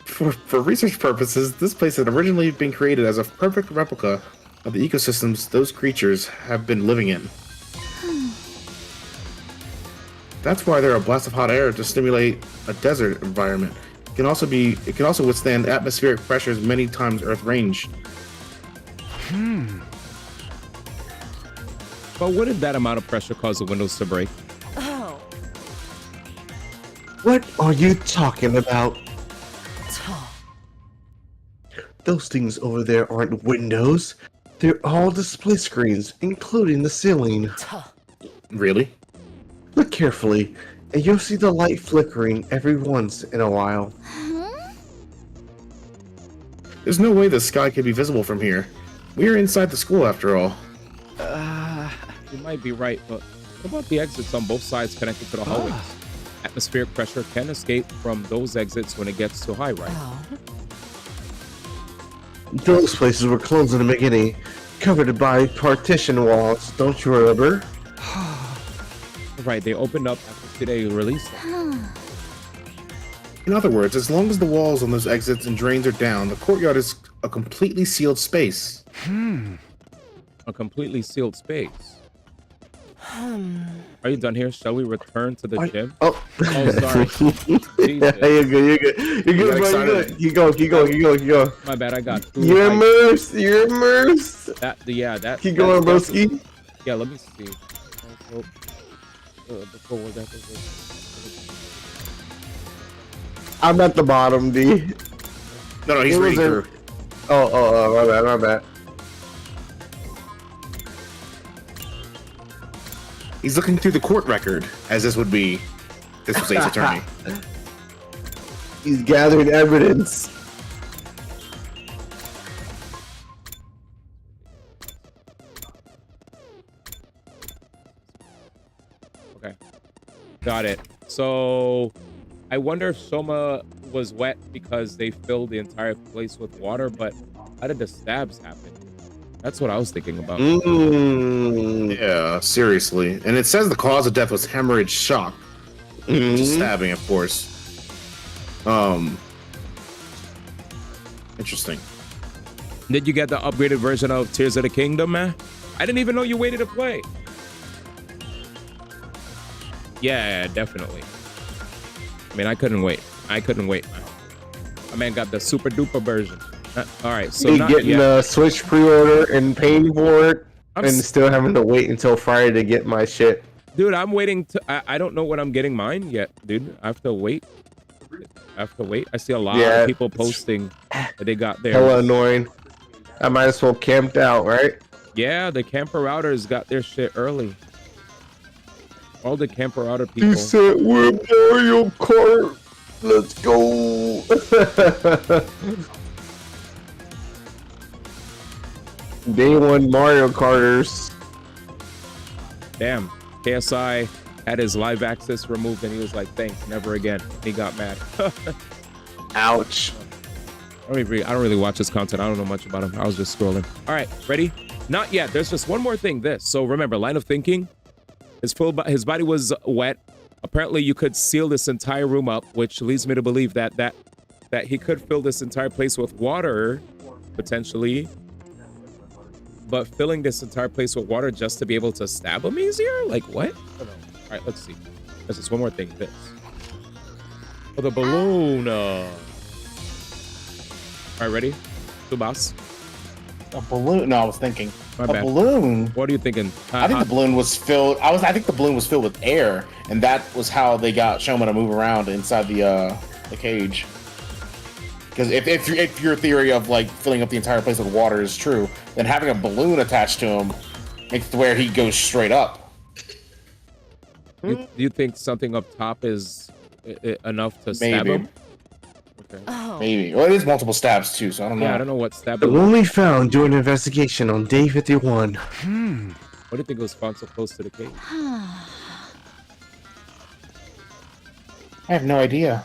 For research purposes, this place had originally been created as a perfect replica of the ecosystems those creatures have been living in. That's why there are blasts of hot air to stimulate a desert environment. It can also withstand atmospheric pressures many times Earth range. But wouldn't that amount of pressure cause the windows to break? Oh. What are you talking about? Those things over there aren't windows. They're all display screens, including the ceiling. Really? Look carefully, and you'll see the light flickering every once in a while. There's no way the sky could be visible from here. We are inside the school after all. You might be right, but what about the exits on both sides connected to the hallways? Atmospheric pressure can escape from those exits when it gets too high, right? Those places were closed in the beginning, covered by partition walls, don't you remember? Right, they opened up after they released them. In other words, as long as the walls on those exits and drains are down, the courtyard is a completely sealed space. A completely sealed space. Are you done here? Shall we return to the gym? Oh, sorry. Yeah, you're good, bro. Keep going. My bad, I got through. You're immersed. That. Keep going, broski. Yeah, let me see. Before that, I'm at the bottom, D. No, he's reading through. Oh, my bad. He's looking through the court record, as this would be. This was Ace Attorney. He's gathering evidence. Okay. Got it. So, I wonder if Soma was wet because they filled the entire place with water, but how did the stabs happen? That's what I was thinking about. Yeah, seriously. And it says the cause of death was hemorrhage shock. Which is stabbing, of course. Interesting. Did you get the upgraded version of Tears of the Kingdom, man? I didn't even know you waited to play. Yeah, definitely. I mean, I couldn't wait. Man. My man got the super duper version. All right, so not getting the Switch pre-order and paying for it, and still having to wait until Friday to get my shit. Dude, I'm waiting to. I don't know when I'm getting mine yet, dude. I have to wait. I see a lot of people posting that they got theirs. Hella annoying. I might as well camped out, right? Yeah, the camper routers got their shit early. All the camper router people. You said we're Mario Kart. Let's go. Day one Mario Karters. Damn. KSI had his live access removed and he was like, thanks, never again. He got mad. Ouch. I don't really watch his content. I don't know much about him. I was just scrolling. All right, ready? Not yet. There's just one more thing. So remember, line of thinking. His body was wet. Apparently, you could seal this entire room up, which leads me to believe that he could fill this entire place with water, potentially. But filling this entire place with water just to be able to stab him easier? Like, what? I don't know. All right, let's see. There's just one more thing. This. Oh, the balloon. All right, ready? Subas. A balloon? No, I was thinking. My a bad. Balloon? What are you thinking? I think the balloon was filled. I think the balloon was filled with air, and that was how they got Shoma to move around inside the cage. Because if your theory of like filling up the entire place with water is true, then having a balloon attached to him makes it where he goes straight up. Do you think something up top is enough to stab him? Okay. Maybe. Well, it is multiple stabs too, so I don't know. Yeah, I don't know what stab. The one we found during an investigation on day 51. What do you think was found so close to the cage? I have no idea.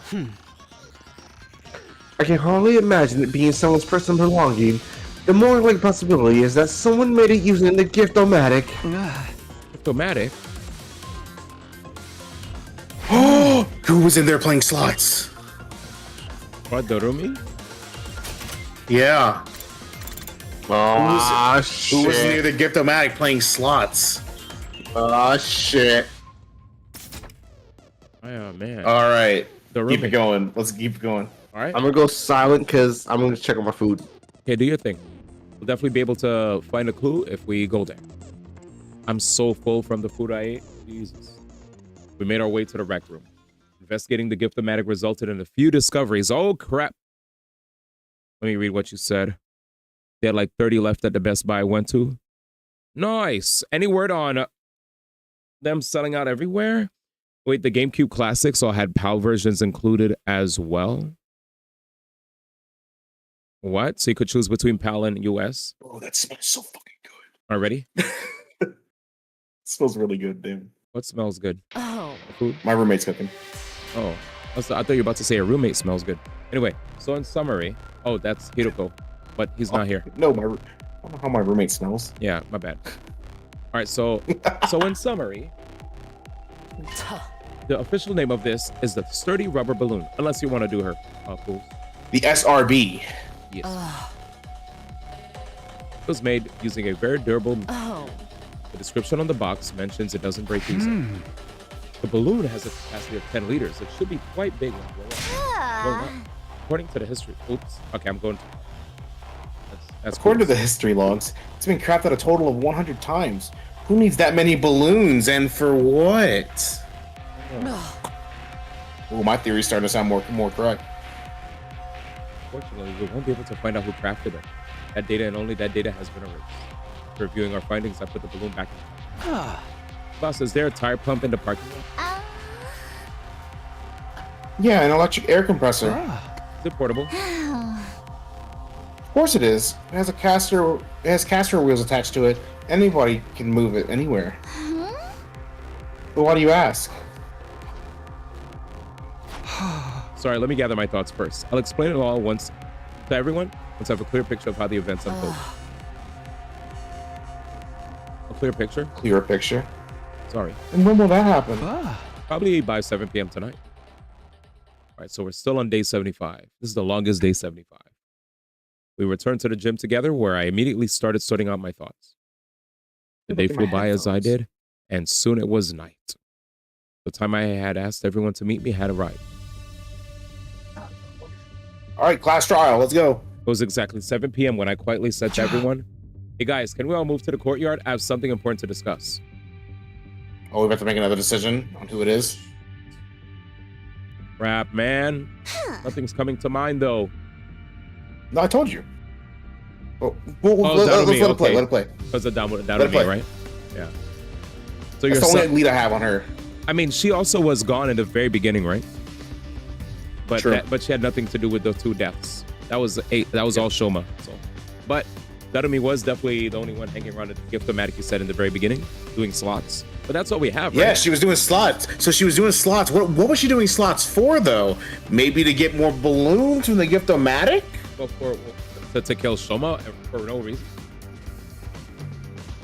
I can hardly imagine it being someone's personal belonging. The more likely possibility is that someone made it using the gift-o-matic. Gift-o-matic? Oh, who was in there playing slots? What, Dorumi? Yeah. Oh, who was near the gift-o-matic playing slots? Oh, shit. Oh, man. All right. Dorumi. Keep it going. Let's keep it going. All right. I'm gonna go silent because I'm gonna check on my food. Okay, do your thing. We'll definitely be able to find a clue if we go there. I'm so full from the food I ate. Jesus. We made our way to the rec room. Investigating the gift-o-matic resulted in a few discoveries. Oh, crap. Let me read what you said. They had like 30 left at the Best Buy I went to. Nice. Any word on them selling out everywhere? Wait, the GameCube Classics all had PAL versions included as well? What? So you could choose between PAL and US? Oh, that smells so fucking good. Already? It smells really good, damn. What smells good? Oh. Food? My roommate's cooking. Oh. I thought you were about to say a roommate smells good. Anyway, so in summary, oh, that's Hiroko, but he's not here. No, I don't know how my roommate smells. Yeah, my bad. All right, so in summary, the official name of this is the Sturdy Rubber Balloon, unless you want to do her cool. The SRB. Yes. It was made using a very durable. Oh. The description on the box mentions it doesn't break easily. The balloon has a capacity of 10 liters. It should be quite big. According to the history. Oops. Okay, I'm going to. That's According cool. to the history logs, it's been crafted a total of 100 times. Who needs that many balloons and for what? Oh, my theory's starting to sound more correct. Unfortunately, we won't be able to find out who crafted it. That data and only that data has been erased. Reviewing our findings, I put the balloon back in. Boss, is there a tire pump in the parking lot? Yeah, an electric air compressor. Is it portable? Of course it is. It has caster wheels attached to it. Anybody can move it anywhere. But why do you ask? Sorry, let me gather my thoughts first. I'll explain it all to everyone once I have a clear picture of how the events unfold. A clear picture? Clearer picture. Sorry. And when will that happen? Probably by 7 p.m. tonight. All right, so we're still on day 75. This is the longest day 75. We returned to the gym together where I immediately started sorting out my thoughts. The day flew by as I did, and soon it was night. The time I had asked everyone to meet me had arrived. All right, class trial, let's go. It was exactly 7 p.m. when I quietly said to everyone, hey guys, can we all move to the courtyard? I have something important to discuss. Oh, we have to make another decision on who it is? Crap, man. Nothing's coming to mind, though. No, I told you. Let's let it play. Let it play. Because of down me, right? Yeah. So that's the only lead I have on her. I mean, she also was gone in the very beginning, right? But but she had nothing to do with the 2 deaths. That was all Shoma. So, but Darumi was definitely the only one hanging around at the gift-o-matic, you said in the very beginning, doing slots. But that's what we have, right? Yeah, she was doing slots. So she was doing slots. What was she doing slots for, though? Maybe to get more balloons from the gift-o-matic? Well, to kill Shoma for no reason.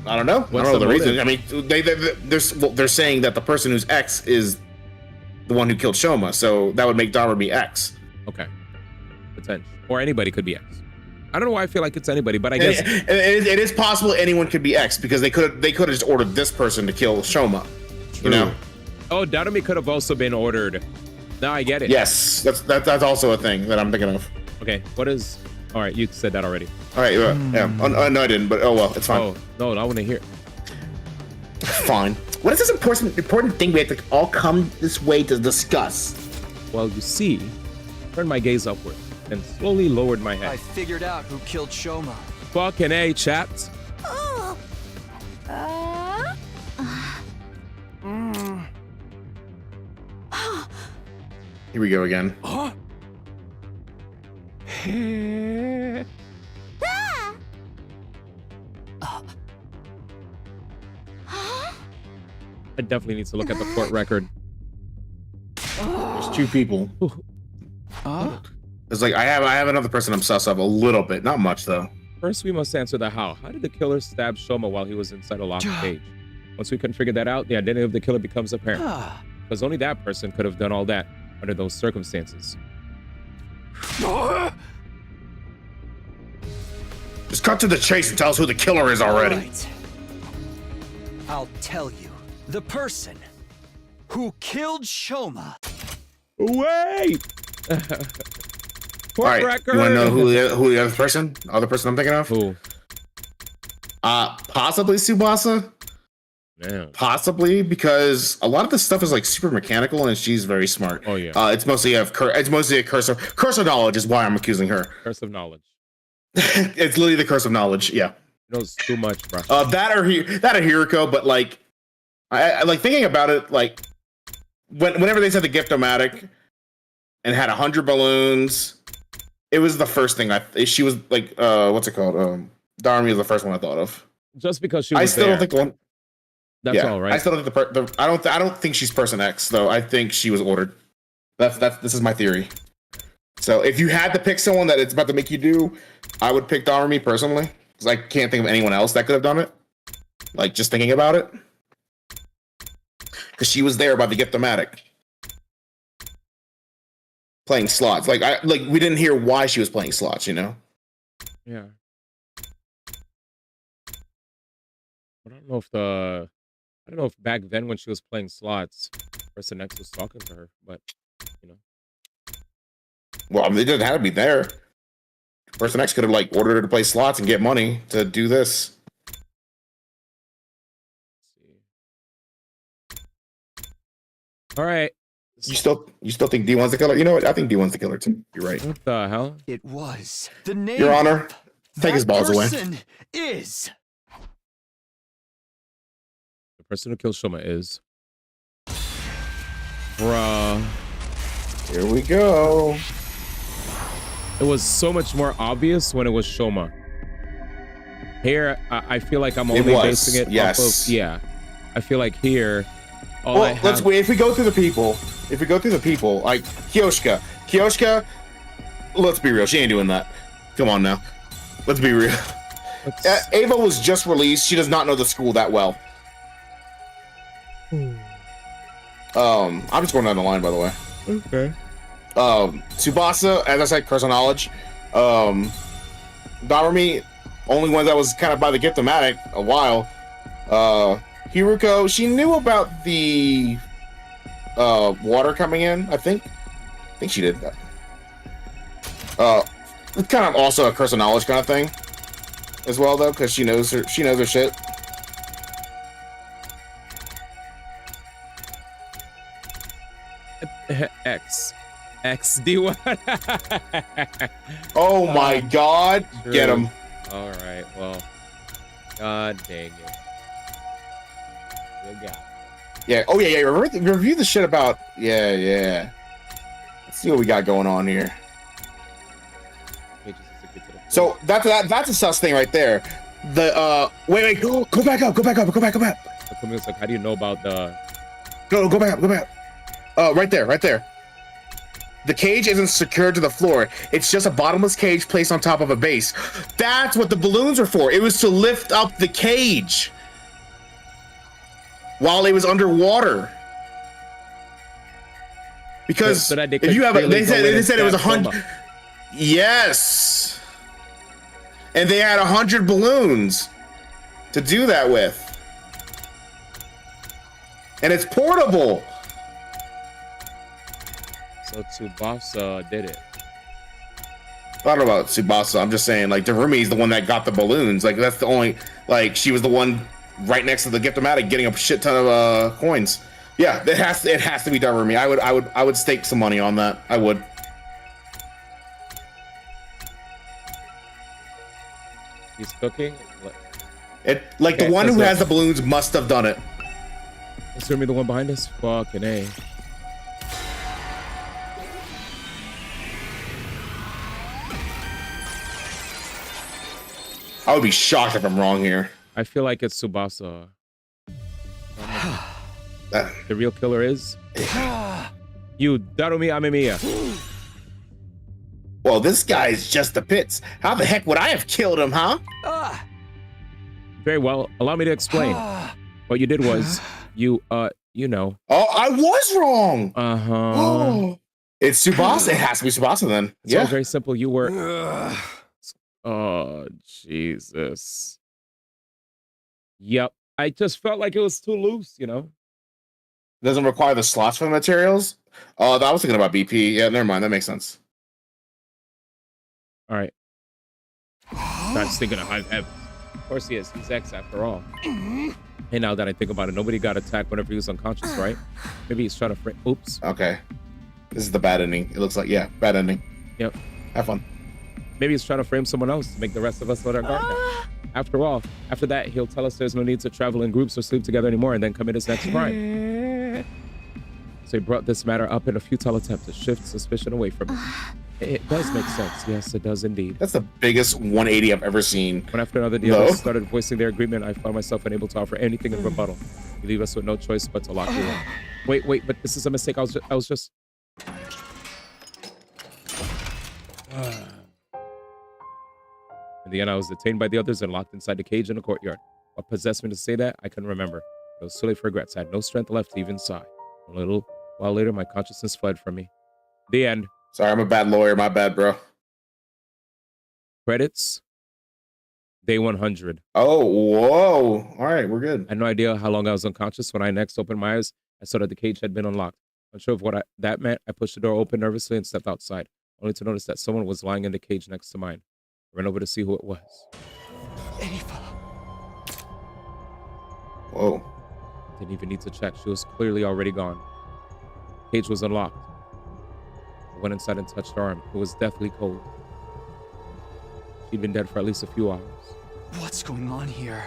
I don't know. I don't know the reason. I mean, they're saying that the person who's X is the one who killed Shoma, so that would make Darumi X. Okay. Potential. Or anybody could be X. I don't know why I feel like it's anybody, but I guess it is possible anyone could be X because they could have just ordered this person to kill Shoma. True. You know? Oh, Darumi could have also been ordered. Now I get it. Yes, that's also a thing that I'm thinking of. Okay, what is? All right, you said that already. All right, yeah. Oh, no, I didn't, but oh well, it's fine. Oh no, I want to hear. Fine. What is this important thing we have to all come this way to discuss? Well, you see, I turned my gaze upward and slowly lowered my head. I figured out who killed Shoma. Fucking A, chaps. Here we go again. I definitely need to look at the court record. There's 2 people. It's like I have another person I'm sus of a little bit, not much though. First, we must answer the how. How did the killer stab Shoma while he was inside a locked cage? Once we can figure that out, the identity of the killer becomes apparent. Because only that person could have done all that under those circumstances. Just cut to the chase and tell us who the killer is already. Right. I'll tell you. The person who killed Shoma. Wait! All right, you want to know who the other person I'm thinking of? Who? Possibly Tsubasa. Damn. Possibly, because a lot of this stuff is like super mechanical, and she's very smart. Oh yeah. It's mostly a curse of knowledge is why I'm accusing her. Curse of knowledge. It's literally the curse of knowledge. Yeah. Knows too much, bro. That or Hiriko, but like, I like thinking about it. Like, whenever they said the Gift-O-Matic and had 100 balloons, it was the first thing she was like, what's it called? Darmi is the first one I thought of. Just because she was I still there. don't think the one. That's all right. I still don't think I don't think she's person X though. I think she was ordered. This is my theory. So if you had to pick someone that it's about to make you do, I would pick Darmi personally, because I can't think of anyone else that could have done it. Like just thinking about it, because she was there by the Gift-O-Matic, playing slots. Like we didn't hear why she was playing slots. You know. Yeah. I don't know if back then when she was playing slots, person X was talking to her, but you know. Well, I mean, it didn't have to be there. Person X could have like ordered her to play slots and get money to do this. All right. You still think D1's the killer? You know what? I think D1's the killer too. You're right. What the hell? It was the name. Your Honor, take his balls away. Person is. The person who killed Shoma is. Bruh. Here we go. It was so much more obvious when it was Shoma. Here, I feel like I'm only basing it off of, yeah. I feel like here, let's wait. If we go through the people, like Kyoshka, let's be real. She ain't doing that. Come on now. Let's be real. Ava was just released. She does not know the school that well. I'm just going down the line, by the way. Okay. Tsubasa, as I said, curse of knowledge. Darumi, only one that was kind of by the Gift-O-Matic a while. Hiriko, she knew about the water coming in, I think she did that. It's kind of also a curse of knowledge kind of thing as well, though, because she knows her shit. XD1. Oh my God! True. Get him. All right. Well, God dang it. Good guy. Yeah. Oh yeah. Review the shit about. Yeah. Let's see what we got going on here. So that's a sus thing right there. The wait. Go back up. It's like, how do you know about the? Go back up. Right there. The cage isn't secured to the floor. It's just a bottomless cage placed on top of a base. That's what the balloons were for. It was to lift up the cage while it was underwater. Because so that if you have, they said it was 100. Yes, and they had 100 balloons to do that with, and it's portable. So Tsubasa did it. I don't know about Tsubasa. I'm just saying, like, Darumi's the one that got the balloons. Like, that's the only, like, she was the one right next to the Gift-O-Matic getting a shit ton of coins. Yeah, it has to be Darumi. I would stake some money on that. I would. He's cooking. The one who has the balloons must have done it. Is Darumi the one behind us? Fucking A. I would be shocked if I'm wrong here. I feel like it's Tsubasa. The real killer is you, Darumi Amemiya. Well, this guy's just the pits. How the heck would I have killed him, huh? Very well. Allow me to explain. What you did was you know. Oh, I was wrong. Uh-huh. It's Tsubasa. It has to be Tsubasa then. It's Yeah. all very simple. You were. Oh, Jesus. Yep. I just felt like it was too loose, you know? Doesn't require the slots for the materials. Oh, I was thinking about BP. Yeah, never mind. That makes sense. All right. I was thinking of high heavens. Of course he is. He's X after all. Hey, now that I think about it, nobody got attacked whenever he was unconscious, right? Maybe he's trying to frame. Oops. Okay. This is the bad ending. It looks like, yeah, bad ending. Yep. Have fun. Maybe he's trying to frame someone else to make the rest of us let our guard down. After all, after that, he'll tell us there's no need to travel in groups or sleep together anymore and then commit his next crime. So he brought this matter up in a futile attempt to shift suspicion away from it. It does make sense. Yes, it does indeed. That's the biggest 180 I've ever seen. When after another the others started voicing their agreement, I found myself unable to offer anything in rebuttal. You leave us with no choice but to lock you in. Wait, but this is a mistake. I was just... In the end, I was detained by the others and locked inside the cage in the courtyard. What possessed me to say that, I couldn't remember. It was too late for regrets. I had no strength left to even sigh. A little while later, my consciousness fled from me. The end. Sorry, I'm a bad lawyer. My bad, bro. Credits. Day 100. Oh, whoa. All right, we're good. I had no idea how long I was unconscious. When I next opened my eyes, I saw that the cage had been unlocked. Unsure of what that meant, I pushed the door open nervously and stepped outside, only to notice that someone was lying in the cage next to mine. I ran over to see who it was. Whoa. Didn't even need to check. She was clearly already gone. Cage was unlocked. I went inside and touched her arm. It was deathly cold. She'd been dead for at least a few hours. What's going on here?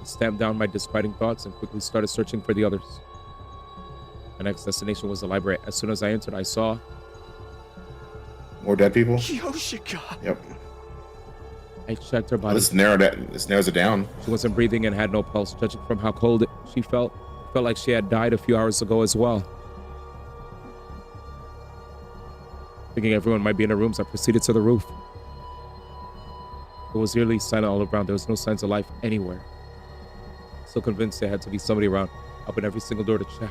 I stamped down my disquieting thoughts and quickly started searching for the others. My next destination was the library. As soon as I entered, I saw... More dead people? Yoshika! Yep. I checked her body. This narrows it down. She wasn't breathing and had no pulse. Judging from how cold she felt like she had died a few hours ago as well. Thinking everyone might be in their rooms, I proceeded to the roof. It was eerily silent all around. There was no signs of life anywhere. So convinced there had to be somebody around. I opened every single door to check.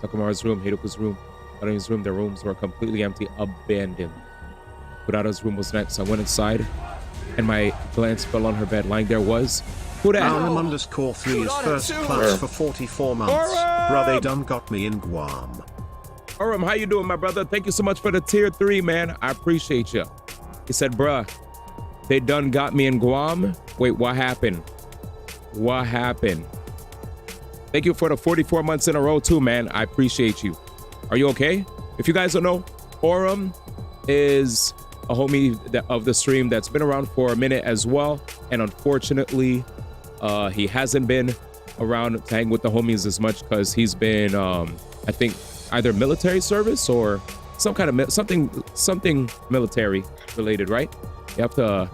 Takamara's room, Hiroko's room, Harumi's room, their rooms were completely empty, abandoned. Kurata's room was next. I went inside, and my glance fell on her bed. Lying there was... Who that? Alnum_3's first class for 44 months. Bruh, they done got me in Guam. Oram, how you doing, my brother? Thank you so much for the tier 3, man. I appreciate you. He said, bruh, they done got me in Guam. Wait, what happened? What happened? Thank you for the 44 months in a row, too, man. I appreciate you. Are you okay? If you guys don't know, Oram is a homie of the stream that's been around for a minute as well. And unfortunately, he hasn't been around to hang with the homies as much because he's been, I think, either military service or some kind of something military related, right? You have to.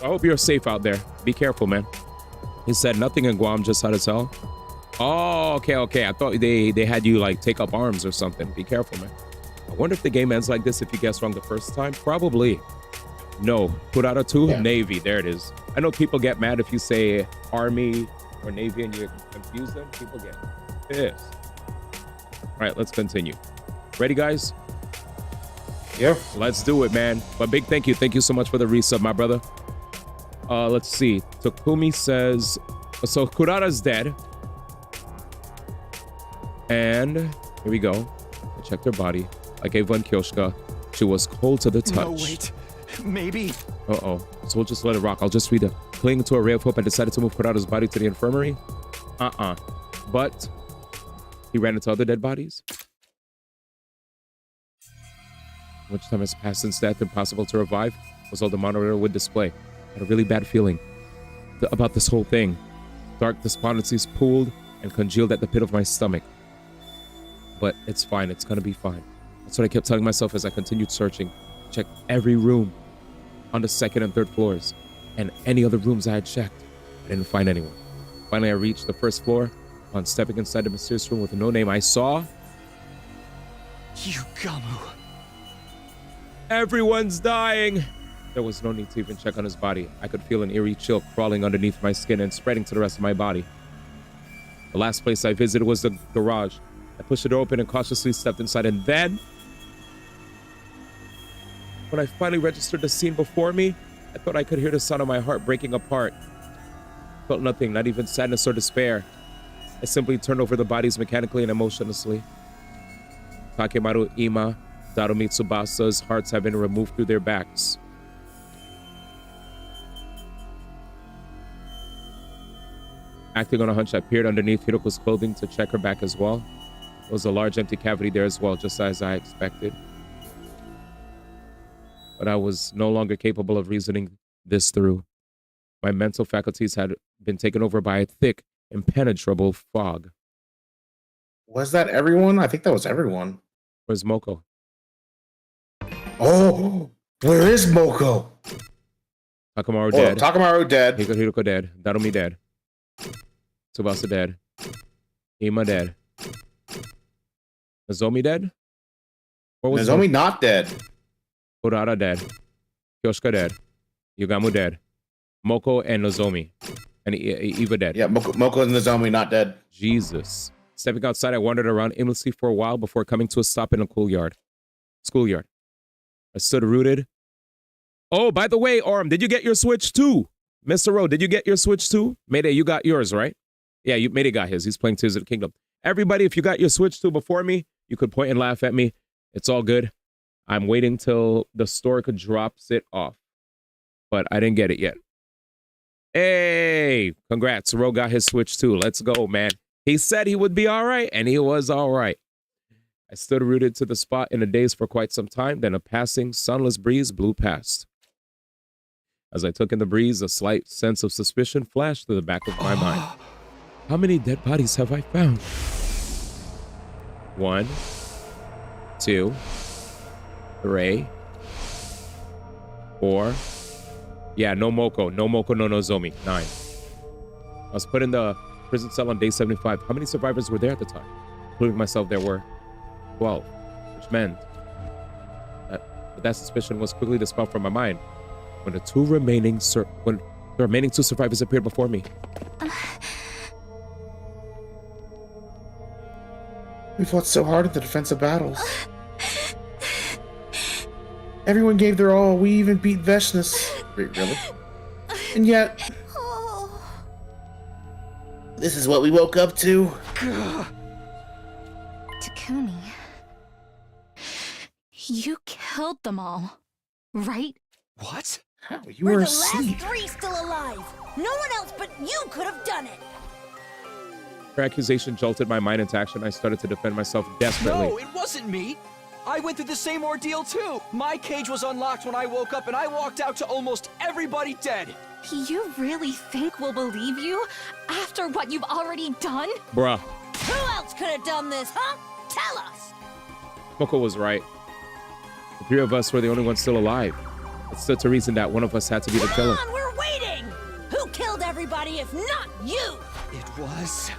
I hope you're safe out there. Be careful, man. He said nothing in Guam, just how to tell. Oh, okay. I thought they had you like take up arms or something. Be careful, man. I wonder if the game ends like this if you guess wrong the first time. Probably. No. Put out a 2? Yeah. Navy. There it is. I know people get mad if you say Army or Navy and you confuse them. People get pissed. All right, let's continue. Ready, guys? Yeah. Let's do it, man. But big thank you. Thank you so much for the resub, my brother. Let's see. Takumi says, so Kurata's dead. And here we go. I checked her body. Like Ava and Kyoshka, she was cold to the touch. No, wait. Maybe. Uh-oh. So we'll just let it rock. I'll just read it. Clinging to a ray of hope, I decided to move Kurata's body to the infirmary. But he ran into other dead bodies. Much time has passed since death, impossible to revive, was all the monitor would display. I had a really bad feeling about this whole thing. Dark despondencies pooled and congealed at the pit of my stomach. But it's fine. It's gonna be fine. That's what I kept telling myself as I continued searching. Checked every room on the 2nd and 3rd floors, and any other rooms I had checked. I didn't find anyone. Finally, I reached the 1st floor. On stepping inside the mysterious room with no name, I saw... Yugamu. Everyone's dying! There was no need to even check on his body. I could feel an eerie chill crawling underneath my skin and spreading to the rest of my body. The last place I visited was the garage. I pushed the door open and cautiously stepped inside, and then... when I finally registered the scene before me, I thought I could hear the sound of my heart breaking apart. I felt nothing, not even sadness or despair. I simply turned over the bodies mechanically and emotionlessly. Takemaru, Ima, Darumi, Tsubasa's hearts have been removed through their backs. Acting on a hunch, I peered underneath Hiroko's clothing to check her back as well. There was a large empty cavity there as well, just as I expected. But I was no longer capable of reasoning this through. My mental faculties had been taken over by a thick, impenetrable fog. Was that everyone? I think that was everyone. Where's Moko? Oh, where is Moko? Takemaru dead. Takemaru dead. Hiroko dead. Darumi dead. Tsubasa dead. Ima dead. Nozomi dead? Or was Nozomi not dead. Urara dead. Kyoshika dead. Yugamu dead. Moko and Nozomi. And Eva dead. Yeah, Moko and Nozomi not dead. Jesus. Stepping outside, I wandered around aimlessly for a while before coming to a stop in a schoolyard. I stood rooted. Oh, by the way, Orm, did you get your Switch too? Mr. Rowe, did you get your Switch too? Mayday, you got yours, right? Yeah, Mayday got his. He's playing Tears of the Kingdom. Everybody, if you got your Switch too before me, you could point and laugh at me. It's all good. I'm waiting till the store drops it off. But I didn't get it yet. Hey, congrats. Ro got his Switch too. Let's go, man. He said he would be all right, and he was all right. I stood rooted to the spot in a daze for quite some time, then a passing, sunless breeze blew past. As I took in the breeze, a slight sense of suspicion flashed through the back of my mind. How many dead bodies have I found? 1, 2, 3, 4. Yeah, no Moko, no Nozomi. 9. I was put in the prison cell on day 75. How many survivors were there at the time? Including myself, there were 12, which meant that suspicion was quickly dispelled from my mind when the remaining two survivors appeared before me. We fought so hard at the defensive battles. Everyone gave their all. We even beat Veshnus. Wait, really? And yet... This is what we woke up to? Takumi. You killed them all, right? What? How? You We're were the asleep. last 3 still alive. No one else but you could have done it. Her accusation jolted my mind into action. I started to defend myself desperately. No, it wasn't me. I went through the same ordeal too. My cage was unlocked when I woke up and I walked out to almost everybody dead. You really think we'll believe you after what you've already done? Bruh. Who else could have done this, huh? Tell us. Moko was right. The 3 of us were the only ones still alive. It stood to reason that one of us had to be the killer. Come on, we're waiting. Who killed everybody if not you? It was...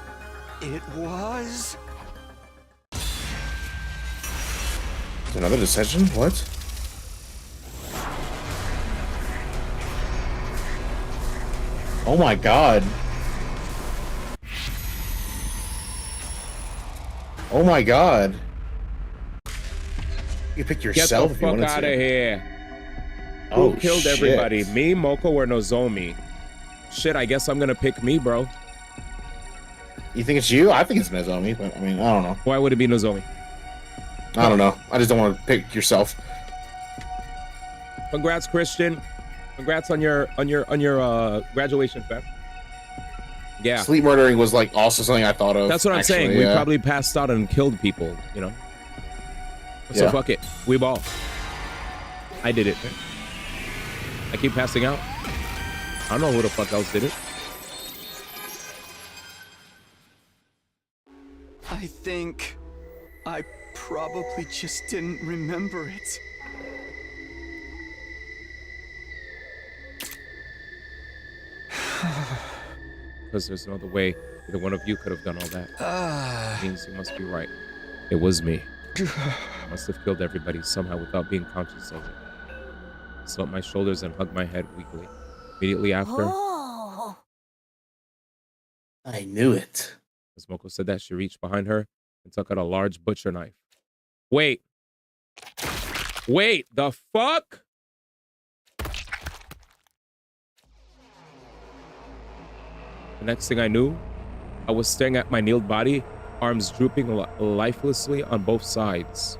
Another decision? What? Oh my god. Oh my god. You pick Get yourself the if you fuck wanted out to. of here. Oh, Who killed shit. everybody? Me, Moko, or Nozomi? Shit, I guess I'm gonna pick me, bro. You think it's you? I think it's Nozomi, but I mean, I don't know. Why would it be Nozomi? I don't know. I just don't want to pick yourself. Congrats, Christian. Congrats on your graduation, fam. Yeah. Sleep murdering was like also something I thought of. That's what I'm actually, saying. We yeah. probably passed out and killed people, you know? So Yeah. fuck it. We ball. I did it. I keep passing out. I don't know who the fuck else did it. I think I probably just didn't remember it. Because there's no other way Either one of you could have done all that. Means you must be right. It was me. I must have killed everybody somehow without being conscious of it. I slumped my shoulders and hugged my head weakly. Immediately after, I knew it. as Moko said that, she reached behind her and took out a large butcher knife. Wait, the fuck? The next thing I knew, I was staring at my kneeled body, arms drooping lifelessly on both sides.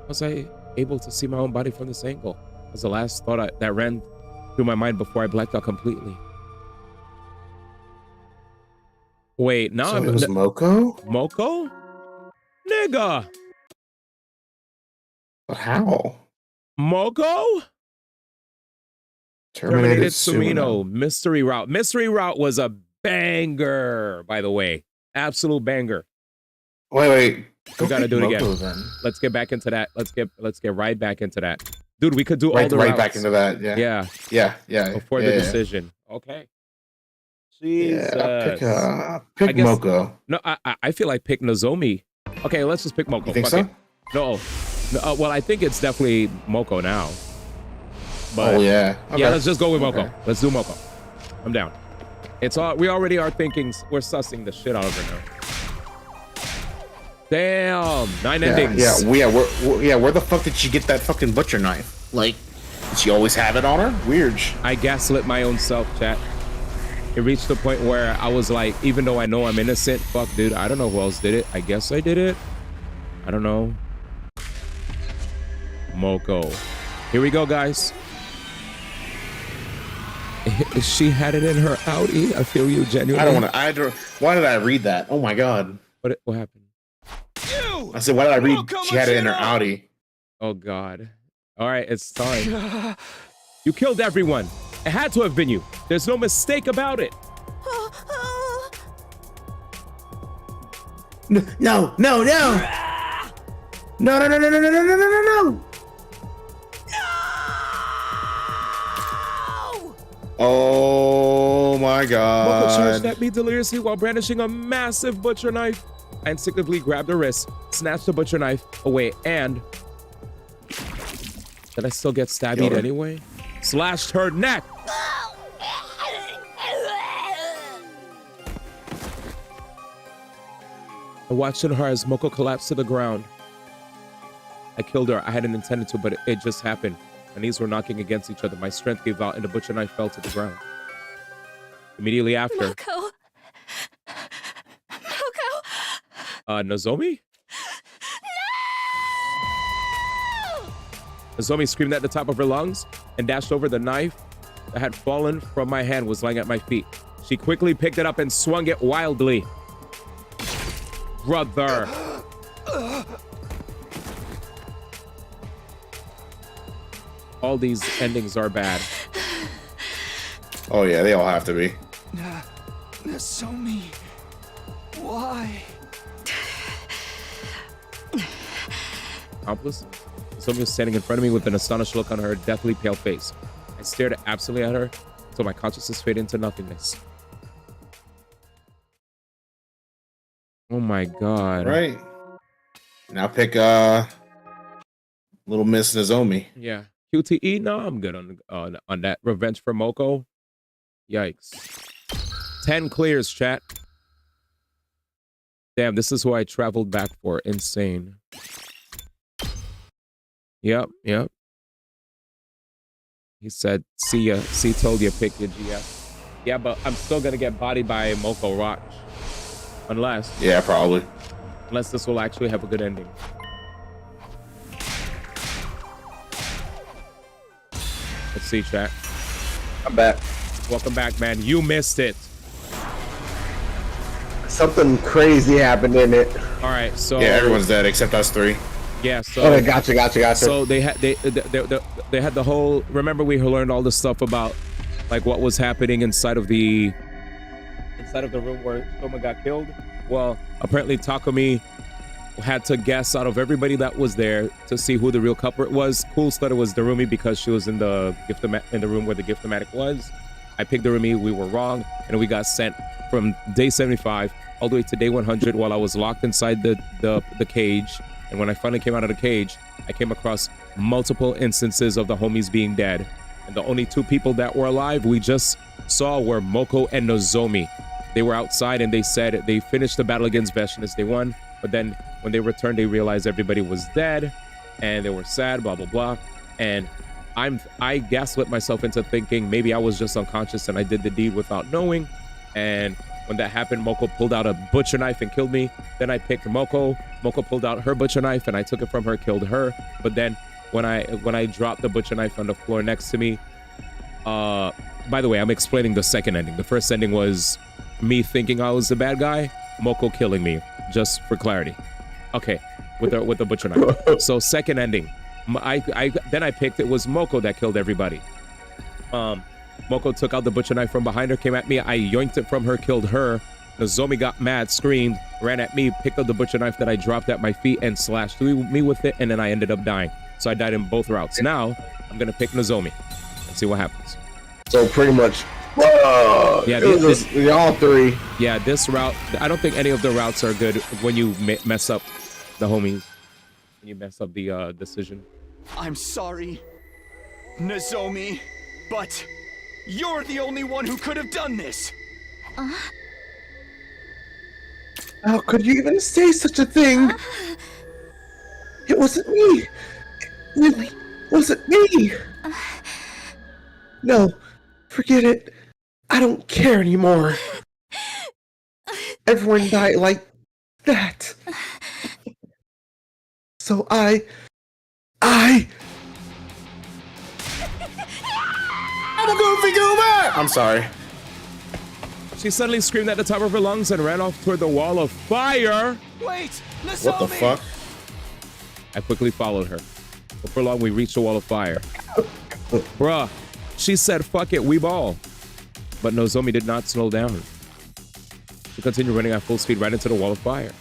Was I able to see my own body from this angle? Was the last thought that ran through my mind before I blacked out completely. Wait, now it was Moko? Moko? Nigga! But how? Moko? Terminated Sumino. Mystery Route. Mystery Route was a banger, by the way. Absolute banger. Wait. We gotta do it again. Then. Let's get back into that. Let's get right back into that. Dude, we could do right, all the right routes. back into that. Yeah. Before the decision. Okay. Jesus. Yeah, pick Moko. No, I feel like pick Nozomi. Okay, let's just pick Moko. You think so? No. Well, I think it's definitely Moko now. But yeah. Okay. Yeah, let's just go with Moko. Let's do Moko. I'm down. It's all we already are thinking. We're sussing the shit out of her now. Damn, 9 endings. Where the fuck did she get that fucking butcher knife? Like, did she always have it on her? Weird. I gaslit my own self, chat. It reached the point where I was like, even though I know I'm innocent, fuck, dude, I don't know who else did it. I guess I did it. I don't know. Moko. Here we go, guys. She had it in her Audi. I feel you, genuinely. Why did I read that? Oh my god. What happened? I said, why did I read she had it in her Audi? Oh god. All right, it's time. You killed everyone. It had to have been you. There's no mistake about it. No. No. Oh my god. Moko charged at me deliriously while brandishing a massive butcher knife. I instinctively grabbed her wrist, snatched the butcher knife away, and did I still get stabbed anyway? Slashed her neck. I watched her as Moko collapsed to the ground. I killed her. I hadn't intended to, but it just happened. My knees were knocking against each other. My strength gave out, and the butcher knife fell to the ground. Immediately after, Moko. Nozomi? No! Nozomi screamed at the top of her lungs and dashed over. The knife that had fallen from my hand was lying at my feet. She quickly picked it up and swung it wildly. Brother. All these endings are bad. Oh yeah, they all have to be. Nozomi, why? Accomplice? Nozomi was standing in front of me with an astonished look on her deathly pale face. I stared absently at her until my consciousness faded into nothingness. Oh my god. Right. Now pick Little Miss Nozomi. Yeah. QTE? No, I'm good on that. Revenge for Moko? Yikes. 10 clears, chat. Damn, this is who I traveled back for. Insane. Yep. He said, see ya. C told you pick your GF. Yeah, but I'm still gonna get bodied by Moko Roach. Unless. Yeah, probably. Unless this will actually have a good ending. Let's see, chat. I'm back. Welcome back, man. You missed it. Something crazy happened in it. All right, so yeah, everyone's dead except us three. Yeah, so okay, gotcha. So they had the whole. Remember, we learned all the stuff about like what was happening inside of the room where Soma got killed. Well, apparently Takumi had to guess out of everybody that was there to see who the real culprit was. Cool thought it was Darumi because she was in the room where the gift-o-matic was. I picked Remy. We were wrong, and we got sent from day 75 all the way to day 100 while I was locked inside the cage. And when I finally came out of the cage, I came across multiple instances of the homies being dead. And the only two people that were alive we just saw were Moko and Nozomi. They were outside and they said they finished the battle against Veshinus. They won, but then when they returned, they realized everybody was dead and they were sad, blah, blah, blah. And I gaslit myself into thinking maybe I was just unconscious and I did the deed without knowing. And when that happened, Moko pulled out a butcher knife and killed me. Then I picked Moko. Moko pulled out her butcher knife and I took it from her, killed her. But then when I dropped the butcher knife on the floor next to me, by the way, I'm explaining the second ending. The first ending was me thinking I was the bad guy, Moko killing me, just for clarity. Okay, with the butcher knife. So second ending, then I picked it was Moko that killed everybody. Moko took out the butcher knife from behind her, came at me. I yoinked it from her, killed her. Nozomi got mad, screamed, ran at me, picked up the butcher knife that I dropped at my feet and slashed me with it, and then I ended up dying. So I died in both routes. Now I'm gonna pick Nozomi and see what happens. So pretty much, whoa, yeah, all three. Yeah, this route, I don't think any of the routes are good when you mess up the homies. When you mess up the decision. I'm sorry, Nozomi, but you're the only one who could have done this. How could you even say such a thing? It wasn't me. It really wasn't me. No, forget it. I don't care anymore. Everyone died like that. So I I'm a goofy goober! I'm sorry. She suddenly screamed at the top of her lungs and ran off toward the wall of fire. Wait, Nozomi! What the fuck? I quickly followed her. Before long, we reached the wall of fire. Bruh, she said, fuck it, we ball. But Nozomi did not slow down. She continued running at full speed right into the wall of fire.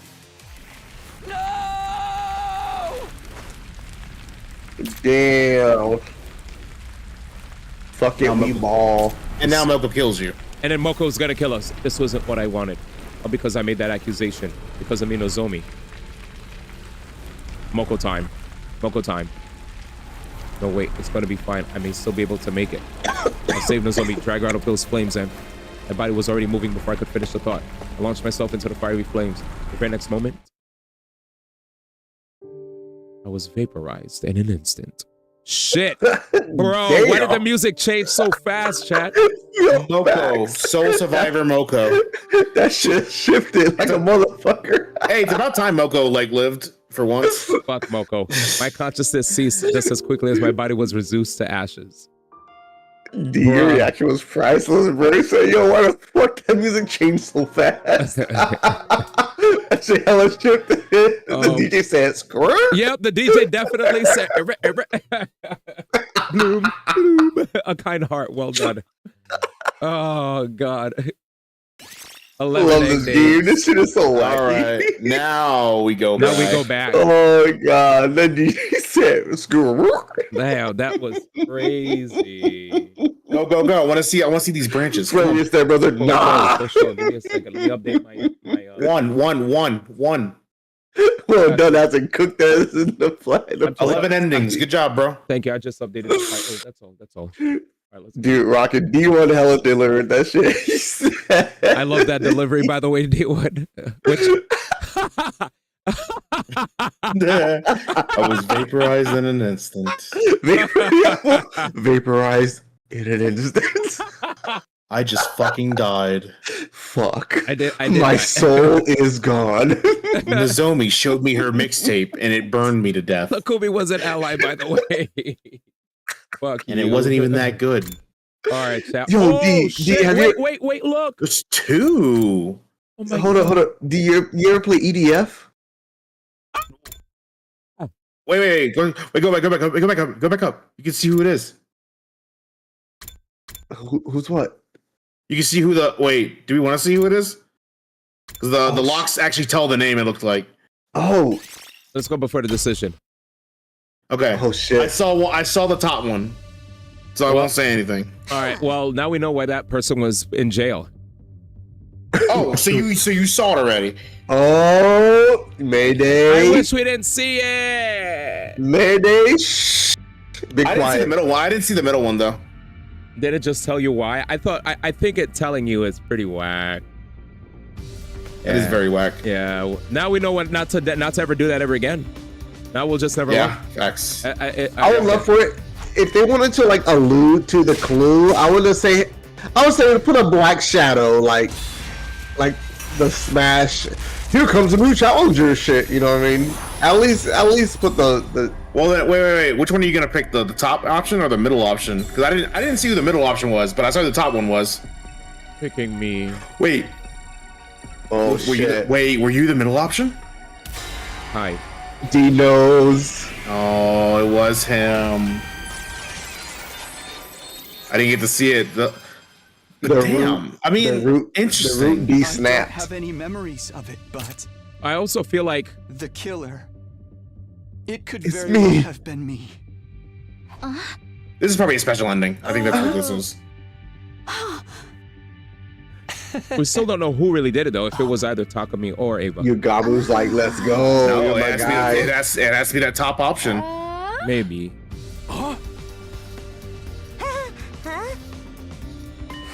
No! Damn. Fuck it, we ball. And now Moko kills you. And then Moko's gonna kill us. This wasn't what I wanted. All because I made that accusation. Because of me, Nozomi. Moko time. Moko time. No, wait. It's gonna be fine. I may still be able to make it. I'll save Nozomi, drag her out of those flames, and my body was already moving before I could finish the thought. I launched myself into the fiery flames. The very next moment, I was vaporized in an instant. Shit, bro! Damn. Why did the music change so fast, chat? Moko, Soul Survivor Moko. That shit shifted like a motherfucker. Hey, it's about time Moko like lived for once. Fuck Moko. My consciousness ceased just as quickly as my body was reduced to ashes. Your reaction was priceless, bro. He said, yo, why the fuck that music changed so fast? That shit hella shifted. The DJ said, screw. Yep, the DJ definitely said, bloom, bloom. A kind heart, well done. Oh, God. 11 love this game. This shit is so wacky. All right, now we go back. Now we go back. Oh, my God. The DJ said, screw. Damn, that was crazy. Go, go, go. I want to see these branches. Where you there, brother? Nah. Give me a second. Let me update my One. Well done, as in cooked as in the flat. 11 endings. Good job, bro. Thank you. I just updated the title. That's all. That's all. All right, let's Dude, Rocket D1 hella delivered that shit. I love that delivery, by the way, D1. Which I was vaporized in an instant. Vaporized in an instant. I just fucking died. Fuck. I did. My soul is gone. Nozomi showed me her mixtape and it burned me to death. Takumi was an ally, by the way. Fuck and it wasn't even that good. All right, chat. Yo, oh, D, shit. Wait, look. There's two. Oh my hold on. Do you ever play EDF? Wait. Go back up. You can see who it is. Who's what? You can see who the... Wait, do we want to see who it is? Because the locks actually tell the name, it looked like. Oh. Let's go before the decision. Okay. Oh, shit. I saw the top one. so I won't say anything. All right. Well, now we know why that person was in jail. Oh, so you saw it already? Oh, Mayday! I wish we didn't see it. Mayday! Shh. Be I didn't see the middle one. I didn't see the middle one though. Did it just tell you why? I think it telling you is pretty whack. It is very whack. Yeah. Now we know what not to ever do that ever again. Now we'll just never. Yeah. Facts. I would love for it if they wanted to like allude to the clue. I would say to put a black shadow like the Smash. Here comes a new challenger shit. You know what I mean? At least put the. Well, then, wait. Which one are you gonna pick? The top option or the middle option? Because I didn't see who the middle option was, but I saw who the top one was. Picking me. Wait. Oh were shit! Were you the middle option? Hi. D knows. Oh, it was him. I didn't get to see it. Damn. I mean, interesting. The root D snapped. I don't have any memories of it, but I also feel like the killer. It could It's very me. well have been me. This is probably a special ending. I think that's what this is. we still don't know who really did it though. If it was either Takumi or Ava. Yugabu's like, let's go. No, my it has to be that top option. Maybe.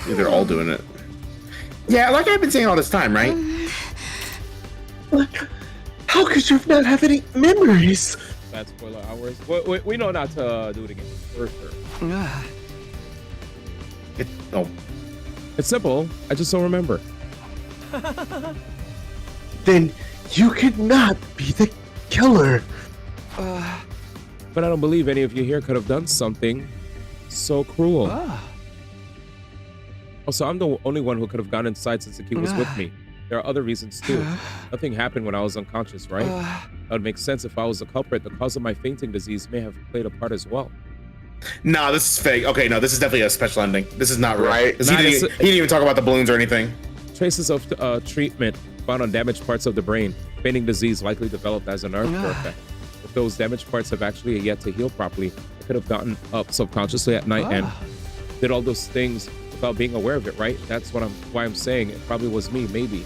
They're all doing it. Yeah, like I've been saying all this time, right? How could you not have any memories? Bad spoiler hours. We know not to do it again. For sure. It's simple. I just don't remember. Then you could not be the killer. But I don't believe any of you here could have done something so cruel. Also, I'm the only one who could have gone inside since the key was with me. There are other reasons too. Nothing happened when I was unconscious, right? That would make sense if I was the culprit. The cause of my fainting disease may have played a part as well. No, this is fake. Okay, no, this is definitely a special ending. This is not right. He Nah, didn't even talk about the balloons or anything. Traces of treatment found on damaged parts of the brain. Fainting disease likely developed as a nerve effect. If those damaged parts have actually yet to heal properly, I could have gotten up subconsciously at night and did all those things without being aware of it, right? That's why I'm saying it probably was me, maybe.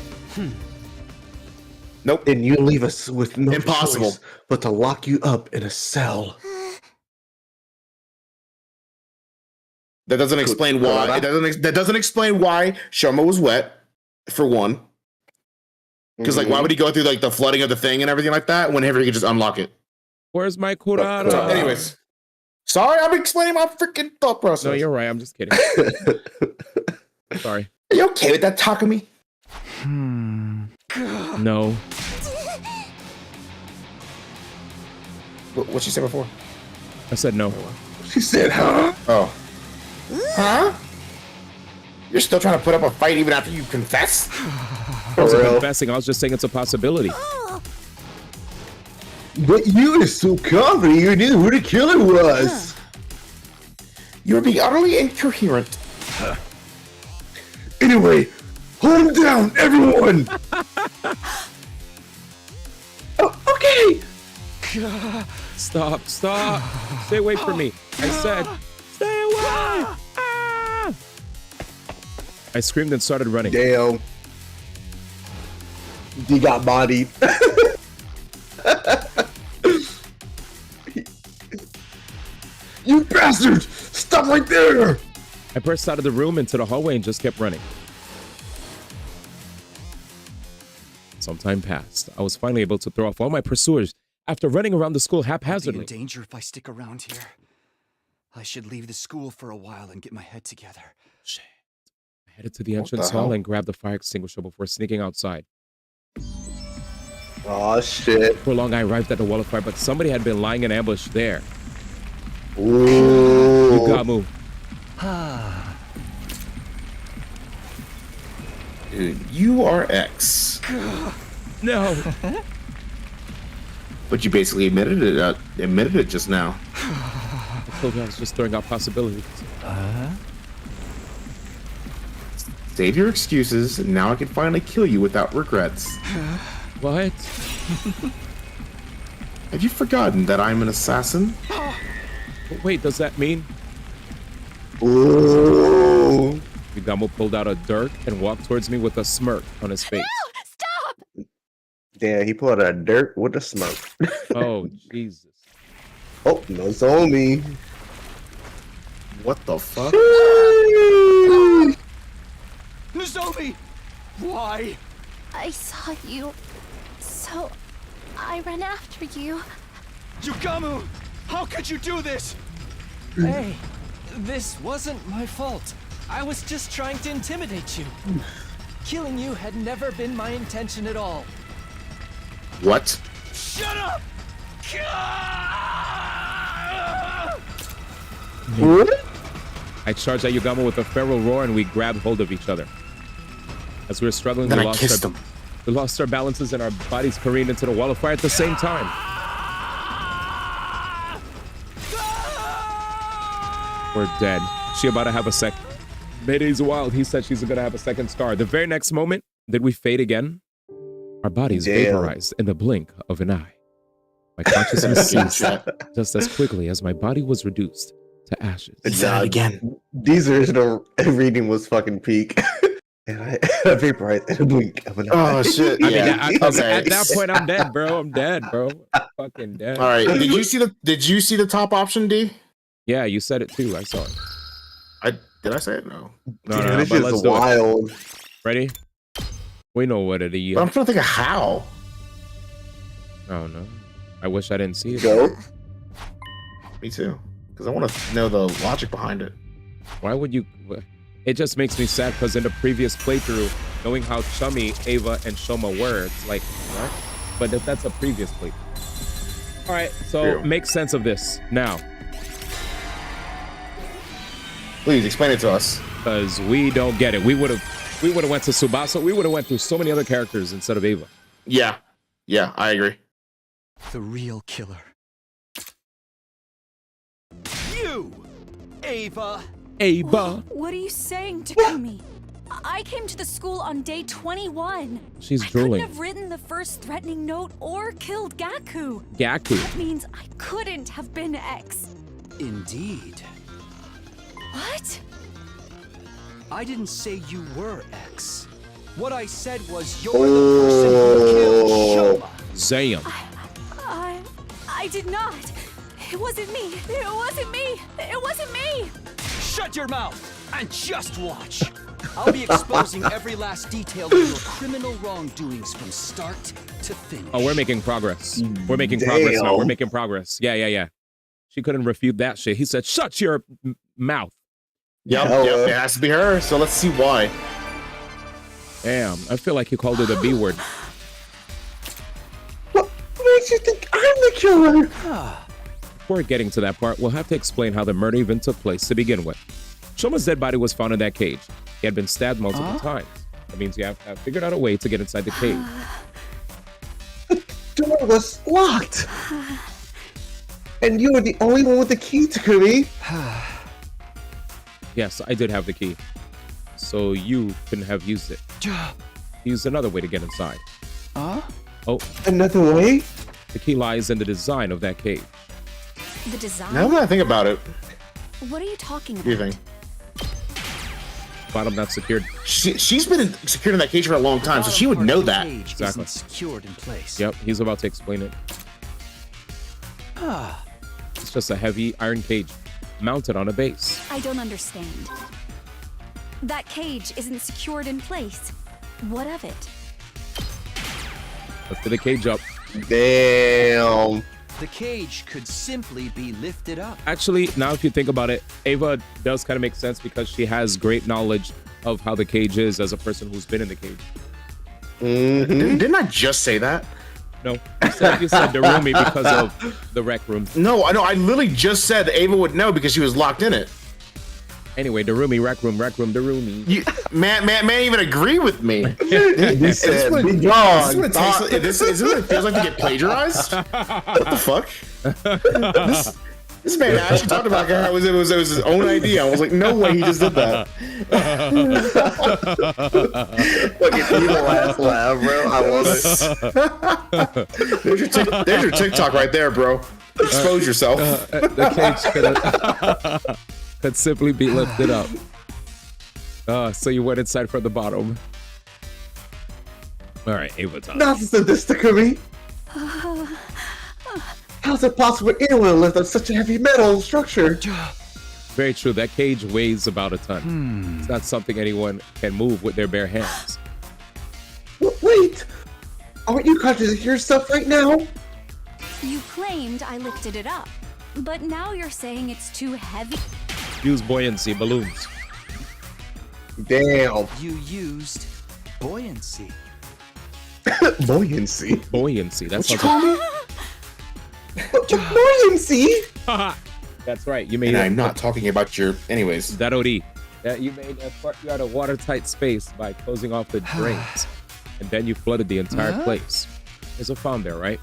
Nope. And you leave us with no Impossible. choice but to lock you up in a cell. That doesn't explain why. That doesn't explain why Shoma was wet, for one. Because like, why would he go through like the flooding of the thing and everything like that whenever he could just unlock it? Where's my Kurara? So, anyways, sorry, I'm explaining my freaking thought process. No, you're right. I'm just kidding. Sorry. Are you okay with that, Takumi? No. What'd she say before? I said no. She said, huh? Oh. Huh? You're still trying to put up a fight even after you confess? I wasn't confessing. I was just saying it's a possibility. But you were so confident you knew who the killer was. You're being utterly incoherent. Anyway, hold him down, everyone. Okay. Stop. Stay away from me. I said, stay away. Ah! I screamed and started running. Damn. D got bodied. You bastard! Stop right there! I burst out of the room into the hallway and just kept running. Some time passed. I was finally able to throw off all my pursuers after running around the school haphazardly. I'll be in danger if I stick around here. I should leave the school for a while and get my head together. Shit. I headed to the entrance hall and grabbed the fire extinguisher before sneaking outside. Oh shit. For long, I arrived at the wall of fire, but somebody had been lying in ambush there. Ooh. You got moved. Dude, you are X. No. But you basically admitted it just now. I told you I was just throwing out possibilities. Save your excuses, and now I can finally kill you without regrets. What? Have you forgotten that I'm an assassin? Wait, does that mean? Ooh. Yugamo pulled out a dirk and walked towards me with a smirk on his face. No! Stop! Damn, he pulled out a dirt with a smoke. Oh, Jesus. Oh, no, it's on me. What the fuck? Nozomi! Why? I saw you, so I ran after you. Yugamu! How could you do this? Hey, this wasn't my fault. I was just trying to intimidate you. Killing you had never been my intention at all. What? Shut up! I charged at Yugamo with a feral roar and we grabbed hold of each other. As we were struggling, Then we I kissed him. lost our balances and our bodies careened into the wall of fire at the same time. We're dead. She about to have a second. Mayday's wild. He said she's gonna have a second star. The very next moment, did we fade again? Our bodies vaporized in the blink of an eye. My consciousness ceased just as quickly as my body was reduced to ashes. Again. These original reading was fucking peak. And I vaporized in a blink of an eye. Oh shit! I Yeah. mean, Okay. at that point, I'm dead, bro. I'm dead, bro. I'm fucking dead. All right. Did you see the top option, D? Yeah, you said it too. I saw it. Did I say it? No. No, Dude, no, this but is let's do it. wild. Ready? We know what it is. But I'm trying to think of how. Oh no. I wish I didn't see it. Go. Me too. Because I want to know the logic behind it. Why would you? It just makes me sad because in the previous playthrough, knowing how chummy Ava and Shoma were, it's like, what? But if that's a previous playthrough. All right, so True. make sense of this now. Please explain it to us. Because we don't get it. We would have went to Tsubasa. We would have went through so many other characters instead of Ava. Yeah. Yeah, I agree. The real killer. You! Ava! Ava! What are you saying, Takumi? I came to the school on day 21. She's I couldn't drooling. have written the first threatening note or killed Gaku. Gaku. That means I couldn't have been X. Indeed. What? I didn't say you were X. What I said was you're the person who killed Shoma. Zam. I did not. It wasn't me. It wasn't me. It wasn't me. Shut your mouth and just watch. I'll be exposing every last detail of your criminal wrongdoings from start to finish. Oh, we're making progress. We're making progress now. We're Damn. making progress. Yeah. She couldn't refute that shit. He said, shut your mouth. Yep, it has to be her. So let's see why. Damn, I feel like you called her the B word. What makes you think I'm the killer? Before getting to that part, we'll have to explain how the murder even took place to begin with. Shoma's dead body was found in that cage. He had been stabbed multiple times. That means you have to have figured out a way to get inside the cage. The door was locked. And you were the only one with the key, Takumi. Yes, I did have the key. So you couldn't have used it. Use another way to get inside. Oh, Another way? the key lies in the design of that cage. The design? Now that I think about it, What are you talking what do you about? think? Bottom not secured. She's been secured in that cage for a long time, so she would know that. Exactly. Secured in place. Yep, he's about to explain it. It's just a heavy iron cage mounted on a base. I don't understand. That cage isn't secured in place. What of it? Lifted the cage up. Damn. The cage could simply be lifted up. Actually, now if you think about it, Ava does kind of make sense because she has great knowledge of how the cage is as a person who's been in the cage. Didn't I just say that? No, you said Darumi because of the rec room. No, I literally just said that Ava would know because she was locked in it. Anyway, Darumi, rec room, Darumi. You, man even agree with me. He said, be gone. This is what it feels like to get plagiarized? What the fuck? This man actually talked about how it was his own idea. I was like, no way he just did that. Fucking evil ass laugh, bro. I love it. There's your TikTok right there, bro. Expose yourself. The cage could have. could simply be lifted up. So you went inside from the bottom. All right, Ava time. Not sadistic of me. How's it possible anyone would lift up such a heavy metal structure? Very true. That cage weighs about a ton. It's not something anyone can move with their bare hands. Wait! Aren't you contradicting yourself right now? You claimed I lifted it up, but now you're saying it's too heavy. Use buoyancy balloons. Damn. You used buoyancy. Buoyancy? Buoyancy. That's what you call me? Buoyancy? That's right. You made. And I'm not talking about your. Anyways. That OD. That you made a courtyard a watertight space by closing off the drains, and then you flooded the entire place. There's a fountain there, right?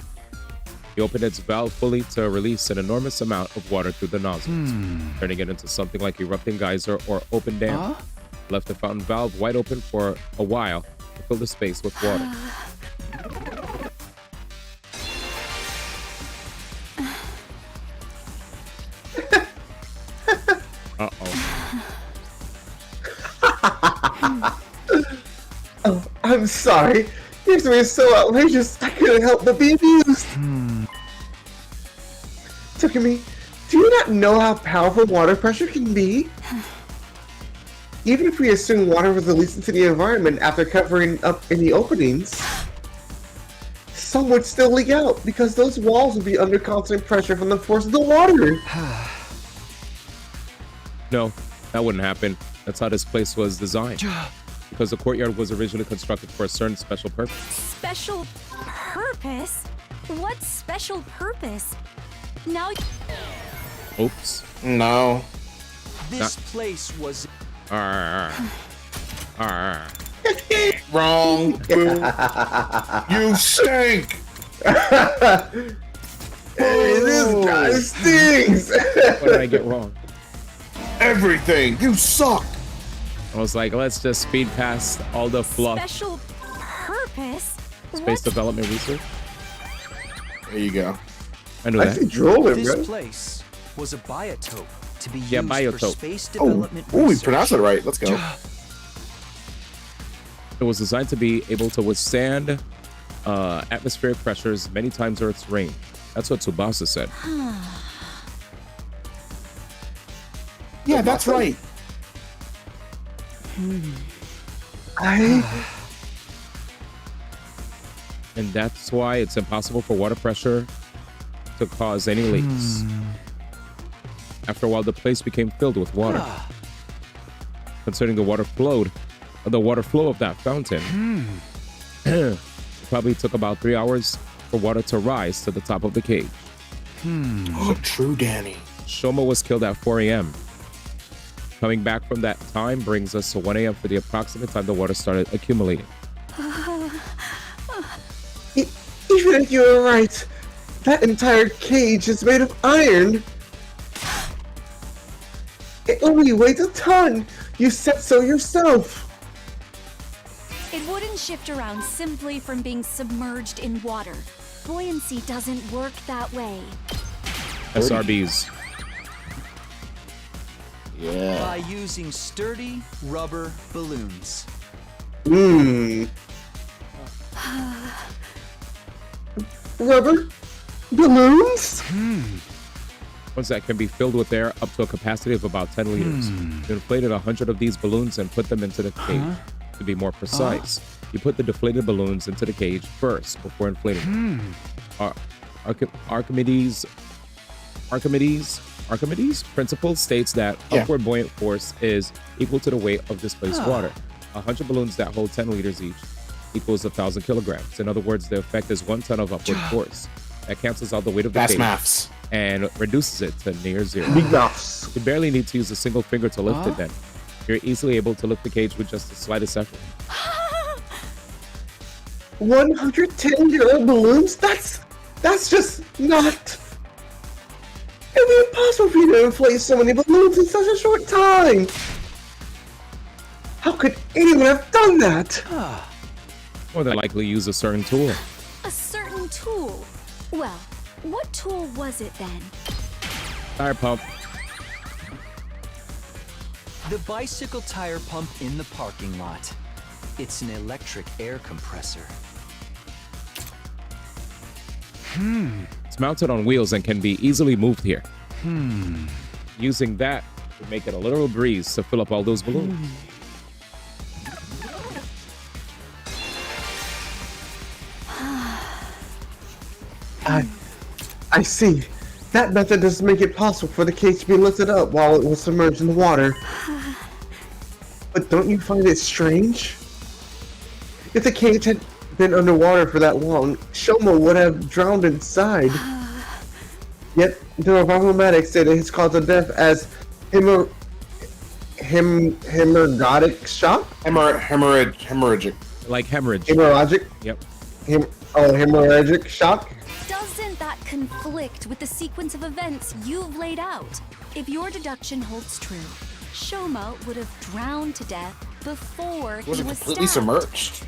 You opened its valve fully to release an enormous amount of water through the nozzles, turning it into something like erupting geyser or open dam. Left the fountain valve wide open for a while to fill the space with water. Oh, I'm sorry. Your story is so outrageous, I couldn't help but be amused. Takumi, do you not know how powerful water pressure can be? Even if we assume water was released into the environment after covering up any openings, some would still leak out because those walls would be under constant pressure from the force of the water. No, that wouldn't happen. That's how this place was designed. Because the courtyard was originally constructed for a certain special purpose. Special purpose? What special purpose? Now. Oops. No. This place was. Wrong. You stink. This guy stinks. What did I get wrong? Everything. You suck. I was like, let's just speed past all the fluff. Special purpose? Space development research. There you go. I knew that. This place was a biotope to be used for space development research. We pronounced it right. Let's go. It was designed to be able to withstand atmospheric pressures many times Earth's range. That's what Tsubasa said. Yeah, that's right. And that's why it's impossible for water pressure to cause any leaks. After a while, the place became filled with water. Considering the water flow of that fountain, it probably took about 3 hours for water to rise to the top of the cage. Oh, true, Danny. Shoma was killed at 4 a.m. Coming back from that time brings us to 1 a.m. for the approximate time the water started accumulating. Even if you were right, that entire cage is made of iron. It only weighs a ton. You said so yourself. It wouldn't shift around simply from being submerged in water. Buoyancy doesn't work that way. SRBs. Yeah. By using sturdy rubber balloons. Rubber balloons? Ones that can be filled with air up to a capacity of about 10 liters. You inflated 100 of these balloons and put them into the cage. To be more precise, you put the deflated balloons into the cage first before inflating them. Archimedes' principle states that upward buoyant force is equal to the weight of displaced water. 100 balloons that hold 10 liters each equals 1,000 kilograms. In other words, the effect is 1 ton of upward force. That cancels out the weight of the cage maths. And reduces it to near zero. Big maths. You barely need to use a single finger to lift it then. You're easily able to lift the cage with just the slightest effort. 110-year-old balloons? That's just not... It'd be impossible for you to inflate so many balloons in such a short time! How could anyone have done that? More than likely use a certain tool. A certain tool? Well, what tool was it then? Tire pump. The bicycle tire pump in the parking lot. It's an electric air compressor. It's mounted on wheels and can be easily moved here. Using that to make it a literal breeze to fill up all those balloons. I see. That method does make it possible for the cage to be lifted up while it was submerged in the water. But don't you find it strange? If the cage had been underwater for that long, Shoma would have drowned inside. Yet the revival medics say that his cause of death as hemorrhagic shock? Hemorrhagic. Like hemorrhage. Hemorrhagic? Yep. Hemorrhagic shock? Doesn't that conflict with the sequence of events you've laid out? If your deduction holds true, Shoma would have drowned to death before he was completely stabbed. submerged.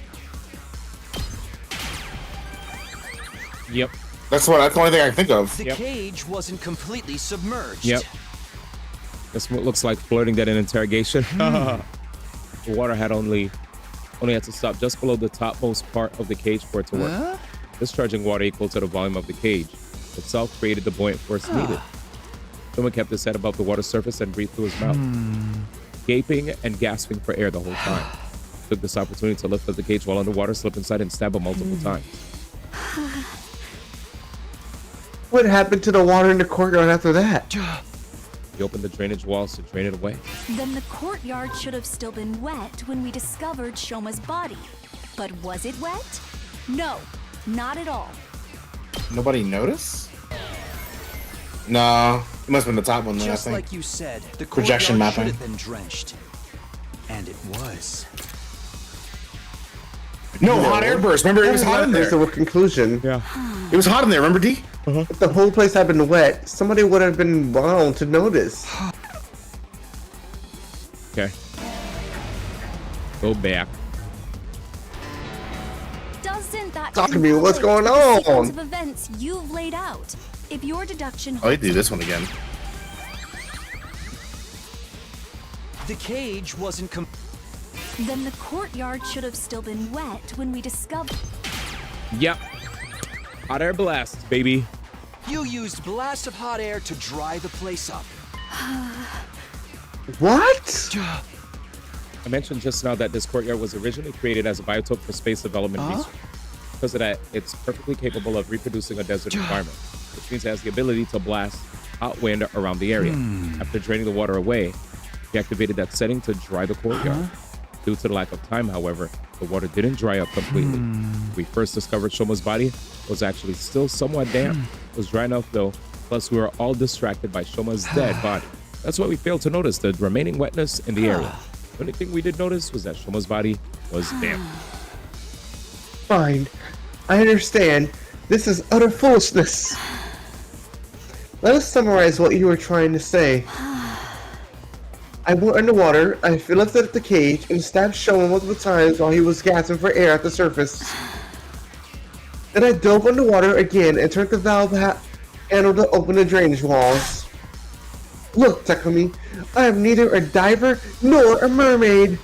Yep. That's the only thing I can think of. The cage wasn't completely submerged. Yep. That's what looks like floating that in interrogation. The water had only had to stop just below the topmost part of the cage for it to work. Discharging water equal to the volume of the cage itself created the buoyant force needed. Someone kept his head above the water surface and breathed through his mouth, gaping and gasping for air the whole time. Took this opportunity to lift up the cage while underwater, slip inside, and stab him multiple times. What happened to the water in the courtyard after that? He opened the drainage walls to drain it away. Then the courtyard should have still been wet when we discovered Shoma's body. But was it wet? No, not at all. Nobody noticed? No, it must have been the top one. Then, Just I think. like you said, the Projection courtyard mapping. should have been drenched. And it was. No, hot air burst. Remember, it was hot in there. There's a conclusion. Yeah. It was hot in there. Remember, D? If the whole place had been wet, somebody would have been bound to notice. Okay. Go back. Doesn't that Talk to me, what's conflict going with the sequence on? of events you've laid out? If your deduction Oh, you do this one again. The cage wasn't then the courtyard should have still been wet when we discovered. Yep. Hot air blast, baby. You used blasts of hot air to dry the place up. What? I mentioned just now that this courtyard was originally created as a biotope for space development research. Because of that, it's perfectly capable of reproducing a desert environment, which means it has the ability to blast hot wind around the area. After draining the water away, he activated that setting to dry the courtyard. Due to the lack of time, however, the water didn't dry up completely. We first discovered Shoma's body was actually still somewhat damp. It was dry enough though, plus we were all distracted by Shoma's dead body. That's why we failed to notice the remaining wetness in the area. The only thing we did notice was that Shoma's body was damp. Fine. I understand. This is utter foolishness. Let us summarize what you were trying to say. I went underwater, I lifted up the cage, and stabbed Shoma multiple times while he was gasping for air at the surface. Then I dove underwater again and turned the valve handle to open the drainage walls. Look, Takumi, I am neither a diver nor a mermaid.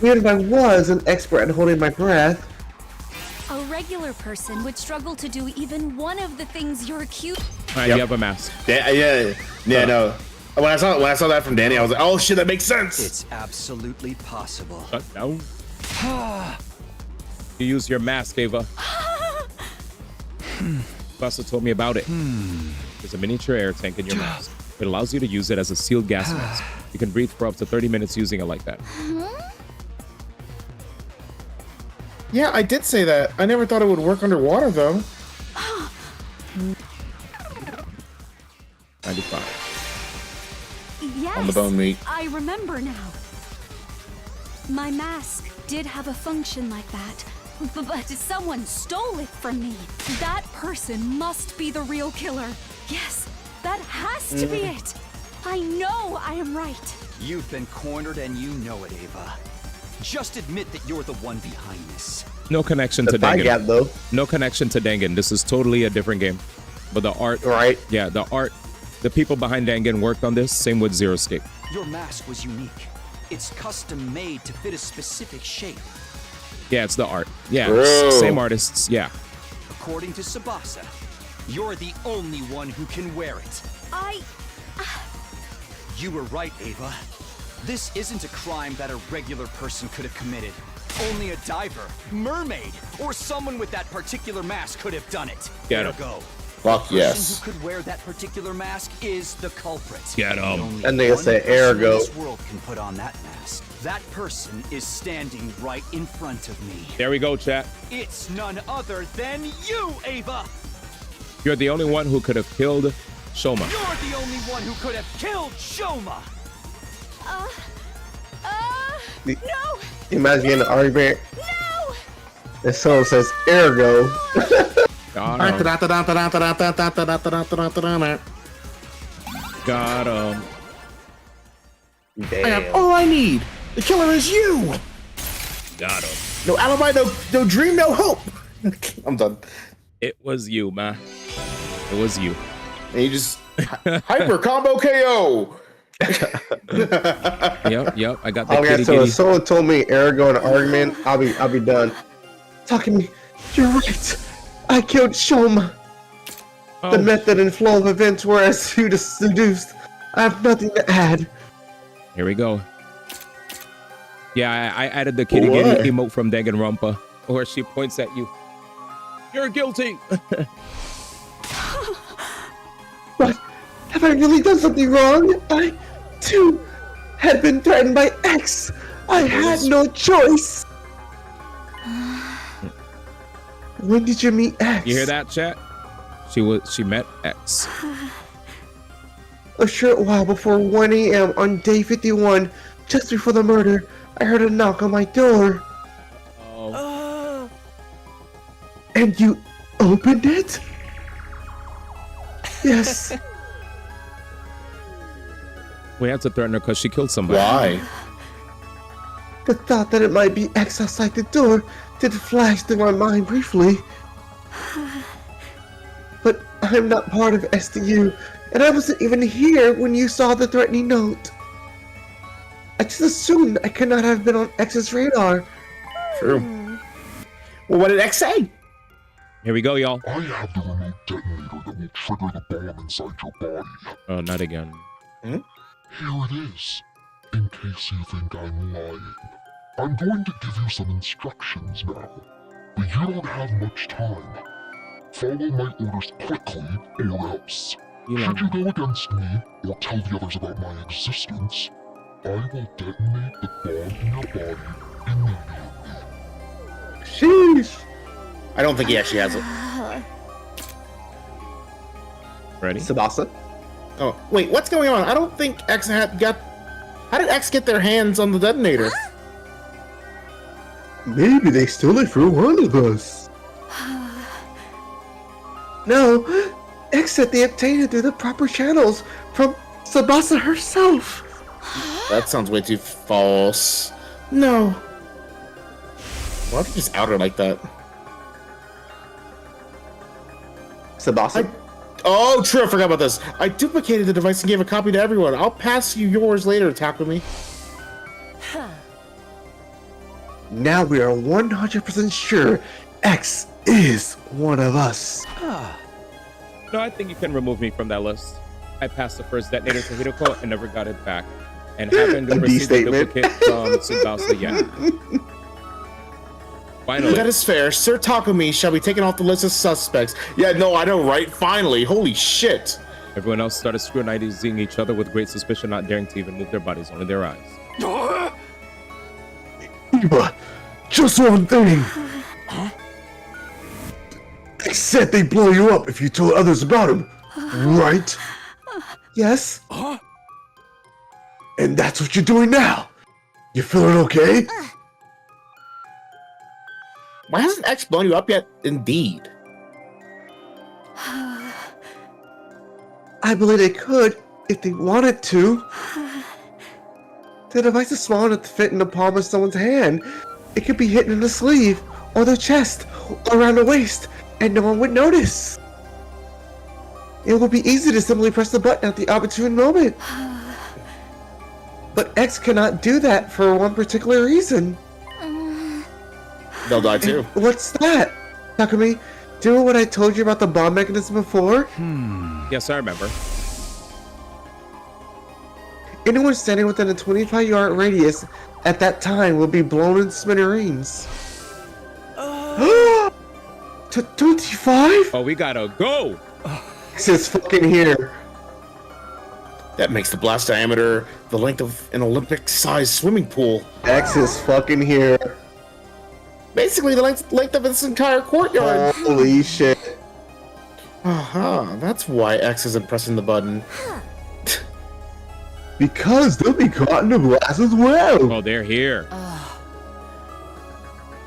Even if I was an expert at holding my breath. A regular person would struggle to do even one of the things you're accused. All right, you have a mask. No. When I saw that from Danny, I was like, "Oh shit, that makes sense." It's absolutely possible. Shut down. You use your mask, Ava. Buster told me about it. There's a miniature air tank in your mask. It allows you to use it as a sealed gas mask. You can breathe for up to 30 minutes using it like that. Yeah, I did say that. I never thought it would work underwater, though. 95. Yes, On the bone meat. I remember now. My mask did have a function like that, but someone stole it from me. That person must be the real killer. Yes, that has to be it. I know I am right. You've been cornered and you know it, Ava. Just admit that you're the one behind this. No connection to I Dangan. got though. No connection to Dangan. This is totally a different game. But the art, right? Yeah, the art The people behind Dangan worked on this. Same with Zero Escape. Your mask was unique. It's custom made to fit a specific shape. Yeah, it's the art. Yeah, Bro. same artists. Yeah. According to Tsubasa, you're the only one who can wear it. You were right, Ava. This isn't a crime that a regular person could have committed. Only a diver, mermaid, or someone with that particular mask could have done it. Get There him. go. Fuck The yes. person who could wear that particular mask is the culprit. Get him. Only And they one say, person in ergo. this world can put on that mask. That person is standing right in front of me. There we go, chat. It's none other than you, Ava! You're the only one who could have killed Shoma. You're the only one who could have killed Shoma! No! Imagine getting an argument. No! And someone says, ergo. Got him. I have all I need. The killer is you. Got him. No alibi, no dream, no hope. I'm done. It was you, man. It was you. And you just hyper combo KO. Yep. I got the Okay, kitty so kitty. if someone told me ergo in an argument, I'll be done. Talking to me, you're right. I killed Shoma. The method and flow of events were as you seduced. I have nothing to add. Here we go. Yeah, I added the kitty What? kitty emote from Danganronpa, where she points at you. You're guilty. What? Have I really done something wrong? I, too, had been threatened by X. I had no choice. When did you meet X? You hear that, chat? She met X. A short while before 1 a.m. on day 51, just before the murder, I heard a knock on my door. Oh. And you opened it? Yes. We had to threaten her because she killed somebody. Why? The thought that it might be X outside the door did flash through my mind briefly. But I'm not part of SDU, and I wasn't even here when you saw the threatening note. I just assumed I could not have been on X's radar. True. Well, what did X say? Here we go, y'all. I have the remote detonator that will trigger the bomb inside your body. Oh, not again. Here it is, in case you think I'm lying. I'm going to give you some instructions now, but you don't have much time. Follow my orders quickly, or else. Should you go against me, or tell the others about my existence, I will detonate the bomb in your body immediately. Sheesh. I don't think he actually has it. Ready? Tsubasa? Oh, wait, what's going on? I don't think X got... How did X get their hands on the detonator? Maybe they stole it from one of us. No, X said they obtained it through the proper channels from Tsubasa herself. That sounds way too false. No. Why don't you just out her like that? Tsubasa? Oh, true, I forgot about this. I duplicated the device and gave a copy to everyone. I'll pass you yours later, Takumi. Now we are 100% sure X is one of us. No, I think you can remove me from that list. I passed the first detonator to Hideko and never got it back. And having to A D receive the statement. duplicate from Tsubasa, yeah. Finally. That is fair. Sir Takumi shall be taken off the list of suspects. Yeah, no, I know, right? Finally. Holy shit. Everyone else started scrutinizing each other with great suspicion, not daring to even move their bodies, only their eyes. Eva, just one thing. They said they'd blow you up if you told others about him, right? Yes. And that's what you're doing now. You feeling okay? Why hasn't X blown you up yet? Indeed. I believe they could if they wanted to. The device is small enough to fit in the palm of someone's hand. It could be hidden in the sleeve, or the chest, or around the waist, and no one would notice. It would be easy to simply press the button at the opportune moment. But X cannot do that for one particular reason. They'll die too. And what's that? Takumi, do you know what I told you about the bomb mechanism before? Yes, I remember. Anyone standing within a 25-yard radius at that time will be blown in smithereens. 25? Oh, we gotta go. This is fucking here. That makes the blast diameter the length of an Olympic-sized swimming pool. X is fucking here. Basically, the length of this entire courtyard. Holy shit. That's why X isn't pressing the button. Because they'll be caught in the glass as well. Oh, they're here.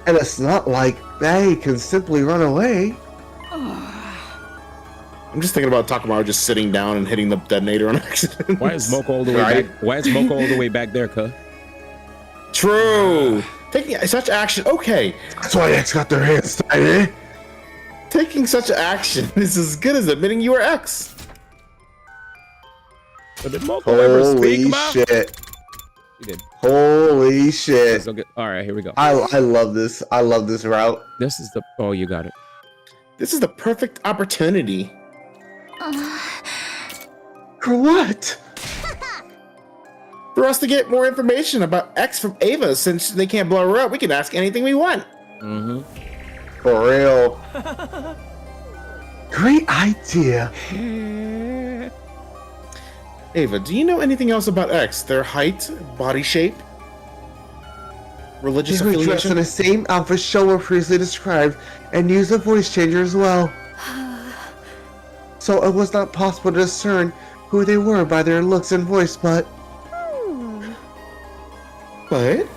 And it's not like they can simply run away. I'm just thinking about Takamaru just sitting down and hitting the detonator on accident. Why is Moko all the way back? Why is Moko all the way back there, cuh? True. Taking such action, okay. That's why X got their hands tied, eh? Taking such action is as good as admitting you are X. So did Moko ever speak, Ma? Shit. He did. Holy shit. All right, here we go. I love this. I love this route. This is the... Oh, you got it. This is the perfect opportunity. For what? For us to get more information about X from Ava. Since they can't blow her up, we can ask anything we want. For real. Great idea. Ava, do you know anything else about X? Their height, body shape, religious They were dressed in affiliation? the same outfit Showa previously described and used a voice changer as well. So it was not possible to discern who they were by their looks and voice, but... What?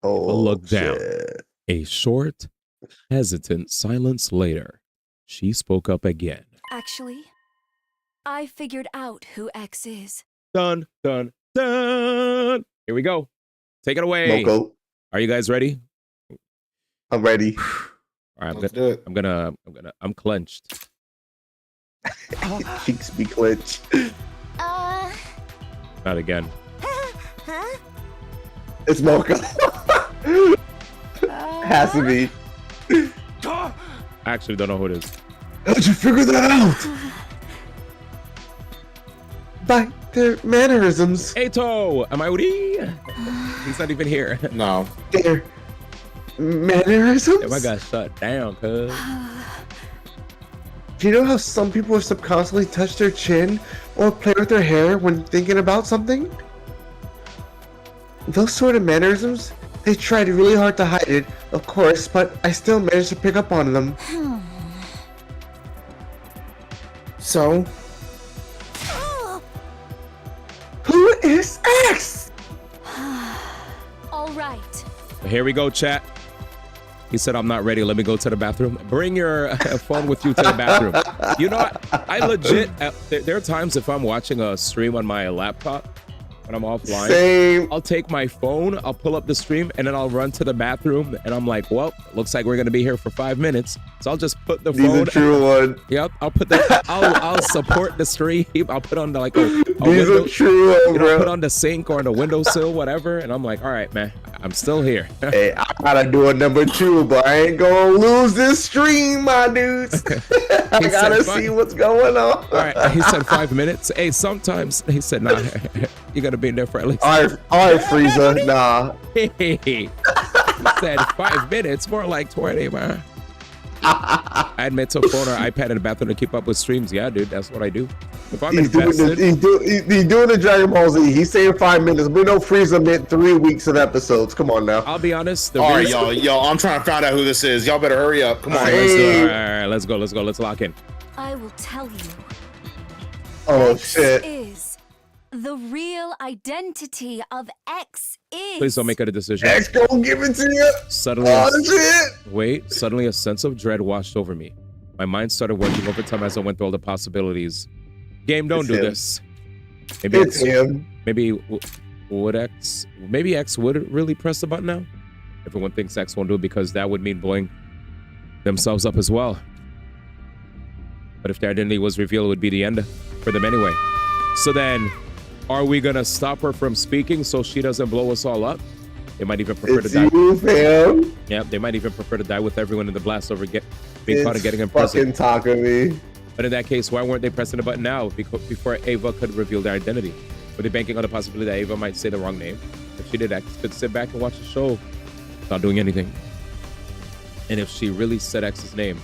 Oh, look down. A short, hesitant silence later, she spoke up again. Actually, I figured out who X is. Dun, dun, dun. Here we go. Take it away. Moko. Are you guys ready? I'm ready. All right, Let's do it. I'm clenched. Cheeks be clenched. Not again. It's Moko. Has to be. I actually don't know who it is. How'd you figure that out? By their mannerisms. Eito, am I Uri? He's not even here. No. Their mannerisms? Oh my God, shut down, cuz. Do you know how some people subconsciously touch their chin or play with their hair when thinking about something? Those sort of mannerisms, they tried really hard to hide it, of course, but I still managed to pick up on them. So? Who is X? All right. Here we go, chat. He said, I'm not ready. Let me go to the bathroom. Bring your phone with you to the bathroom. You know what? I legit, there are times if I'm watching a stream on my laptop, when I'm offline, Same. I'll take my phone, I'll pull up the stream, and then I'll run to the bathroom, and I'm like, well, looks like we're gonna be here for 5 minutes, so I'll just put the phone. These are true one. Yep, I'll support the stream. I'll put on like a These window, are true one, you know, bro. put on the sink or on the windowsill, whatever, and I'm like, all right, man, I'm still here. Hey, I gotta do a number 2, but I ain't gonna lose this stream, my dudes. I He gotta said, see what's going on. All right, he said 5 minutes. Hey, sometimes he said, nah, you gotta be in there for at least. All right, Frieza, nah. He said 5 minutes, more like 20, man. I admit to a phone or iPad in the bathroom to keep up with streams. Yeah, dude, that's what I do. If I'm He's doing, invested, he's doing the Dragon Ball Z. He's saying 5 minutes. We know Frieza meant 3 weeks of episodes. Come on now. I'll be honest. All right, y'all. I'm trying to find out who this is. Y'all better hurry up. Come on. All right, let's go. Let's lock in. I will tell you. Oh, X shit. is the real identity of X is. Please don't make a decision. X gonna give it to you. Suddenly, suddenly a sense of dread washed over me. My mind started working overtime as I went through all the possibilities. Game, don't It's do him. this. Maybe It's him. Maybe Maybe X would really press the button now. Everyone thinks X won't do it because that would mean blowing themselves up as well. But if their identity was revealed, it would be the end for them anyway. So then, are we gonna stop her from speaking so she doesn't blow us all up? They might even prefer to die. Fam. Yeah, they might even prefer to die with everyone in the blast over being caught and getting in prison. Fucking Takumi. But in that case, why weren't they pressing the button now before Ava could reveal their identity? Were they banking on the possibility that Ava might say the wrong name? If she did, X could sit back and watch the show without doing anything. And if she really said X's name,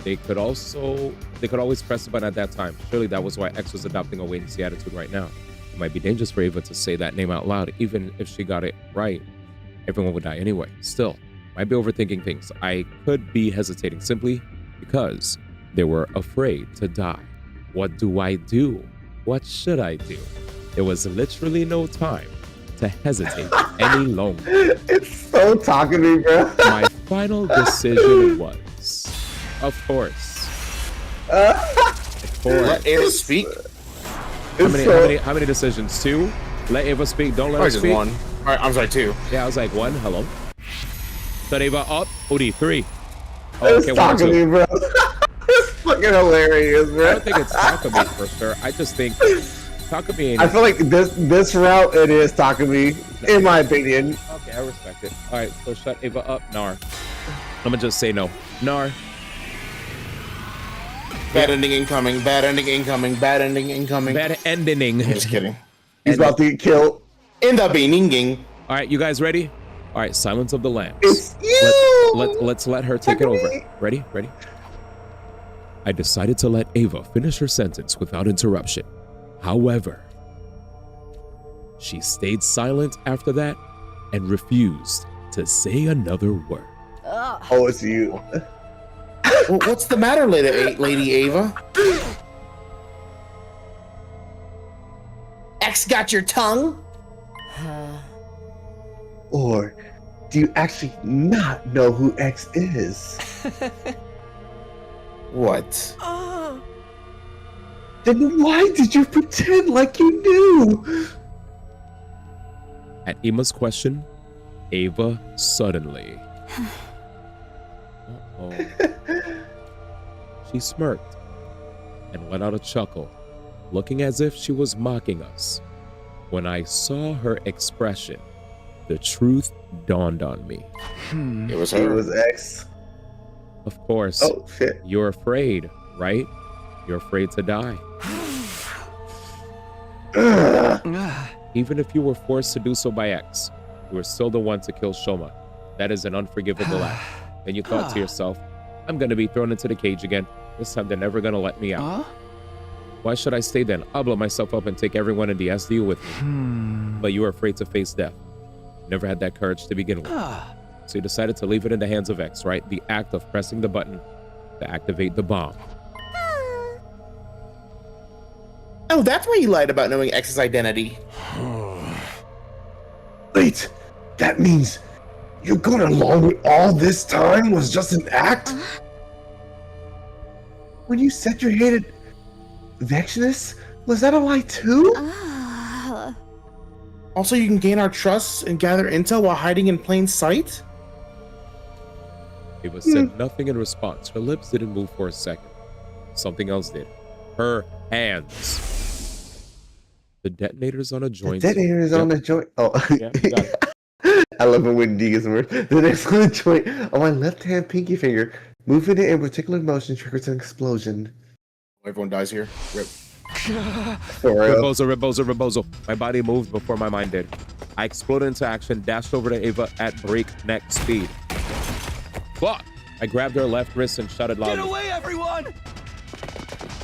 they could always press the button at that time. Surely that was why X was adopting a wait-and-see attitude right now. It might be dangerous for Ava to say that name out loud. Even if she got it right, everyone would die anyway. Still, might be overthinking things. I could be hesitating simply because they were afraid to die. What do I do? What should I do? There was literally no time to hesitate any longer. It's so talking to me, bro. My final decision was, of course. Let Ava speak. How many decisions? 2? Let Ava speak. Don't let her speak. 1. All right, I'm sorry, 2. Yeah, I was like 1. Hello. Set Ava up. OD 3. Oh, okay, it's talking to me, bro. It's fucking hilarious, bro. I don't think it's Takumi for sure. I just think Takumi. I feel like this route it is Takumi, in my opinion. Okay, I respect it. All right, so shut Ava up, Nar. I'm gonna just say no, Nar. Bad ending incoming. Bad ending incoming. Bad ending incoming. Bad ending. Just kidding. He's about to get killed. In the beginning. All right, you guys ready? All right, Silence of the Lambs. It's you. Let's let her take it over. Ready? Ready? I decided to let Ava finish her sentence without interruption. However, she stayed silent after that and refused to say another word. Oh, it's you. Well, what's the matter, Lady Ava? X got your tongue? Or do you actually not know who X is? What? Then why did you pretend like you knew? At Ima's question, Ava suddenly... She smirked and let out a chuckle, looking as if she was mocking us. When I saw her expression, the truth dawned on me. It was her. It was X. Of course. Oh, shit. You're afraid, right? You're afraid to die. Even if you were forced to do so by X, you were still the one to kill Shoma. That is an unforgivable act. And you thought to yourself, I'm going to be thrown into the cage again. This time they're never going to let me out. Why should I stay then? I'll blow myself up and take everyone in the SDU with me. But you were afraid to face death. Never had that courage to begin with. So you decided to leave it in the hands of X, right? The act of pressing the button to activate the bomb. Oh, that's why you lied about knowing X's identity. Wait, that means you're going along with all this time was just an act? When you said you hated Vexness, was that a lie too? Also, you can gain our trust and gather intel while hiding in plain sight? Ava said nothing in response. Her lips didn't move for a second. Something else did. Her hands. The detonator's on a joint. The detonator's on a joint. Oh, yeah, got it. I love it when D gets word. The next on the joint on my left hand pinky finger. Moving it in particular motion triggers an explosion. Everyone dies here. Rip. Rebozo. My body moved before my mind did. I exploded into action, dashed over to Ava at breakneck speed. Fuck! I grabbed her left wrist and shouted loudly. Get away, everyone!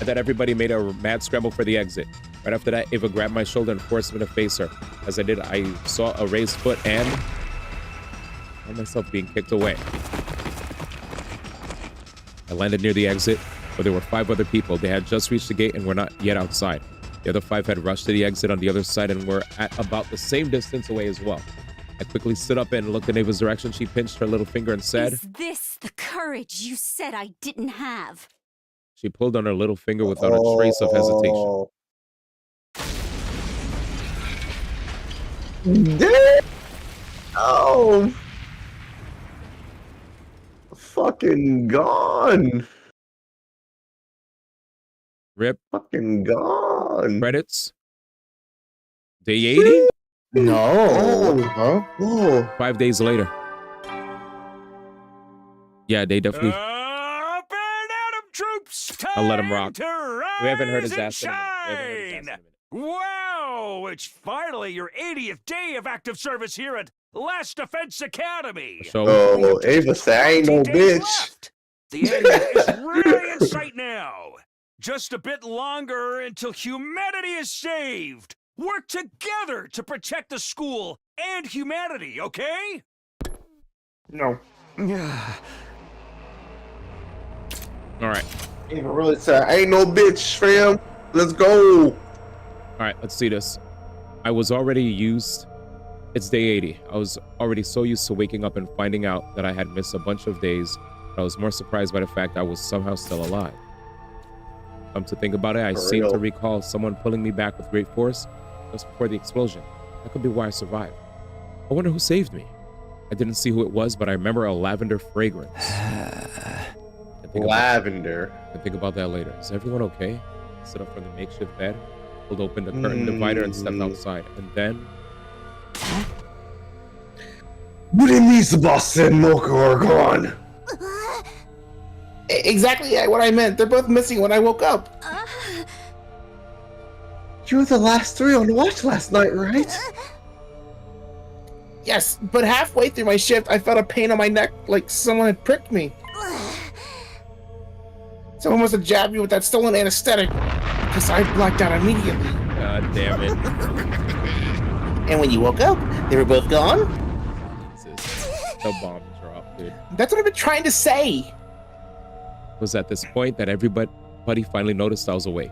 And then everybody made a mad scramble for the exit. Right after that, Ava grabbed my shoulder and forced me to face her. As I did, I saw a raised foot and found myself being kicked away. I landed near the exit, where there were 5 other people. They had just reached the gate and were not yet outside. The other 5 had rushed to the exit on the other side and were at about the same distance away as well. I quickly stood up and looked in Ava's direction. She pinched her little finger and said, "Is this the courage you said I didn't have?" She pulled on her little finger without a trace of hesitation. Oh. Fucking gone. Rip. Fucking gone. Credits. Day 80? No. Oh. Oh. 5 days later. Yeah, they definitely. Up and Adam troops. I'll let him rock. We haven't heard his Rise and ass in a minute. We haven't heard his ass in a minute. Wow! It's finally your 80th day of active service here at Last Defense Academy. So, Oh, Ava say I ain't no 20 days bitch. left. The end is really in sight now. Just a bit longer until humanity is saved. Work together to protect the school and humanity, okay? No. all right. Ava really said I ain't no bitch, fam. Let's go. All right, let's see this. I was already used. It's day 80. I was already so used to waking up and finding out that I had missed a bunch of days. But I was more surprised by the fact I was somehow still alive. Come to think about it, I seem to recall someone pulling me back with great force just before the explosion. That could be why I survived. I wonder who saved me. I didn't see who it was, but I remember a lavender fragrance. Lavender. I think about that later. Is everyone okay? I stood up from the makeshift bed, pulled open the curtain divider, and stepped outside. And then... What do you mean Sebastian and Mocha are gone? Exactly what I meant. They're both missing when I woke up. You were the last three on watch last night, right? Yes, but halfway through my shift, I felt a pain on my neck like someone had pricked me. Someone must have jabbed me with that stolen anesthetic because I blacked out immediately. God damn it. And when you woke up, they were both gone? Jesus. The bomb dropped, dude. That's what I've been trying to say. It was at this point that everybody finally noticed I was awake.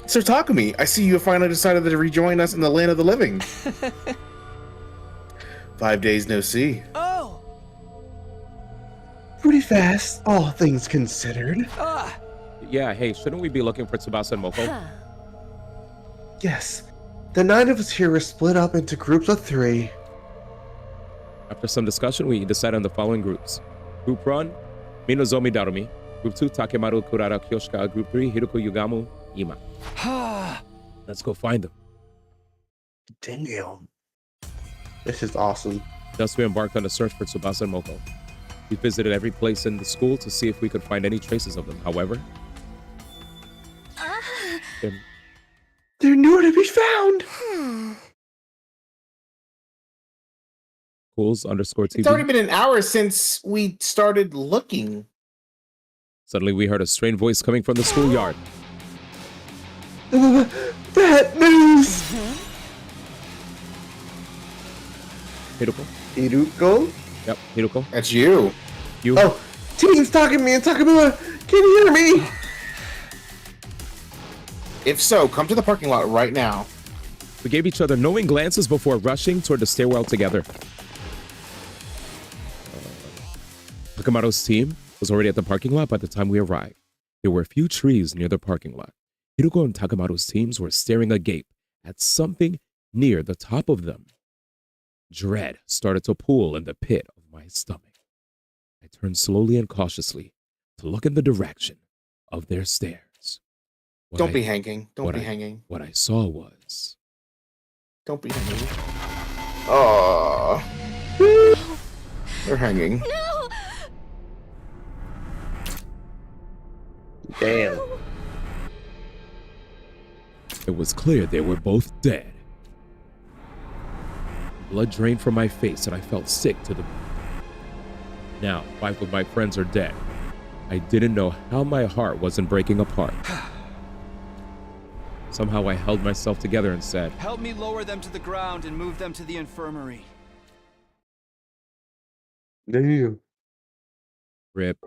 Sir Takumi, I see you have finally decided to rejoin us in the land of the living. 5 days no see. Oh! Pretty fast, all things considered. Yeah, hey, shouldn't we be looking for Tsubasa and Moko? Yes. The 9 of us here were split up into groups of 3. After some discussion, we decided on the following groups. Group 1, Minozomi Darumi. Group 2, Takemaru Kurara Kyoshika. Group 3, Hiruko Yugamu Ima. Let's go find them. Damn. This is awesome. Thus, we embarked on a search for Tsubasa and Moko. We visited every place in the school to see if we could find any traces of them. However, they're nowhere to be found. Schools_TV. It's already been an hour since we started looking. Suddenly, we heard a strange voice coming from the schoolyard. Bad news. Hiruko? Hiruko? Yep, Hiruko. That's you. You? Oh, Team's talking to me and Takemura. Can you hear me? If so, come to the parking lot right now. We gave each other knowing glances before rushing toward the stairwell together. Takemaru's team was already at the parking lot by the time we arrived. There were a few trees near the parking lot. Hiruko and Takemaru's teams were staring agape at something near the top of them. Dread started to pool in the pit of my stomach. I turned slowly and cautiously to look in the direction of their stairs. Don't be hanging. Don't be hanging. What I saw was... Don't be hanging. Oh. They're hanging. No! Damn. It was clear they were both dead. Blood drained from my face and I felt sick to the bone. Now, 5 of my friends are dead. I didn't know how my heart wasn't breaking apart. Somehow I held myself together and said, "Help me lower them to the ground and move them to the infirmary." Damn. Rip.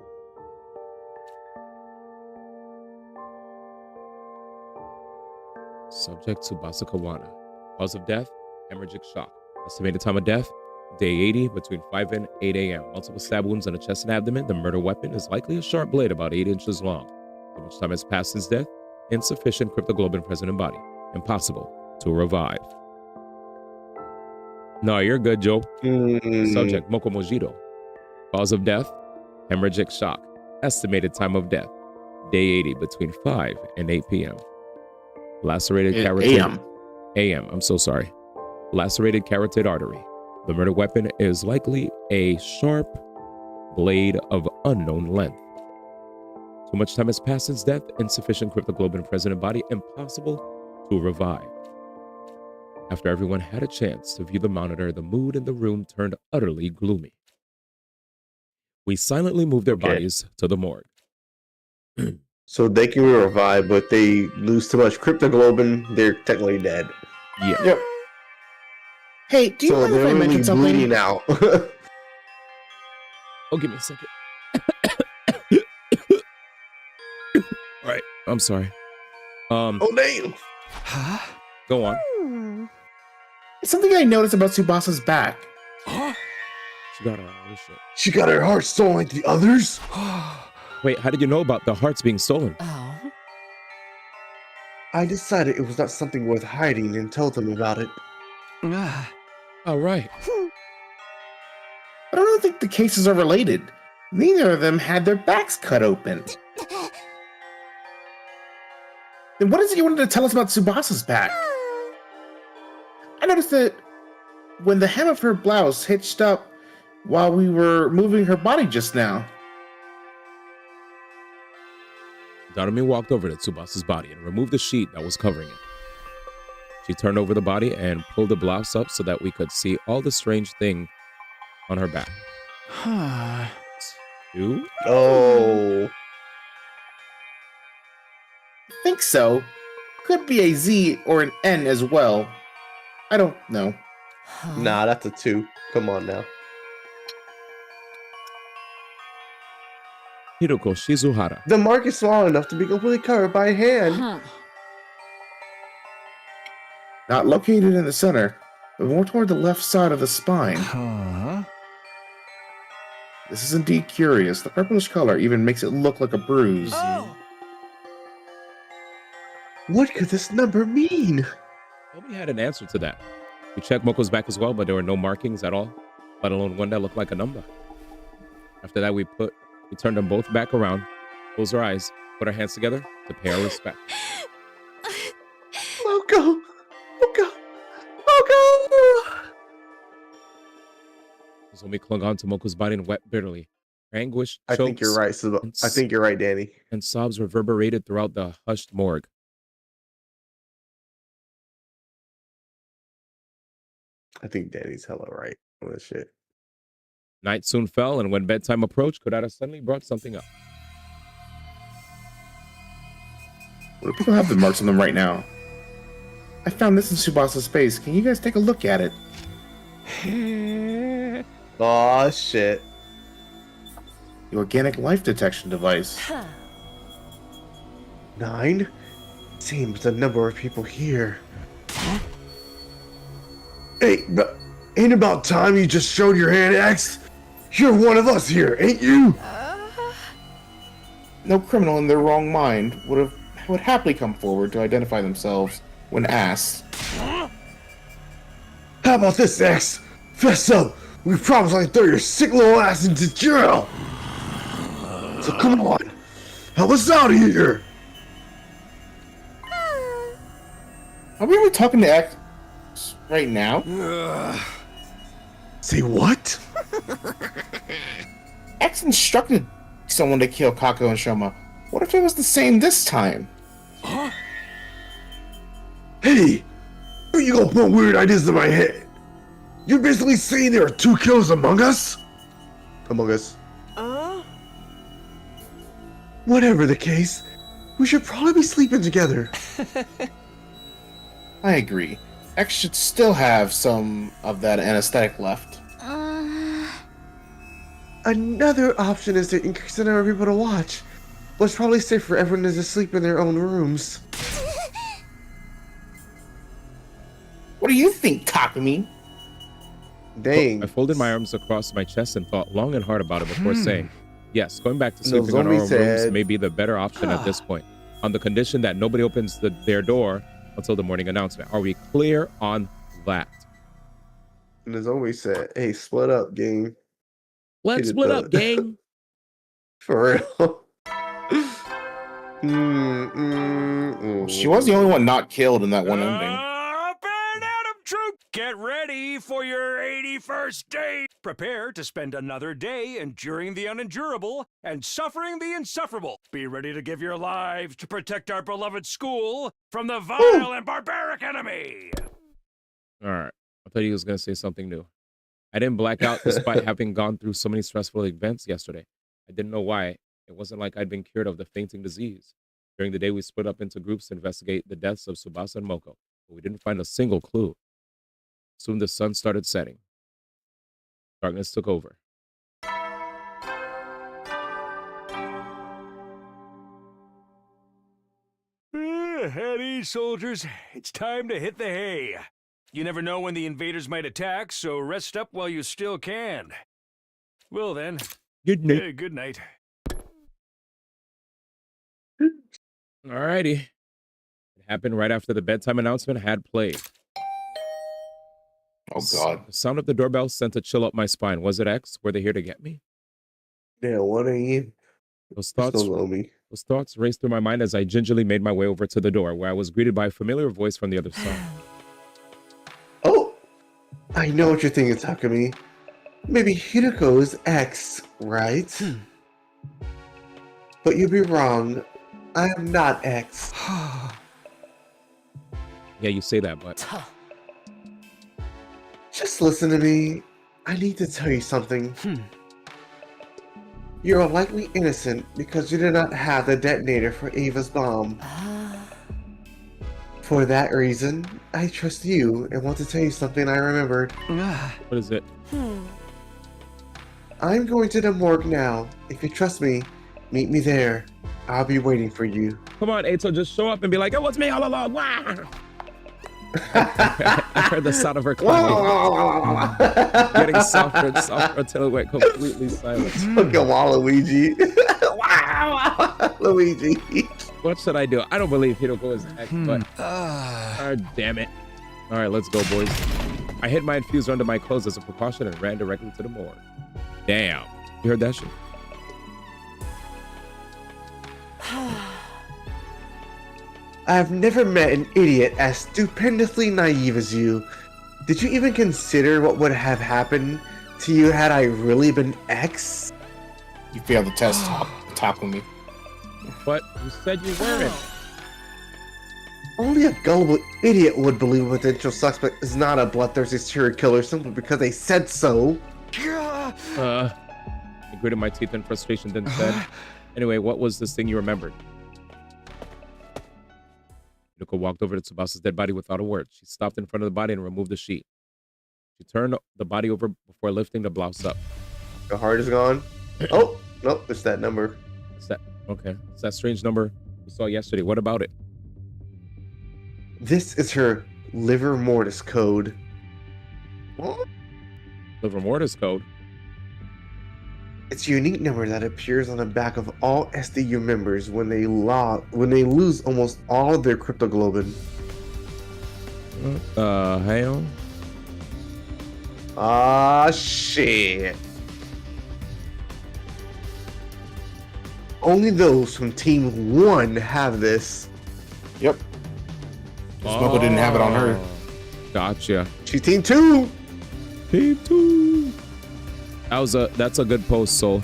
Subject Tsubasa Kawana. Cause of death, hemorrhagic shock. Estimated time of death, day 80, between 5 and 8 a.m. Multiple stab wounds on the chest and abdomen. The murder weapon is likely a sharp blade about 8 inches long. How much time has passed since death? Insufficient cryptoglobin present in body. Impossible to revive. No, you're good, Joe. Subject, Moko Mojito. Cause of death, hemorrhagic shock. Estimated time of death, day 80, between 5 and 8 p.m. Lacerated carotid... AM, I'm so sorry. Lacerated carotid artery. The murder weapon is likely a sharp blade of unknown length. Too much time has passed since death, insufficient cryptoglobin present in body, impossible to revive. After everyone had a chance to view the monitor, the mood in the room turned utterly gloomy. We silently moved their bodies to the morgue. So they can revive, but they lose too much cryptoglobin, they're technically dead. Yeah. Yep. Hey, do you mind if I mention something? Bleeding out. Oh, give me a second. All right, I'm sorry. Oh, damn. Huh? Go on. It's something I noticed about Tsubasa's back. She got her shit. She got her heart stolen like the others? Wait, how did you know about the hearts being stolen? I decided it was not something worth hiding and told them about it. All right. But I don't think the cases are related. Neither of them had their backs cut open. Then what is it you wanted to tell us about Tsubasa's back? I noticed that when the hem of her blouse hitched up while we were moving her body just now. Darumi walked over to Tsubasa's body and removed the sheet that was covering it. She turned over the body and pulled the blouse up so that we could see all the strange thing on her back. Two? Oh. I think so. Could be a Z or an N as well. I don't know. Nah, that's a 2. Come on now. Hiroko Shizuhara. The mark is small enough to be completely covered by hand. Not located in the center, but more toward the left side of the spine. This is indeed curious. The purplish color even makes it look like a bruise. What could this number mean? Nobody had an answer to that. We checked Moko's back as well, but there were no markings at all, let alone one that looked like a number. After that, we turned them both back around, closed our eyes, put our hands together to pay our respect. Moko! Moko! Moko! Nozomi clung onto Moko's body and wept bitterly. Her anguish, I think you're right, I think you're right, Danny. And sobs reverberated throughout the hushed morgue. I think Danny's hella right on this shit. Night soon fell, and when bedtime approached, Kodata suddenly brought something up. What do people have the marks on them right now? I found this in Tsubasa's space. Can you guys take a look at it? Aw, shit. The organic life detection device. 9? Seems the number of people here. Hey, but ain't about time you just showed your hand, X? You're one of us here, ain't you? No criminal in their wrong mind would happily come forward to identify themselves when asked. How about this, X? Fess up! We promise I can throw your sick little ass into jail! So come on! Help us out here! Are we really talking to X right now? Say what? X instructed someone to kill Kako and Shoma. What if it was the same this time? Hey! Who you gonna put weird ideas in my head? You're basically saying there are 2 killers among us? Among us. Whatever the case, we should probably be sleeping together. I agree. X should still have some of that anesthetic left. Another option is to increase the number of people to watch. But it's probably safe for everyone to just sleep in their own rooms. What do you think, Takumi? Dang. I folded my arms across my chest and thought long and hard about it before saying, yes, going back to sleeping in our own rooms may be the better option at this point, on the condition that nobody opens their door until the morning announcement. Are we clear on that? And as always said, hey, split up, gang. Let's split up, gang. For real. She was the only one not killed in that one ending. Up and Adam Troop, get ready for your 81st day. Prepare to spend another day enduring the unendurable and suffering the insufferable. Be ready to give your lives to protect our beloved school from the vile and barbaric enemy. All right. I thought he was going to say something new. I didn't black out despite having gone through so many stressful events yesterday. I didn't know why. It wasn't like I'd been cured of the fainting disease. During the day, we split up into groups to investigate the deaths of Tsubasa and Moko, but we didn't find a single clue. Soon the sun started setting. Darkness took over. At ease, soldiers. It's time to hit the hay. You never know when the invaders might attack, so rest up while you still can. Well then. Good night. Good night. Alrighty. It happened right after the bedtime announcement had played. Oh, God. The sound of the doorbell sent a chill up my spine. Was it X? Were they here to get me? Yeah, what are you? Those thoughts raced through my mind as I gingerly made my way over to the door, where I was greeted by a familiar voice from the other side. Oh, I know what you're thinking, Takumi. Maybe Hiruko's X, right? But you'd be wrong. I am not X. Yeah, you say that, but... Just listen to me. I need to tell you something. You're likely innocent because you did not have the detonator for Ava's bomb. For that reason, I trust you and want to tell you something I remembered. What is it? I'm going to the morgue now. If you trust me, meet me there. I'll be waiting for you. Come on, Ato, just show up and be like, it was me all along. Wah! I heard the sound of her climbing. Getting softer and softer until it went completely silent. Look at Waluigi. Luigi. What should I do? I don't believe Hiroko is X, but... damn it. All right, let's go, boys. I hid my infuser under my clothes as a precaution and ran directly to the morgue. Damn. You heard that shit? I've never met an idiot as stupendously naive as you. Did you even consider what would have happened to you had I really been X? You failed the test, Takumi. But you said you weren't. Only a gullible idiot would believe a potential suspect is not a bloodthirsty serial killer simply because they said so. I gritted my teeth in frustration, then said, anyway, what was this thing you remembered? Yuko walked over to Tsubasa's dead body without a word. She stopped in front of the body and removed the sheet. She turned the body over before lifting the blouse up. The heart is gone. Oh, nope, it's that number. It's that, okay. It's that strange number we saw yesterday. What about it? This is her liver mortis code. What? Liver mortis code? It's a unique number that appears on the back of all SDU members when they lose almost all of their cryptoglobin. Hell? Ah, shit. Only those from Team 1 have this. Yep. Smoko didn't have it on her. Gotcha. She's Team 2. Team 2. That's a good post, Soul.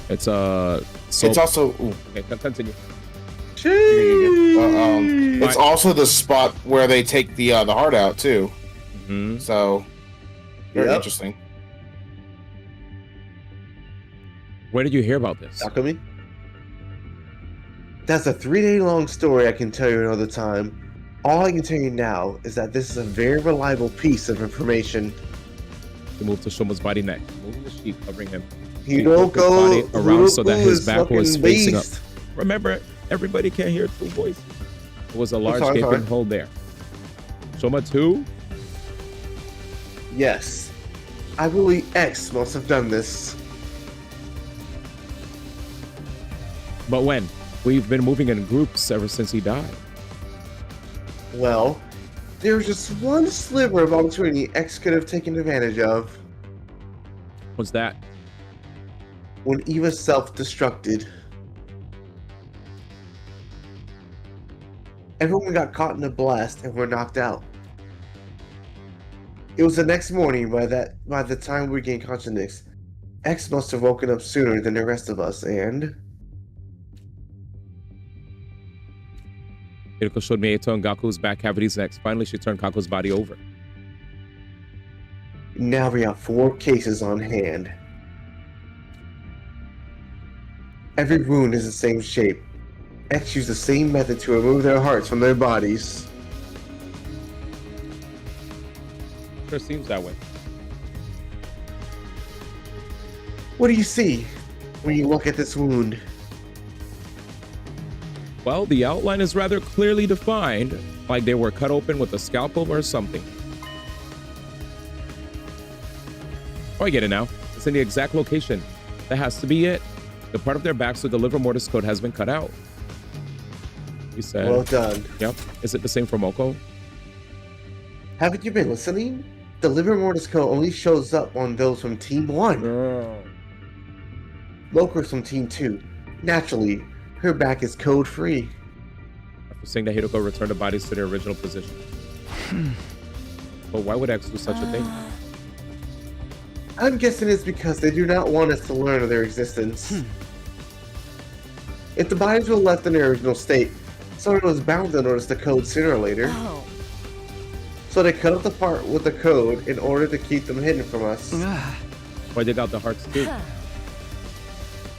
It's it's also okay. Continue. It's also the spot where they take the heart out too. So very interesting. Where did you hear about this? Takumi? That's a 3-day-long story I can tell you another time. All I can tell you now is that this is a very reliable piece of information. He moved to Shoma's body next, moving the sheet covering him. He don't go around so that his back was facing beast. up. Remember, everybody can't hear two voices. There was a large gaping hole there. Shoma 2? Yes. I believe X must have done this. But when? We've been moving in groups ever since he died. Well, There was just one sliver of opportunity X could have taken advantage of. What's that? When Eva self-destructed. Everyone got caught in a blast and were knocked out. It was the next morning by the time we gained consciousness. X must have woken up sooner than the rest of us, and... Hiriko showed Mieto and Gaku's back cavities next. Finally, she turned Kaku's body over. Now we have 4 cases on hand. Every wound is the same shape. X used the same method to remove their hearts from their bodies. Sure seems that way. What do you see when you look at this wound? Well, the outline is rather clearly defined, like they were cut open with a scalpel or something. Oh, I get it now. It's in the exact location. That has to be it. The part of their backs with the liver mortis coat has been cut out. You said. Well done. Yep. Is it the same for Moko? Haven't you been listening? The liver mortis coat only shows up on those from Team 1. Moko's from Team 2. Naturally, her back is code-free. After saying that, Hiroko returned the bodies to their original position. But why would X do such a thing? I'm guessing it's because they do not want us to learn of their existence. If the bodies were left in their original state, someone was bound to notice the code sooner or later. So they cut out the part with the code in order to keep them hidden from us. Why they got the hearts too?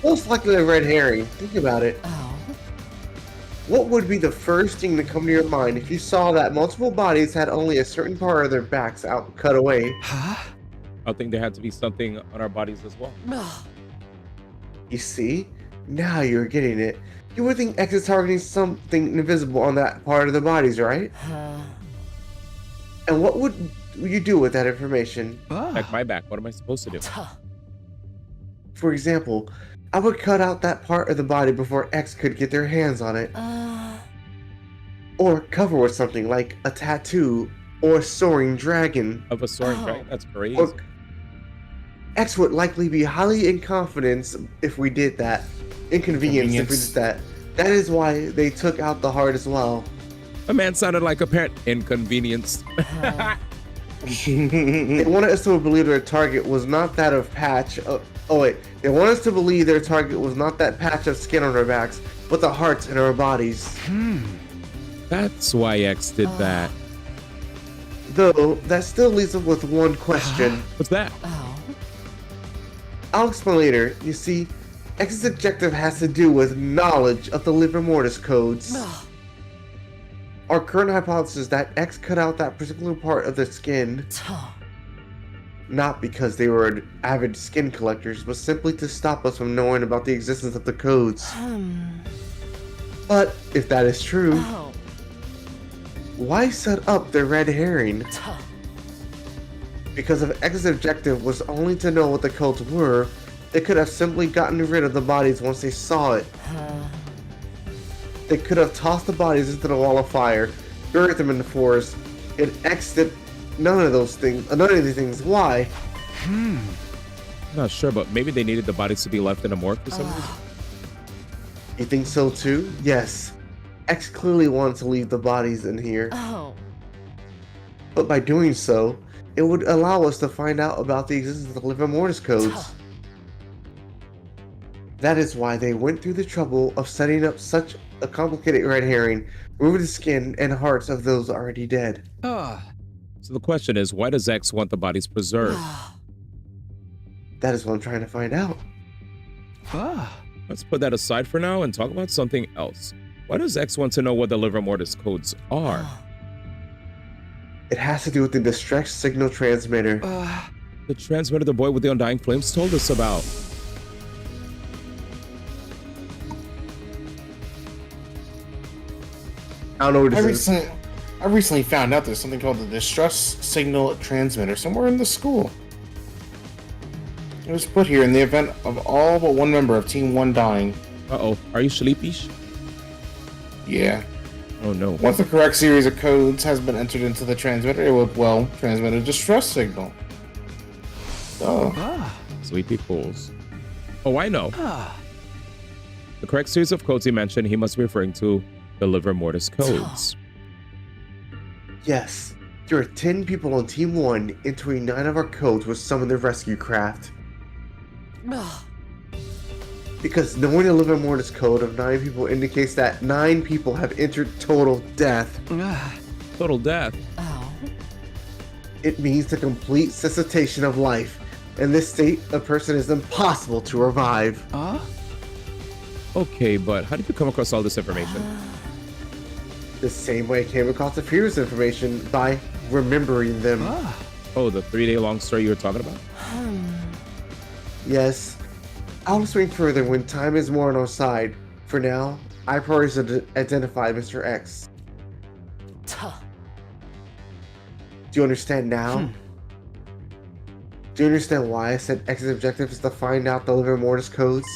Most likely a red herring. Think about it. What would be the first thing to come to your mind if you saw that multiple bodies had only a certain part of their backs out cut away? I think there had to be something on our bodies as well. You see? Now you're getting it. You would think X is targeting something invisible on that part of the bodies, right? And what would you do with that information? Check my back. What am I supposed to do? For example, I would cut out that part of the body before X could get their hands on it. Or cover with something like a tattoo or a soaring dragon. Of a soaring dragon? That's crazy. Or X would likely be highly inconvenienced if we did that. Inconvenienced if we did that. That is why they took out the heart as well. A man sounded like a parrot. Inconvenienced. They wanted us to believe their target was not that of patch. They want us to believe their target was not that patch of skin on our backs, but the hearts in our bodies. That's why X did that. Though, that still leaves us with one question. What's that? I'll explain later. You see, X's objective has to do with knowledge of the liver mortis codes. Our current hypothesis is that X cut out that particular part of the skin, not because they were avid skin collectors, but simply to stop us from knowing about the existence of the codes. But if that is true, why set up the red herring? Because if X's objective was only to know what the codes were, they could have simply gotten rid of the bodies once they saw it. They could have tossed the bodies into the wall of fire, buried them in the forest, and X did none of these things. Why? Not sure, but maybe they needed the bodies to be left in a morgue for some reason. You think so too? Yes. X clearly wanted to leave the bodies in here. But by doing so, it would allow us to find out about the existence of the liver mortis codes. That is why they went through the trouble of setting up such a complicated red herring, removing the skin and hearts of those already dead. So the question is, why does X want the bodies preserved? That is what I'm trying to find out. Let's put that aside for now and talk about something else. Why does X want to know what the liver mortis codes are? It has to do with the distress signal transmitter. The transmitter the boy with the undying flames told us about. I don't know what this is. I recently found out there's something called the distress signal transmitter somewhere in the school. It was put here in the event of all but one member of Team 1 dying. Uh-oh. Are you sleepy? Yeah. Oh no. Once the correct series of codes has been entered into the transmitter, it will, well, transmit a distress signal. Sleepy pools. Oh, I know. The correct series of codes he mentioned, he must be referring to the liver mortis codes. Yes. There are 10 people on Team 1 entering 9 of our codes with some of the rescue craft. Because knowing the liver mortis code of 9 people indicates that 9 people have entered total death. Total death? Oh. It means the complete cessation of life. In this state, a person is impossible to revive. Okay, but how did you come across all this information? The same way I came across the previous information, by remembering them. Oh, the 3-day-long story you were talking about? Yes. I'll swing further when time is more on our side. For now, I prioritize to identify Mr. X. Do you understand now? Do you understand why I said X's objective is to find out the liver mortis codes?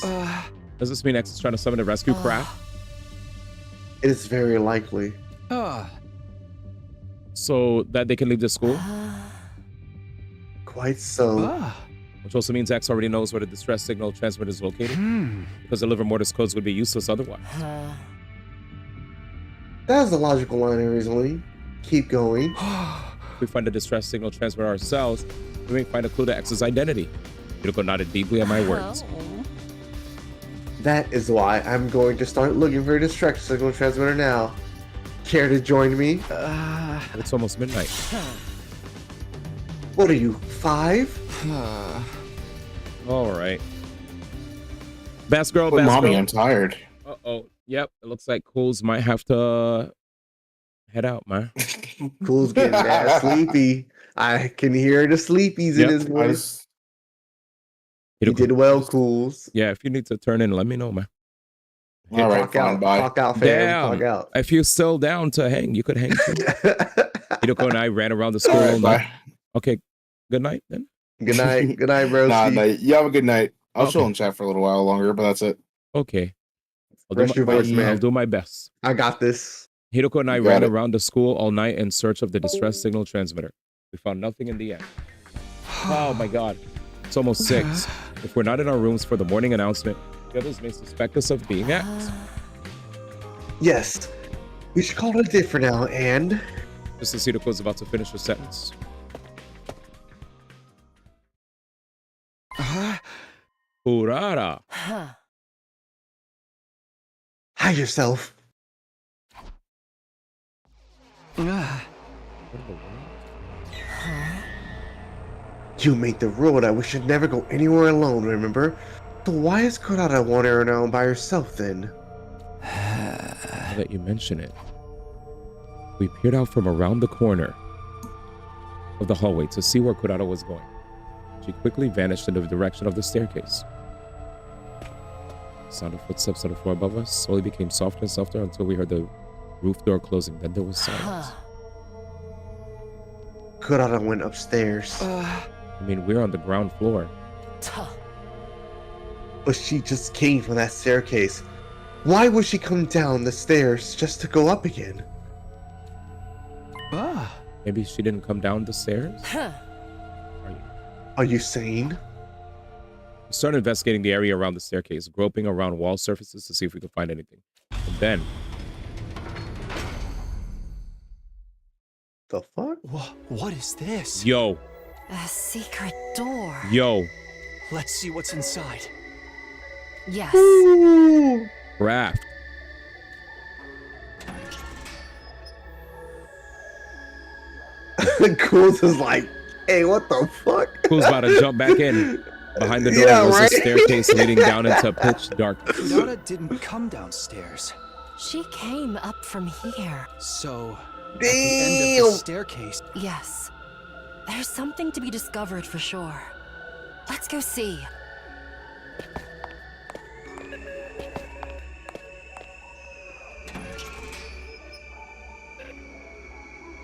Does this mean X is trying to summon a rescue craft? It is very likely. So that they can leave the school? Quite so. Which also means X already knows where the distress signal transmitter is located. Because the liver mortis codes would be useless otherwise. That is a logical line originally. Keep going. If we find the distress signal transmitter ourselves, we may find a clue to X's identity. Hiroko nodded deeply at my words. That is why I'm going to start looking for a distress signal transmitter now. Care to join me? It's almost midnight. What are you, 5? All right. Bass girl, But bass mommy, girl. I'm tired. Uh-oh. Yep, it looks like Cools might have to head out, man. Cool's getting that sleepy. I can hear the sleepies in his voice. You did well, Cools. Yeah, if you need to turn in, let me know, man. All right, Clock fine, out, bye. clock out, fam. Damn. Clock out. If you're still down to hang, you could hang too. Hiroko and I ran around the school all night. Bye. Okay, good night then. Good night. Good night, bro. Nah, you have a good night. I'll Okay. chill and chat for a little while longer, but that's it. Okay. Rest your voice, man. I'll do my best. I got this. Hiroko and I You got ran it. around the school all night in search of the distress signal transmitter. We found nothing in the end. Oh my god. It's almost 6. If we're not in our rooms for the morning announcement, the others may suspect us of being X. Yes. We should call it a day for now, and... Just as Hiroko's about to finish her sentence. Urara. Hide yourself. You made the rule that we should never go anywhere alone, remember? So why is Kurata wandering around by herself then? Now that you mention it, we peered out from around the corner of the hallway to see where Kurata was going. She quickly vanished in the direction of the staircase. The sound of footsteps on the floor above us slowly became softer and softer until we heard the roof door closing. Then there was silence. Kurata went upstairs. I mean, we're on the ground floor. But she just came from that staircase. Why would she come down the stairs just to go up again? Maybe she didn't come down the stairs? Are you sane? We started investigating the area around the staircase, groping around wall surfaces to see if we could find anything. And then... The fuck? What is this? Yo. A secret door. Yo. Let's see what's inside. Yes. Craft. Cools is like, hey, what the fuck? Who's about to jump back in? Behind the door Yeah, was right? a staircase leading down into pitch darkness. Kurata didn't come downstairs. She came up from here. So, at the end of the staircase. Yes. There's something to be discovered for sure. Let's go see.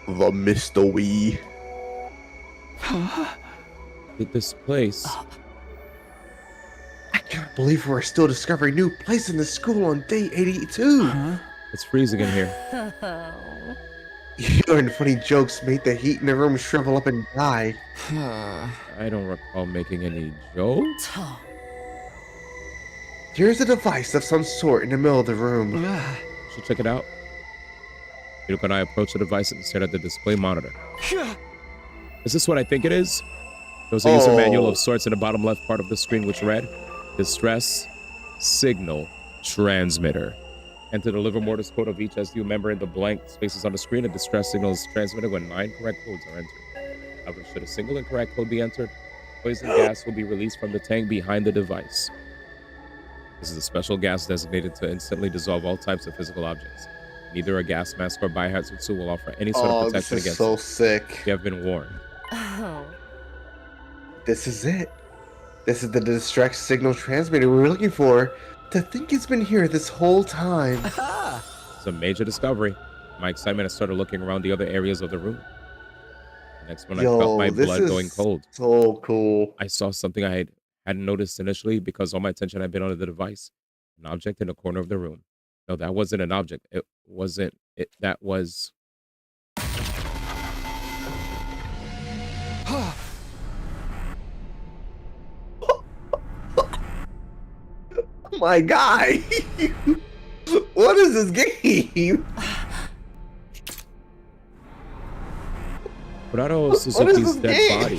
The mystery. This place. I can't believe we're still discovering new places in the school on day 82. It's freezing in here. You and funny jokes made the heat in the room shrivel up and die. I don't recall making any jokes. Here's a device of some sort in the middle of the room. Should check it out. Yuko and I approach the device and stare at the display monitor. Is this what I think it is? There was a user manual of sorts in the bottom left part of the screen which read, Distress Signal Transmitter. Enter the Livermortis code of each SDU member in the blank spaces on the screen. A distress signal is transmitted when 9 correct codes are entered. However, should a single incorrect code be entered, poison gas will be released from the tank behind the device. This is a special gas designated to instantly dissolve all types of physical objects. Neither a gas mask or biohazard suit will offer any sort of protection this is against so it. sick. You have been warned. This is it. This is the distress signal transmitter we were looking for. To think it's been here this whole time. It's a major discovery. My excitement, I started looking around the other areas of the room. Next when I felt my blood going cold. So cool. I saw something I hadn't noticed initially because all my attention had been on the device. An object in the corner of the room. No, that wasn't an object. It wasn't it. That was. My guy. What is this game? Kurado Suzuki's dead body.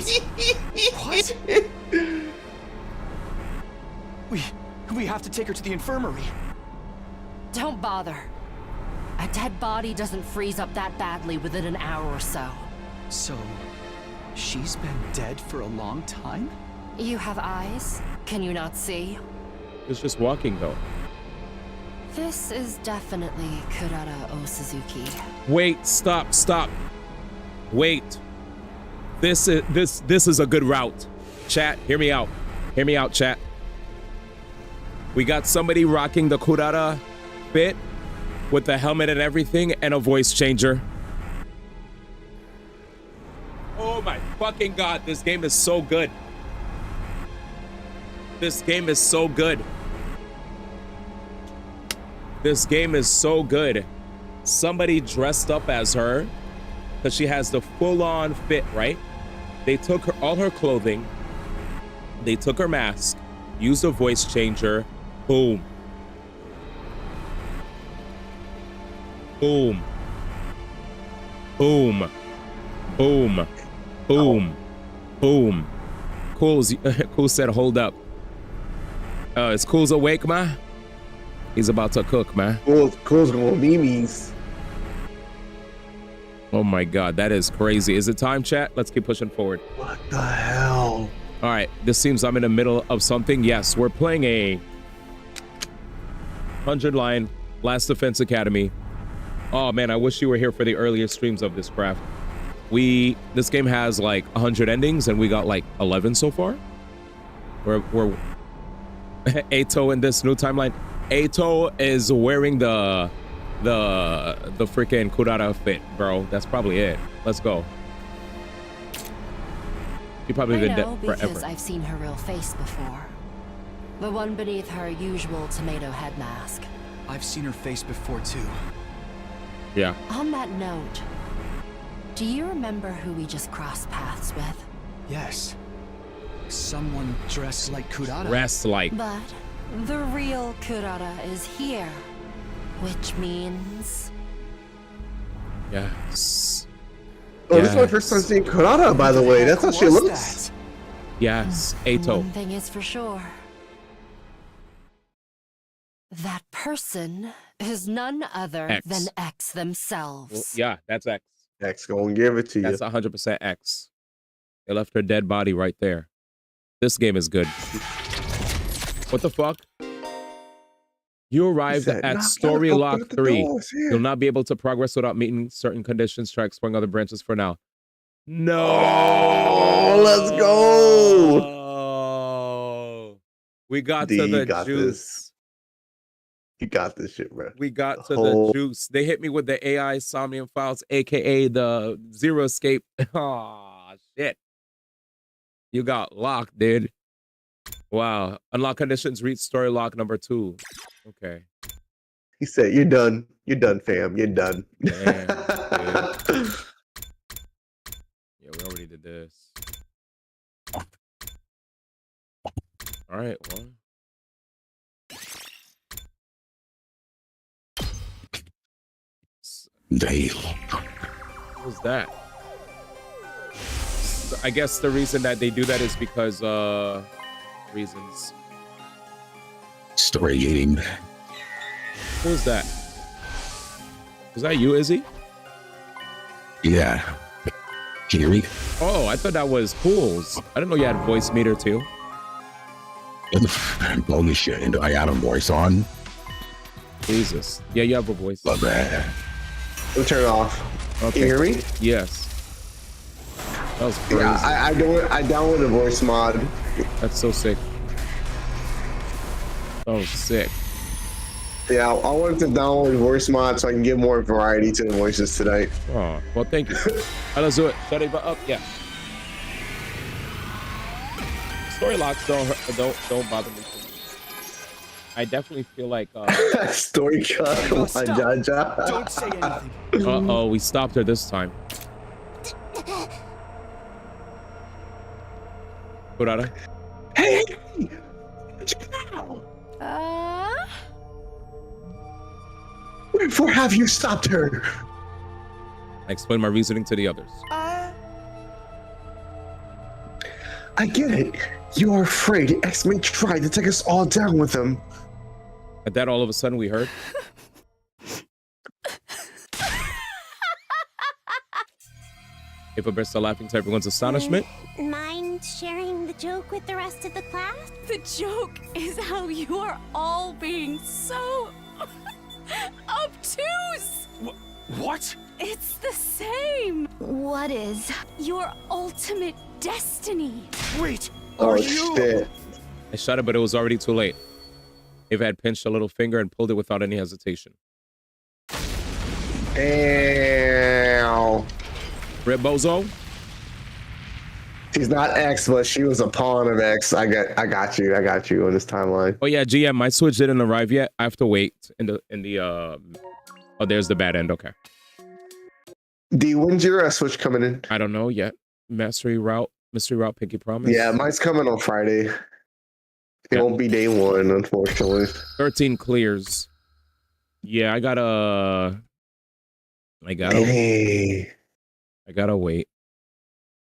What? We have to take her to the infirmary. Don't bother. A dead body doesn't freeze up that badly within an hour or so. So, she's been dead for a long time? You have eyes? Can you not see? It's just walking though. This is definitely Kurata O Suzuki. Wait, stop. Wait. This is a good route. Chat, hear me out. Hear me out, chat. We got somebody rocking the Kurata fit with the helmet and everything and a voice changer. Oh my fucking god, this game is so good. This game is so good. This game is so good. Somebody dressed up as her because she has the full-on fit, right? They took her all her clothing. They took her mask, used a voice changer. Boom. Boom. Boom. Boom. Boom. Boom. Cool said, hold up. Is Cool's awake, ma? He's about to cook, man. Cool's going memes. Oh my god, that is crazy. Is it time, chat? Let's keep pushing forward. What the hell? All right, this seems I'm in the middle of something. Yes, we're playing a 100-line Last Defense Academy. Oh man, I wish you were here for the earlier streams of this craft. This game has like 100 endings and we got like 11 so far. We're Ato in this new timeline. Ato is wearing the freaking Kurata fit, bro. That's probably it. Let's go. She probably been dead forever. Because I've seen her real face before. The one beneath her usual tomato head mask. I've seen her face before too. Yeah. On that note, do you remember who we just crossed paths with? Yes. Someone dressed like Kurata. Dressed like. But the real Kurata is here, which means... Yes. Oh, yes. This is my first time seeing Kurata, by the way. That's how she looks. Yes, Ato. One thing is for sure. That person is none other than X themselves. Well, yeah, that's X. X gonna give it to you. That's 100% X. They left her dead body right there. This game is good. What the fuck? You arrived at Story Lock 3. You'll not be able to progress without meeting certain conditions. Try exploring other branches for now. No! Oh, let's go! Oh. We got to the juice. You got this shit, bro. We got to the juice. They hit me with the AI Somnium files, aka the Zero Escape. Aw, shit. You got locked, dude. Wow. Unlock conditions, reach story lock number 2. Okay. He said, "You're done. You're done, fam. You're done." Damn, dude. Yeah, we already did this. All right, well. What was that? I guess the reason that they do that is because reasons. Story game. What was that? Was that you, Izzy? Yeah. Can you hear me? Oh, I thought that was Pools. I didn't know you had a voice meter too. Holy shit, and I got a voice on. Jesus. Yeah, you have a voice. Love that. We'll turn it off. Okay. Can you hear me? Yes. That was crazy. Yeah, I downloaded a voice mod. That's so sick. That was sick. Yeah, I wanted to download a voice mod so I can give more variety to the voices tonight. Oh, well, thank you. All right, let's do it. Shut it up. Yeah. Story locks don't bother me too much. I definitely feel like story cut. No, stop. Don't say anything. Uh-oh, we stopped her this time. Kurata? Hey! Wherefore have you stopped her? I explained my reasoning to the others. I get it. You are afraid X may try to take us all down with him. At that, all of a sudden, we heard. Ava burst out laughing to everyone's astonishment. Mind sharing the joke with the rest of the class? The joke is how you are all being so obtuse. What? It's the same. What is? Your ultimate destiny. Wait, Oh shit. I shot it, but it was already too late. Ava had pinched a little finger and pulled it without any hesitation. Ow. Rip Bozo? She's not X, but she was a pawn of X. I got you on this timeline. Oh yeah, GM, my Switch didn't arrive yet. I have to wait in the oh, there's the bad end. Okay. D, when's your Switch coming in? I don't know yet. Mystery route, Pinky Promise. Yeah, mine's coming on Friday. It won't be day one, unfortunately. 13 clears. Yeah, I gotta Hey. I gotta wait.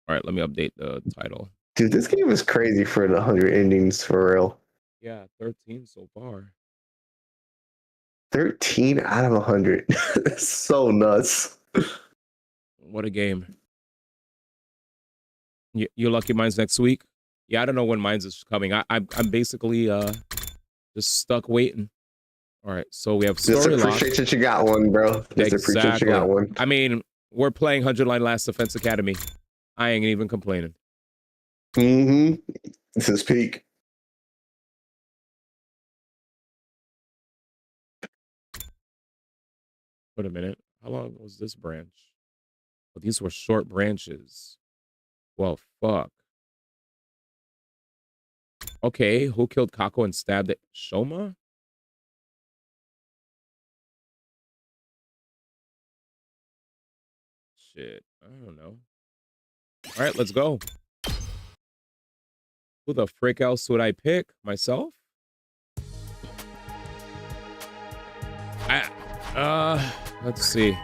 All right, let me update the title. Dude, this game is crazy for the 100 endings, for real. Yeah, 13 so far. 13 out of 100. That's so nuts. What a game. You lucky mine's next week? Yeah, I don't know when mine's is coming. I'm basically just stuck waiting. All right, so we have Just story appreciate lock. that you got one, bro. Just appreciate you got one. I mean, we're playing 100 Line Last Defense Academy. I ain't even complaining. Mm-hmm. This is peak. Wait a minute. How long was this branch? Oh, these were short branches. Well, fuck. Okay, who killed Kako and stabbed it? Shoma? Shit, I don't know. All right, let's go. Who the frick else would I pick? Myself? Let's see.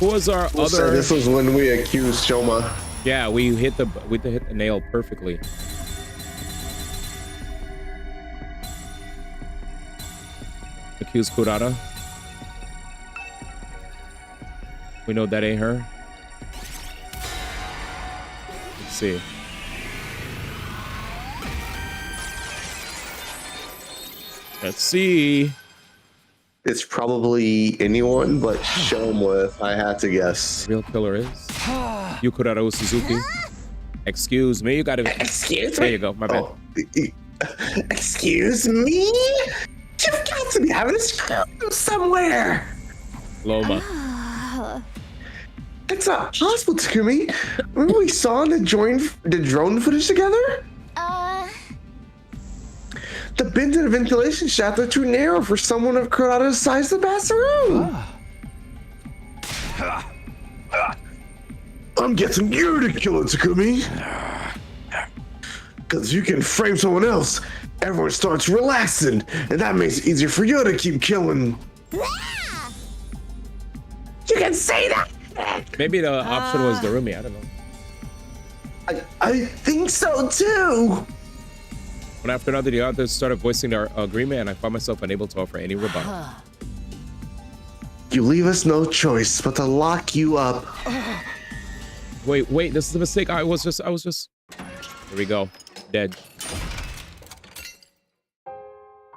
Who was our We'll say other? this was when we accused Shoma. Yeah, we hit the nail perfectly. Accused Kurata. We know that ain't her. Let's see. Let's see. It's probably anyone but Shoma, if I had to guess. Real killer is you, Kurata Suzuki. Excuse me, you gotta. Excuse There me? you go. My bad. Excuse me? You've got to be having a screw somewhere. Loma. That's not possible, Takumi. Remember we saw the drone footage together? The bins in the ventilation shaft are too narrow for someone of Kurata's size to pass through. I'm guessing you're the killer, Takumi. Because you can frame someone else, everyone starts relaxing, and that makes it easier for you to keep killing. You can say that! Maybe the option was the roomie, I don't know. I think so too! One after another, the others started voicing their agreement, and I found myself unable to offer any rebuttal. You leave us no choice but to lock you up. Wait, this is a mistake. I was just. Here we go. Dead.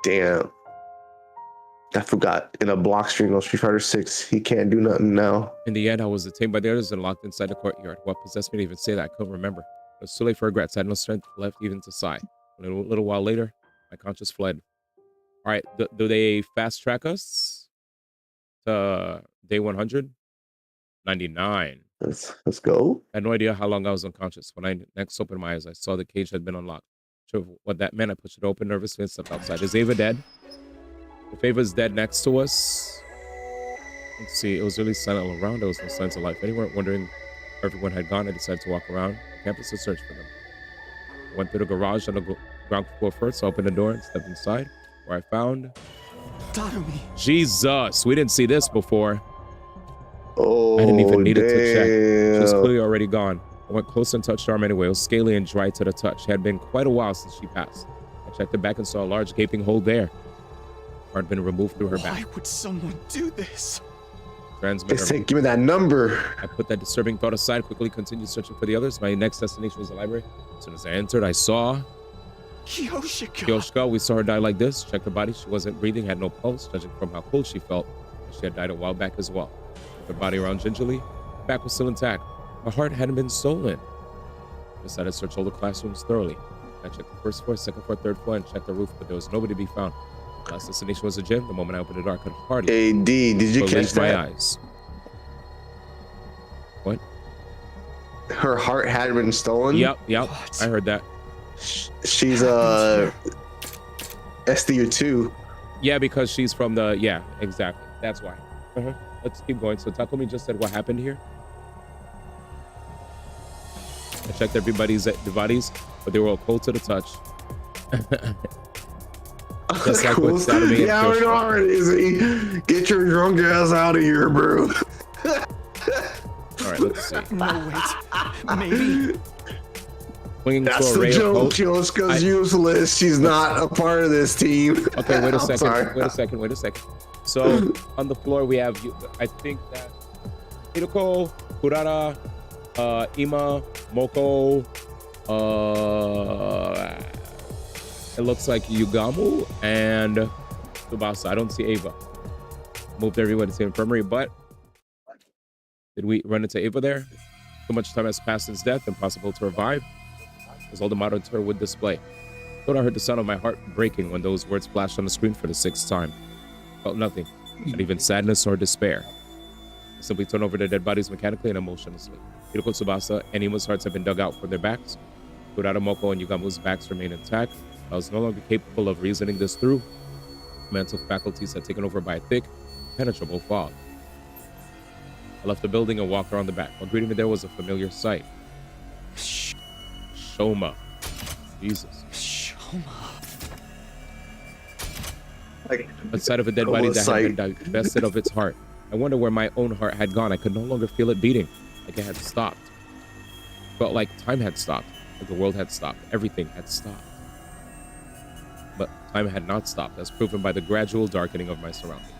Damn. I forgot. In a block stream on Street Fighter 6, he can't do nothing now. In the end, I was detained by the others and locked inside the courtyard. What possessed me to even say that, I couldn't remember. It was too late for regrets. I had no strength left even to sigh. A little while later, my conscience fled. All right, do they fast track us to day 199? Let's go. I had no idea how long I was unconscious. When I next opened my eyes, I saw the cage had been unlocked. Sure what that meant, I pushed it open nervously and stepped outside. Is Ava dead? If Ava's dead next to us, let's see, it was really silent all around. There was no signs of life anywhere. Wondering where everyone had gone, I decided to walk around the campus to search for them. I went through the garage on the ground floor first, so I opened the door and stepped inside, where I found... Tatami. Jesus, we didn't see this before. Oh, I didn't even need it to check. She was clearly already gone. I went close and touched her arm anyway. It was scaly and dry to the touch. It had been quite a while since she passed. I checked her back and saw a large gaping hole there. Had been removed through her back. Why would someone do this? Transmitter. Say, give me that number. I put that disturbing thought aside, quickly continued searching for the others. My next destination was the library. As soon as I entered, I saw Kyoshika. We saw her die like this. Checked her body. She wasn't breathing, had no pulse. Judging from how cold she felt, she had died a while back as well. Took her body around gingerly. Her back was still intact. Her heart hadn't been stolen. I decided to search all the classrooms thoroughly. I checked the first floor, second floor, third floor, and checked the roof, but there was nobody to be found. Last destination was a gym. The moment I opened the door, I could hardly. Hey, D, did you catch that? My eyes. What? Her heart had been stolen? Yep. What? I heard that. She's SDU2. Yeah, because she's from the... Yeah, exactly. That's why. Let's keep going. So Takumi just said what happened here. I checked everybody's bodies, but they were all cold to the touch. Just like with Saturday. Yeah, we know how it is. Get your drunk ass out of here, bro. All right, let's see. No, wait. Maybe. That's the joke. Kyoshika's useless. She's not a part of this team. Okay, wait a second. Wait a second. So on the floor we have you. I think that Hiroko, Kurata, Ima, Moko, it looks like Yugamu and Tsubasa. I don't see Ava. Moved everyone to the infirmary, but did we run into Ava there? Too much time has passed since death, impossible to revive, as all the monitor would display. Thought I heard the sound of my heart breaking when those words flashed on the screen for the 6th time. Felt nothing, not even sadness or despair. I simply turned over their dead bodies mechanically and emotionlessly. Hiroko, Tsubasa, and Ima's hearts have been dug out from their backs. Kurata, Moko, and Yugamu's backs remain intact. I was no longer capable of reasoning this through. Mental faculties had taken over by a thick, impenetrable fog. I left the building and walked around the back. While greeting me there was a familiar sight. Shoma. Jesus. A sight of a dead body that had been divested of its heart. I wonder where my own heart had gone. I could no longer feel it beating, like it had stopped. Felt like time had stopped, like the world had stopped. Everything had stopped. But time had not stopped, as proven by the gradual darkening of my surroundings.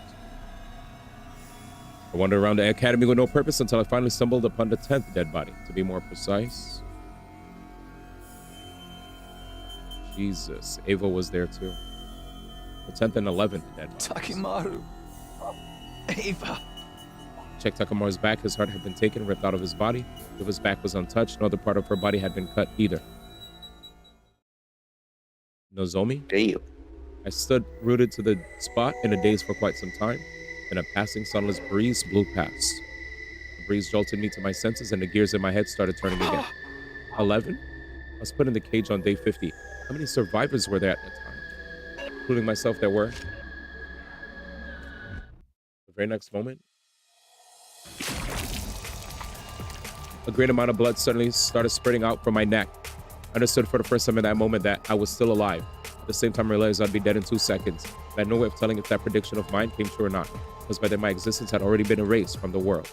I wandered around the academy with no purpose until I finally stumbled upon the 10th dead body. To be more precise, Jesus, Ava was there too. The 10th and 11th dead bodies. Takimaru. Ava. Checked Takamaru's back. His heart had been taken, ripped out of his body. Ava's back was untouched. No other part of her body had been cut either. Nozomi? Damn. I stood rooted to the spot in a daze for quite some time. Then a passing sunless breeze blew past. freeze jolted me to my senses and the gears in my head started turning again. 11? I was put in the cage on day 50. How many survivors were there at that time? Including myself, there were. The very next moment, a great amount of blood suddenly started spurting out from my neck. I understood for the first time in that moment that I was still alive. At the same time, I realized I'd be dead in 2 seconds. I had no way of telling if that prediction of mine came true or not, because by then my existence had already been erased from the world.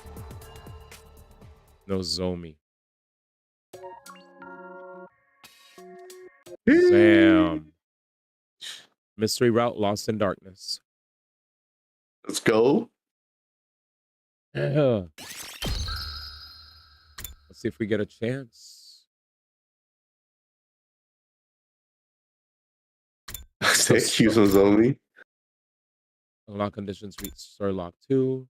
Nozomi. Damn. Mystery route lost in darkness. Let's go. Yeah. Let's see if we get a chance. Excuse Nozomi. Unlock conditions reach Sherlock 2.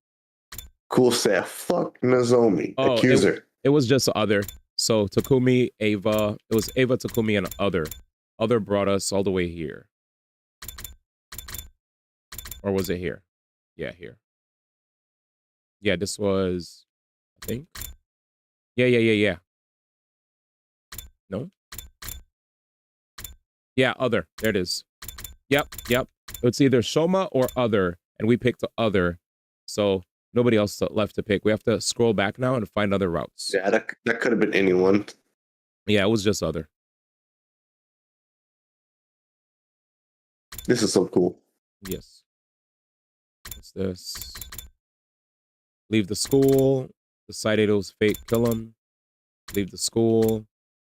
Cool staff. Fuck Nozomi. Oh, Accuser. It was just other. So Takumi, Ava. It was Ava, Takumi, and other. Other brought us all the way here. Or was it here? Yeah, here. Yeah, this was, I think. Yeah. No? Yeah, other. There it is. Yep. It's either Shoma or other, and we picked the other. So nobody else left to pick. We have to scroll back now and find other routes. Yeah, that could have been anyone. Yeah, it was just other. This is so cool. Yes. What's this? Leave the school. Decided it was fake. Kill him. Leave the school.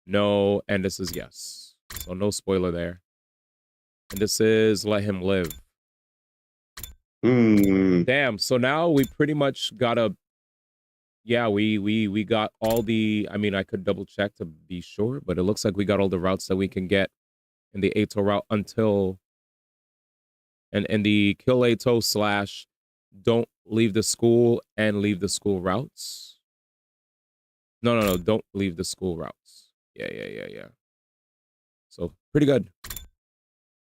No. And this is yes. So no spoiler there. And this is let him live. Damn. So now we pretty much got a. Yeah, we got all the. I mean, I could double check to be sure, but it looks like we got all the routes that we can get in the Ato route until. And in the kill Ato / don't leave the school and leave the school routes. No. Don't leave the school routes. Yeah. So pretty good.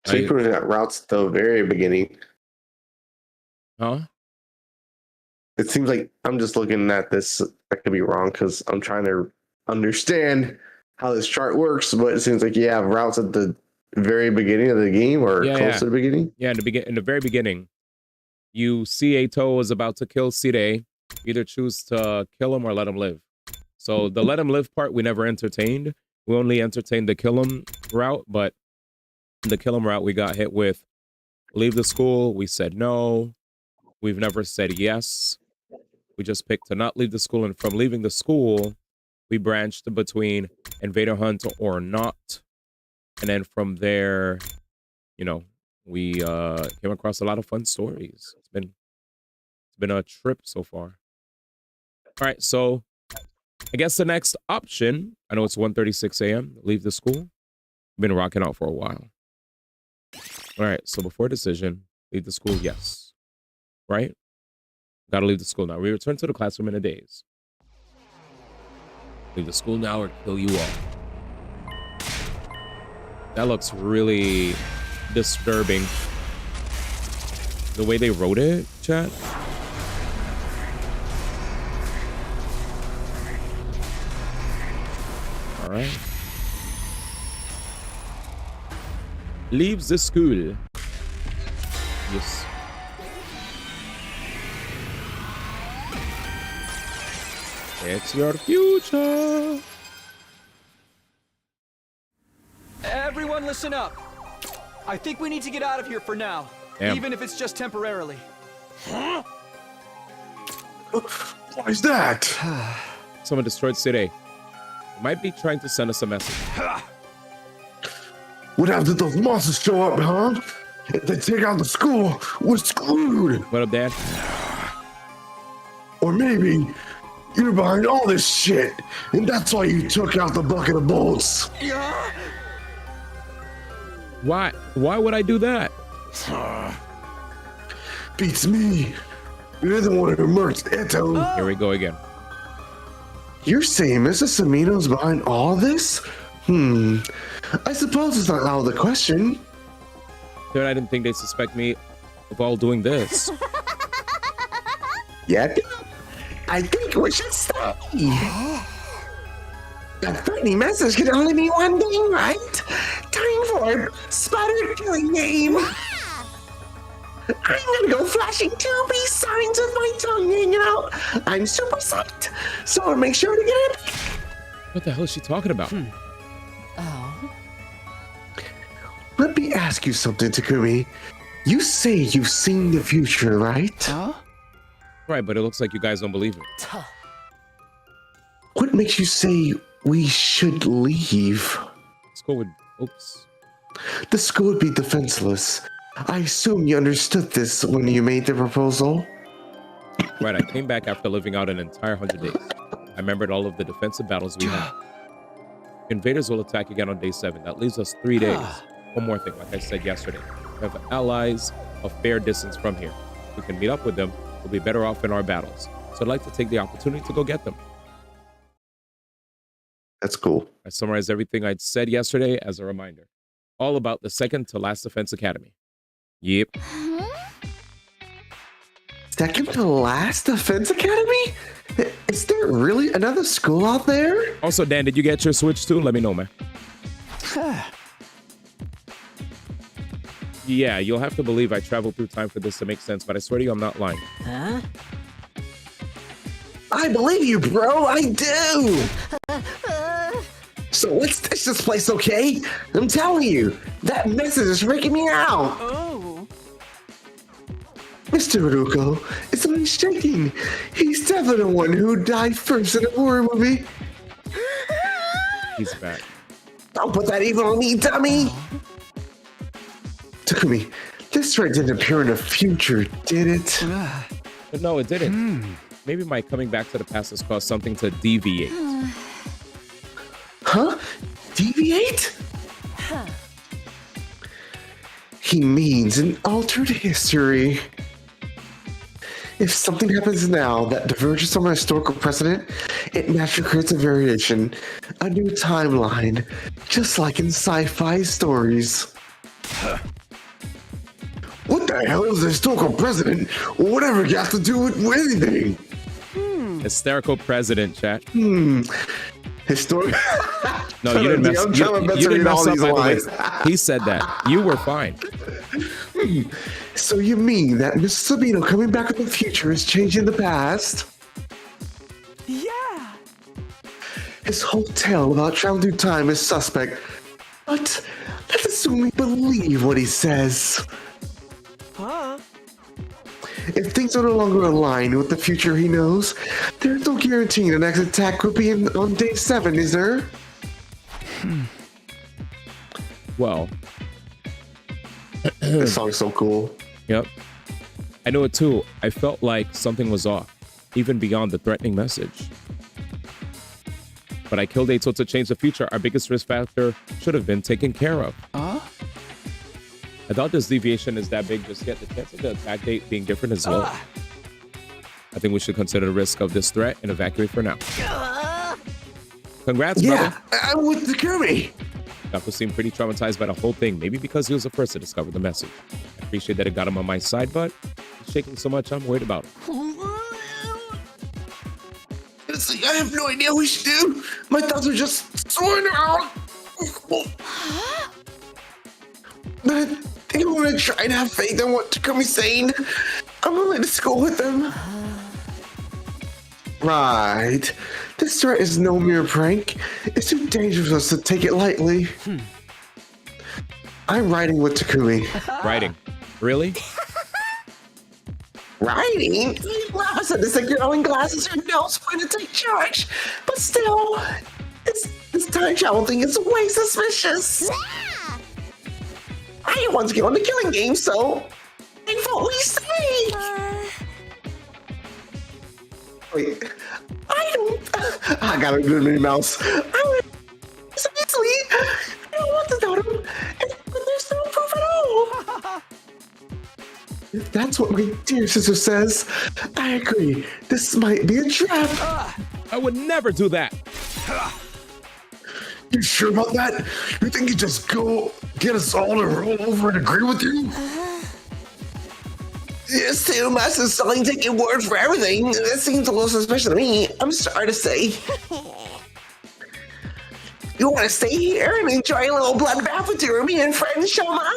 So you put that routes at the very beginning. Huh? It seems like I'm just looking at this. I could be wrong because I'm trying to understand how this chart works, but it seems like you have routes at the very beginning of the game or close to the beginning. Yeah, in the very beginning, you see Ato is about to kill Sire. Either choose to kill him or let him live. So the let him live part we never entertained. We only entertained the kill him route, but in the kill him route we got hit with leave the school. We said no. We've never said yes. We just picked to not leave the school, and from leaving the school, we branched between Invader Hunt or not. And then from there, you know, we came across a lot of fun stories. It's been a trip so far. All right, so I guess the next option, I know it's 1:36 a.m. Leave the school. Been rocking out for a while. All right, so before decision, leave the school, yes. Right? Gotta leave the school now. We return to the classroom in a daze. Leave the school now or kill you all. That looks really disturbing. The way they wrote it, chat. All right. Leaves the school. Yes. It's your future. Everyone listen up. I think we need to get out of here for now. Damn. Even if it's just temporarily. Why is that? Someone destroyed City. Might be trying to send us a message. What happens if those monsters show up, huh? If they take out the school, we're screwed. What up, Dad? Or maybe you're behind all this shit, and that's why you took out the bucket of bolts. Why? Why would I do that? Beats me. You're the one who murked Eto. Here we go again. You're saying Mrs. Amino's behind all this? I suppose it's not out of the question. Dude, I didn't think they'd suspect me of all doing this. Yeah. I think we should stay. That threatening message can only mean one thing, right? Time for spotted killing game. I'm gonna go flashing 2 peace signs with my tongue hanging out. I'm super psyched, so make sure to get it. What the hell is she talking about? Oh. Let me ask you something, Takumi. You say you've seen the future, right? Huh? Right, but it looks like you guys don't believe it. What makes you say we should leave? School would... Oops. The school would be defenseless. I assume you understood this when you made the proposal? Right, I came back after living out an entire 100 days. I remembered all of the defensive battles we had. Invaders will attack again on day 7. That leaves us 3 days. One more thing, like I said yesterday. We have allies a fair distance from here. If we can meet up with them, we'll be better off in our battles. So I'd like to take the opportunity to go get them. That's cool. I summarized everything I'd said yesterday as a reminder. All about the second to last defense academy. Yep. Second to last defense academy? Is there really another school out there? Also, Dan, did you get your Switch too? Let me know, man. Yeah, you'll have to believe I traveled through time for this to make sense, but I swear to you, I'm not lying. Huh? I believe you, bro. I do. So let's ditch this place, okay? I'm telling you, that message is freaking me out. Oh. Mr. Haruko, it's only shaking. He's definitely the one who died first in a horror movie. He's back. Don't put that evil on me, dummy. Takumi, this threat didn't appear in the future, did it? But no, it didn't. Maybe my coming back to the past has caused something to deviate. Huh? Deviate? He means an altered history. If something happens now that diverges from a historical precedent, it naturally creates a variation, a new timeline, just like in sci-fi stories. What the hell is a historical precedent? Whatever got to do with anything? Hysterical president, chat. Historic. No, you didn't mess, you didn't mess up, by the way. He said that. You were fine. So you mean that Mr. Sabino coming back in the future is changing the past? Yeah. His whole tale about traveling through time is suspect. But let's assume we believe what he says. Huh? If things are no longer aligned with the future he knows, there's no guarantee the next attack could be on day 7, is there? Well. This song's so cool. Yep. I know it too. I felt like something was off, even beyond the threatening message. But I killed Eito to change the future. Our biggest risk factor should have been taken care of. I thought this deviation is that big, just yet the chance of the attack date being different is low. I think we should consider the risk of this threat and evacuate for now. Congrats, brother. I'm with the Kirby. Dako seemed pretty traumatized by the whole thing, maybe because he was the first to discover the message. I appreciate that it got him on my side, but he's shaking so much, I'm worried about him. I have no idea what we should do. My thoughts are just soaring around. But I think I'm gonna try to have faith in what Takumi's saying. I'm gonna let it go with them. Right. This threat is no mere prank. It's too dangerous for us to take it lightly. I'm riding with Takumi. Riding? Really? Riding? He laughs at this like growing glasses are no point to take charge. But still, this time travel thing is way suspicious. I didn't want to get on the killing game, so I vote we stay. Wait, I got a good Minnie Mouse. Seriously, I don't want to doubt him, and there's no proof at all. If that's what my dear sister says, I agree. This might be a trap. I would never do that. You sure about that? You think you just go get us all to roll over and agree with you? assume us is selling take your word for everything. That seems a little suspicious to me. I'm sorry to say. You want to stay here and enjoy a little bloodbath with your me and friend Shoma?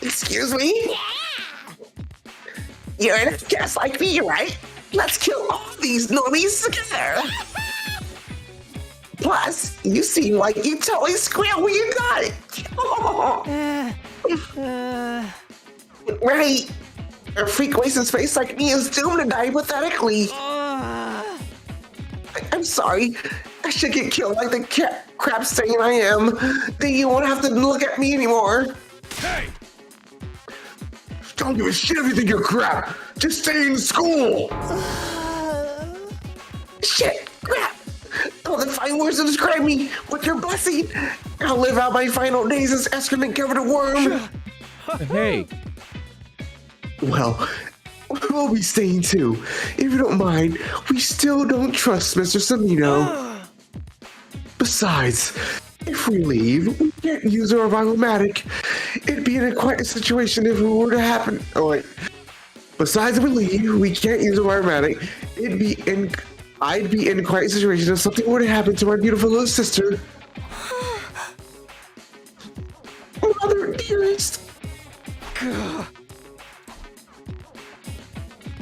Excuse me? You're an outcast like me, right? Let's kill all these normies together. Plus, you seem like you totally squealed when you got it. Right. A freak wasting space like me is doomed to die pathetically. I'm sorry. I should get killed like the crap stain I am. Then you won't have to look at me anymore. Hey! Don't give a shit if you think you're crap. Just stay in school. Shit, crap. All the fine words to describe me with your blessing. I'll live out my final days as excrement covered in worm. Hey. Well, we'll be staying too. If you don't mind, we still don't trust Mr. Samino. Besides, if we leave, we can't use our revival-matic. It'd be in quite a situation if it were to happen. Oh wait. Besides, if we leave, we can't use our revival-matic. I'd be in quite a situation if something were to happen to my beautiful little sister. Mother dearest.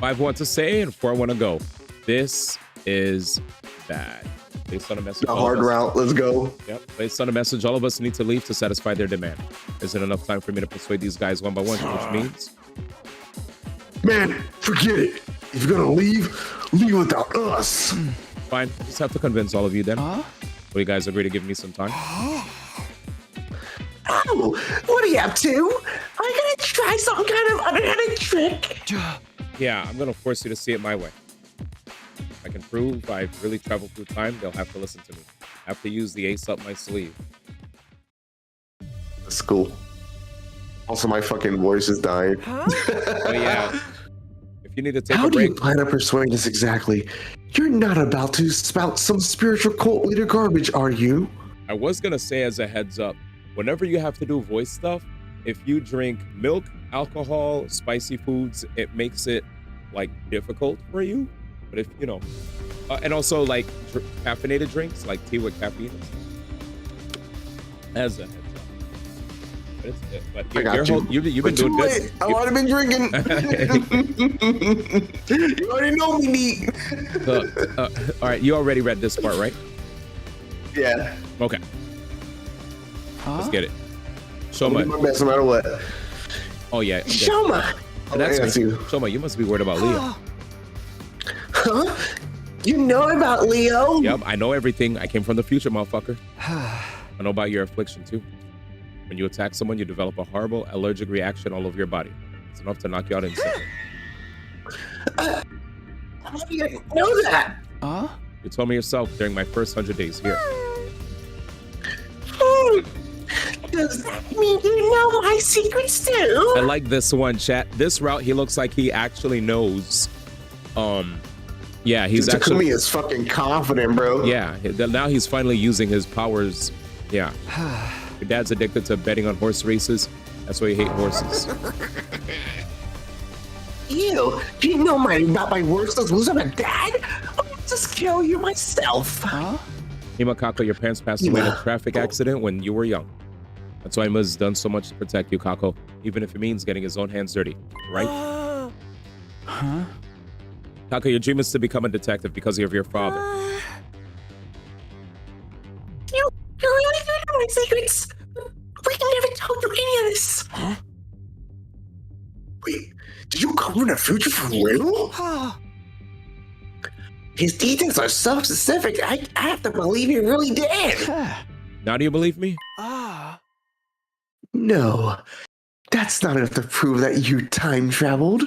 5 want to say and 4 want to go. This is bad. Based on a message. The hard route, let's go. Yep. Based on a message, all of us need to leave to satisfy their demand. Isn't enough time for me to persuade these guys one by one, which means... Man, forget it. If you're gonna leave without us. Fine. Just have to convince all of you then. Will you guys agree to give me some time? Oh, what are you up to? Are you gonna try some kind of underhanded trick? Yeah, I'm gonna force you to see it my way. If I can prove I've really traveled through time, they'll have to listen to me. I have to use the ace up my sleeve. That's cool. Also, my fucking voice is dying. Oh yeah. If you need to take How a do break... you plan to persuade us exactly? You're not about to spout some spiritual cult leader garbage, are you? I was gonna say as a heads up, whenever you have to do voice stuff, if you drink milk, alcohol, spicy foods, it makes it like difficult for you. But if you know, and also like caffeinated drinks, like tea with caffeine. As a heads up. But you've been doing good. I've already been drinking. You already know me, neat. All right, you already read this part, right? Yeah. Okay. Let's get it. Shoma. My best no matter what. Oh yeah. Shoma. That's you. Shoma, you must be worried about Leo. Huh? You know about Leo? Yep, I know everything. I came from the future, motherfucker. I know about your affliction too. When you attack someone, you develop a horrible allergic reaction all over your body. It's enough to knock you out instantly. How do you know that? You told me yourself during my first 100 days here. Does that mean you know my secrets too? I like this one, chat. This route, he looks like he actually knows. Yeah, he's actually... Takumi is fucking confident, bro. Yeah, now he's finally using his powers. Yeah. Your dad's addicted to betting on horse races. That's why you hate horses. Ew, do you know about my worst losing a dad? I'll just kill you myself. Himakako, your parents passed away in a traffic accident when you were young. That's why Ima's done so much to protect you, Kako, even if it means getting his own hands dirty, right? Kako, your dream is to become a detective because of your father. You really do know my secrets. We never told you any of this. Wait, did you come from the future for real? His details are so specific, I have to believe he really did. Now do you believe me? No, that's not enough to prove that you time traveled.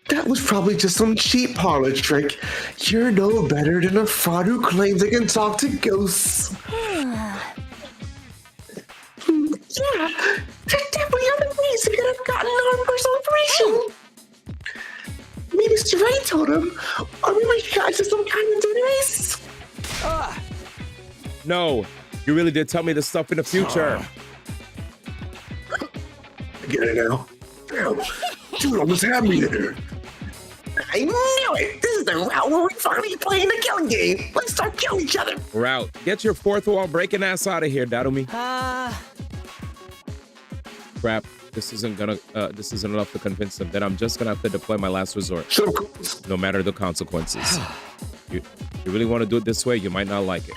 That was probably just some cheap parlor trick. You're no better than a fraud who claims they can talk to ghosts. Yeah, there's definitely other ways he could have gotten our personal information. Maybe Mr. Ray told him, or maybe he got to some kind of database. No, you really did tell me this stuff in the future. I get it now. Damn, dude almost had me there. I knew it! This is the route where we finally playing the killing game. Let's start killing each other. Route. Get your fourth wall breaking ass out of here, Darumi. Crap. This isn't enough to convince them. Then I'm just gonna have to deploy my last resort. No matter the consequences. You really want to do it this way? You might not like it.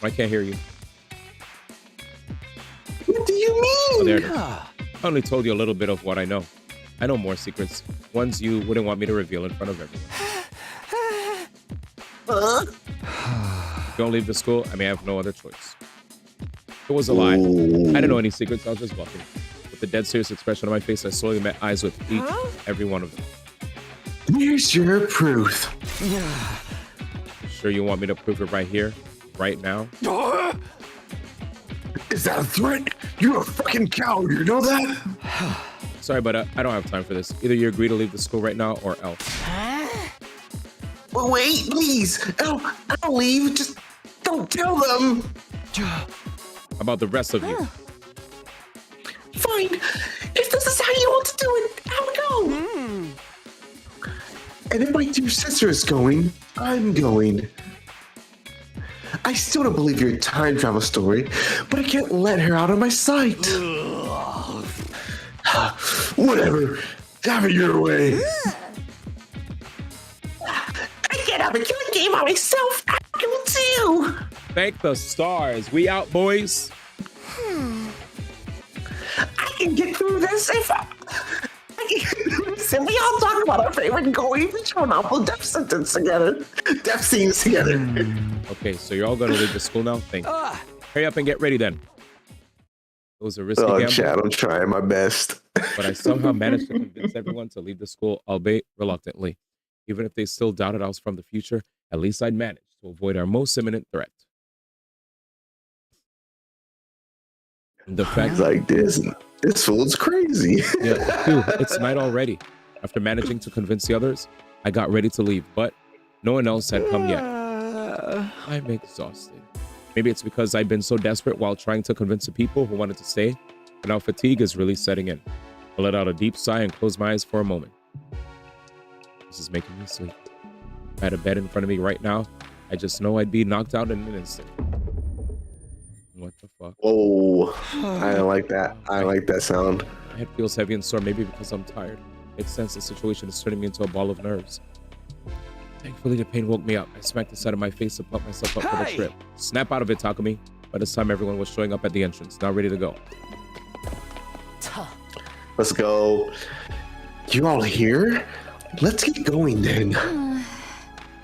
I can't hear you. What do you mean? Oh, there it is. I only told you a little bit of what I know. I know more secrets. Ones you wouldn't want me to reveal in front of everyone. Don't leave the school. I may have no other choice. It was a lie. I didn't know any secrets. I was just bluffing. With the dead serious expression on my face, I slowly met eyes with every one of them. Here's your proof. Sure you want me to prove it right here, right now? Is that a threat? You're a fucking coward, you know that? Sorry, but I don't have time for this. Either you agree to leave the school right now or else. Well, wait, please. I don't leave. Just don't tell them. How about the rest of you? Fine. If this is how you want to do it, I'll go. And if my dear sister is going, I'm going. I still don't believe your time travel story, but I can't let her out of my sight. Whatever. Have it your way. I can't have a killing game on myself. I will too. Thank the stars. We out, boys. I can get through this if and we all talk about our favorite going shown off with death sentence together. Death scenes together. Okay, so you're all gonna leave the school now? Thank you. Hurry up and get ready then. It was a risky gamble. Chad, I'm trying my best. But I somehow managed to convince everyone to leave the school, albeit reluctantly. Even if they still doubted I was from the future, at least I'd managed to avoid our most imminent threat. The fact like this fool's crazy. Yeah, dude, it's night already. After managing to convince the others, I got ready to leave, but no one else had come yet. I'm exhausted. Maybe it's because I've been so desperate while trying to convince the people who wanted to stay, but now fatigue is really setting in. I let out a deep sigh and closed my eyes for a moment. This is making me sleep. If I had a bed in front of me right now, I just know I'd be knocked out in an instant. What the fuck? Oh, I like that. I like that sound. My head feels heavy and sore, maybe because I'm tired. Makes sense, the situation is turning me into a ball of nerves. Thankfully, the pain woke me up. I smacked the side of my face to pump myself up for the trip. Snap out of it, Takumi. By this time, everyone was showing up at the entrance, now ready to go. Let's go. You all here? Let's get going then.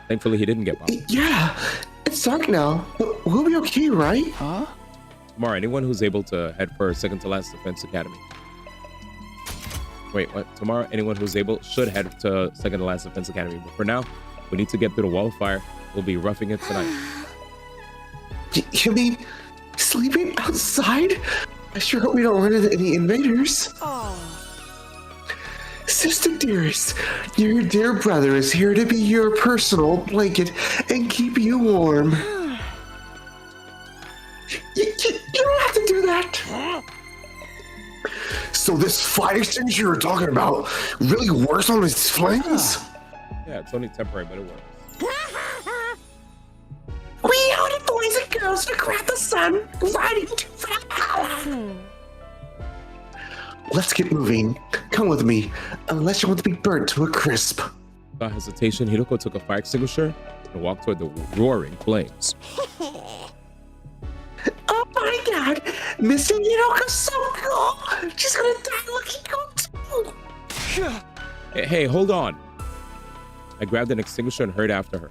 Thankfully, he didn't get bombed. Yeah, it's dark now, but we'll be okay, right? Huh? Tomorrow, anyone who's able to head for second to last defense academy. Wait, what? Tomorrow, anyone who's able should head to second to last defense academy. But for now, we need to get through the wall of fire. We'll be roughing it tonight. You mean sleeping outside? I sure hope we don't run into any invaders. Sister dearest, your dear brother is here to be your personal blanket and keep you warm. You don't have to do that. So this fire extinguisher you were talking about really works on these flames? Yeah, it's only temporary, but it works. We are the boys and girls to crack the sun, riding to Valhalla. Let's get moving. Come with me, unless you want to be burnt to a crisp. Without hesitation, Hiroko took a fire extinguisher and walked toward the roaring flames. Oh my god, Mr. Hiroko's so cool. She's gonna die looking cool too. Hey, hold on. I grabbed an extinguisher and hurried after her.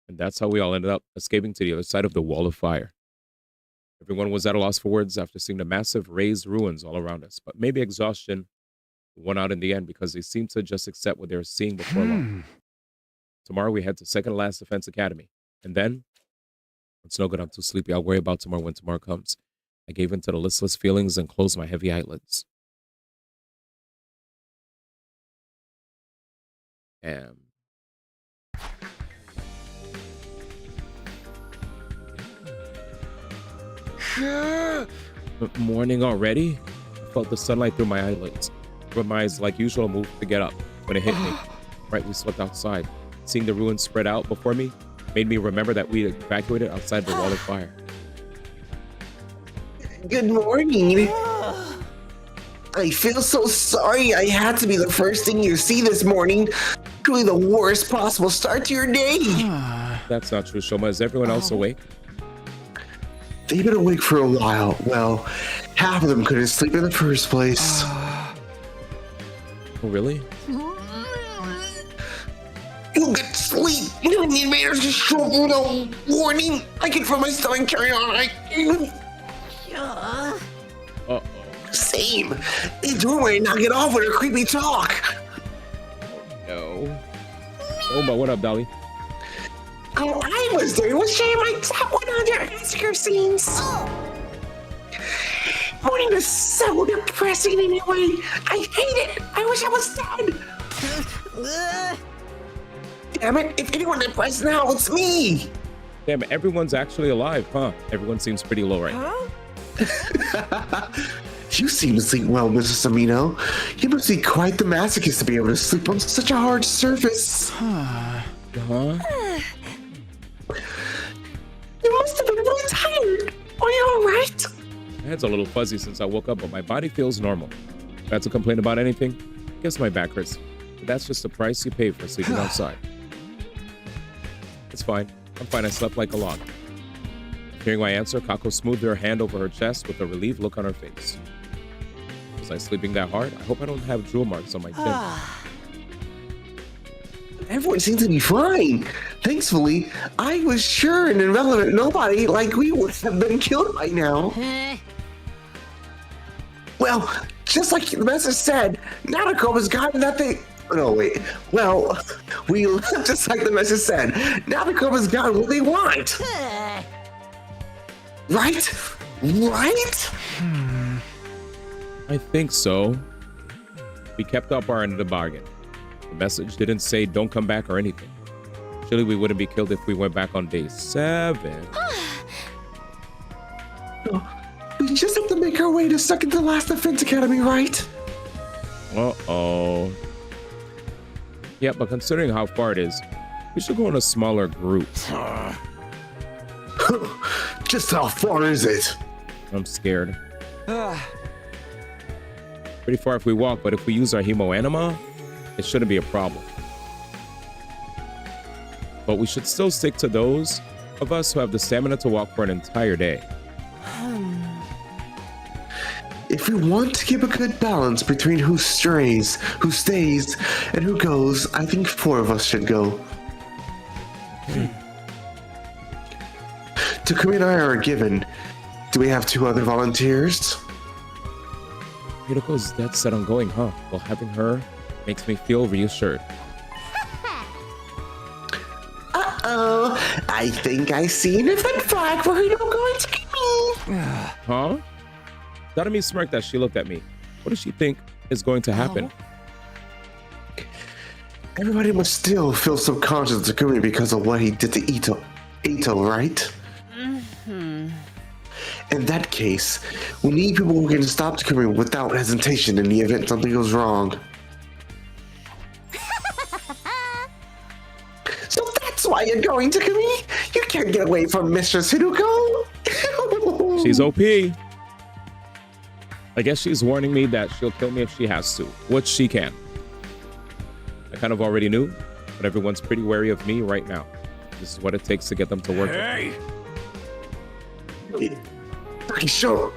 And that's how we all ended up escaping to the other side of the wall of fire. Everyone was at a loss for words after seeing the massive razed ruins all around us, but maybe exhaustion won out in the end because they seemed to just accept what they were seeing before long. Tomorrow we head to second to last defense academy, and then it's no good. I'm too sleepy. I'll worry about tomorrow when tomorrow comes. I gave in to the listless feelings and closed my heavy eyelids. am. Morning already? I felt the sunlight through my eyelids. But my eyes, like usual, moved to get up when it hit me. Right, we slept outside. Seeing the ruins spread out before me made me remember that we evacuated outside the wall of fire. Good morning. I feel so sorry I had to be the first thing you see this morning. Truly the worst possible start to your day. That's not true, Shoma. Is everyone else awake? They've been awake for a while. Well, half of them couldn't sleep in the first place. Oh, really? You get sleep. You and the invaders just show up without warning. I can feel my stomach carry on. Uh-oh. Same. They don't worry, knock it off with her creepy talk. No. Shoma, what up, Dolly? Oh, I was doing was sharing my top 100 Oscar scenes. Morning is so depressing anyway. I hate it. I wish I was dead. Damn it, if anyone depressed now, it's me. Damn it, everyone's actually alive, huh? Everyone seems pretty low right now. You seem to sleep well, Mrs. Amino. You must be quite the masochist to be able to sleep on such a hard surface. Huh? You must have been really tired. Are you alright? My head's a little fuzzy since I woke up, but my body feels normal. If I had to complain about anything, I guess my back hurts. But that's just the price you pay for sleeping outside. It's fine. I'm fine. I slept like a log. Hearing my answer, Kako smoothed her hand over her chest with a relieved look on her face. Was I sleeping that hard? I hope I don't have drool marks on my chin. Everyone seems to be fine. Thankfully, I was sure an irrelevant nobody like we would have been killed by now. Well, just like the message said, Nanako has gotten that thing. No, wait. Well, just like the message said, Nanako has gotten what they want. Right? Right? I think so. We kept up our end of the bargain. The message didn't say don't come back or anything. Surely we wouldn't be killed if we went back on day 7. We just have to make our way to second to last defense academy, right? Uh-oh. Yeah, but considering how far it is, we should go in a smaller group. Just how far is it? I'm scared. Pretty far if we walk, but if we use our hemo anima, it shouldn't be a problem. But we should still stick to those of us who have the stamina to walk for an entire day. If we want to keep a good balance between who strays, who stays, and who goes, I think 4 of us should go. Takumi and I are given. Do we have 2 other volunteers? Hiroko's dead set on going, huh? Well, having her makes me feel reassured. Uh-oh. I think I see an event flag for Hiroko going to me. Huh? Darumi smirked as she looked at me. What does she think is going to happen? Everybody must still feel subconscious to Takumi because of what he did to Ito, right? In that case, we need people who can stop Takumi without hesitation in the event something goes wrong. So that's why you're going, Takumi? You can't get away from Mistress Hiruko. She's OP. I guess she's warning me that she'll kill me if she has to, which she can. I kind of already knew, but everyone's pretty wary of me right now. This is what it takes to get them to work. Hey! Take Shoma.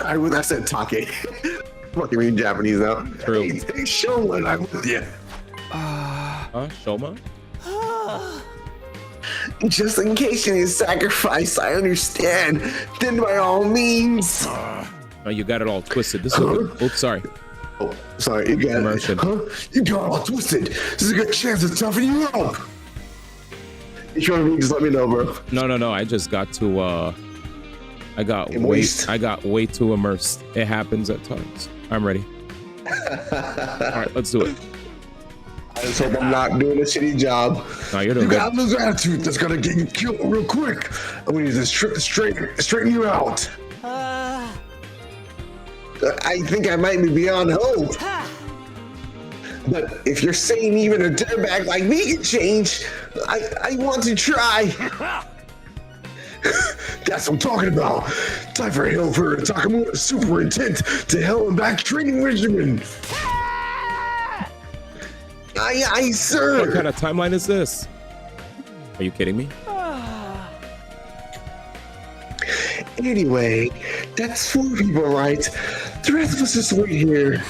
I said Take. Fucking reading Japanese now. True. Hey, take Shoma. I'm with you. Shoma? Just in case you need sacrifice, I understand. Then by all means. Oh, you got it all twisted. This is a good... Oops, sorry. Oh, sorry. You got Immersion. it. Huh? You got it all twisted. This is a good chance to toughen you up. You sure me? Just let me know, bro. No. I just got to, I got way too immersed. It happens at times. I'm ready. All right, let's do it. I just hope I'm not doing a shitty job. No, you're doing You good. got this attitude that's gonna get you killed real quick. And we need to straighten you out. I think I might be beyond hope. But if you're saying even a dirtbag like me can change, I want to try. That's what I'm talking about. Time for Hail for Takamura super intent to hell and back training regimen. Aye, sir. What kind of timeline is this? Are you kidding me? Anyway, that's 4 people, right? The rest of us just wait here.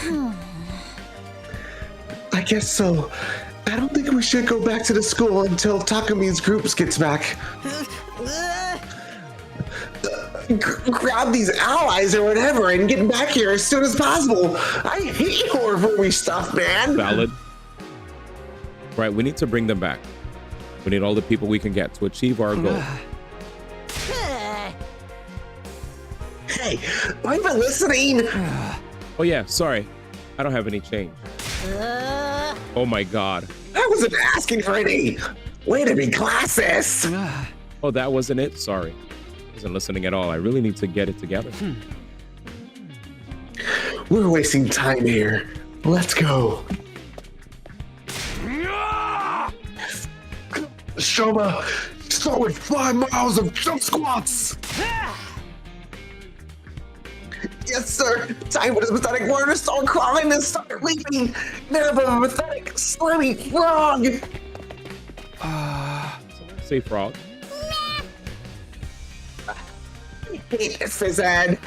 I guess so. I don't think we should go back to the school until Takami's groups gets back. Grab these allies or whatever and get back here as soon as possible. I hate horror movie stuff, man. Valid. Right, we need to bring them back. We need all the people we can get to achieve our goal. Hey, are you even listening? Oh yeah, sorry. I don't have any change. Oh my god. I wasn't asking for any. Way to be classes. Oh, that wasn't it? Sorry. Wasn't listening at all. I really need to get it together. We're wasting time here. Let's go. Shoma, start with 5 miles of jump squats. Yes, sir. Time for this pathetic word to start crawling and start leaping. Never a pathetic, slimy frog. Say frog. I hate this, Fizzad.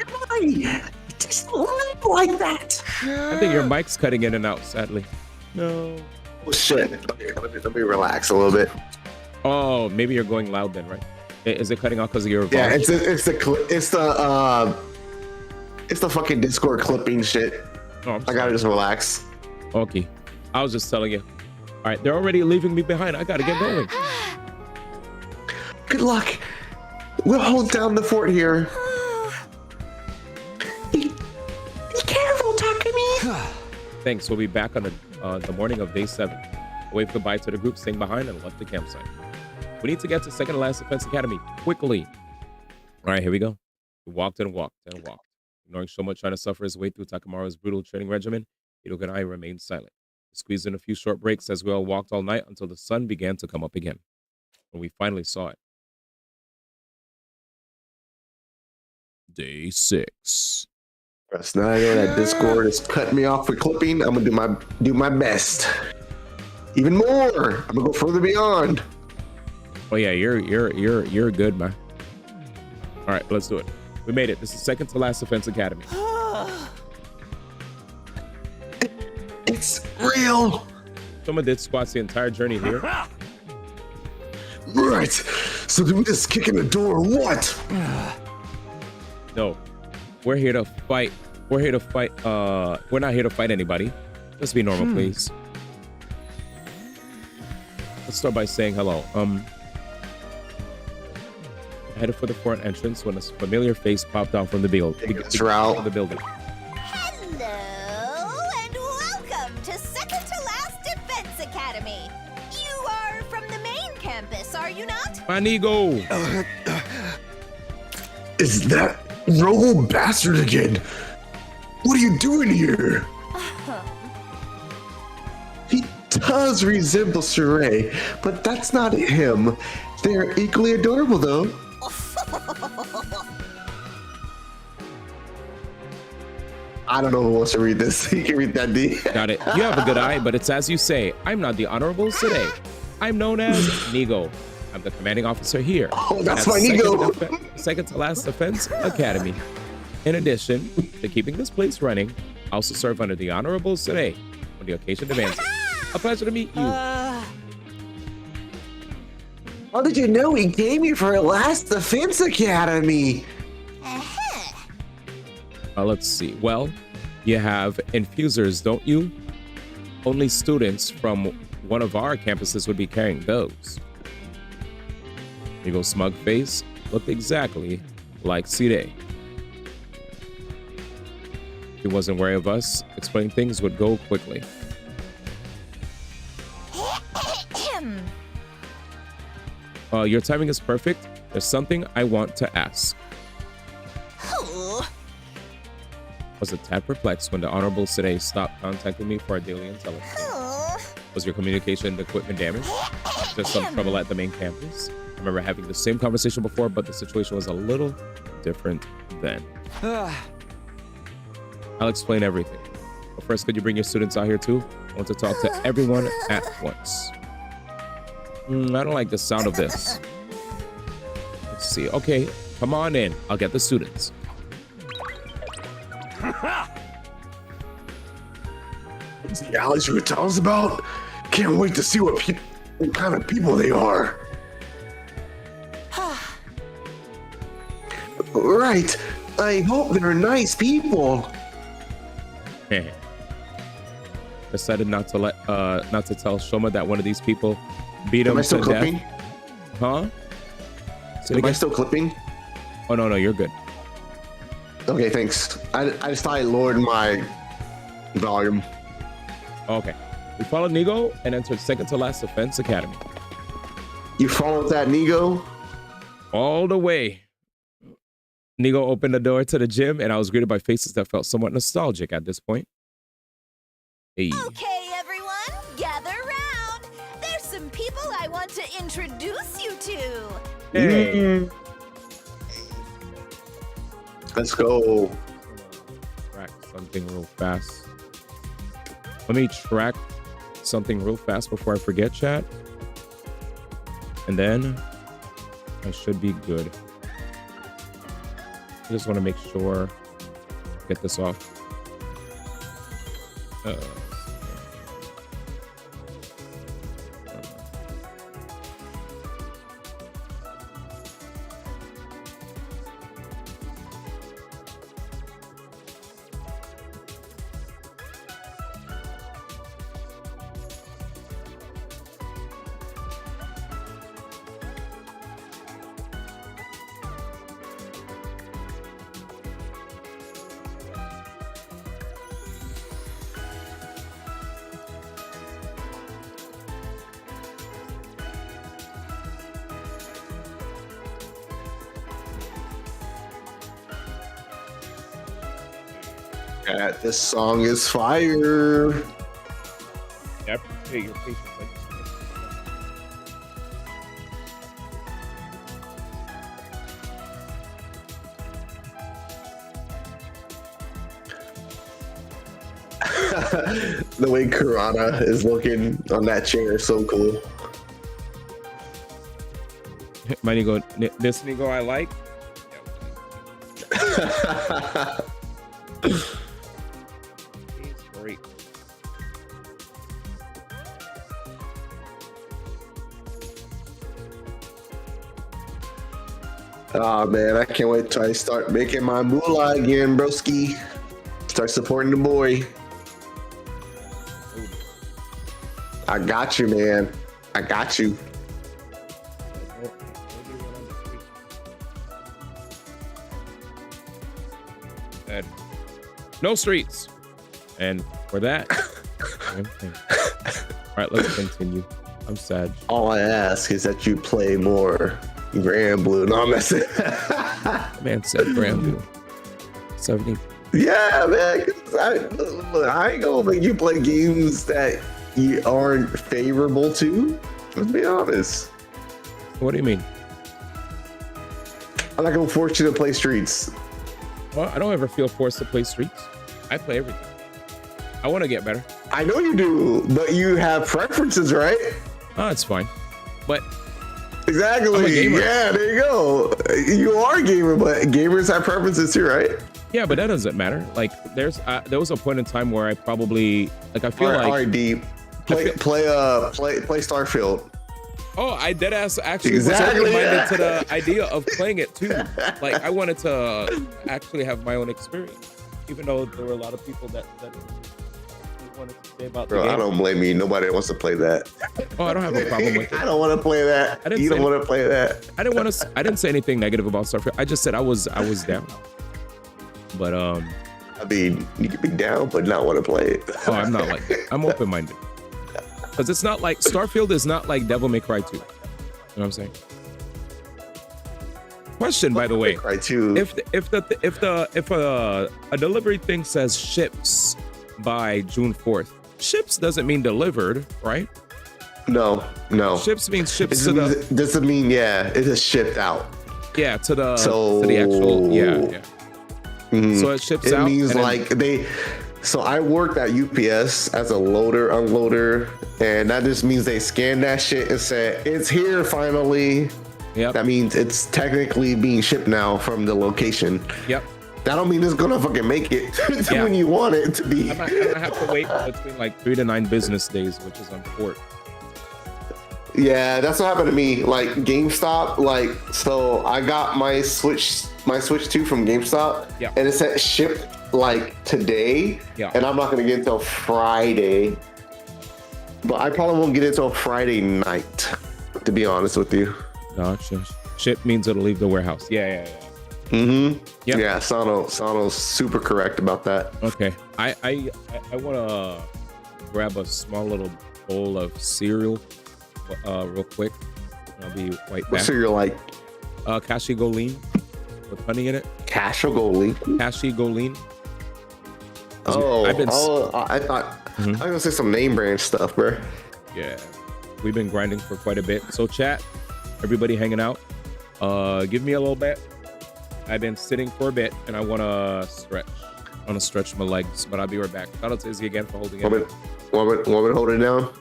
Why? Just live like that. I think your mic's cutting in and out, sadly. No. Oh, shit. Let me relax a little bit. Oh, maybe you're going loud then, right? Is it cutting off because of your voice? Yeah, it's the fucking Discord clipping shit. Oh, I gotta just relax. Okay. I was just telling you. All right, they're already leaving me behind. I gotta get going. Good luck. We'll hold down the fort here. Be careful, Takami. Thanks. We'll be back on the morning of day 7. Wave goodbye to the group staying behind and left the campsite. We need to get to Second to Last Defense Academy quickly. All right, here we go. We walked and walked and walked. Ignoring Shoma trying to suffer his way through Takamaru's brutal training regimen, Hiroka and I remained silent. We squeezed in a few short breaks as we all walked all night until the sun began to come up again. When we finally saw it. Day 6. Trust now I know that Discord is cutting me off for clipping. I'm gonna do my best. Even more. I'm gonna go further beyond. Oh yeah, you're good, man. All right, let's do it. We made it. This is Second to Last Defense Academy. It's real. Someone did squats the entire journey here. Right. So did we just kick in the door or what? No, we're here to fight. We're here to fight. We're not here to fight anybody. Just be normal, please. Let's start by saying hello. Headed for the front entrance when a familiar face popped out from the building. Hello and welcome to Second to Last Defense Academy. You are from the main campus, are you not? Manigo! Is that robo bastard again? What are you doing here? He does resemble Sheree, but that's not him. They're equally adorable, though. I don't know who wants to read this. You can read that, D. Got it. You have a good eye, but it's as you say. I'm not the Honorable today. I'm known as Nigo. I'm the commanding officer here. Oh, that's my Nigo. Second to Last Defense Academy. In addition to keeping this place running, I also serve under the Honorables today when the occasion demands it. A pleasure to meet you. How did you know he came here for Last Defense Academy? Let's see. Well, you have infusers, don't you? Only students from one of our campuses would be carrying those. Nigo's smug face looked exactly like Sire. If he wasn't wary of us, explaining things would go quickly. Your timing is perfect. There's something I want to ask. Was a tad perplexed when the Honorable Sede stopped contacting me for our daily intelligence. Was your communication equipment damaged? Just some trouble at the main campus? I remember having the same conversation before, but the situation was a little different then. I'll explain everything. But first, could you bring your students out here too? I want to talk to everyone at once. I don't like the sound of this. Let's see. Okay, come on in. I'll get the students. The alleys you could tell us about? Can't wait to see what kind of people they are. Right. I hope they're nice people. Decided not to tell Shoma that one of these people beat him Am I still to clipping? death. Huh? Am I still clipping? Oh no, you're good. Okay, thanks. I just thought I lowered my volume. Okay. We followed Nigo and entered second to last Defense Academy. You followed that, Nigo? All the way. Nigo opened the door to the gym, and I was greeted by faces that felt somewhat nostalgic at this point. Hey. Okay, everyone, gather round. There's some people I want to introduce you to. Hey. Let's go. Track something real fast. Let me track something real fast before I forget, chat. And then I should be good. I just want to make sure, get this off. This song is fire. I appreciate your patience. The way Kurana is looking on that chair is so cool. My Nigo, this Nigo I like. He's great. Oh man, I can't wait till I start making my moolah again, broski. Start supporting the boy. I got you, man. I got you. No streets. And for that, all right, let's continue. I'm sad. All I ask is that you play more Grand Blue. No, I'm messing. Man said Grand Blue. 70. Yeah, man. I ain't gonna make you play games that you aren't favorable to. Let's be honest. What do you mean? I'm not gonna force you to play Streets. Well, I don't ever feel forced to play Streets. I play everything. I want to get better. I know you do, but you have preferences, right? Oh, it's fine. But exactly. I'm a gamer. Yeah, there you go. You are a gamer, but gamers have preferences too, right? Yeah, but that doesn't matter. Like, there was a point in time where I probably like I feel like RD play Starfield. Oh, I dead ass actually Exactly, was open-minded yeah. to the idea of playing it too. Like, I wanted to actually have my own experience, even though there were a lot of people that wanted to say about the Bro, game. I don't blame you. Nobody wants to play that. Oh, I don't have a problem with it. I don't want to play that. You don't want to play that. I didn't say anything negative about Starfield. I just said I was down. But I mean, you can be down but not want to play it. Oh, I'm not like that. I'm open-minded. Because it's not like Starfield is not like Devil May Cry 2. You know what I'm saying? Question, by the way. Right too. If a delivery thing says ships by June 4th, ships doesn't mean delivered, right? No. Ships means ships to the. Doesn't mean it is shipped out. Yeah, to the actual. Yeah. So it ships out. It means like they. So I worked at UPS as a loader, unloader, and that just means they scanned that shit and said, it's here finally. Yep. That means it's technically being shipped now from the location. Yep. That don't mean it's gonna fucking make it to when you want it to be. I might have to wait between like 3 to 9 business days, which is on port. Yeah, that's what happened to me. Like GameStop, so I got my Switch 2 from GameStop, and it said shipped like today, and I'm not gonna get it until Friday. But I probably won't get it until Friday night, to be honest with you. Gotcha. Ship means it'll leave the warehouse. Yeah. Mm-hmm. Yep. Yeah, Sano's super correct about that. Okay. I wanna grab a small little bowl of cereal real quick. I'll be right back. What cereal like? Kashi Goleen with honey in it. Kashi Goleen? Kashi Goleen. I thought I was gonna say some name brand stuff, bro. Yeah, we've been grinding for quite a bit. So chat, everybody hanging out, give me a little bit. I've been sitting for a bit and I want to stretch my legs, but I'll be right back. Shout out to Izzy again for holding it. Want me to hold it down?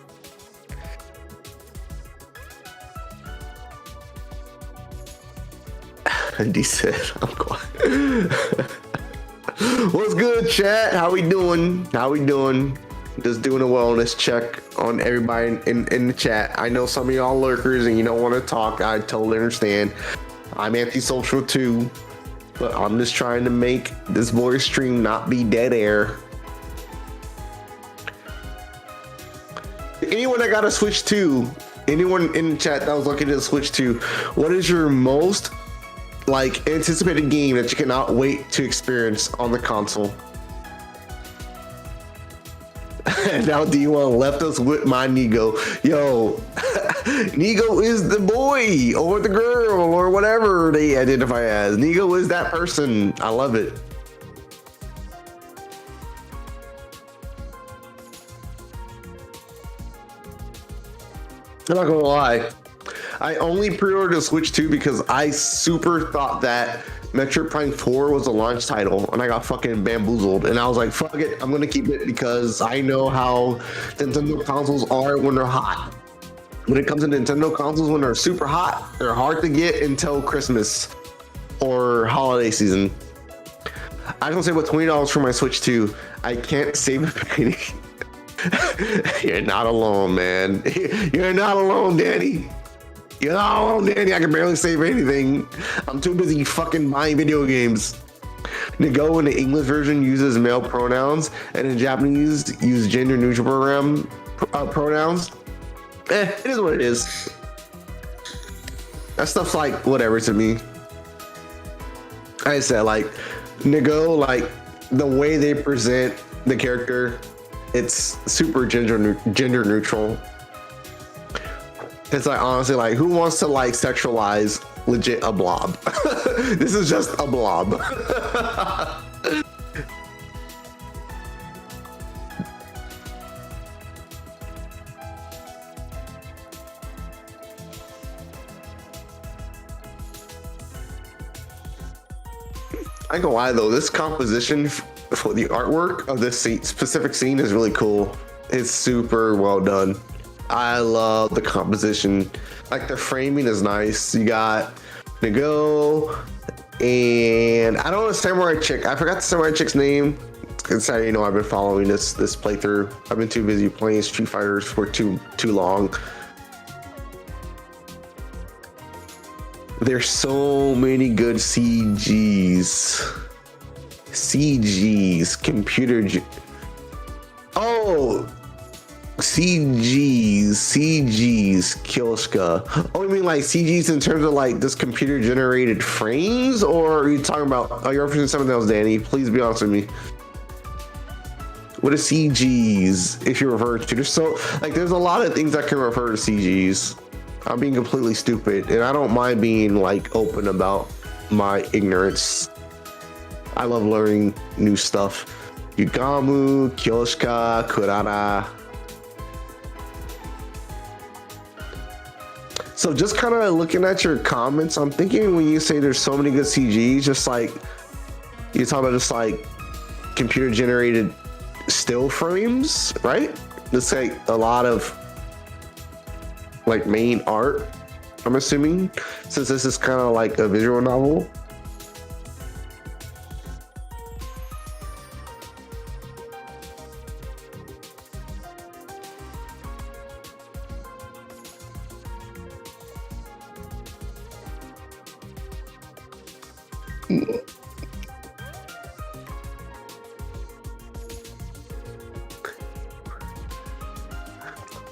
D said, I'm quiet. What's good, chat? How we doing? Just doing a wellness check on everybody in the chat. I know some of y'all lurkers and you don't want to talk. I totally understand. I'm antisocial too, but I'm just trying to make this voice stream not be dead air. Anyone that got a Switch 2, anyone in the chat that was looking to Switch 2, what is your most anticipated game that you cannot wait to experience on the console? Now D1 left us with my Nigo. Yo, Nigo is the boy or the girl or whatever they identify as. Nigo is that person. I love it. I'm not gonna lie. I only pre-ordered a Switch 2 because I super thought that Metroid Prime 4 was a launch title, and I got fucking bamboozled. And I was like, fuck it, I'm gonna keep it because I know how Nintendo consoles are when they're hot. When it comes to Nintendo consoles, when they're super hot, they're hard to get until Christmas or holiday season. I can say with $20 for my Switch 2, I can't save a penny. You're not alone, man. You're not alone, Danny. You're not alone, Danny. I can barely save anything. I'm too busy fucking buying video games. Nigo in the English version uses male pronouns, and in Japanese use gender neutral pronouns. It is what it is. That stuff's like whatever to me. I said Nigo, the way they present the character, it's super gender neutral. It's honestly, who wants to sexualize legit a blob? This is just a blob. I ain't gonna lie though, this composition for the artwork of this specific scene is really cool. It's super well done. I love the composition. The framing is nice. You got Nigo and I don't know the samurai chick. I forgot the samurai chick's name. It's how you know I've been following this playthrough. I've been too busy playing Street Fighters for too long. There's so many good CGs. CGs, Kyoshka. Oh, you mean CGs in terms of this computer generated frames, or are you talking about? Are you referencing something else, Danny? Please be honest with me. What is CGs? If you refer to, there's a lot of things that can refer to CGs. I'm being completely stupid, and I don't mind being open about my ignorance. I love learning new stuff. Yugamu, Kyoshika, Kurara. So just kind of looking at your comments, I'm thinking when you say there's so many good CGs, just like you're talking about just like computer generated still frames, right? Just like a lot of like main art, I'm assuming, since this is kind of like a visual novel.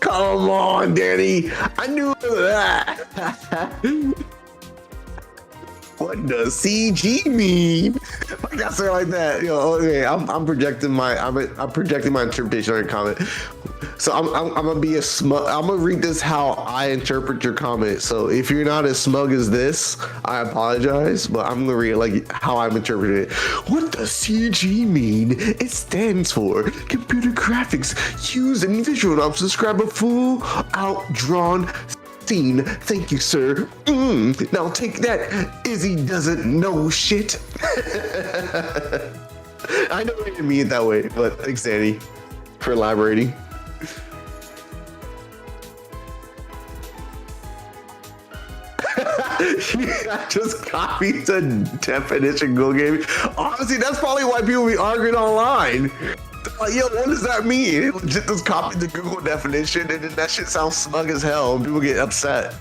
Come on, Danny. I knew that. What does CG mean? I got something like that. Okay, I'm projecting my interpretation on your comment. So I'm gonna be I'm gonna read this how I interpret your comment. So if you're not as smug as this, I apologize, but I'm gonna read like how I'm interpreting it. What does CG mean? It stands for computer graphics used in visual novels to describe a full outdrawn scene. Thank you, sir. Now take that. Izzy doesn't know shit. I know you didn't mean it that way, but thanks, Danny, for elaborating. I just copied the definition Google gave me. Honestly, that's probably why people be arguing online. Like, yo, what does that mean? It legit just copied the Google definition, and then that shit sounds smug as hell, and people get upset.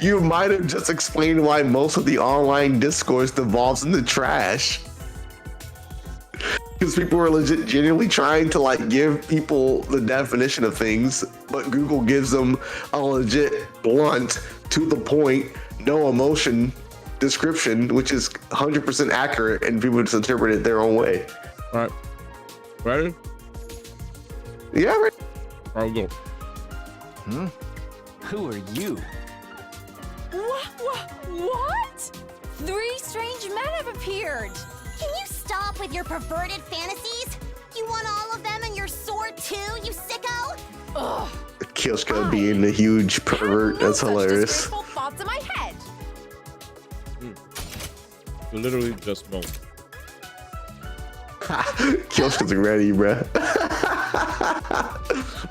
You might have just explained why most of the online discourse devolves into trash. Because people are legit genuinely trying to like give people the definition of things, but Google gives them a legit blunt, to the point, no emotion description, which is 100% accurate, and people just interpret it their own way. All right. Ready? Yeah, ready. I'll go. Who are you? What? 3 strange men have appeared. Can you stop with your perverted fantasies? You want all of them in your sword too, you sicko? Ugh. Kyoshika being a huge pervert, that's hilarious. Thoughts in my head. You literally just moaned. Kyoshika's ready, bruh.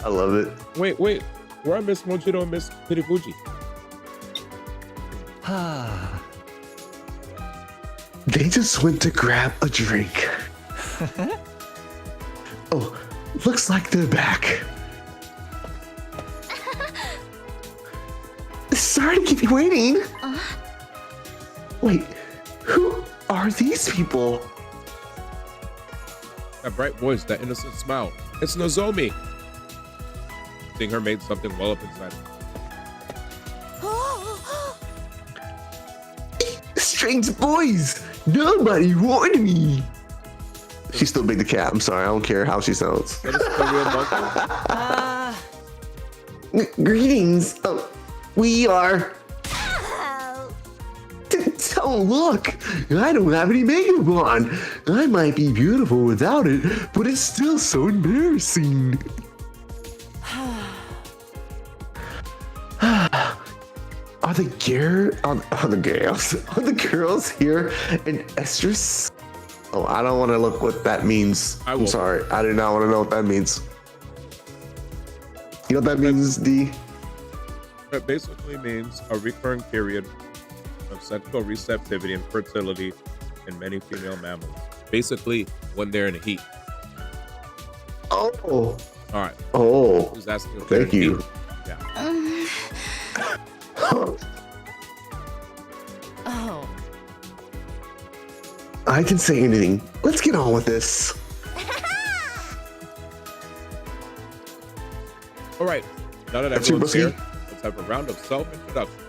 I love it. Wait. Where are Miss Mojito and Miss Pirifuji? They just went to grab a drink. Oh, looks like they're back. Sorry to keep you waiting. Wait, who are these people? That bright voice, that innocent smile. It's Nozomi. Seeing her made something well up inside her. Strange boys. Nobody warned me. She still big the cat. I'm sorry. I don't care how she sounds. Greetings. Oh, we are. Don't look. I don't have any makeup on. I might be beautiful without it, but it's still so embarrassing. Are the girls here in estrus? Oh, I don't want to look what that means. I'm sorry. I do not want to know what that means. You know what that means, D? It basically means a recurring period of sexual receptivity and fertility in many female mammals. Basically, when they're in heat. Oh. All right. Oh. Who's asking if Thank they're in you. heat? Yeah. Oh. I can say anything. Let's get on with this. All right. Now that That's everyone's your here, let's have a round of self-introduction.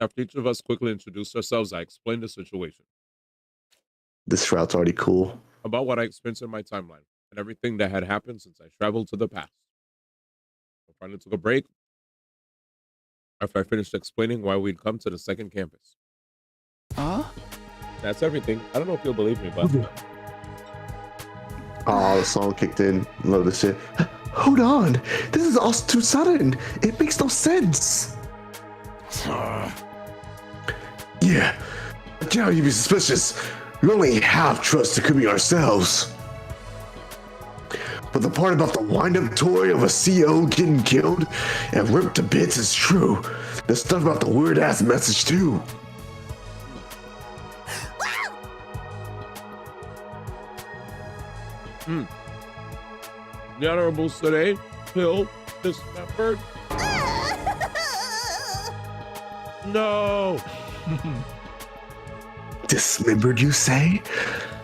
After each of us quickly introduced ourselves, I explained the situation. This route's already cool. About what I experienced in my timeline. and everything that had happened since I traveled to the past. I finally took a break after I finished explaining why we'd come to the second campus. Huh? That's everything. I don't know if you'll believe me, but Oh, the song kicked in. Love this shit. Hold on. This is all too sudden. It makes no sense. Yeah. I can't you be suspicious. We only have trust Takumi ourselves. But the part about the wind-up toy of a CO getting killed and ripped to bits is true. The stuff about the weird-ass message, too. The Honorable Sere, Hill, dismembered. No. Dismembered, you say?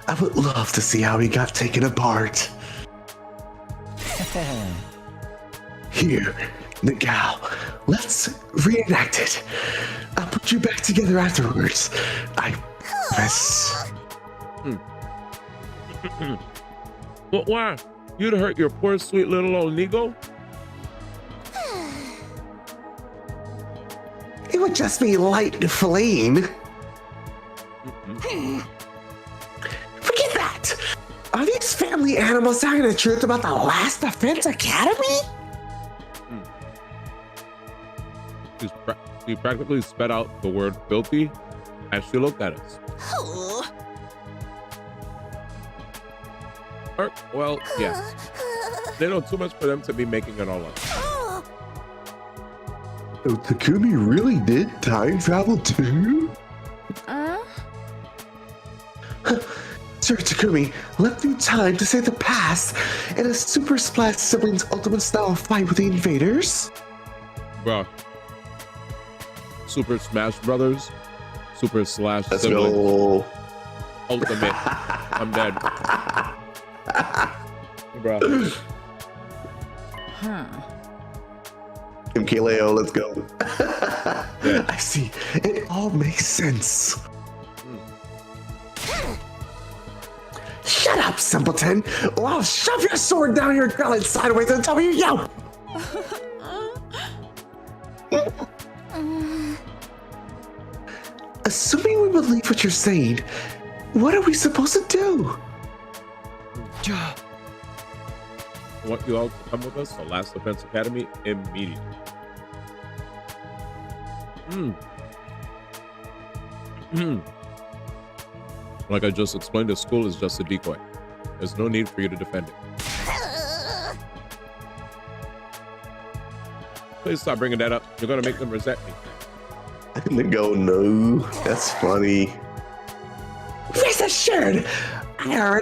I would love to see how he got taken apart. Here, Nagao, let's reenact it. I'll put you back together afterwards. I promise. But why? You'd hurt your poor, sweet little old Nigo? It would just be light flaying. Forget that! Are these family animals telling the truth about the last Defense Academy? She practically spat out the word filthy as she looked at us. Well, yes. They know too much for them to be making it all up. So Takumi really did time travel too? Sir Takumi left through time to save the past in a Super Splash Siblings Ultimate style fight with the invaders? Bruh. Super Smash Brothers. Super Slash Let's Siblings. go. Ultimate. I'm dead. Bruh. MKLeo, let's go. I see. It all makes sense. Shut up, simpleton, or I'll shove your sword down your gullet sideways and tell you yo! Assuming we believe what you're saying, what are we supposed to do? I want you all to come with us to Last Defense Academy immediately. Like I just explained, the school is just a decoy. There's no need for you to defend it. Please stop bringing that up. You're gonna make them resent me. I'm gonna go, no. That's funny. Rest assured, I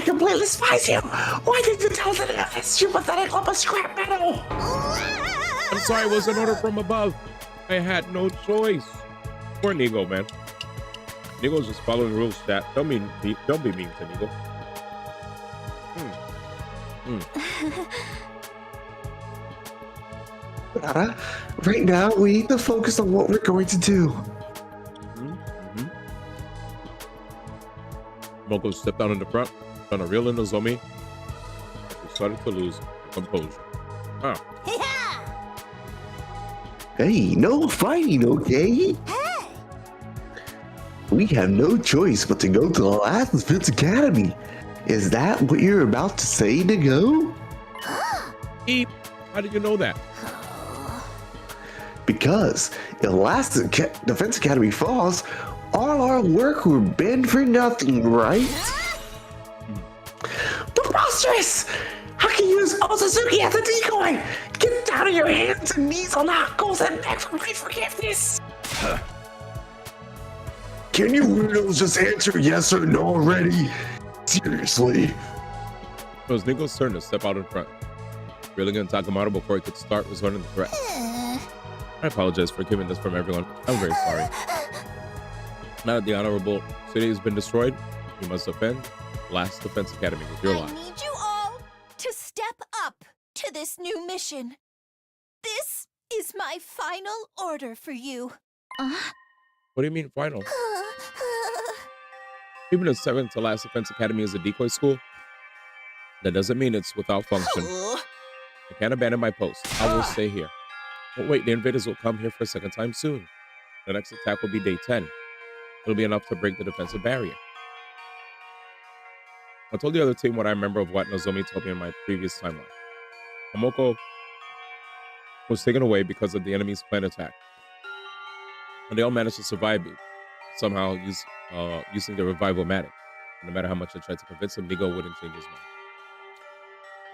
completely despise you. Why did you tell them this, you pathetic lump of scrap metal? I'm sorry, it was an order from above. I had no choice. Poor Nigo, man. Nigo's just following rules, chat. Don't be mean to Nigo. Right now, we need to focus on what we're going to do. Moko stepped down in the front, trying to reel in Nozomi. She started to lose composure. Hey, no fighting, okay? We have no choice but to go to the Last Defense Academy. Is that what you're about to say, to go? Eep. How did you know that? Because if Last Defense Academy falls, all our work will bend for nothing, right? Preposterous! How can you use Osazuki as a decoy? Get down on your hands and knees on knuckles and beg for my forgiveness! Can you weirdos just answer yes or no already? Seriously. It was Nigo's turn to step out in front. Reeling in Takamaro before he could start resorting to threat. I apologize for keeping this from everyone. I'm very sorry. Now that the Honorable City has been destroyed, you must defend Last Defense Academy with your lives. I need you all to step up to this new mission. This is my final order for you. What do you mean final? Even a 7th to Last Defense Academy is a decoy school? That doesn't mean it's without function. I can't abandon my post. I will stay here. But wait, the invaders will come here for a second time soon. The next attack will be day 10. It'll be enough to break the defensive barrier. I told the other team what I remember of what Nozomi told me in my previous timeline. Tomoko was taken away because of the enemy's planned attack. And they all managed to survive it, somehow using the revival matic. No matter how much I tried to convince him, Nigo wouldn't change his mind.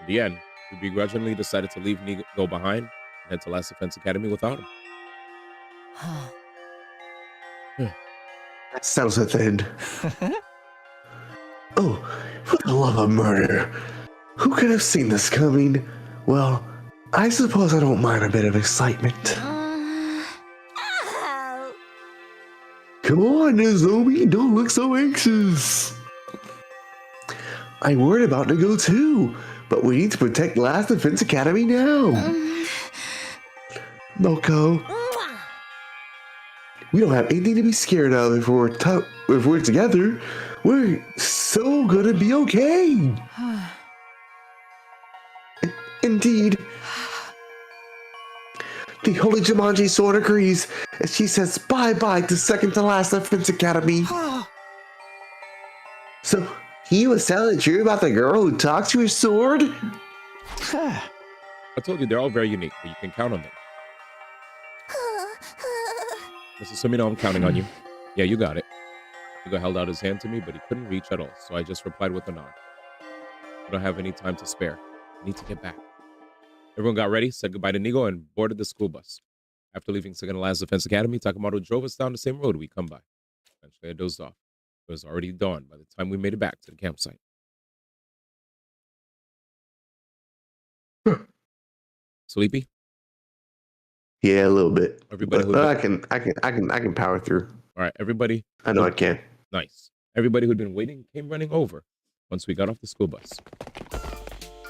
In the end, we begrudgingly decided to leave Nigo behind and head to Last Defense Academy without him. That settles it then. Oh, for the love of murder. Who could have seen this coming? Well, I suppose I don't mind a bit of excitement. Come on, Nozomi, don't look so anxious. I'm worried about Nigo too, but we need to protect Last Defense Academy now. Moko, we don't have anything to be scared of if we're together. We're so gonna be okay. Indeed. The Holy Jumanji sword agrees, and she says bye-bye to second to last Defense Academy. So, he was telling the truth about the girl who talked to his sword? I told you, they're all very unique, but you can count on them. Mr. Sumino, I'm counting on you. Yeah, you got it. Nigo held out his hand to me, but he couldn't reach at all, so I just replied with a nod. I don't have any time to spare. I need to get back. Everyone got ready, said goodbye to Nigo, and boarded the school bus. After leaving second to last Defense Academy, Takamoto drove us down the same road we come by. Eventually, I dozed off. It was already dawn by the time we made it back to the campsite. Sleepy? Yeah, a little bit. Everybody, I can power through. All right, everybody. I know I can. Nice. Everybody who'd been waiting came running over once we got off the school bus.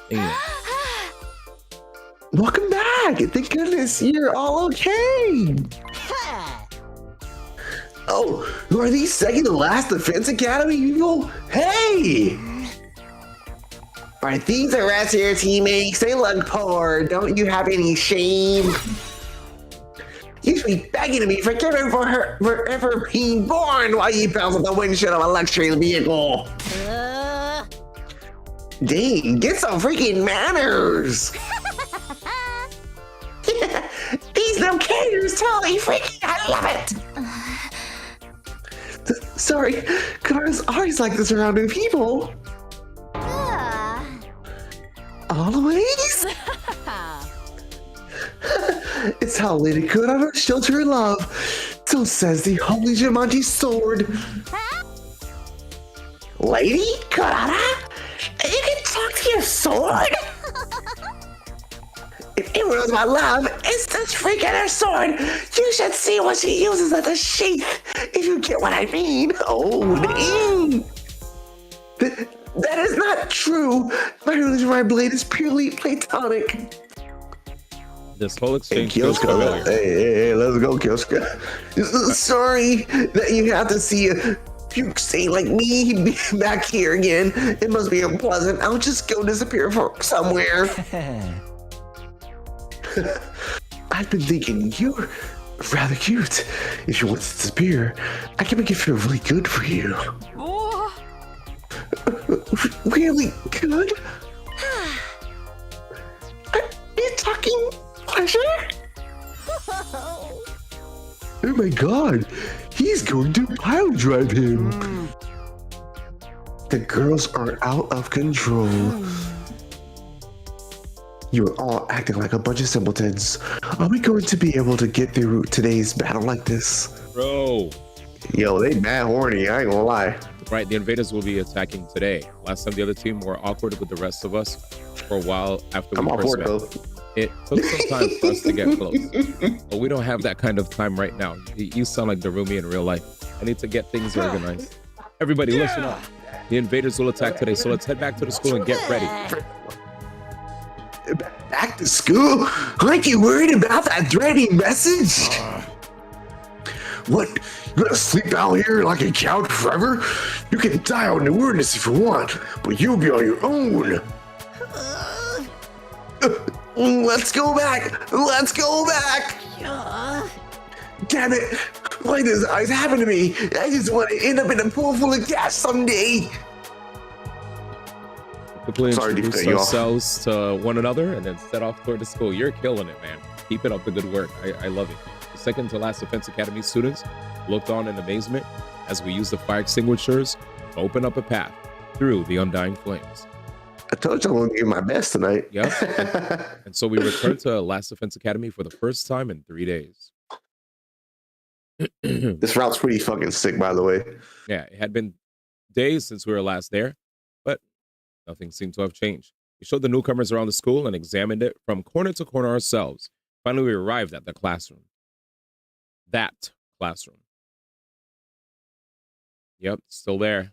Damn. Welcome back! Thank goodness you're all okay! Oh, are these second to last Defense Academy people? Hey! Are these the rest of your teammates? They look poor. Don't you have any shame? You should be begging to be forgiven for ever being born while you bounce on the windshield of a luxury vehicle. Dang, get some freaking manners! These no cares, totally freaking, I love it! Sorry, Kara's always like this around new people. Always? It's how Lady Kurara showed her love. So says the Holy Jumanji sword. Lady Kurara? You can talk to your sword? If anyone knows about love, it's this freaking her sword. You should see what she uses as a sheath, if you get what I mean. Oh, dang. That is not true. My blade is purely platonic. This whole exchange Hey, feels familiar. Hey, let's go, Kyosuke. Sorry that you have to see a puke stain like me back here again. It must be unpleasant. I'll just go disappear for somewhere. I've been thinking you're rather cute. If you want to disappear, I can make it feel really good for you. Really good? Are you talking pleasure? Oh my god, he's going to pile drive him. The girls are out of control. You are all acting like a bunch of simpletons. Are we going to be able to get through today's battle like this? Bro. Yo, they mad horny, I ain't gonna lie. Right, the invaders will be attacking today. Last time the other team were awkward with the rest of us for a while after we first met. It took some time for us to get close. But we don't have that kind of time right now. You sound like Darumi in real life. I need to get things organized. Everybody, listen up. The invaders will attack today, so let's head back to the school and get ready. Back to school? Aren't you worried about that threatening message? What? You gonna sleep out here like a couch forever? You can die out in the wilderness if you want, but you'll be on your own. Let's go back. Let's go back. Damn it. Why does this always happen to me? I just want to end up in a pool full of gas someday. Quickly introduce ourselves to one another and then set off toward the school. You're killing it, man. Keep it up the good work. I love it. The second to last Defense Academy students looked on in amazement as we used the fire extinguishers to open up a path through the undying flames. I told you I'm going to give my best tonight. Yep. And so we returned to Last Defense Academy for the first time in 3 days. This route's pretty fucking sick, by the way. Yeah, it had been days since we were last there, but nothing seemed to have changed. We showed the newcomers around the school and examined it from corner to corner ourselves. Finally, we arrived at the classroom. That classroom. Yep, still there.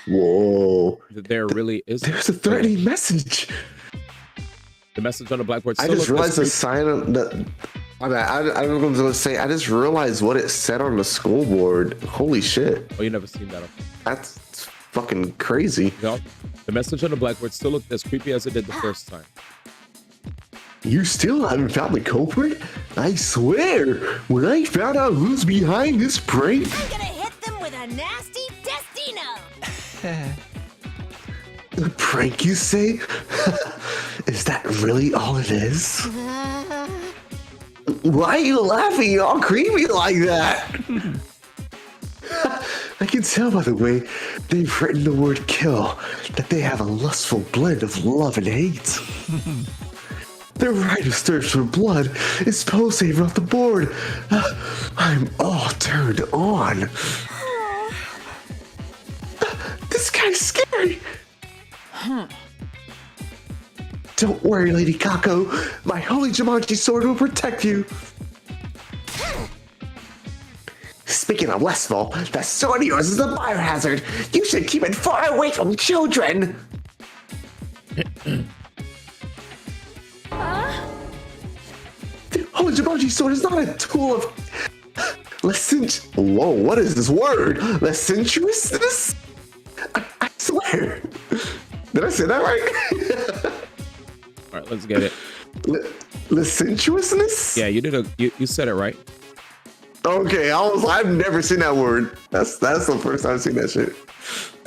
Whoa. There really is. There's a threatening message. The message on the blackboard. I just realized the sign on the. I don't know what I was going to say. I just realized what it said on the school board. Holy shit. Oh, you never seen that? That's fucking crazy. No, the message on the blackboard still looked as creepy as it did the first time. You still haven't found the culprit? I swear, when I found out who's behind this prank, I'm gonna hit them with a nasty Destino. The prank, you say? Is that really all it is? Why are you laughing all creepy like that? I can tell by the way they've written the word kill that they have a lustful blend of love and hate. Their righteous thirst for blood is pulsating off the board. I'm all turned on. This guy's scary. Don't worry, Lady Kako. My holy Jumanji sword will protect you. Speaking of lustful, that sword of yours is a biohazard. You should keep it far away from children. The holy Jumanji sword is not a tool of Whoa, what is this word? Licentiousness? I swear. Did I say that right? All right, let's get it. Licentiousness? Yeah, you did you said it right. Okay, I've never seen that word. That's the first time I've seen that shit.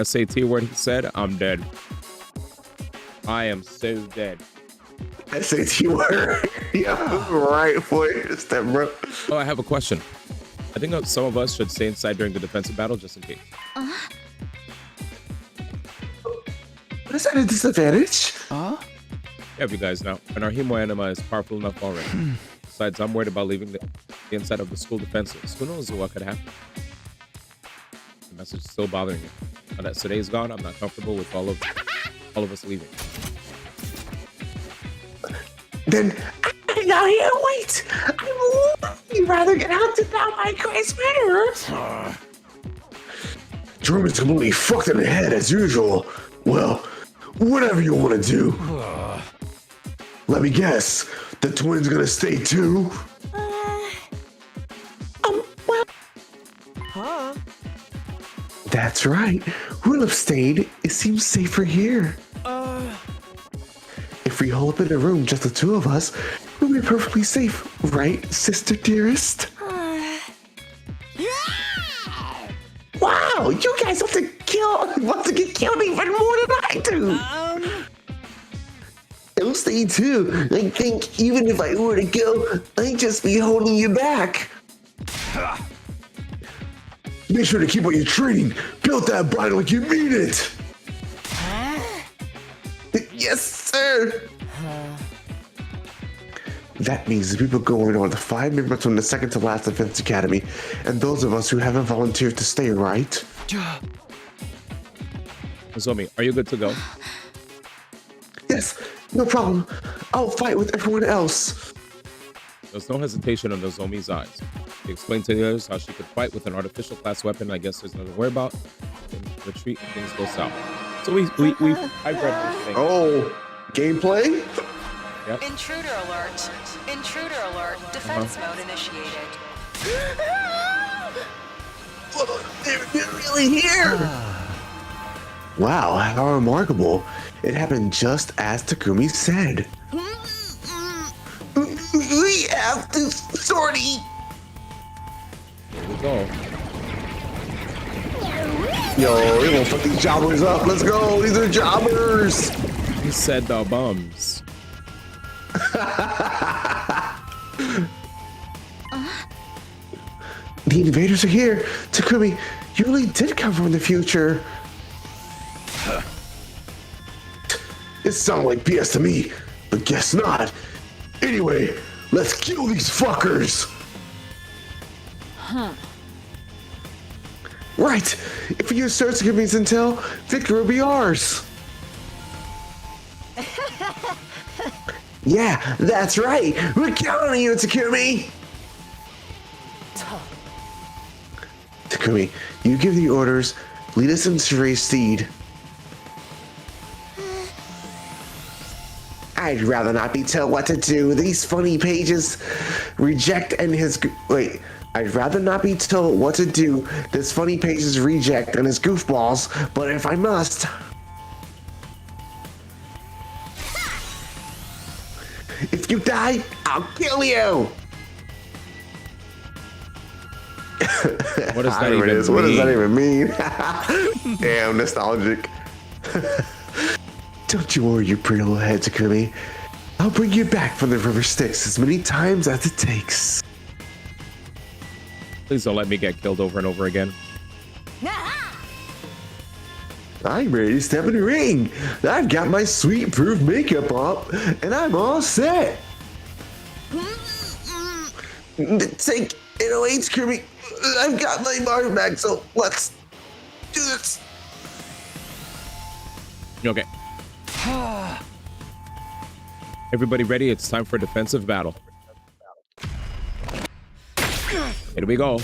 SAT word he said, I'm dead. I am so dead. SAT word. Yeah, right for your step, bro. Oh, I have a question. I think some of us should stay inside during the defensive battle just in case. What is that a disadvantage? Yeah, you guys know. And our Hemo Anima is powerful enough already. Besides, I'm worried about leaving the inside of the school defenses. Who knows what could happen? The message is still bothering me. Now that today's gone, I'm not comfortable with all of us leaving. Then now here, wait. You'd rather get hunted down by Grace Murderers. German's completely fucked in the head as usual. Well, whatever you want to do. Let me guess. The twins gonna stay too? Huh? That's right. We'll abstain. It seems safer here. If we hole up in a room, just the two of us, we'll be perfectly safe, right, sister dearest? Wow, you guys want to get killed even more than I do. I'll stay too. I think even if I were to go, I'd just be holding you back. Make sure to keep on your training. Build that body like you mean it. Yes, sir. That means the people going on the 5 members from the second to last Defense Academy, and those of us who haven't volunteered to stay, right? Nozomi, are you good to go? Yes, no problem. I'll fight with everyone else. There's no hesitation in Nozomi's eyes. She explained to the others how she could fight with an artificial class weapon. I guess there's nothing to worry about. Then retreat and things go south. So I read this thing. Oh, gameplay? Yep. Intruder alert. Intruder alert. Defense mode initiated. They're really here! Wow, how remarkable. It happened just as Takumi said. Sorty. Here we go. Yo, we're gonna fuck these jobbers up. Let's go. These are jobbers. He said the bums. The invaders are here. Takumi, you really did come from the future. It sounded like BS to me, but guess not. Anyway, let's kill these fuckers. Huh. Right. If you search Takumi's intel, victory will be ours. Yeah, that's right. We're counting on you, Takumi. Takumi, you give the orders. Lead us into Ray's steed. I'd rather not be told what to do. These funny pages reject and his... Wait. I'd rather not be told what to do. This funny pages reject and his goofballs. But if I must... If you die, I'll kill you! What does that even mean? What does that even mean? Damn, nostalgic. Don't you worry your pretty little head, Takumi. I'll bring you back from the river Styx as many times as it takes. Please don't let me get killed over and over again. I'm ready to step in the ring. I've got my sweet proof makeup up, and I'm all set. Take it away, Takumi. I've got my mark back, so let's do this. Okay. Everybody ready? It's time for a defensive battle. Here we go.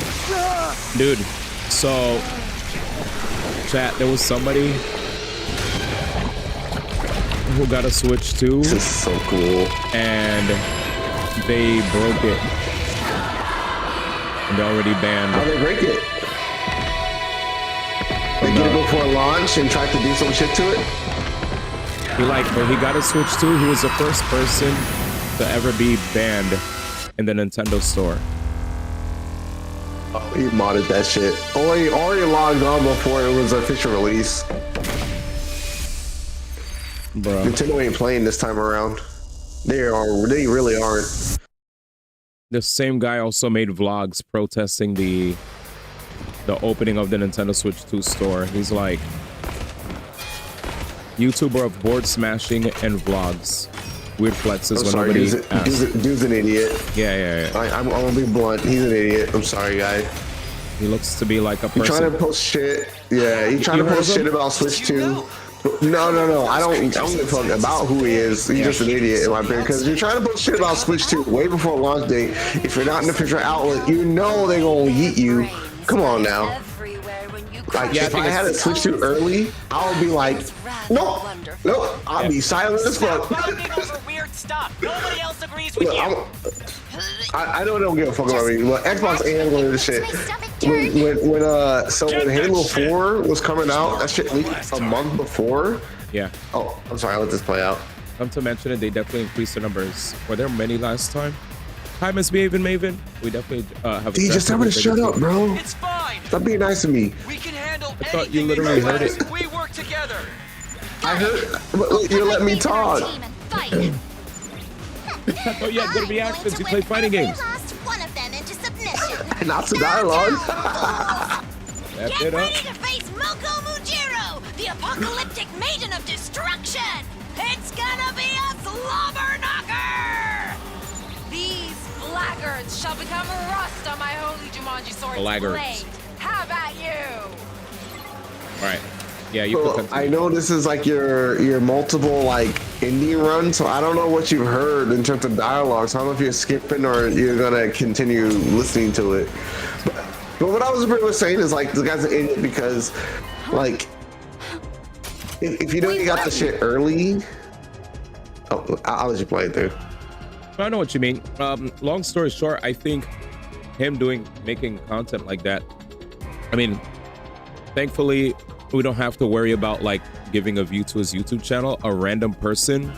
Dude, so chat, there was somebody who got a Switch 2. This is so cool. And they broke it. And they already banned. How'd they break it? They get it before launch and tried to do some shit to it? When he got a Switch 2, he was the first person to ever be banned in the Nintendo store. Oh, he modded that shit. Or he already logged on before it was official release. Bro. Nintendo ain't playing this time around. They really aren't. The same guy also made vlogs protesting the opening of the Nintendo Switch 2 store. He's like, YouTuber of board smashing and vlogs. Weird flexes when nobody asks. Dude's an idiot. Yeah. I'm gonna be blunt. He's an idiot. I'm sorry, guy. He looks to be like a person. He's trying to post shit. Yeah, he's trying to post shit about Switch 2. No. I don't give a fuck about who he is. He's just an idiot in my opinion. Because you're trying to post shit about Switch 2 way before launch date. If you're not in the official outlet, you know they're gonna yeet you. Come on now. Like, if I had a Switch 2 early, I would be like, nope, I'll be silent as fuck. Weird stuff. Nobody else agrees with Look, you. I don't give a fuck about me. Look, Xbox and going to this shit. When Halo 4 was coming out, that shit leaked a month before. Yeah. Oh, I'm sorry. I'll let this play out. Come to mention it, they definitely increased the numbers. Were there many last time? Hi, Miss Maven. We definitely have. D, just tell me to shut up, bro. It's fine. Stop being nice to me. We can handle I thought you literally heard it. We work together. I heard. But you let me talk. Oh yeah, good reactions. You play fighting games. One of them into submission. Not the dialogue. Get ready to face Moko Mujiro, the apocalyptic maiden of destruction. It's gonna be a slobber knocker. These laggards shall become rust on my holy Jumanji sword's blade. How about you? All right. Yeah, you So, I know this is like your multiple like indie run, so I don't know what you've heard in terms of dialogue. So I don't know if you're skipping or you're gonna continue listening to it. But what I was pretty much saying is like this guy's an idiot because like if you know you got the shit early. Oh, I'll let you play it through. I know what you mean. Long story short, I think him making content like that. I mean, thankfully, we don't have to worry about like giving a view to his YouTube channel. A random person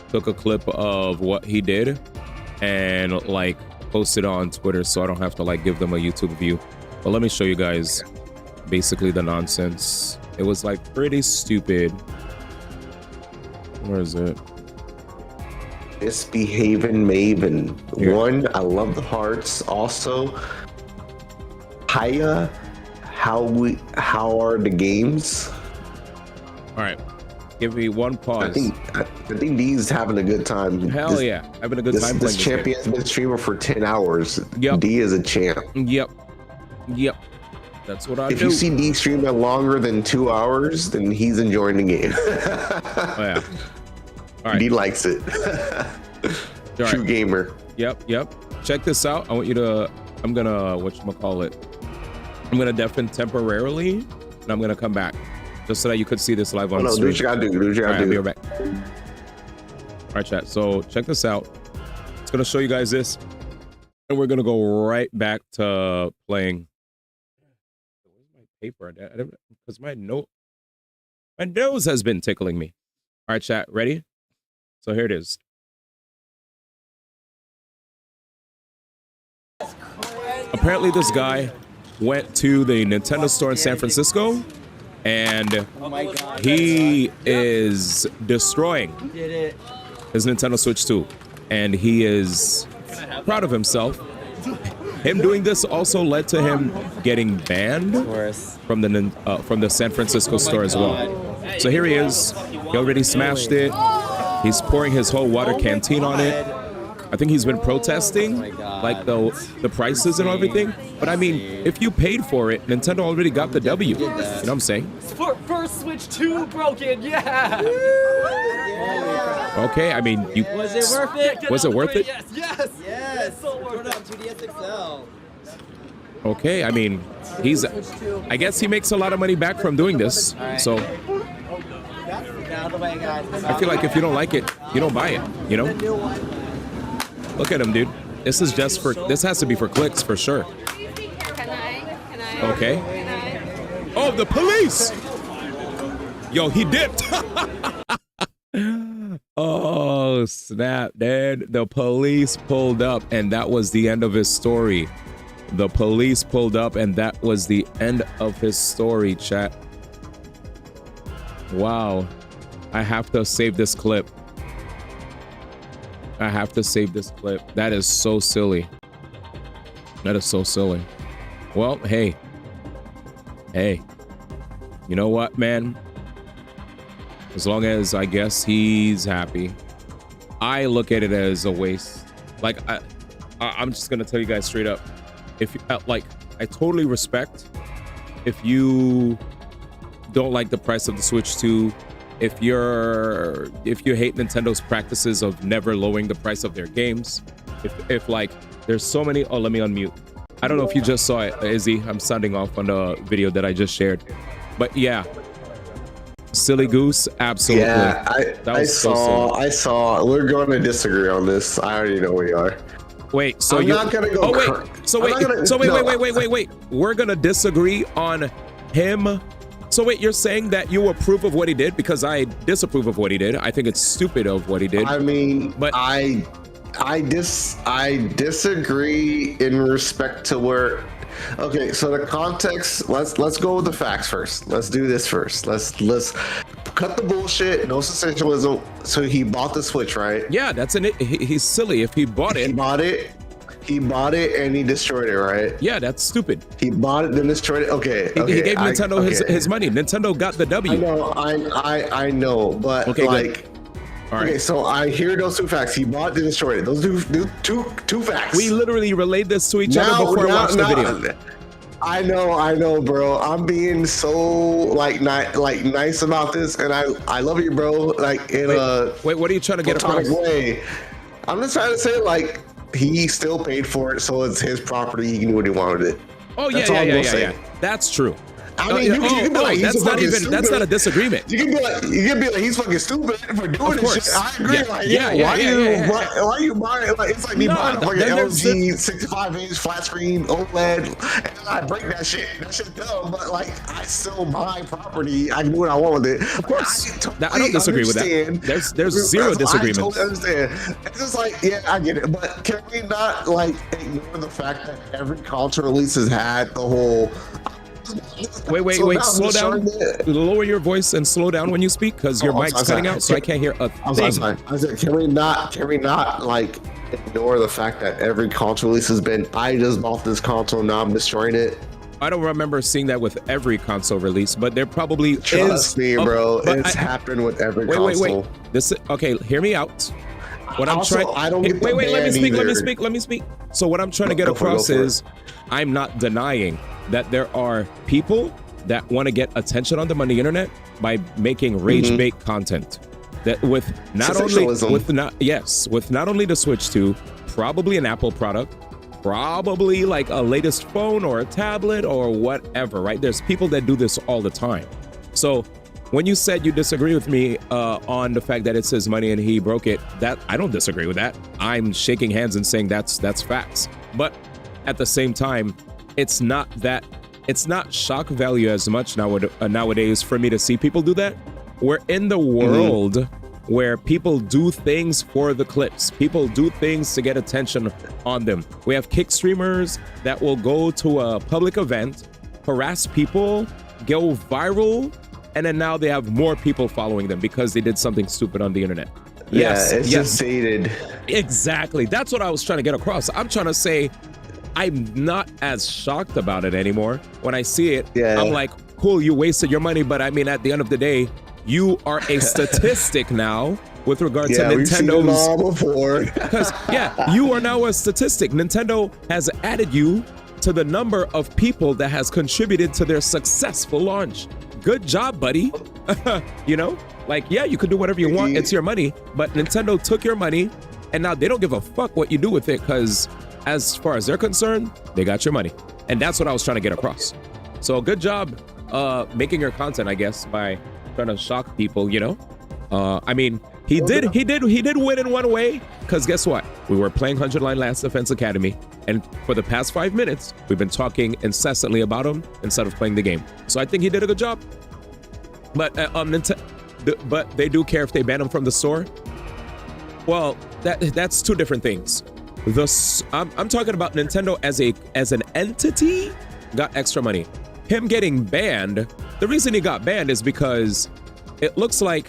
took a clip of what he did and like post it on Twitter so I don't have to like give them a YouTube view. But let me show you guys basically the nonsense. It was like pretty stupid. Where is it? Misbehaving Maven. Here. 1, I love the hearts. Also, Haya, how are the games? All right, give me one pause. I think D's having a good time. Hell yeah, having a good time. This champion's been streaming for 10 hours. Yep. D is a champ. Yep. That's what I do. If you see D streaming longer than 2 hours, then he's enjoying the game. Oh yeah. All right. D likes it. True gamer. Yep. Check this out. I want you to. I'm gonna whatchamacallit. I'm gonna deafen temporarily, and I'm gonna come back just so that you could see this live on do stream. what you gotta do. Do what you gotta do. I'll be right back. All right, chat. So check this out. It's gonna show you guys this, and we're gonna go right back to playing. Where's my paper? Because my nose has been tickling me. All right, chat. Ready? So here it is. Apparently, this guy went to the Nintendo store in San Francisco, and he is destroying his Nintendo Switch 2, and he is proud of himself. Him doing this also led to him getting banned from the San Francisco store as well. So here he is. He already smashed it. He's pouring his whole water canteen on it. I think he's been protesting like the prices and everything. But I mean, if you paid for it, Nintendo already got the W. You know what I'm saying? First Switch 2 broken, yeah! Okay, I mean, Was it worth it? Was it worth it? Yes! Yes! Put it on 2DS XL. Okay, I mean, I guess he makes a lot of money back from doing this. So I feel like if you don't like it, you don't buy it, you know? Look at him, dude. This has to be for clicks for sure. Can I? Okay. Oh, the police! Yo, he dipped. Oh, snap, dude. The police pulled up, and that was the end of his story. The police pulled up, and that was the end of his story, chat. Wow. I have to save this clip. I have to save this clip. That is so silly. That is so silly. Well, hey. Hey. You know what, man? As long as I guess he's happy. I look at it as a waste. Like, I'm just gonna tell you guys straight up. If you, like, I totally respect if you don't like the price of the Switch 2. If you hate Nintendo's practices of never lowering the price of their games, if like there's so many. Oh, let me unmute. I don't know if you just saw it, Izzy. I'm sounding off on the video that I just shared, but yeah, silly goose, absolutely. Yeah, I saw. We're going to disagree on this. I already know we are. Wait, so I'm not gonna go. Oh wait. We're gonna disagree on him. So wait, you're saying that you approve of what he did? Because I disapprove of what he did. I think it's stupid of what he did. I mean, but I disagree in respect to where. Okay, so the context. Let's go with the facts first. Let's do this first. Let's cut the bullshit. No sensationalism. So he bought the Switch, right? Yeah, that's he's silly if he bought it. He bought it and he destroyed it, right? Yeah, that's stupid. He bought it then destroyed it. Okay. He gave Nintendo his money. Nintendo got the W. I know, but okay, like. Good. All right. Okay, so I hear those two facts. He bought it and destroyed it. Those two facts. We literally relayed this to each other before I watched the video. I know, bro. I'm being so nice about this, and I love you, bro. Like in wait, what are you trying to get across? Way. I'm just trying to say, like, he still paid for it, so it's his property. He can do what he wanted it. Oh yeah. That's true. I mean, you can be like, that's not even. That's not a disagreement. You can be like, he's fucking stupid for doing this shit. I agree. Why are you buying? Like, it's like me buying a fucking LG 65-inch flat screen OLED, and I break that shit. That shit dumb, but like, I still buy property. I can do what I want with it. Of course. I don't disagree with that. There's zero disagreement. I totally understand. It's just like, yeah, I get it, but can we not like ignore the fact that every console release has had the whole. Wait, slow down. Lower your voice and slow down when you speak, because your mic's cutting out, so I can't hear a thing. I said, can we not like ignore the fact that every console release has been, I just bought this console, now I'm destroying it? I don't remember seeing that with every console release, but there probably Trust me, bro. It's happened with every console. Okay, hear me out. What I'm trying. I don't get wait. Let me speak. So what I'm trying to get across is, I'm not denying that there are people that want to get attention on them on the internet by making rage bait content. That with not only the Switch 2, probably an Apple product, probably like a latest phone or a tablet or whatever, right? There's people that do this all the time. So when you said you disagree with me on the fact that it's his money and he broke it, that I don't disagree with that. I'm shaking hands and saying that's facts. But at the same time, it's not shock value as much nowadays for me to see people do that. We're in the world where people do things for the clips. People do things to get attention on them. We have kick streamers that will go to a public event, harass people, go viral, and then now they have more people following them because they did something stupid on the internet. It's just dated. Exactly. That's what I was trying to get across. I'm trying to say, I'm not as shocked about it anymore. When I see it, I'm like, cool, you wasted your money. But I mean, at the end of the day, you are a statistic now with regard to Nintendo's. We've seen them all before. Because, you are now a statistic. Nintendo has added you to the number of people that has contributed to their successful launch. Good job, buddy. You know, like, you could do whatever you want. It's your money. But Nintendo took your money, and now they don't give a fuck what you do with it, because as far as they're concerned, they got your money. And that's what I was trying to get across. So good job making your content, I guess, by trying to shock people, you know? I mean, he did win in one way, because guess what? We were playing 100 Line Last Defense Academy, and for the past 5 minutes, we've been talking incessantly about him instead of playing the game. So I think he did a good job. But but they do care if they ban him from the store. Well, that's two different things. I'm talking about Nintendo as an entity got extra money. Him getting banned, the reason he got banned is because it looks like,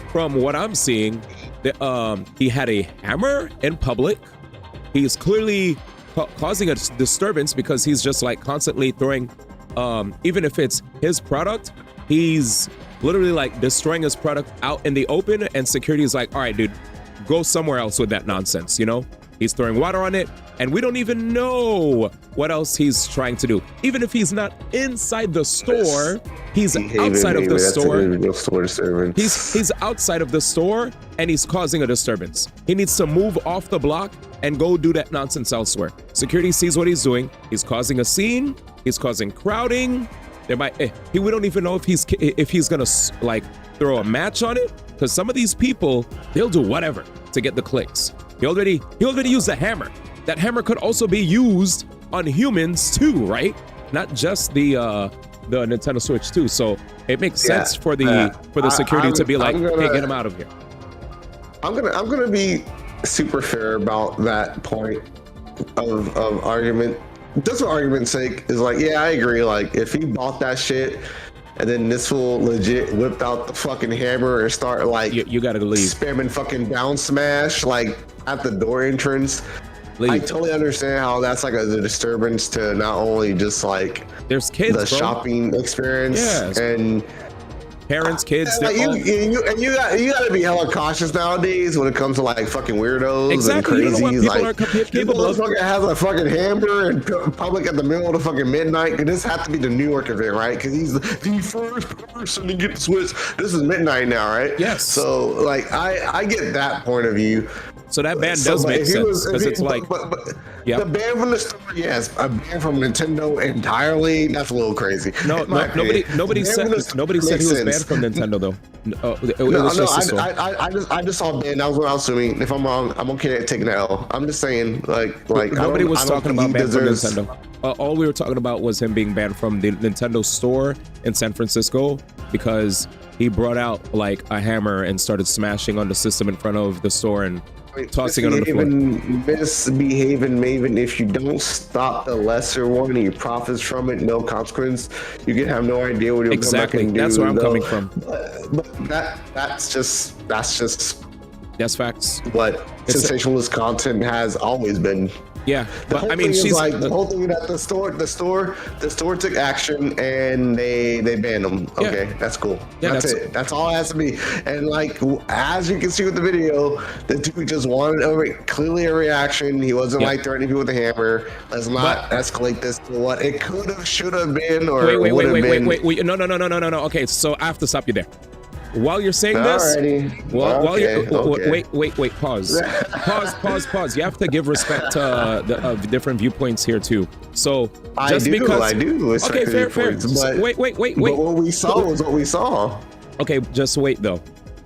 from what I'm seeing, that he had a hammer in public. He's clearly causing a disturbance because he's just like constantly throwing, even if it's his product, he's literally like destroying his product out in the open, and security is like, all right, dude, go somewhere else with that nonsense, you know? He's throwing water on it, and we don't even know what else he's trying to do. Even if he's not inside the store, he's outside of the store. He's outside of the store, and he's causing a disturbance. He needs to move off the block and go do that nonsense elsewhere. Security sees what he's doing. He's causing a scene. He's causing crowding. We don't even know if he's gonna like throw a match on it, because some of these people, they'll do whatever to get the clicks. He already used a hammer. That hammer could also be used on humans too, right? Not just the Nintendo Switch 2. So it makes sense for the security to be like, hey, get him out of here. I'm gonna be super fair about that point of argument. Just for argument's sake, is like, I agree. Like, if he bought that shit and then this fool legit whipped out the fucking hammer and start like you gotta leave, spamming fucking down smash like at the door entrance, I totally understand how that's like a disturbance to not only just like there's kids, the shopping experience and parents, kids. Like you gotta be hella cautious nowadays when it comes to like fucking weirdos and crazies. You know what people like, motherfucker has a fucking hammer in public at the middle of the fucking midnight. This has to be the New York event, right? Because he's the first person to get the Switch. This is midnight now, right? Yes. So like I get that point of view. So that ban does make sense because it's like, yeah. The ban from the store, yes. A ban from Nintendo entirely, that's a little crazy. Nobody said he was banned from Nintendo though. I just saw ban. That was what I was assuming. If I'm wrong, I'm okay taking the L. I'm just saying, like nobody was talking about ban from Nintendo. All we were talking about was him being banned from the Nintendo store in San Francisco because he brought out like a hammer and started smashing on the system in front of the store and tossing it on the floor. Misbehaving Maven, if you don't stop the lesser one and he profits from it, no consequence, you can have no idea what he'll come back and do. That's where I'm coming from. But that's just facts. What sensationalist content has always been. Yeah, but I mean, she's like the whole thing that the store took action and they banned them. Okay, that's cool. Yeah, that's it. That's all it has to be. And like as you can see with the video, the dude just wanted clearly a reaction. He wasn't like threatening people with a hammer. Let's not escalate this to what it could have, should have been, or wait. No. Okay, so I have to stop you there. While you're saying this, wait, pause. Pause. You have to give respect to the different viewpoints here too. So just I do. Okay, fair. But, wait. But what we saw was what we saw. Okay, just wait though.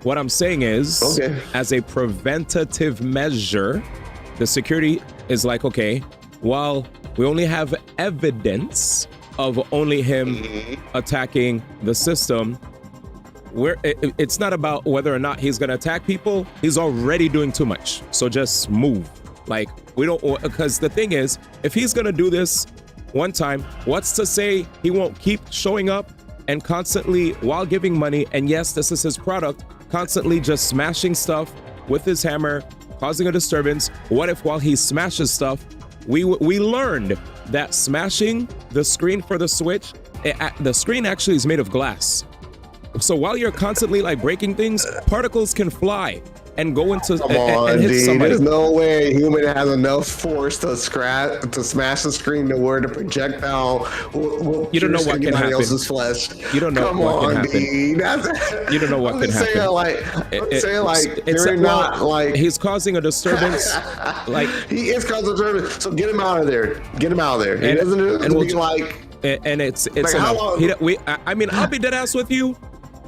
What I'm saying is, as a preventative measure, the security is like, okay, while we only have evidence of only him attacking the system, it's not about whether or not he's gonna attack people. He's already doing too much, so just move. Like, we don't, because the thing is, if he's gonna do this one time, what's to say he won't keep showing up and constantly, while giving money, and yes, this is his product, constantly just smashing stuff with his hammer, causing a disturbance? What if while he smashes stuff, we learned that smashing the screen for the Switch, the screen actually is made of glass. So while you're constantly like breaking things, particles can fly and go into and hit somebody. There's no way a human has enough force to smash the screen to where the projectile will you don't know what can happen. Else's flesh. You don't know what can happen. You don't know what can happen. He's causing a disturbance. Like he is causing a disturbance. So get him out of there. Get him out of there. He doesn't be like. And it's like I mean, I'll be dead ass with you.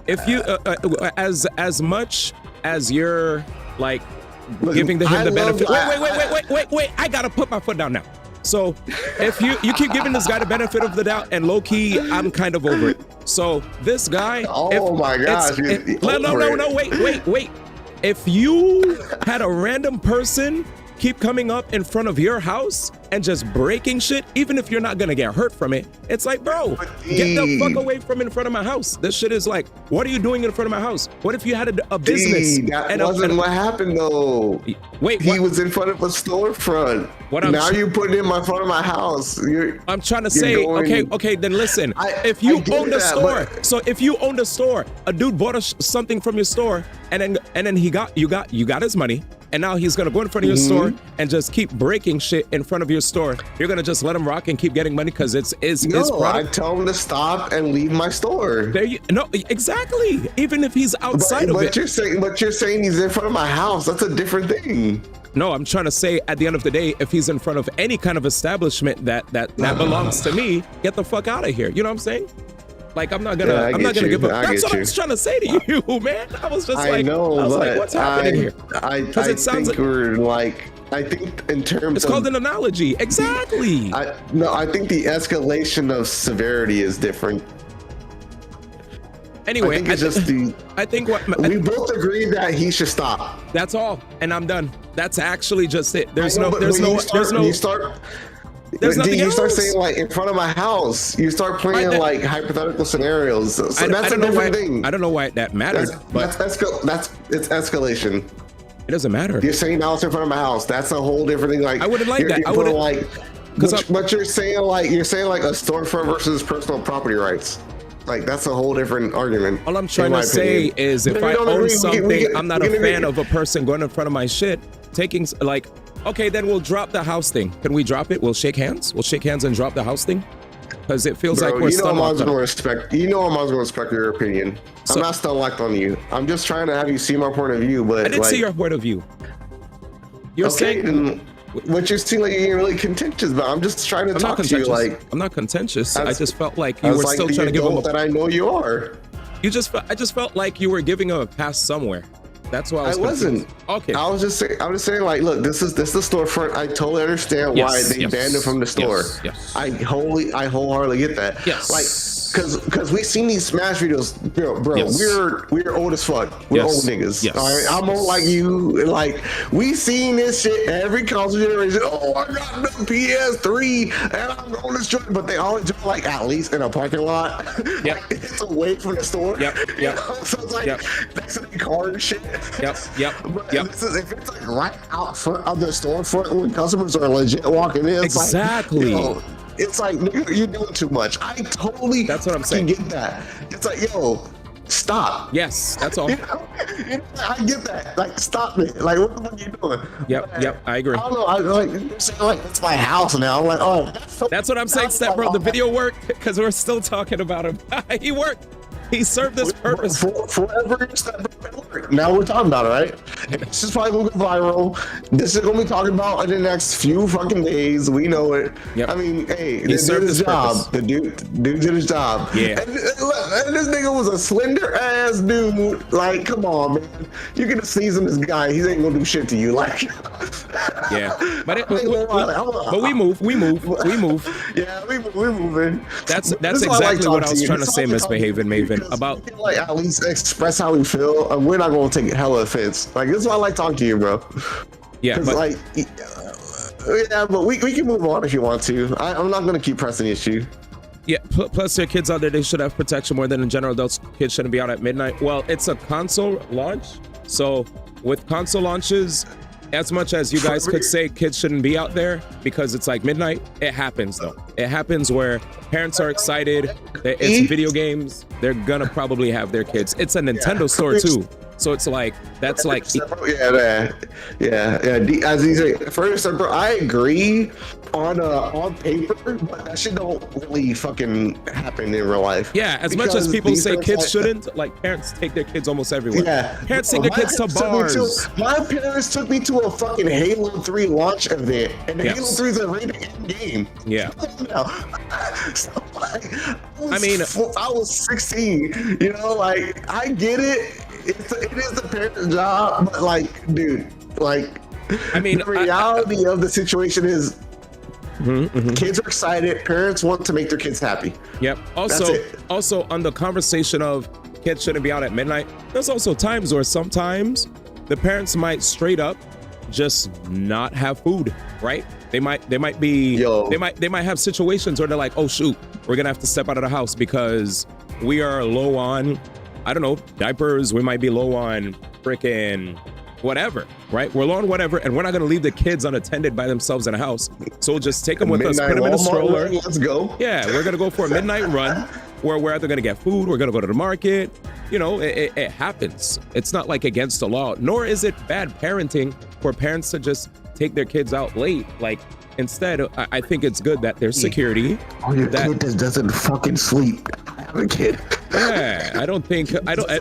If you as much as you're like giving him the benefit. Wait! I gotta put my foot down now. So if you keep giving this guy the benefit of the doubt, and low key, I'm kind of over it. So this guy. My gosh! No! Wait! If you had a random person keep coming up in front of your house and just breaking shit, even if you're not gonna get hurt from it, it's like, bro, get the fuck away from in front of my house. This shit is like, what are you doing in front of my house? What if you had a business? That wasn't what happened though. Wait, he was in front of a storefront. Now you put it in front of my house. I'm trying to say, okay, then listen. If you own the store, so if you own the store, a dude bought something from your store, and then you got his money. And now he's gonna go in front of your store and just keep breaking shit in front of your store. You're gonna just let him rock and keep getting money because it's his product. I tell him to stop and leave my store. No, exactly. Even if he's outside of it. But you're saying he's in front of my house. That's a different thing. No, I'm trying to say at the end of the day, if he's in front of any kind of establishment that belongs to me, get the fuck out of here. You know what I'm saying? Like I'm not gonna give up. That's what I was trying to say to you, man. I was just like, what's happening here? Because it sounds like we're like, I think in terms it's called an analogy. Exactly. I think the escalation of severity is different. Anyway, I think we both agree that he should stop. That's all, and I'm done. That's actually just it. There's nothing else. Start saying like in front of my house. You start playing like hypothetical scenarios. So that's a different thing. I don't know why that matters. It's escalation. It doesn't matter. You're saying now it's in front of my house. That's a whole different thing. Like I wouldn't like that. I wouldn't like. But you're saying like a storefront versus personal property rights. Like that's a whole different argument. All I'm trying to say is if I own something, I'm not a fan of a person going in front of my shit, taking like. Okay, then we'll drop the house thing. Can we drop it? We'll shake hands. We'll shake hands and drop the house thing. Because it feels like we're still locked up. Respect. I'm always gonna respect your opinion. I'm not still locked on you. I'm just trying to have you see my point of view. But I didn't see your point of view. You're saying what you're saying, like, you're really contentious, but I'm just trying to talk to you. Like, I'm not contentious. I just felt like you were still trying to give him that I know you are. I just felt like you were giving him a pass somewhere. That's why I wasn't. Okay. I was just saying, like, look, this is the storefront. I totally understand why they banned it from the store. Yes. I wholeheartedly get that. Yes. Like, because we've seen these Smash videos, bro. Yes. We're old as fuck. We're old niggas. Yes. All right, I'm old like you. Like, we seen this shit every console generation. Oh, I got the PS3 and I'm going to destroy it, but they always do like at least in a parking lot. Yep. Like, it's away from the store. Yep. So it's like next to the car and shit. Yep. This is, if it's like right out front of the storefront when customers are legit walking in. It's exactly. Like, it's like, nigga, you're doing too much. I totally. That's what I'm saying. Get that. It's like, yo, stop. Yes, that's all. I get that. Like, stop it. Like, what the fuck are you doing? Yep. I agree. I don't know. I like, you're saying, like, it's my house now. I'm like, oh, that's what I'm saying, Step Bro. The video worked because we're still talking about him. He worked. He served this purpose. Forever. Now we're talking about it, right? And this is probably gonna go viral. This is gonna be talking about in the next few fucking days. We know it. Yep. I mean, hey, he served his job. purpose. The dude did his job. Yeah. And this nigga was a slender ass dude. Like, come on, man. You can season this guy. He ain't gonna do shit to you. Like, yeah. But we move. Yeah, we moving. That's exactly what I was trying to say, Misbehaving Maven. About like at least express how we feel, and we're not gonna take hella offense. Like, this is why I like talking to you, bro. Yeah, but like, but we can move on if you want to. I'm not gonna keep pressing the issue. Yeah, plus there are kids out there, they should have protection more than in general. Those kids shouldn't be out at midnight. Well, it's a console launch, so with console launches, as much as you guys could say kids shouldn't be out there because it's like midnight, it happens though. It happens where parents are excited, it's video games, they're gonna probably have their kids. It's a Nintendo store too. So it's like, that's like... Yeah. As you say, first, bro, I agree on paper, but that shit don't really fucking happen in real life. Yeah, as much as people say kids shouldn't, like, parents take their kids almost everywhere. Yeah. Parents take their kids to bars. My parents took me to a fucking Halo 3 launch event, and Halo 3 is a rated M game. Yeah. So, like, I was 16, you know, like, I get it. It is the parent's job, but like, dude, like, I mean, the reality of the situation is kids are excited. Parents want to make their kids happy. Yep. Also on the conversation of kids shouldn't be out at midnight, there's also times where sometimes the parents might straight up just not have food, right? They might have situations where they're like, oh shoot, we're gonna have to step out of the house because we are low on, I don't know, diapers. We might be low on freaking whatever, right? We're low on whatever, and we're not gonna leave the kids unattended by themselves in a house. So we'll just take them with us, put them in a stroller. Let's go. Yeah, we're gonna go for a midnight run where we're either gonna get food, we're gonna go to the market. You know, it happens. It's not like against the law, nor is it bad parenting for parents to just take their kids out late. Like, instead, I think it's good that there's security. Oh, your kid just doesn't fucking sleep. I have a kid. Yeah,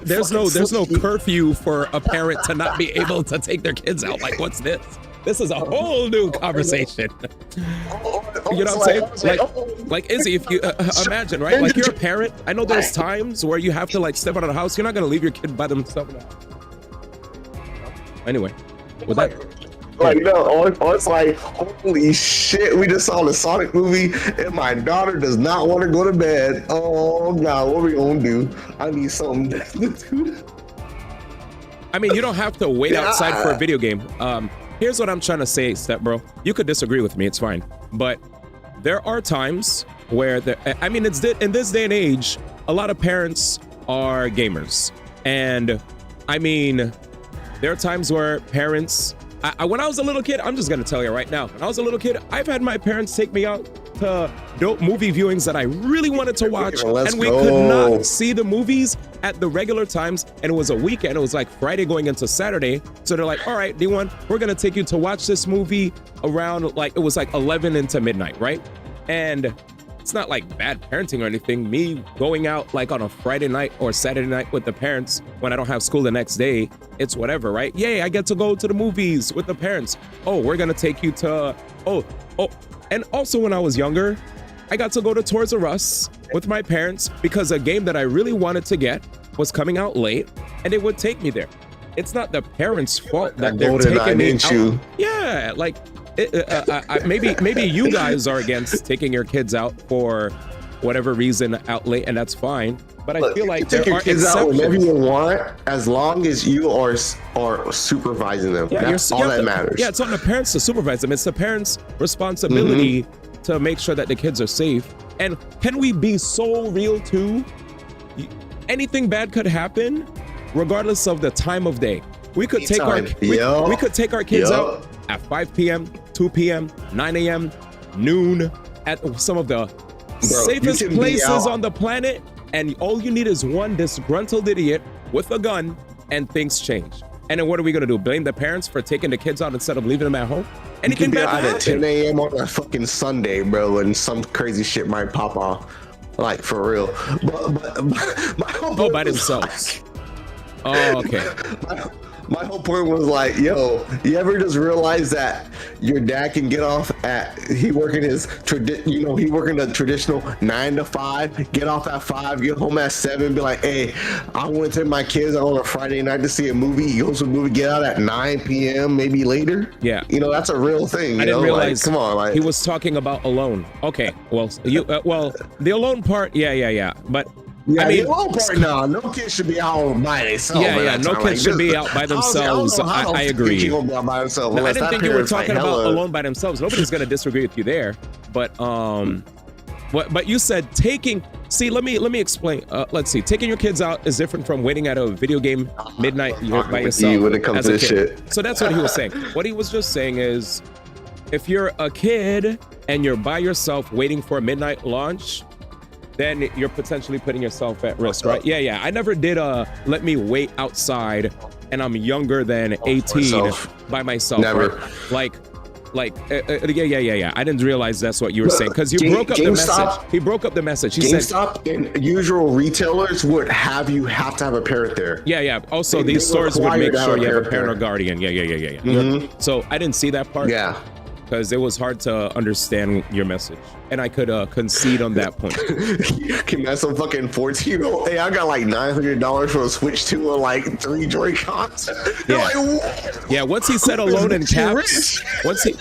there's no curfew for a parent to not be able to take their kids out. Like, what's this? This is a whole new conversation. You know what I'm saying? Like Izzy, if you imagine, right? Like, you're a parent. I know there's times where you have to like step out of the house. You're not gonna leave your kid by themselves. Anyway, with that. Like, no, it's like, holy shit, we just saw the Sonic movie and my daughter does not want to go to bed. Oh God, what are we gonna do? I need something to do. I mean, you don't have to wait outside for a video game. Here's what I'm trying to say, Step Bro. You could disagree with me, it's fine. But there are times where, in this day and age, a lot of parents are gamers. And I mean, there are times where parents, when I was a little kid, I'm just gonna tell you right now, when I was a little kid, I've had my parents take me out to dope movie viewings that I really wanted to watch, and we could not see the movies at the regular times, and it was a weekend. It was like Friday going into Saturday, so they're like, all right, D1, we're gonna take you to watch this movie around, like, it was like 11 into midnight, right? And it's not like bad parenting or anything. Me going out like on a Friday night or Saturday night with the parents when I don't have school the next day, it's whatever, right? Yay, I get to go to the movies with the parents. Oh, we're gonna take you to, oh. And also when I was younger, I got to go to Toys R Us with my parents because a game that I really wanted to get was coming out late and they would take me there. It's not the parents' fault that they're taking me out. Yeah, like, maybe you guys are against taking your kids out for whatever reason out late, and that's fine. But I feel like there are exceptions. Out whenever you want, as long as you are supervising them. Yeah, that's all that matters. Yeah, it's on the parents to supervise them. It's the parents' responsibility to make sure that the kids are safe. And can we be so real too? Anything bad could happen, regardless of the time of day. We could take our kids out at 5 p.m., 2 p.m., 9 a.m., noon, at some of the safest places on the planet, and all you need is one disgruntled idiot with a gun, and things change. And then what are we gonna do? Blame the parents for taking the kids out instead of leaving them at home? Anything bad happen? At 10 a.m. on a fucking Sunday, bro, and some crazy shit might pop off. Like, for real. But my whole point by themselves. Oh, okay. My whole point was like, yo, you ever just realize that your dad can get off he working the traditional 9 to 5, get off at 5, get home at 7, be like, hey, I want to take my kids out on a Friday night to see a movie. He goes to a movie, get out at 9 p.m., maybe later. Yeah. That's a real thing. I didn't realize. Like, come on, he was talking about alone. Okay, well, the alone part, yeah. But yeah, I mean, the alone part, no kid should be out by themselves. Yeah, no kid should be out by themselves. I agree. No, I didn't think you were talking about alone by themselves. Nobody's gonna disagree with you there. But you said taking. See, let me explain. Let's see. Taking your kids out is different from waiting at a video game midnight by yourself when it comes to this shit. So that's what he was saying. What he was just saying is, if you're a kid and you're by yourself waiting for a midnight launch, then you're potentially putting yourself at risk, right? Yeah. I never did let me wait outside and I'm younger than 18 by myself. Never. Right? Yeah. I didn't realize that's what you were saying because you broke up the message. He broke up the message. He said GameStop and usual retailers would have to have a parent there. Yeah. Also, these stores would make sure you have a parent or guardian. Yeah. So I didn't see that part. Yeah. Because it was hard to understand your message, and I could concede on that point. Can that some fucking 14-year-old? Hey, I got like $900 for a Switch 2 and like 3 Joy-Cons. Yeah. Once he said alone in caps, once he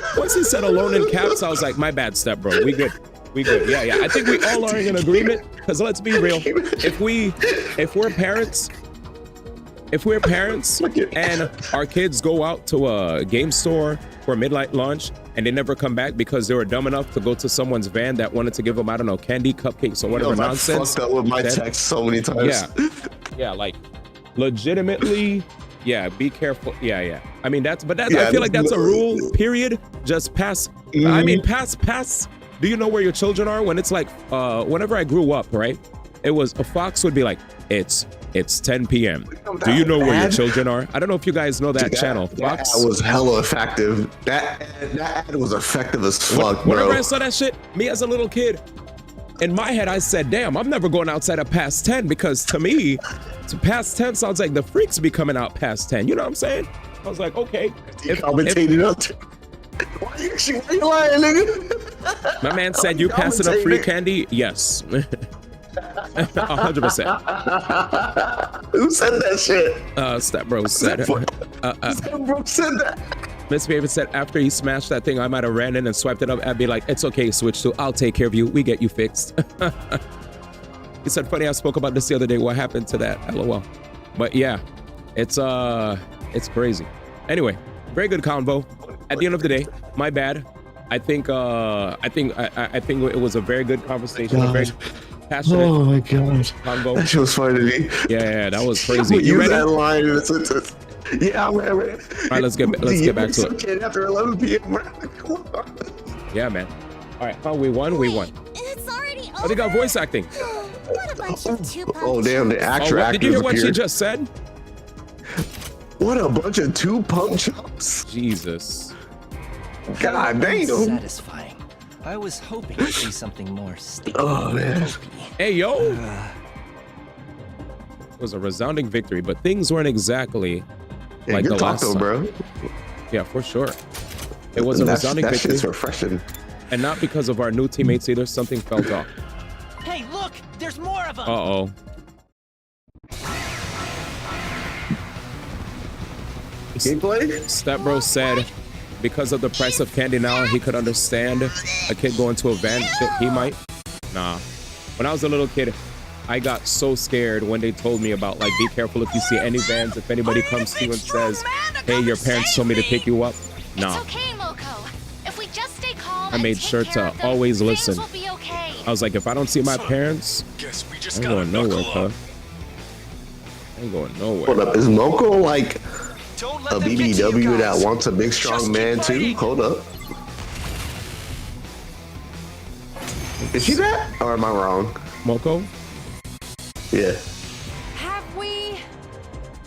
said alone in caps, I was like, my bad, step bro. We good. Yeah. I think we all are in agreement. Because let's be real, if we're parents and our kids go out to a game store for a midnight launch and they never come back because they were dumb enough to go to someone's van that wanted to give them, I don't know, candy, cupcakes, or whatever nonsense. I fucked up with my text so many times. Yeah, like legitimately, yeah, be careful. Yeah. I mean, I feel like that's a rule, period. Just pass. I mean, pass. Do you know where your children are? When it's like, whenever I grew up, right? It was, a fox would be like, it's 10 p.m. Do you know where your children are? I don't know if you guys know that channel. Fox. That was hella effective. That ad was effective as fuck, bro. Whenever I saw that shit, me as a little kid, in my head, I said, damn, I'm never going outside at past 10 because to me, past 10 sounds like the freaks be coming out past 10. You know what I'm saying? I was like, okay. Why you lying, nigga? My man said, you passing up free candy? Yes. 100%. Who said that shit? Step bro said. Step bro said that. Miss Baby said after he smashed that thing, I might have ran in and swiped it up. I'd be like, it's okay, Switch 2. I'll take care of you. We get you fixed. He said, funny, I spoke about this the other day. What happened to that? LOL. But yeah, it's crazy. Anyway, very good convo. At the end of the day, my bad. I think it was a very good conversation. A very passionate. Oh my god, convo. That shit was funny to me. Yeah, that was crazy. You ready? That line in a sentence. Yeah, I'm ready. All right, let's get back to it. After 11 p.m. Yeah, man. All right, we won. It's already over. Oh, they got voice acting. What a bunch of two-pump Oh damn, the actor. Did you hear what she just said? What a bunch of two-pump chumps. Jesus. God damn. Satisfying. I was hoping to see something more sticky. Oh man. Hey yo. It was a resounding victory, but things weren't exactly like the last time. Bro. Yeah, for sure. It was a resounding victory. That's refreshing. And not because of our new teammates either. Something felt off. Hey, look! There's more of them! Uh-oh. Gameplay? Step Bro said because of the price of candy now, he could understand a kid going to a van. He might. Nah. When I was a little kid, I got so scared when they told me about, like, be careful if you see any vans. If anybody comes to you and says, hey, your parents told me to pick you up. Nah. It's okay, Moko. If we just stay calm I made sure to always listen. Okay. I was like, if I don't see my parents, I ain't going nowhere, cuz. I ain't going nowhere. Hold up, is Moko like a BBW that wants a big strong man too? Hold up. Is she that? Or am I wrong? Moko? Yeah. Have we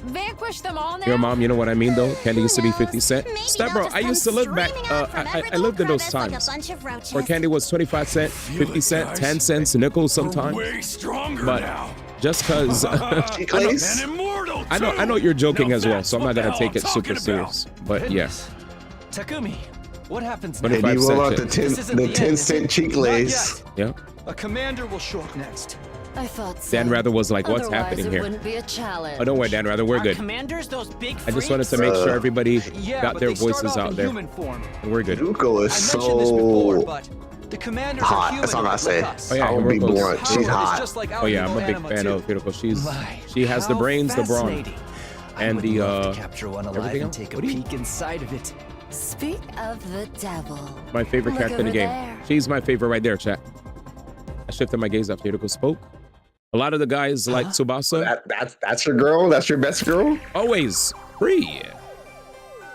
vanquished them all now? Your mom, you know what I mean though? Candy used to be 50 cent. Step Bro, I used to live back, I lived in those times where candy was 25 cent, 50 cent, 10 cents, nickels sometimes. But just cause I know you're joking as well, so I'm not gonna take it super serious. But yes. Takumi, what happens next? Maybe roll out the 10 cent cheek lace. Yeah. A commander will show up next. I thought so. Dan Rather was like, what's Otherwise, happening it here? Wouldn't be a challenge. Oh, don't worry, Dan Rather, we're good. Commanders, those big I just wanted to make sure everybody got their but they start voices off out in there. human form. And we're good. Zuko is I mentioned this before, so but the commanders hot. are That's all I say. Oh yeah, I will be blunt. She's hot. Just like Oh yeah, I'm a big fan of Beautiful. She has the brains, the brawn, and the capture one alive everything and else. take a What do you- peek inside of it. Speak of the devil. My favorite Look character in the over game. there. She's my favorite right there, chat. I shifted my gaze after Beautiful spoke. A lot of the guys like Tsubasa. That's your girl? That's your best girl? Always free.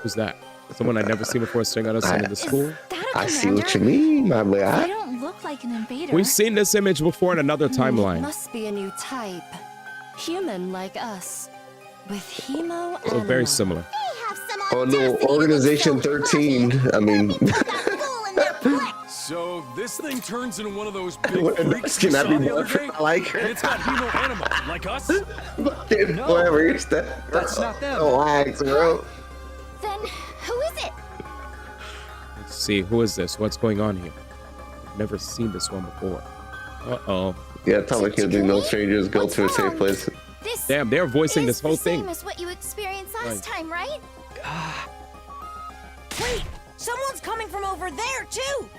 Who's that? Someone I'd never seen before sitting on a son of the school. I see what you mean, my boy. I don't look like an invader. We've seen this image before in another timeline. Must be a new type. Human like us. With hemo So very similar. Oh no, Organization 13. I mean, So this thing turns into one of those What, big freaks can you I saw be the other more day? I like her? And it's got hemo animal, like us? whatever. It's that. That's not them. Relax, bro. Then who is it? Let's see, who is this? What's going on here? I've never seen this one before. Uh-oh. Yeah, tell me he'll do no strangers go to a safe place. This Damn, they're voicing this whole the same thing. as what you experienced last Right. time, right? Wait, someone's coming from over there too.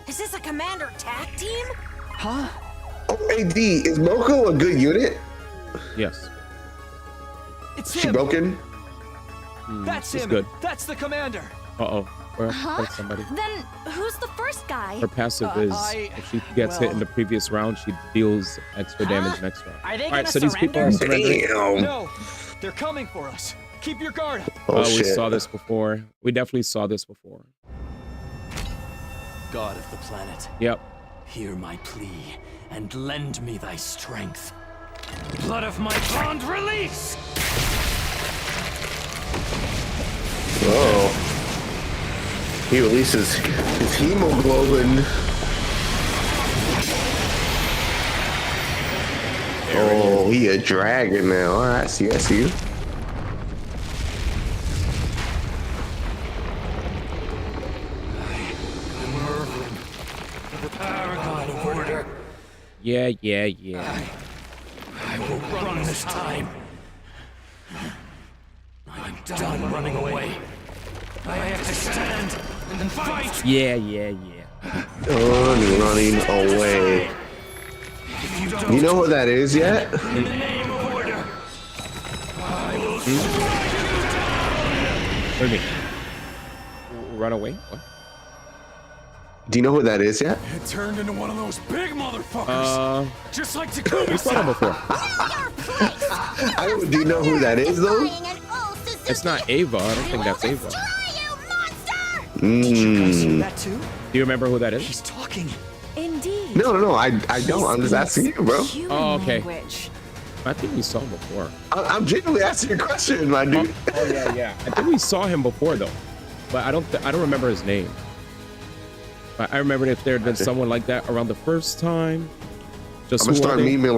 Is this a commander tag team? Huh? Oh, hey, D, is Moko a good unit? Yes. It's She him. broken? That's It's him. good. That's the commander. Uh-oh. Or somebody. Then who's the first guy? Her passive is if she gets hit in the previous round, she deals extra damage next round. Are they All right, gonna so these people are surrendering. No, they're coming for us. Keep your guard up. Oh, We shit. saw this before. We definitely saw this before. God of the planet, Yep. hear my plea and lend me thy strength. Blood of my bond, release! Oh. He releases his hemoglobin. Oh, he a dragon now. All right, I see you. Paragon of order. Yeah. I will run this time. I'm done running away. I have to stand and fight. Yeah. Running away. You know what that is yet? In the name of order, I will What do you mean? Run away? What? Do you know who that is yet? It turned into one of those big motherfuckers. Just like Takumi. We saw him before. Do you know who that is though? It's not Ava. I don't think that's Ava. that too? Do you remember who that is? He's talking. Indeed. No, I don't. I'm just asking you, bro. Oh, okay. Language. I think we saw him before. I'm genuinely asking you a question, my dude. Oh yeah. I think we saw him before though, but I don't remember his name. I remember if there had been someone like that around the first time. Just I'm gonna start memeing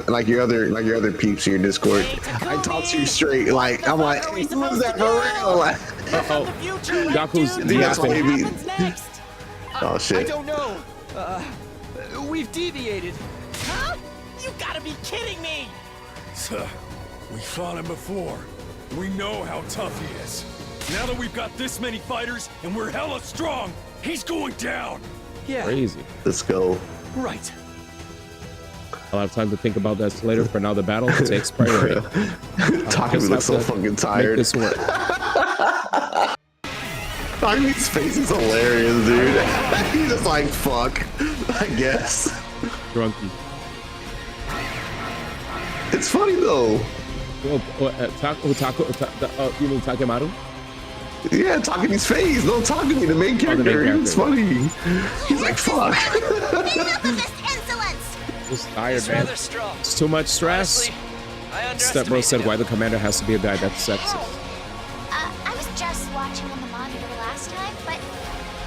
like your other peeps in your Discord. I talk to you straight. Like I'm like, who's that for real? Like, Gaku's yapping. Oh I shit. don't know. We've deviated. Huh? You gotta be kidding me! We fought him before. We know how tough he is. Now that we've got this many fighters and we're hella strong, he's going down. Yeah. Crazy. Let's go. Right. I'll have time to think about that later. For now, the battle takes priority. Takumi looks so fucking tired. Make this work. Takumi's face is hilarious, dude. He's just like, fuck, I guess. Drunky. It's funny though. You mean Takemaru? Yeah, Takumi's face. No, Takumi, the main character. It's funny. He's like, fuck. Just tired, man. It's too much stress. Stepbro said, why the commander has to be a guy that's sexist. I was just watching on the monitor last time, but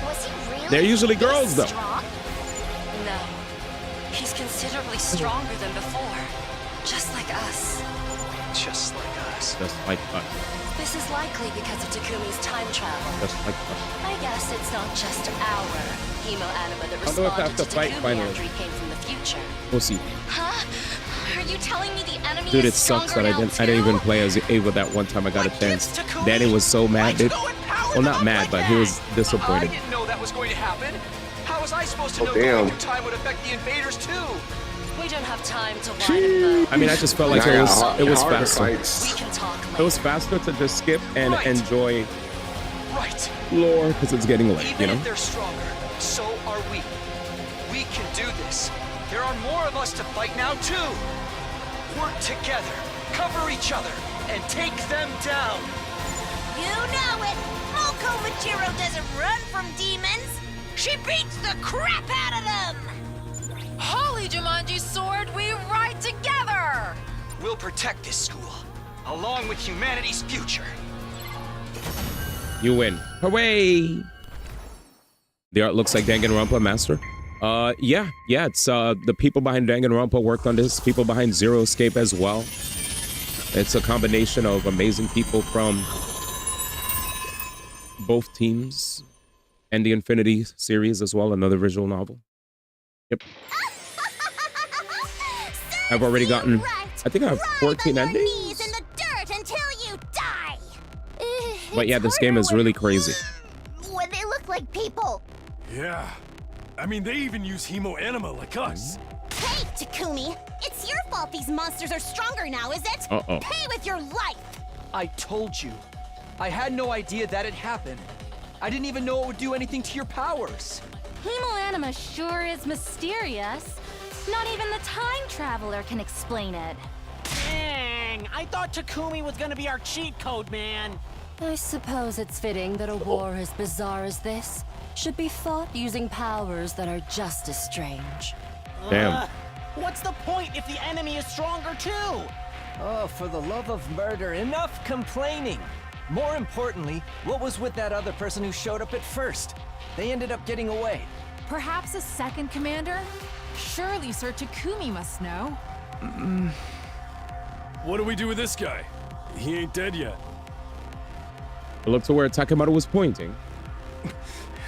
was he really? They're usually girls, though. Strong? No. He's considerably stronger than before. Just like us. Just like us. Just like us. This is likely because of Takumi's time travel. Just like us. I guess it's not just our hemoanima that I'll do it responded after to fight, Takumi finally. after he came from the future. We'll see. Huh? Are you telling me the enemy Dude, is it sucks stronger that I didn't even play as Ava that one time I got a chance. Danny was so mad, dude. Well, not mad, but he was disappointed. I didn't know that was going to happen. How was I supposed to Oh, know damn. going through time would affect the invaders too? We don't have time to whine about. I mean, I just felt like it was faster. We can talk later. It was faster to just skip and enjoy Right. lore because it's getting late, Even you know? if they're stronger, so are we. We can do this. There are more of us to fight now too. Work together, cover each other, and take them down. You know it! Moko Machiro doesn't run from demons! She beats the crap out of them! Holy Jumanji sword, we ride together! We'll protect this school, along with humanity's future. You win. Hooray! The art looks like Danganronpa Master. Yeah, it's the people behind Danganronpa worked on this. People behind Zero Escape as well. It's a combination of amazing people from both teams and the Infinity series as well, another visual novel. Yep. I've already gotten, I think I have 14 endings. In the dirt until you die! But yeah, this game is really crazy. When they look like people. Yeah. I mean, they even use hemoanima like us. Hey, Takumi! It's your fault these monsters are stronger now, is it? Uh-oh. Pay with your life! I told you. I had no idea that it happened. I didn't even know it would do anything to your powers. Hemoanima sure is mysterious. Not even the time traveler can explain it. Dang, I thought Takumi was gonna be our cheat code, man. I suppose it's fitting that a war as bizarre as this should be fought using powers that are just as strange. Damn. What's the point if the enemy is stronger too? Oh, for the love of murder, enough complaining! More importantly, what was with that other person who showed up at first? They ended up getting away. Perhaps a second commander? Surely Sir Takumi must know. What do we do with this guy? He ain't dead yet. Look to where Takemaru was pointing.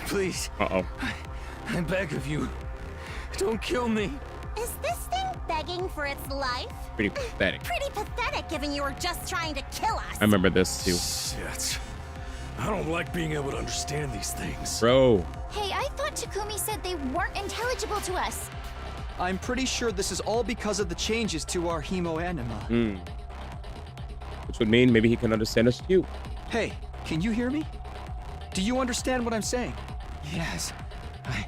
Please. Uh-oh. I beg of you, don't kill me. Is this thing begging for its life? Pretty pathetic. Pretty pathetic given you were just trying to kill us. I remember this too. Shit. I don't like being able to understand these things. Bro. Hey, I thought Takumi said they weren't intelligible to us. I'm pretty sure this is all because of the changes to our hemoanima. Which would mean maybe he can understand us too. Hey, can you hear me? Do you understand what I'm saying? Yes, I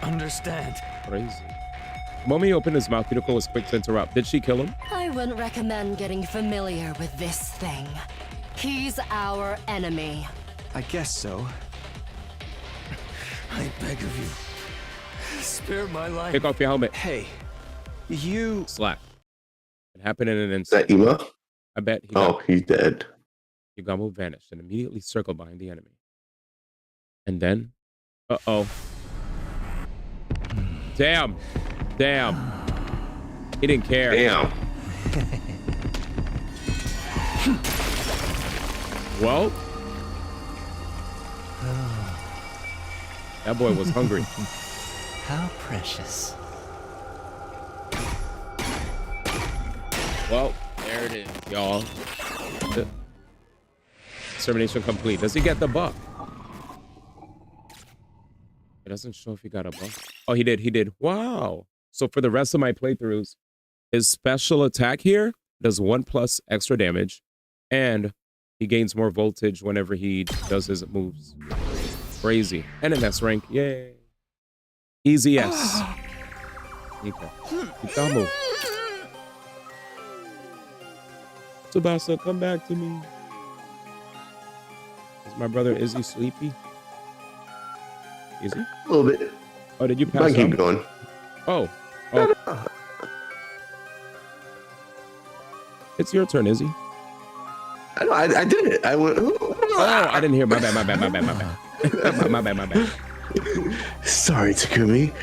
understand. Crazy. The moment he opened his mouth, Hideko was quick to interrupt. Did she kill him? I wouldn't recommend getting familiar with this thing. He's our enemy. I guess so. I beg of you, spare my life. Take off your helmet. Hey, you... Slap. It happened in an instant. Is that Ima? I bet he he's dead. Yugamo vanished and immediately circled behind the enemy. And then, uh-oh. Damn. Damn. He didn't care. Damn. Well, that boy was hungry. How precious. Well, there it is, y'all. Extermination complete. Does he get the buff? It doesn't show if he got a buff. Oh, he did. He did. Wow. So for the rest of my playthroughs, his special attack here does 1+ extra damage, and he gains more voltage whenever he does his moves. Crazy. And an S rank. Yay. Easy S. Okay. Itamu. Tsubasa, come back to me. Is my brother Izzy sleepy? Is he? A little bit. Oh, did you pass I keep out? going. Oh. Oh. It's your turn, Izzy. I know. I did it. I went. Oh, I didn't hear. My bad. My bad. Sorry, Takumi.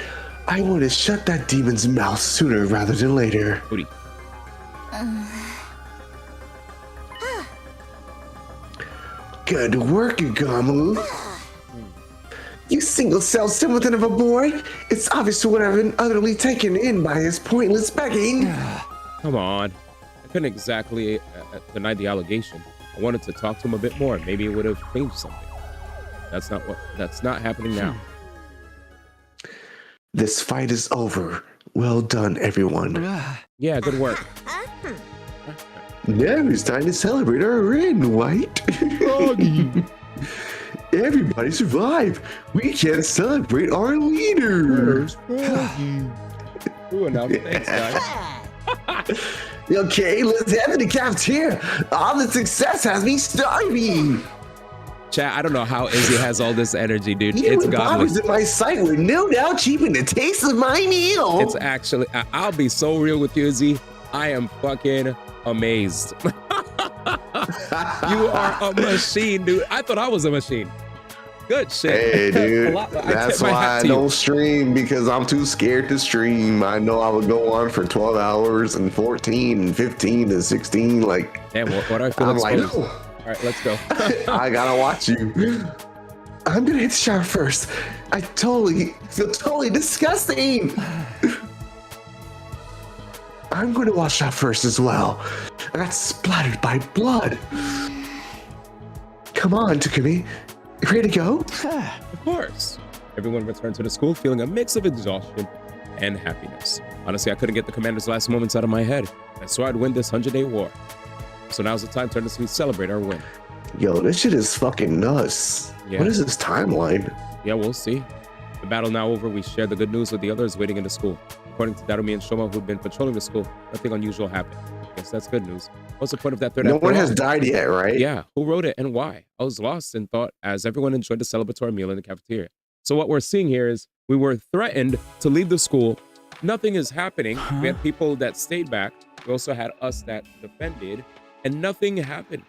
I want to shut that demon's mouth sooner rather than later. Booty. Good work, Igamu. You single-celled simpleton of a boy. It's obvious to what I've been utterly taken in by his pointless begging. Come on. I couldn't exactly deny the allegation. I wanted to talk to him a bit more. Maybe it would have changed something. That's not happening now. This fight is over. Well done, everyone. Yeah, good work. Now it's time to celebrate our win, White. Everybody survive. We can celebrate our leader. Ooh, enough. Thanks, guys. Okay, let's head to the cafeteria. All the success has me starving. Chat, I don't know how Izzy has all this energy, dude. Even It's with godly. barbers in my sight were no doubt cheaping the taste of my meal. It's actually, I'll be so real with you, Izzy. I am fucking amazed. You are a machine, dude. I thought I was a machine. Good shit. Hey, dude. I That's tip my why hat I to you. don't stream, because I'm too scared to stream. I know I would go on for 12 hours and 14 and 15 and 16. Like, damn, what I feel I'm like, exposed. no. All right, let's go. I gotta watch you. I'm gonna hit the shower first. I feel totally disgusting. I'm going to wash out first as well. I got splattered by blood. Come on, Takumi. You ready to go? Of course. Everyone returned to the school feeling a mix of exhaustion and happiness. Honestly, I couldn't get the commander's last moments out of my head. I swore I'd win this 100-day war. So now's the time to earnestly celebrate our win. Yo, this shit is fucking nuts. Yeah. What is this timeline? Yeah, we'll see. The battle now over, we share the good news with the others waiting in the school. According to Darumi and Shoma, who'd been patrolling the school, nothing unusual happened. Guess that's good news. What's the point of that thread? No one has died yet, right? Yeah. Who wrote it and why? I was lost in thought as everyone enjoyed the celebratory meal in the cafeteria. So what we're seeing here is we were threatened to leave the school. Nothing is happening. We had people that stayed back. We also had us that defended, and nothing happened.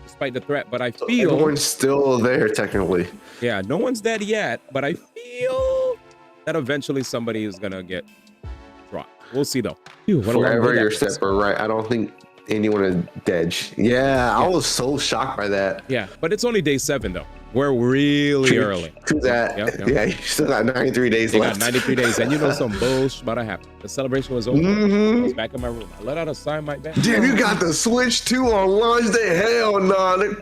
Despite the threat, but I feel everyone's still there technically. Yeah, no one's dead yet, but I feel that eventually somebody is gonna get dropped. We'll see though. Phew, what a long Forever day your that was. stepper, right? I don't think anyone is dead. Yeah, I was so shocked by that. Yeah, but it's only day 7 though. We're really early. True that. Yeah, you still got 93 days You left. got 93 days, and you know some bullshit about to happen. The celebration was over. I was back in my room. I let out a sigh in my bed. Damn, you got the Switch 2 on launch day. Hell no.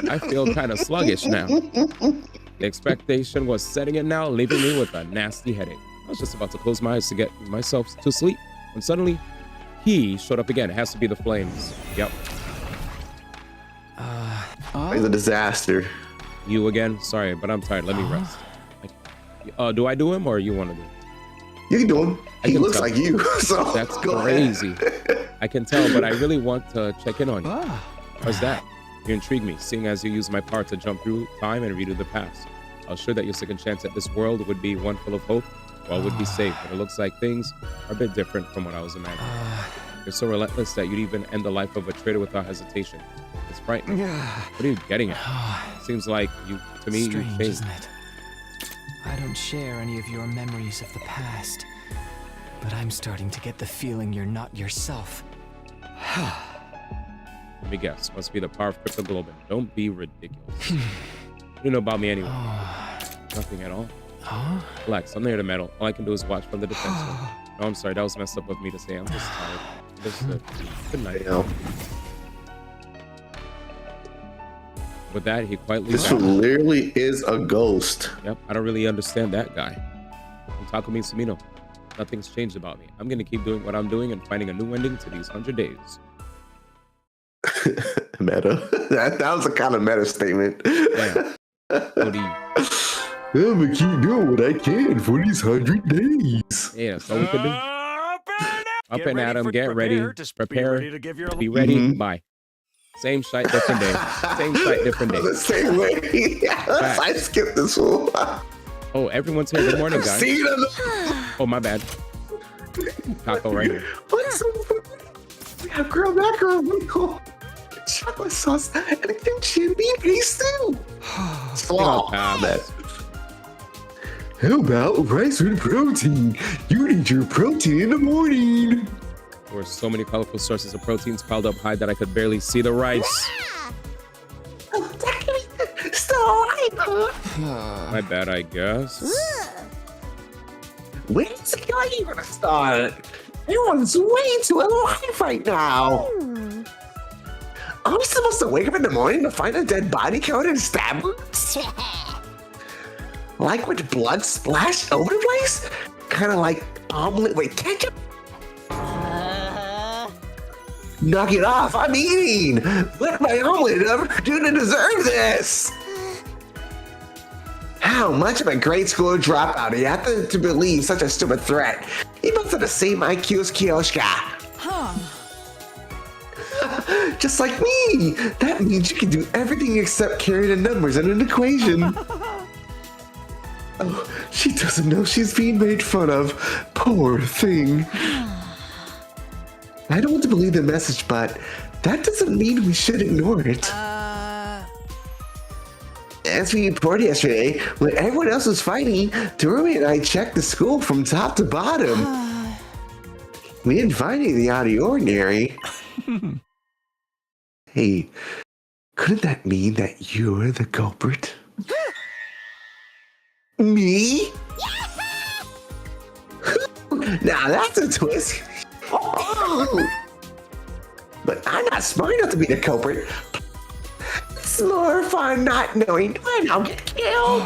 I feel kind of sluggish now. The expectation was setting in now, leaving me with a nasty headache. I was just about to close my eyes to get myself to sleep when suddenly he showed up again. It has to be the flames. Yep. It's a disaster. You again? Sorry, but I'm tired. Let me rest. Do I do him or you want to do him? You can do him. I He can looks tell. like you. So That's go crazy. ahead. I can tell, but I really want to check in on you. How's that? You intrigue me, seeing as you use my power to jump through time and redo the past. I was sure that your second chance at this world would be one full of hope. All would be safe, but it looks like things are a bit different from what I was imagining. You're so relentless that you'd even end the life of a traitor without hesitation. It's frightening. What are you getting at? Seems like you, to me, you've changed. Isn't it? I don't share any of your memories of the past, but I'm starting to get the feeling you're not yourself. Let me guess. Must be the power of cryptoglobin. Don't be ridiculous. You know about me anyway. Nothing at all. Relax, I'm near the metal. All I can do is watch from the defense. No, I'm sorry. That was messed up of me to say. I'm just tired. Good night. With that, he quietly This literally is a ghost. Yep, I don't really understand that guy. I'm Takumi Sumino. Nothing's changed about me. I'm gonna keep doing what I'm doing and finding a new ending to these 100 days. Meta. That was a kind of meta statement. Yeah. What do you... I'm gonna keep doing what I can for these 100 days. Yeah, that's all we can do. Up and Adam, get ready. Prepare. Be ready. Bye. Same shite, different day. Same shite, different day. The same way. I skipped this one. Oh, everyone's here. Good morning, guys. See them. Oh, my bad. Taco right here. What's so funny? We have grilled macaroni, chocolate sauce, and a champagne paste too. Slaw. How about rice with protein? You need your protein in the morning. There were so many colorful sources of proteins piled up high that I could barely see the rice. Still alive, huh? My bad, I guess. When's the guy gonna start? Everyone's way too alive right now. Are we supposed to wake up in the morning to find a dead body covered in stab wounds? Like with blood splashed over the place? Kind of like omelet with ketchup? Knock it off, I'm eating! What my omelet ever do to deserve this? How much of a grade school dropout do you have to believe such a stupid threat? He must have the same IQ as Kyoshka. Just like me! That means you can do everything except carry the numbers in an equation. Oh, she doesn't know she's being made fun of. Poor thing. I don't want to believe the message, but that doesn't mean we should ignore it. As we reported yesterday, when everyone else was fighting, Dorumi and I checked the school from top to bottom. We didn't find anything out of the ordinary. Hey, couldn't that mean that you're the culprit? Me? Now that's a twist. Oh. But I'm not smart enough to be the culprit. It's more fun not knowing when I'll get killed.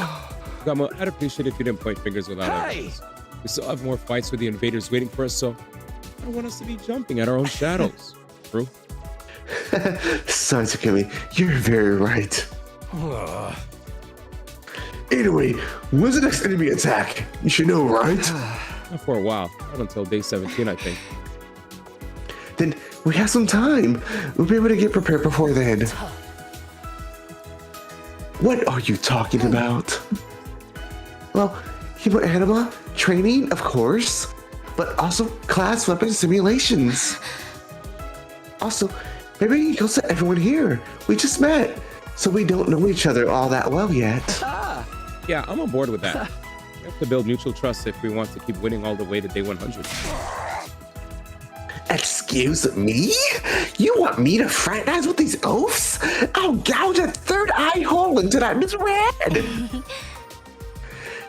Gamo, I'd appreciate if you didn't point fingers without evidence. We still have more fights with the invaders waiting for us, so I don't want us to be jumping at our own shadows. True? Sorry, Takumi, you're very right. Anyway, when's the next enemy attack? You should know, right? Not for a while. Not until day 17, I think. Then we have some time. We'll be able to get prepared before then. What are you talking about? Well, Anima training, of course, but also class weapon simulations. Also, maybe you can tell everyone here. We just met, so we don't know each other all that well yet. Yeah, I'm on board with that. We have to build mutual trust if we want to keep winning all the way to day 100. Excuse me? You want me to fraternize with these oafs? I'll gouge a third eye hole into that miserable head.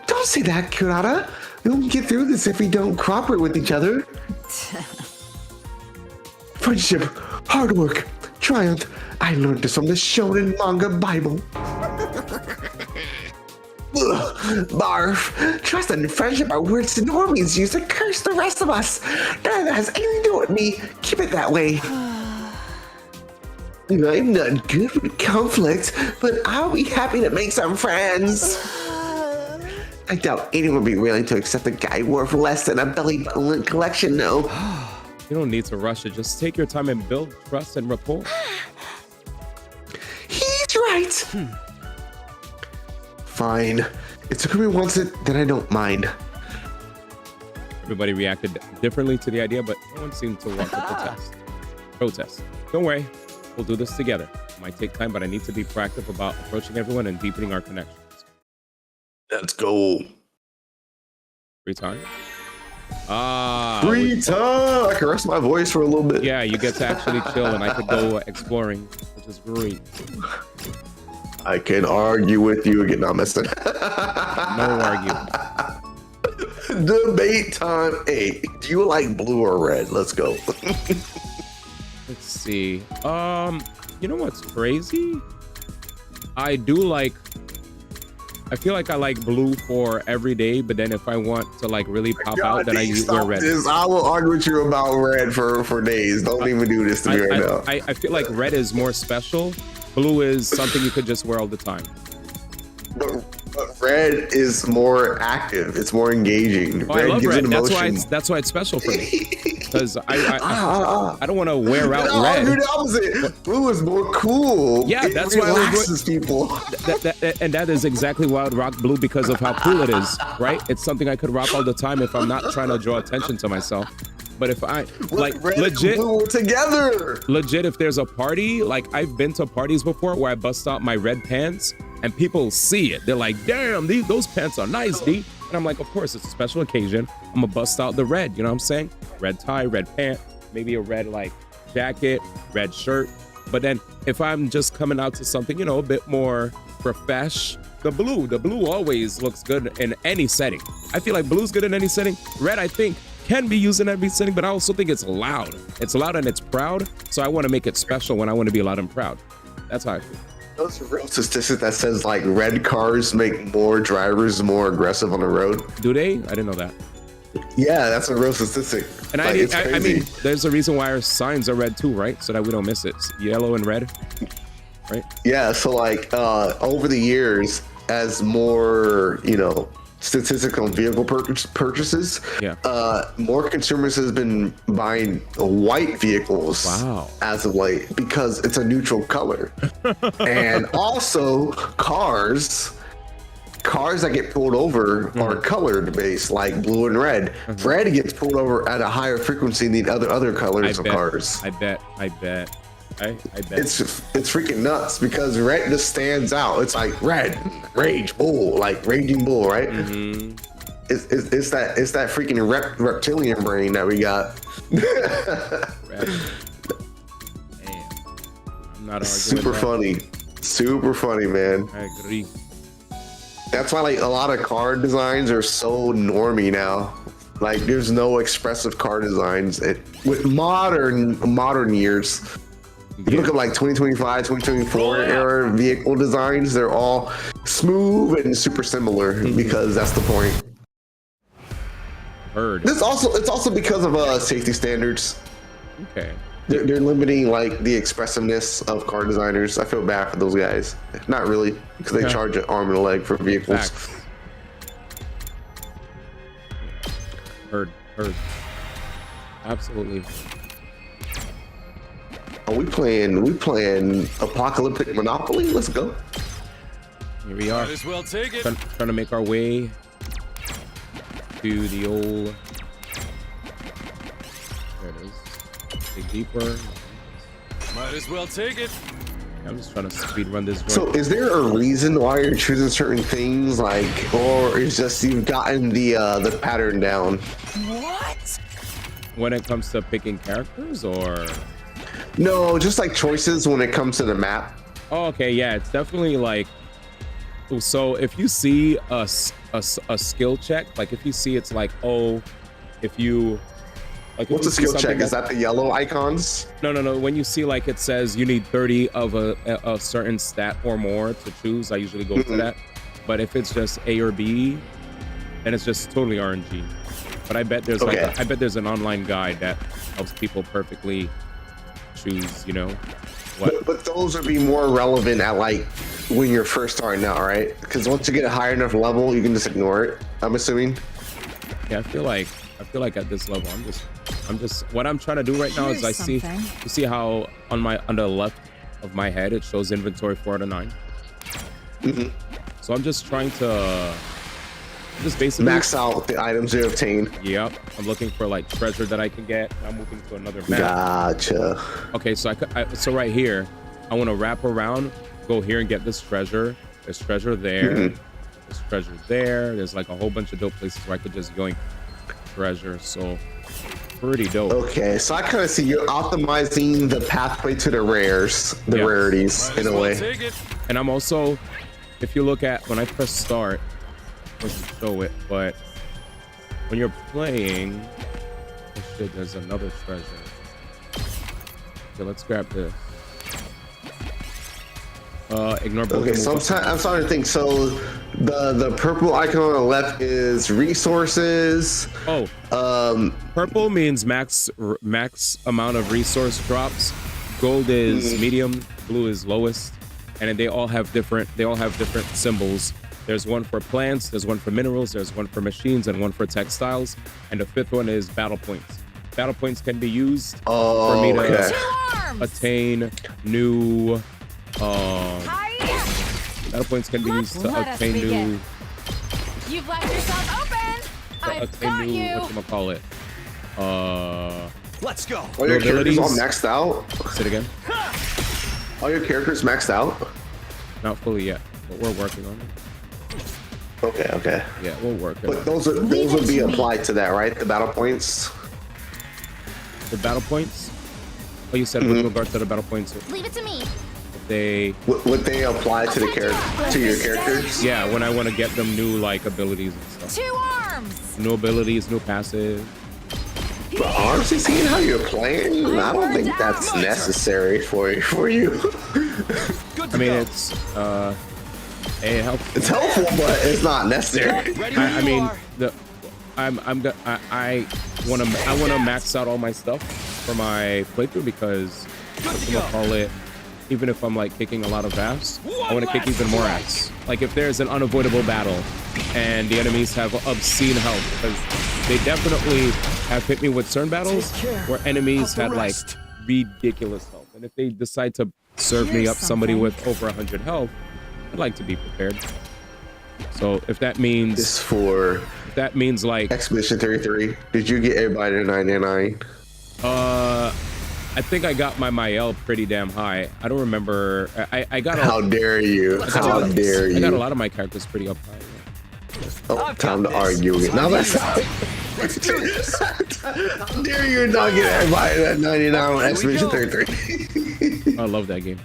Don't say that, Kurata. We won't get through this if we don't cooperate with each other. Friendship, hard work, triumph. I learned this from the Shonen manga Bible. Ugh, barf. Trust and friendship are words the normies use to curse the rest of us. None of that has anything to do with me. Keep it that way. I'm not good with conflict, but I'll be happy to make some friends. I doubt anyone would be willing to accept a guy worth less than a belly button collection, though. You don't need to rush it. Just take your time and build trust and rapport. He's right. Fine. If Takumi wants it, then I don't mind. Everybody reacted differently to the idea, but no one seemed to want to protest. Don't worry. We'll do this together. It might take time, but I need to be proactive about approaching everyone and deepening our connections. Let's go. Free time. Free time. I can rest my voice for a little bit. Yeah, you get to actually chill, and I could go exploring, which is great. I can argue with you again. No, I'm messing. No argue. Debate time 8. Do you like blue or red? Let's go. Let's see. You know what's crazy? I feel like I like blue for every day, but then if I want to like really pop out, then I wear red. I will argue with you about red for days. Don't even do this to me right now. I feel like red is more special. Blue is something you could just wear all the time. But red is more active. It's more engaging. Oh, red I love gives red. it emotion. That's why it's special for me. Because I don't want to wear out red. The opposite. Blue is more cool. Yeah, it that's why I relaxes people. And that is exactly why I would rock blue, because of how cool it is, right? It's something I could rock all the time if I'm not trying to draw attention to myself. But if I like red legit and blue together, legit, if there's a party, like I've been to parties before where I bust out my red pants and people see it. They're like, damn, those pants are nice, D. And I'm like, of course, it's a special occasion. I'm gonna bust out the red, you know what I'm saying? Red tie, red pant, maybe a red like jacket, red shirt. But then if I'm just coming out to something, you know, a bit more profesh, the blue always looks good in any setting. I feel like blue's good in any setting. Red, I think, can be used in every setting, but I also think it's loud. It's loud and it's proud. So I want to make it special when I want to be loud and proud. That's how I feel. Those are real statistics that says like red cars make more drivers more aggressive on the road. Do they? I didn't know that. Yeah, that's a real statistic. And like, I mean, there's a reason why our signs are red too, right? So that we don't miss it. It's yellow and red, right? Yeah. So like over the years, as more, you know, statistics on vehicle purchases, more consumers has been buying white vehicles as of late because it's a neutral color. And also cars that get pulled over are colored based, like blue and red. Red gets pulled over at a higher frequency than other colors of cars. I bet. It's freaking nuts because red just stands out. It's like red, rage, bull, like raging bull, right? It's that freaking reptilian brain that we got. I'm not arguing. Super funny, man. I agree. That's why like a lot of car designs are so normy now. Like there's no expressive car designs with modern years. You look at like 2025, 2024 era vehicle designs, they're all smooth and super similar because that's the point. Heard. It's also because of safety standards. Okay. They're limiting like the expressiveness of car designers. I feel bad for those guys. Not really, because they charge an arm and a leg for vehicles. Facts. Heard. Absolutely. Oh, we playing apocalyptic Monopoly. Let's go. Here we are. Might as well take it. Trying to make our way to the old. There it is. Dig deeper. Might as well take it. I'm just trying to speed run this. So, is there a reason why you're choosing certain things, like, or is just you've gotten the pattern down? What? When it comes to picking characters, or? No, just like choices when it comes to the map. Oh, okay, yeah, it's definitely like. So if you see a skill check, like if you see it's like, oh, if you. Like what's a skill check? Is that the yellow icons? No. When you see like it says you need 30 of a certain stat or more to choose, I usually go for that. But if it's just A or B, then it's just totally RNG. But I bet there's I bet there's an online guide that helps people perfectly choose, you know, what. But those would be more relevant at like when you're first starting out, right? Because once you get a high enough level, you can just ignore it, I'm assuming. Yeah, I feel like at this level, I'm just what I'm trying to do right now is you see how on the left of my head it shows inventory 4 out of 9. So I'm just trying to just basically max out the items you obtain. Yep, I'm looking for like treasure that I can get. I'm moving to another map. Gotcha. Okay, so so right here, I want to wrap around, go here and get this treasure. There's treasure there. There's treasure there. There's like a whole bunch of dope places where I could just yoink treasure. So pretty dope. Okay, so I kind of see you're optimizing the pathway to the rares, the rarities in a way. And I'm also, if you look at when I press start, it doesn't show it, but when you're playing, oh shit, there's another treasure. Okay, let's grab this. Ignore both. Okay, so I'm starting to think. So the purple icon on the left is resources. Oh, purple means max amount of resource drops. Gold is medium. Blue is lowest, and then they all have different symbols. There's one for plants. There's one for minerals. There's one for machines, and one for textiles. And the fifth one is battle points. Battle points can be used for me to attain new. Battle points can be used to obtain new. You've left yourself open. I've got you. Whatchamacallit? Let's go. All your characters all maxed out? Say it again. All your characters maxed out? Not fully yet, but we're working on it. Okay. Yeah, we'll work it. But those would be applied to that, right? The battle points. The battle points? Oh, you said with regard to the battle points. Leave it to me. Would they apply to your characters? Yeah, when I want to get them new like abilities and stuff. 2 arms. New abilities, new passive. But honestly, seeing how you're playing, I don't think that's necessary for you. I mean, it's it helps. It's helpful, but it's not necessary. I mean, I want to max out all my stuff for my playthrough because even if I'm like kicking a lot of ass, I want to kick even more ass. Like if there's an unavoidable battle and the enemies have obscene health, because they definitely have hit me with certain battles where enemies had like ridiculous health, and if they decide to serve me up somebody with over 100 health, I'd like to be prepared. So if that means like Expedition 33, did you get everybody to 99? I think I got my Mael pretty damn high. I don't remember. I got. How dare you? How dare you? I got a lot of my characters pretty up high. Yeah. Oh, time to argue. Now that's how dare you not get everybody at 99 on Expedition 33? I love that game.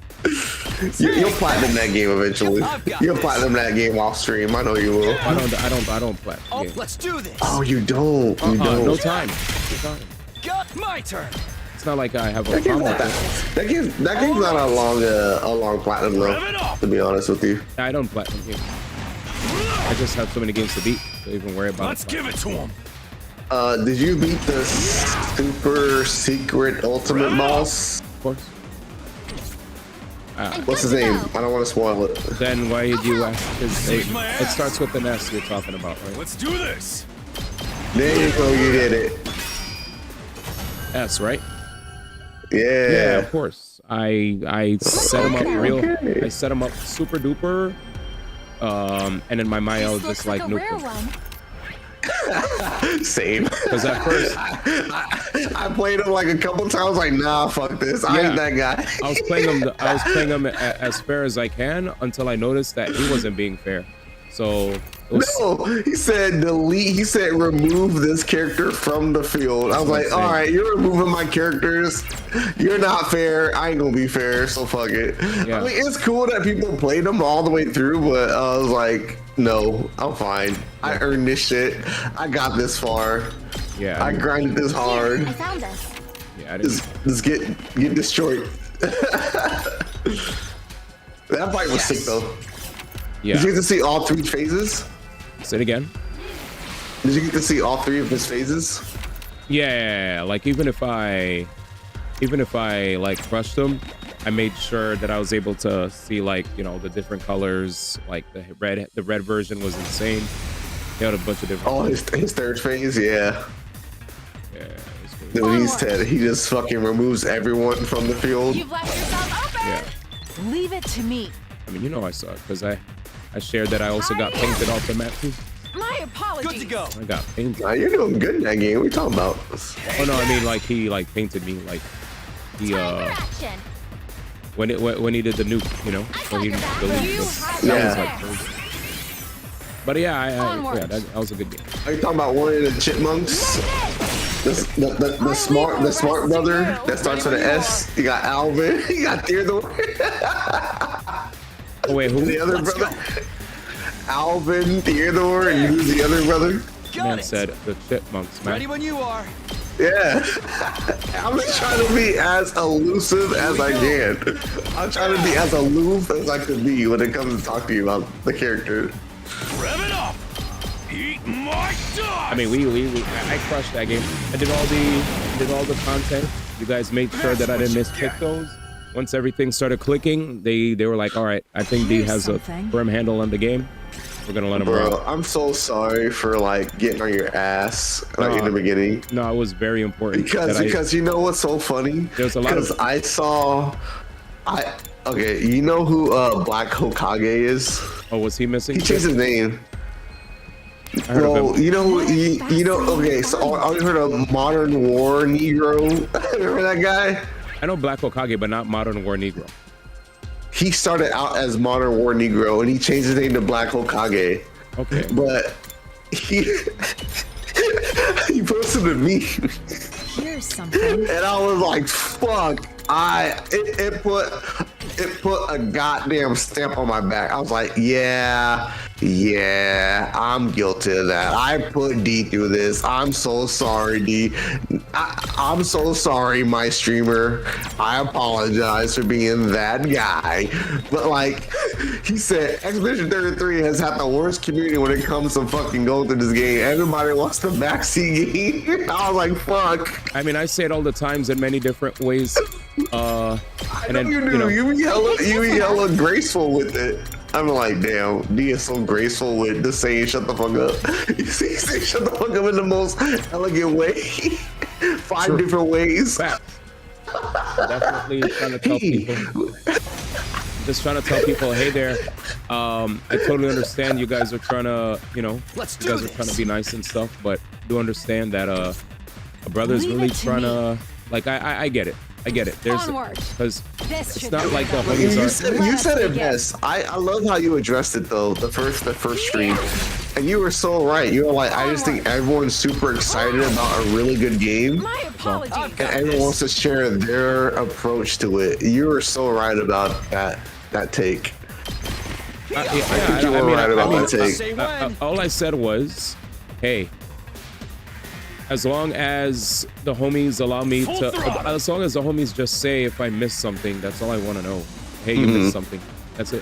You'll platinum that game eventually. You'll platinum that game off stream. I know you will. I don't platinum. Oh, let's do this. Oh, you don't. You don't. No time. Got my turn. It's not like I have a problem with that game's not a long platinum though. To be honest with you. I don't platinum games. I just have so many games to beat to even worry about. Let's give it to him. Did you beat the super secret ultimate boss? Of course. What's his name? I don't want to spoil it. Then why did you ask? It starts with an S you're talking about, right? Let's do this. There you go. You did it. S, right? Yeah. Yeah, of course. I set him up I set him up super duper. And then my Mael just like nuked him. Same. Because at first I played him like a couple times. Like, nah, fuck this. I ain't that guy. I was playing him as fair as I can until I noticed that he wasn't being fair. So no, he said delete. He said remove this character from the field. I was like, all right, you're removing my characters. You're not fair. I ain't gonna be fair. So fuck it. Yeah. I mean, it's cool that people played them all the way through, but I was like, no, I'm fine. I earned this shit. I got this far. Yeah. I grinded this hard. I found this. Yeah. I just get destroyed. That fight was sick though. Yeah. Did you get to see all 3 phases? Say it again. Did you get to see all 3 of his phases? Yeah, like even if I like crushed them, I made sure that I was able to see like, you know, the different colors. Like the red version was insane. He had a bunch of different. Oh, his 3rd phase, yeah. Yeah. Dude, he just fucking removes everyone from the field. You've left yourself open. Yeah. Leave it to me. I mean, you know I saw it because I shared that I also got painted off the map too. My apologies. Good to go. I got painted. Nah, you're doing good in that game. What are you talking about? Oh no, I mean like he like painted me like he when he did the nuke, you know, when he deleted Yeah. that was like crazy. But yeah, yeah, that was a good game. Are you talking about one of the chipmunks? The smart brother that starts with an S. You got Alvin. You got Theodore. Oh wait, who? The other brother? Alvin, Theodore, and who's the other brother? Man said the chipmunks, man. Ready when you are. Yeah. I'm just trying to be as elusive as I can. I'm trying to be as aloof as I could be when it comes to talk to you about the character. Rev it up! Eat my dust! I mean, I crushed that game. I did all the content. You guys made sure that I didn't mispick those. Once everything started clicking, they were like, all right, I think D has a firm handle on the game. We're gonna let him Bro, I'm so sorry for like getting on your ass in the beginning. No, it was very important. Because you know what's so funny? There's a lot of okay, you know who Black Hokage is? Oh, was he missing? He changed his name. Well, you know, okay, so all you heard of Modern War Negro? Remember that guy? I know Black Hokage, but not Modern War Negro. He started out as Modern War Negro and he changed his name to Black Hokage. Okay. But he posted a meme. Here's something. And I was like, fuck. It put a goddamn stamp on my back. I was like, yeah, I'm guilty of that. I put D through this. I'm so sorry, D. I'm so sorry, my streamer. I apologize for being that guy. But like, he said, Expedition 33 has had the worst community when it comes to fucking going through this game. Everybody wants the backseat game. I was like, fuck. I mean, I say it all the times in many different ways. I know you do. You be hella graceful with it. I'm like, damn, D is so graceful with just saying shut the fuck up. You see, say shut the fuck up in the most elegant way. 5 different ways. Definitely trying to tell people. Just trying to tell people, hey there. I totally understand you guys are trying to, you guys are trying to be nice and stuff, but do understand that a brother's really trying to, like, I get it. I get it. There's because it's not like the homies you said it best. I love how you addressed it though. The first stream, and you were so right. You were like, I just think everyone's super excited about a really good game, and everyone wants to share their approach to it. You were so right about that take. I think you were right about that take. All I said was, hey. As long as the homies allow me to, as long as the homies just say if I missed something, that's all I want to know. Hey, you missed something. That's it.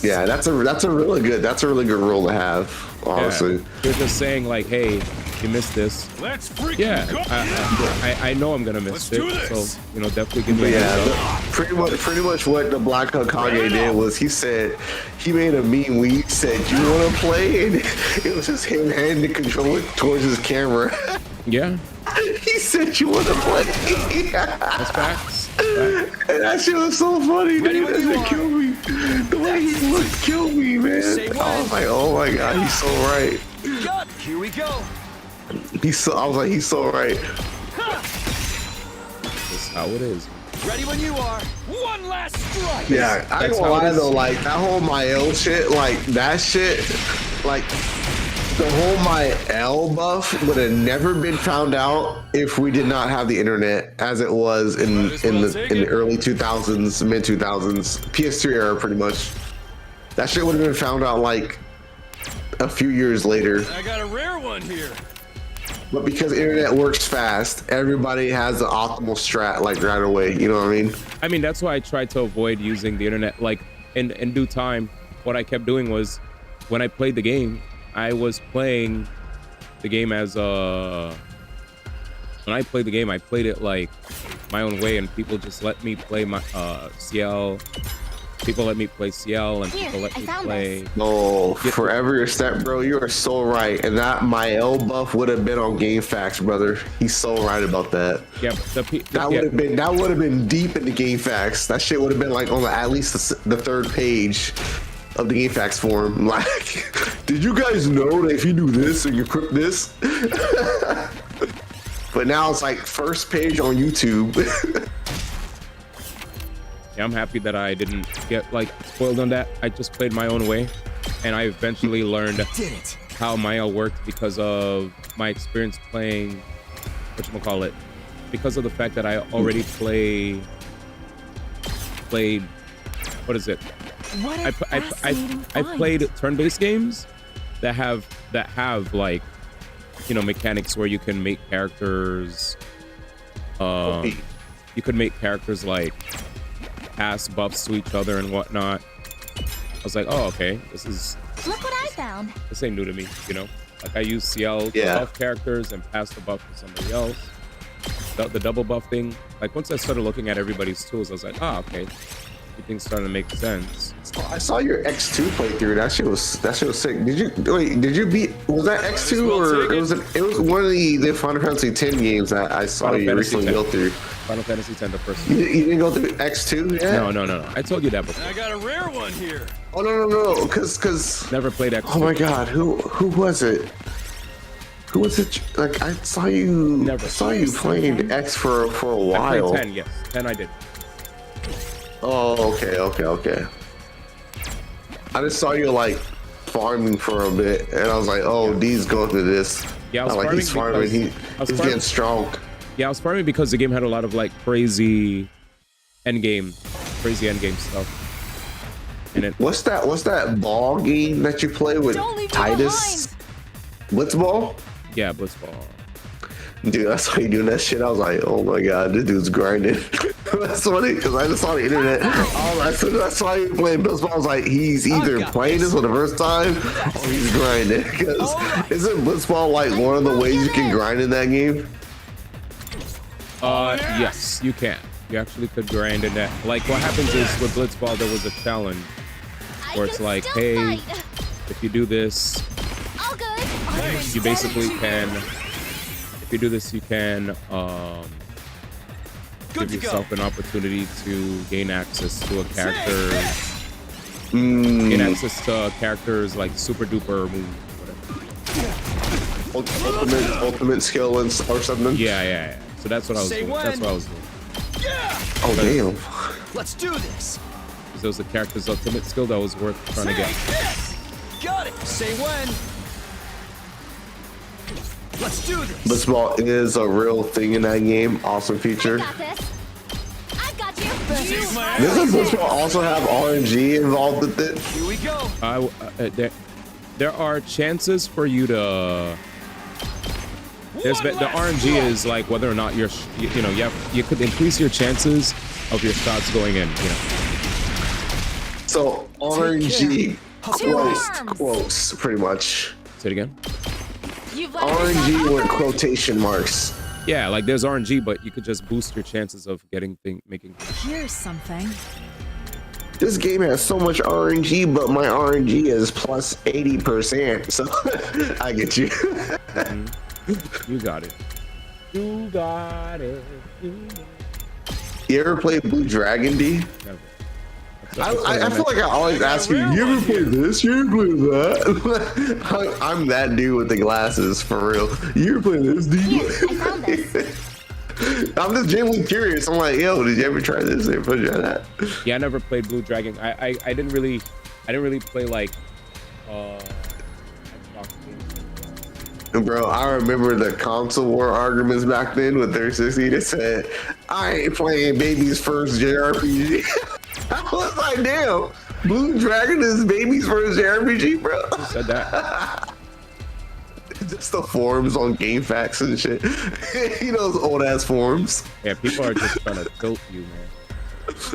Yeah, that's a really good rule to have, honestly. Yeah. You're just saying like, hey, you missed this. Let's freaking go. I know I'm gonna miss it, so definitely give me pretty much what the Black Hokage did was he made a meme where he said, you want to play? And it was just him handing the controller towards his camera. Yeah. He said, you want to play? That's facts. And that shit was so funny, dude. That shit killed me. The way he looked killed me, man. I was like, oh my god, he's so right. Here we go. I was like, he's so right. That's how it is. Ready when you are. One last strike. Yeah, I ain't gonna lie though, like that whole Mael shit, like that shit, like the whole Mael buff would have never been found out if we did not have the internet as it was in the early 2000s, mid 2000s, PS3 era, pretty much. That shit would have been found out like a few years later. I got a rare one here. But because internet works fast, everybody has the optimal strat like right away. You know what I mean? I mean, that's why I tried to avoid using the internet. Like in due time, what I kept doing was when I played the game, I was playing the game as when I played the game, I played it like my own way, and people just let me play my CL. People let me play CL, and people let me play. No, forever your step, bro. You are so right, and that Mael buff would have been on GameFAQs, brother. He's so right about that. Yeah, that would have been deep in the GameFAQs. That shit would have been like on at least the 3rd page of the GameFAQs forum. Like, did you guys know that if you do this and you equip this? But now it's like 1st page on YouTube. Yeah, I'm happy that I didn't get like spoiled on that. I just played my own way, and I eventually learned how Maya worked because of my experience playing, whatchamacallit, because of the fact that I already played, what is it? I played turn-based games that have like, you know, mechanics where you can make characters, you could make characters like pass buffs to each other and whatnot. I was like, oh, okay, Look what I found. this ain't new to me, you know? Like I use CL to buff characters and pass the buff to somebody else. The double buff thing. Like once I started looking at everybody's tools, I was like, oh, okay. Everything's starting to make sense. I saw your X2 playthrough. That shit was sick. Did you beat? Was that X2 or it was one of the Final Fantasy X games that I saw you recently go through? Final Fantasy X, the first one. You didn't go through X2 yet? No. I told you that before. I got a rare one here. Oh no, because never played X2. Oh my god, who was it? Who was it? Like I saw you playing X for a while. I played 10, yes. 10 I did. Oh, okay. I just saw you like farming for a bit, and I was like, "Oh, D's going through this." Yeah, I was like, he's farming. He's getting strong. Yeah, I was farming because the game had a lot of like crazy endgame stuff. And what's that ball game that you play with Titus? Blitzball? Yeah, Blitzball. Dude, I saw you doing that shit. I was like, oh my god, this dude's grinding. That's funny because I just saw the internet. As soon as I saw you playing Blitzball, I was like, he's either playing this for the first time or he's grinding. Because isn't Blitzball like one of the ways you can grind in that game? Yes, you can. You actually could grind in that. Like what happens is with Blitzball, there was a challenge where it's like, hey, if you do this, you basically can. If you do this, you can give yourself an opportunity to gain access to a character. Gain access to characters like super duper move, whatever. Ultimate skill or something. Yeah. So that's what I was doing. That's what I was doing. Oh damn. Let's do this. Because there was a character's ultimate skill that was worth trying to get. Got it. Say when. Let's do this. Blitzball is a real thing in that game. Awesome feature. I got you. Doesn't Blitzball also have RNG involved with it? Here we go. There are chances for you to. The RNG is like whether or not you could increase your chances of your shots going in. You know. So RNG quotes pretty much. Say it again. RNG with quotation marks. Yeah, like there's RNG, but you could just boost your chances of making. Here's something. This game has so much RNG, but my RNG is plus 80%. So I get you. You got it. You got it. You ever play Blue Dragon, D? Never. I feel like I always ask you, you ever play this? You ever play that? I'm that dude with the glasses, for real. You ever play this, D? Here, I found this. I'm just genuinely curious. I'm like, yo, did you ever try this? Ever try that? Yeah, I never played Blue Dragon. I didn't really play like Bro, I remember the console war arguments back then with 360 that said, I ain't playing baby's first JRPG. I was like, damn, Blue Dragon is baby's first JRPG, bro. Who said that? Just the forums on GameFAQs and shit. You know those old ass forums. Yeah, people are just trying to tilt you, man.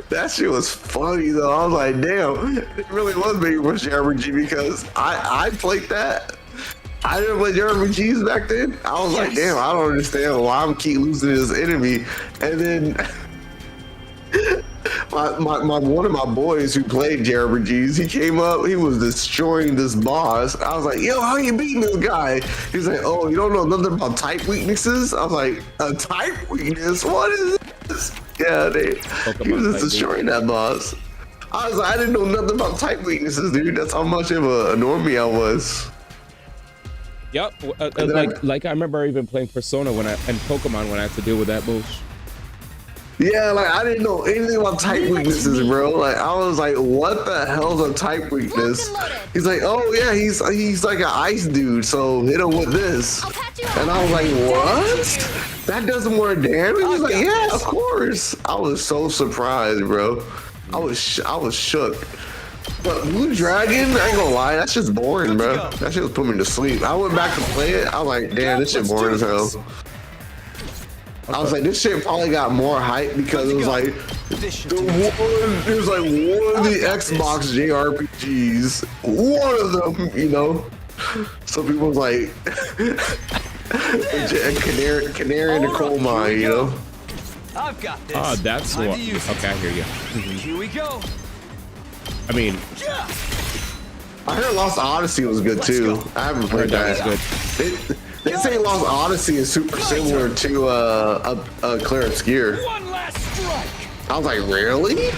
That shit was funny though. I was like, damn, it really was baby's first JRPG because I played that. I didn't play JRPGs back then. I was like, damn, I don't understand why I'm keep losing this enemy. And then one of my boys who played JRPGs, he came up, he was destroying this boss. I was like, yo, how you beating this guy? He's like, oh, you don't know nothing about type weaknesses? I was like, a type weakness? What is this? Yeah, he was just destroying that boss. I was like, I didn't know nothing about type weaknesses, dude. That's how much of a normie I was. Yep, like I remember even playing Persona and Pokemon when I had to deal with that bullshit. Yeah, like I didn't know anything about type weaknesses, bro. Like I was like, what the hell's a type weakness? He's like, oh yeah, he's like an ice dude, so hit him with this. And I was like, what? That does more damage? He's like, yeah, of course. I was so surprised, bro. I was shook. But Blue Dragon, I ain't gonna lie, that's just boring, bro. That shit was putting me to sleep. I went back to play it. I was like, damn, this shit boring as hell. I was like, this shit probably got more hype because it was like one of the Xbox JRPGs, one of them, you know. So people was like, canary in the coal mine, you know. I've got this. Oh, that's what. Okay, I hear you. Here we go. I mean, I heard Lost Odyssey was good too. I haven't played that. Good. They say Lost Odyssey is super similar to Clear Obscure. One last strike. I was like, really?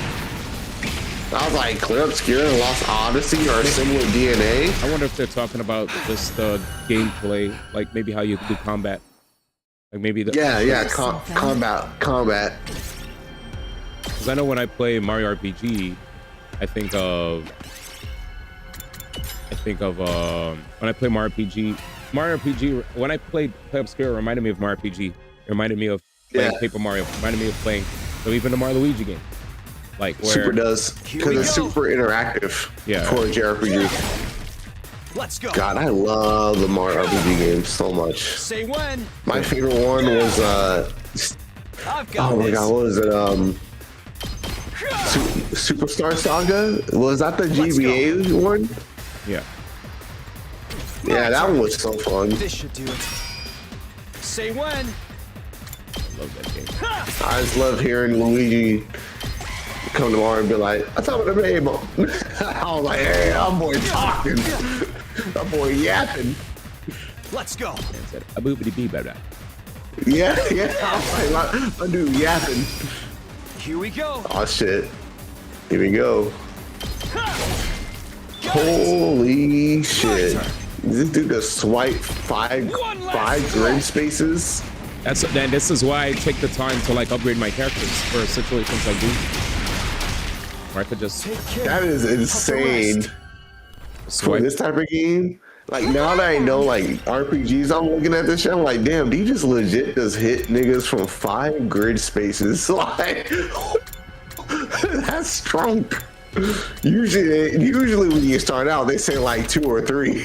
I was like, Clear Obscure and Lost Odyssey are similar DNA. I wonder if they're talking about just gameplay, like maybe how you do combat. Like maybe the combat. Because I know when I play Mario RPG, I think of when I play Mario RPG. When I played Play Obscure, it reminded me of Mario RPG. It reminded me of playing Paper Mario. It reminded me of playing even the Mario Luigi game. Like where Super does because it's super interactive for a JRPG. Let's go. God, I love the Mario RPG games so much. Say when. My favorite one was oh my god, what was it? Superstar Saga? Was that the GBA one? Yeah. Yeah, that one was so fun. This should do it. Say when. I love that game. I just love hearing Luigi come tomorrow and be like, I thought about the name. I was like, hey, that boy talking. That boy yapping. Let's go. A boopity bee better. Yeah. I was like, my dude yapping. Here we go. Oh shit. Here we go. Holy shit. This dude just swipe five grid spaces. This is why I take the time to like upgrade my characters for situations like these. Where I could just that is insane for this type of game. Like now that I know like RPGs, I'm looking at this shit, I'm like, damn, do you just legit just hit niggas from 5 grid spaces? Like that's strong. Usually when you start out, they say like 2 or 3.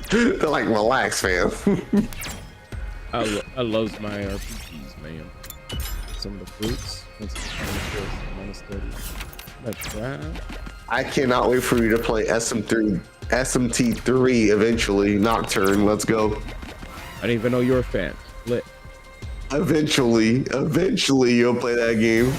They're like, relax, fam. I love my RPGs, man. Some of the fruits. I cannot wait for you to play SMT3 eventually. Nocturne, let's go. I didn't even know you were a fan. Lit. Eventually you'll play that game.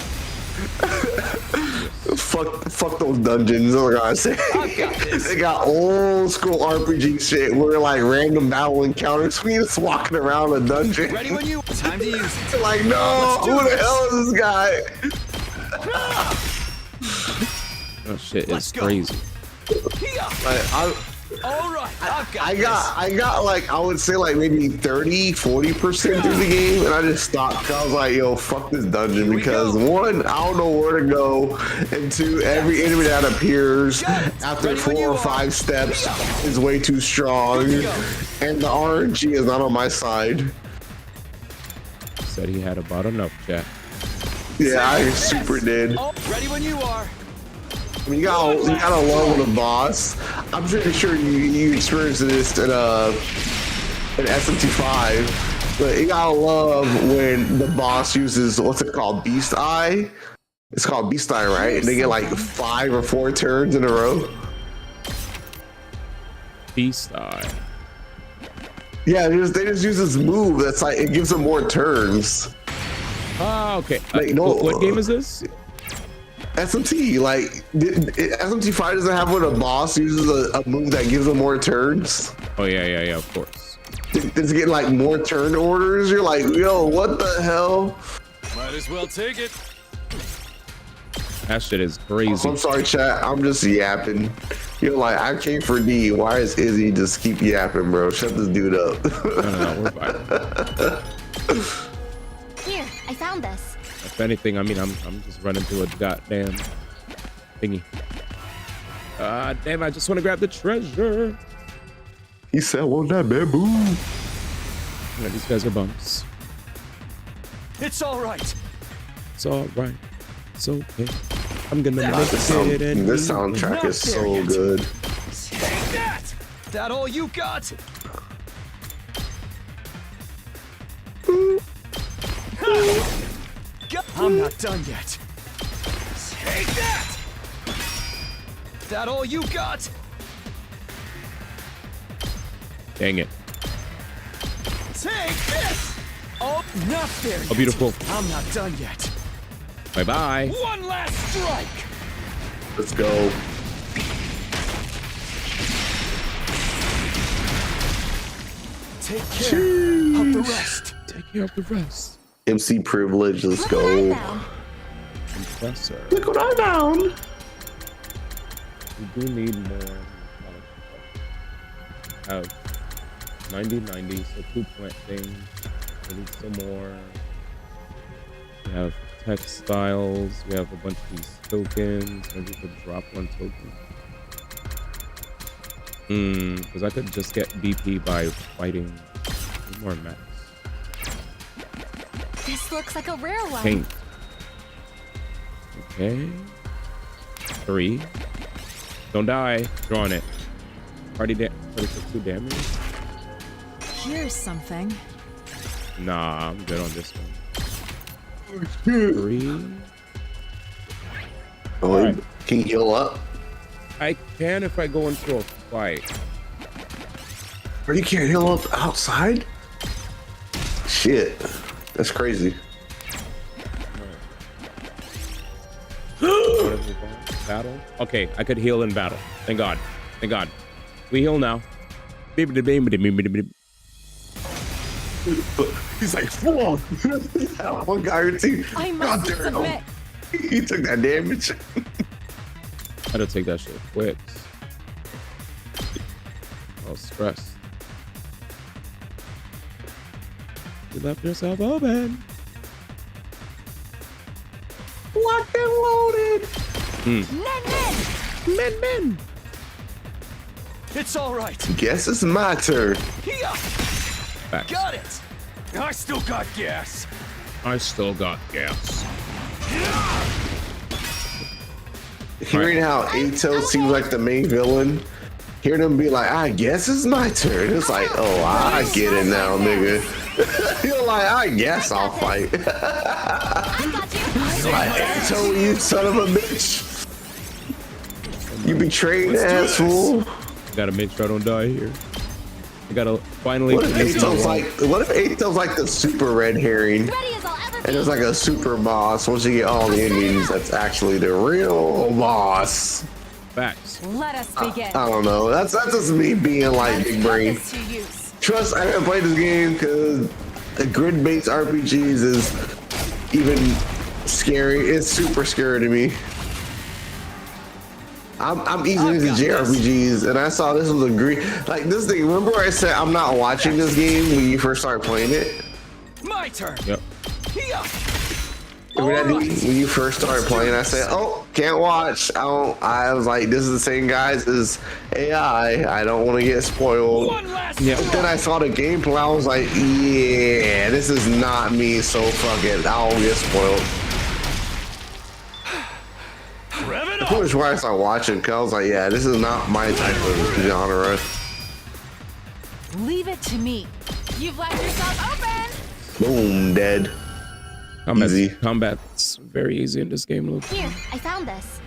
Fuck those dungeons. Oh god, they got old school RPG shit where like random battle encounters. We just walking around a dungeon. Ready when you time to use it. Like no, who the hell is this guy? Oh shit, it's crazy. I got like I would say like maybe 30-40% through the game, and I just stopped. I was like, yo, fuck this dungeon because 1, I don't know where to go, and 2, every enemy that appears after 4 or 5 steps is way too strong, and the RNG is not on my side. Said he had about enough, chat. Yeah, I super did. Ready when you are. I mean, you gotta love the boss. I'm pretty sure you experienced this in SMT5, but you gotta love when the boss uses what's it called, Beast Eye. It's called Beast Eye, right? And they get like 5 or 4 turns in a row. Beast Eye. Yeah, they just use this move that's like it gives them more turns. Oh, okay. Like, what game is this? SMT, like SMT5 doesn't have when a boss uses a move that gives them more turns. Oh yeah, of course. It's getting like more turn orders. You're like, yo, what the hell? Might as well take it. That shit is crazy. I'm sorry, chat. I'm just yapping. You're like, I came for D. Why is Izzy just keep yapping, bro? Shut this dude up. No, we're fine. Here, I found this. If anything, I mean, I'm just running through a goddamn thingy. Damn, I just want to grab the treasure. He said, "Want that bamboo?" Yeah, these guys are bumps. It's all right. It's all right. It's okay. I'm gonna make This soundtrack is so good. Take that! That all you got? I'm not done yet. Take that! That all you got? Dang it. Take this! Oh, not there yet. Oh, beautiful. I'm not done yet. Bye-bye. One last strike! Let's go. Take care of the rest. Take care of the rest. MC privilege, let's go. Compressor. Look what I found. We do need more. I have 90, so 2 plant things. We need some more. We have textiles. We have a bunch of these tokens. Maybe we could drop one token. Because I could just get BP by fighting more max. This looks like a rare one. Paint. Okay. 3. Don't die. Drawing it. Party 2 damage. Here's something. Nah, I'm good on this one. 3. Oh, right. Can you heal up? I can if I go into a fight. Or you can't heal up outside? Shit. That's crazy. Battle? Okay, I could heal in battle. Thank God. Thank God. We heal now. He's like, full on. One guy or two. I must submit. He took that damage. I had to take that shit quick. I was stressed. You left yourself open. Locked and loaded. Men. It's all right. Guess it's my turn. Facts. Got it. I still got gas. I still got gas. Hearing how Ato seems like the main villain, hearing him be like, I guess it's my turn. It's like, oh, I get it now, nigga. You're like, I guess I'll fight. Like, Ato, you son of a bitch. You betrayed, asshole. Gotta make sure I don't die here. I gotta finally. What if Ato's like the super red herring? And it's like a super boss. Once you get all the endings, that's actually the real boss. Facts. Let us begin. I don't know. That's just me being like big brain. Trust, I haven't played this game because grid-based RPGs is even scary. It's super scary to me. I'm easy into JRPGs, and I saw this was a green. Like this thing. Remember I said I'm not watching this game when you first started playing it? My turn. Yep. When you first started playing, I said, "Oh, can't watch." I was like, "This is the same guys as AI. I don't want to get spoiled." Yeah. But then I saw the gameplay. I was like, "Yeah, this is not me." So fuck it. I'll get spoiled. That's why I started watching. Cause I was like, "Yeah, this is not my type of genre." Leave it to me. You've left yourself open. Boom, dead. Combat's very easy in this game, Luke. Here, I found this.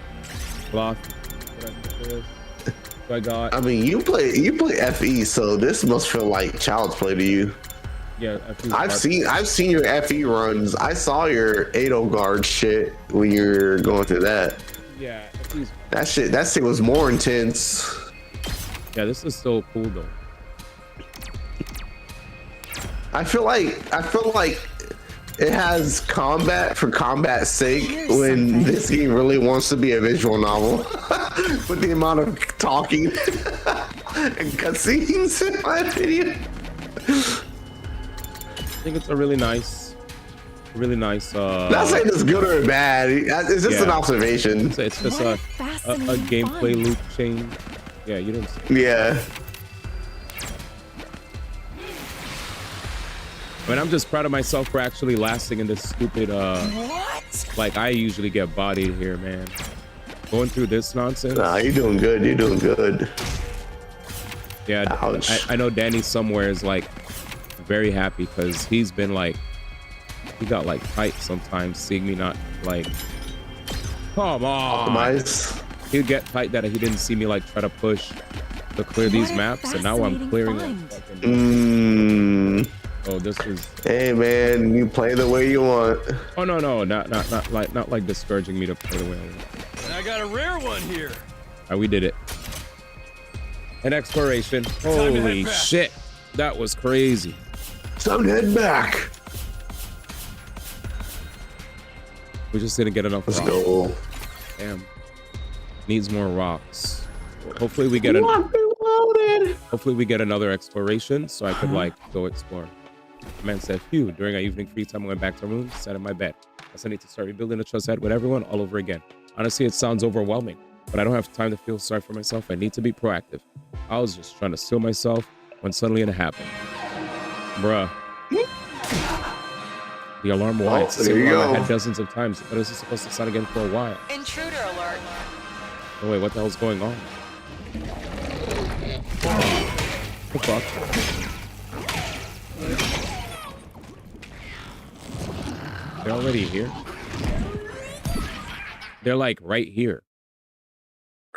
Block. I got. I mean, you play FE, so this must feel like child's play to you. Yeah, I've seen your FE runs. I saw your Edelgard shit when you were going through that. Yeah, that shit was more intense. Yeah, this is so cool though. I feel like it has combat for combat's sake when this game really wants to be a visual novel with the amount of talking and cutscenes, in my opinion. I think it's a really nice really nice. Not saying it's good or bad. It's just an observation. It's just a gameplay loop change. Yeah, you didn't see. Yeah. I mean, I'm just proud of myself for actually lasting in this stupid. What? Like I usually get bodied here, man. Going through this nonsense. Nah, you're doing good. You're doing good. Yeah, I know Danny somewhere is like very happy because he's been like, he got like tight sometimes seeing me not like, come on. Optimize. He'd get tight that he didn't see me like try to push to clear these maps, and now I'm clearing like fucking. Oh, this is. Hey man, you play the way you want. Oh no, not like discouraging me to play the way I want. And I got a rare one here. Right, we did it. An exploration. Holy shit, that was crazy. Time to head back. We just didn't get enough. Let's rocks. go. Damn. Needs more rocks. Hopefully we get hopefully we get another exploration so I could like go explore. The man said, phew, during our evening free time I went back to room, sat in my bed. I need to start rebuilding the trust I had with everyone all over again. Honestly, it sounds overwhelming, but I don't have time to feel sorry for myself. I need to be proactive. I was just trying to still myself when suddenly it happened. Bruh. The alarm whined. It's the same alarm I had dozens of times, but this is supposed to sound again for a while. Intruder alert. Oh wait, what the hell's going on? What the fuck? They're already here? They're like right here.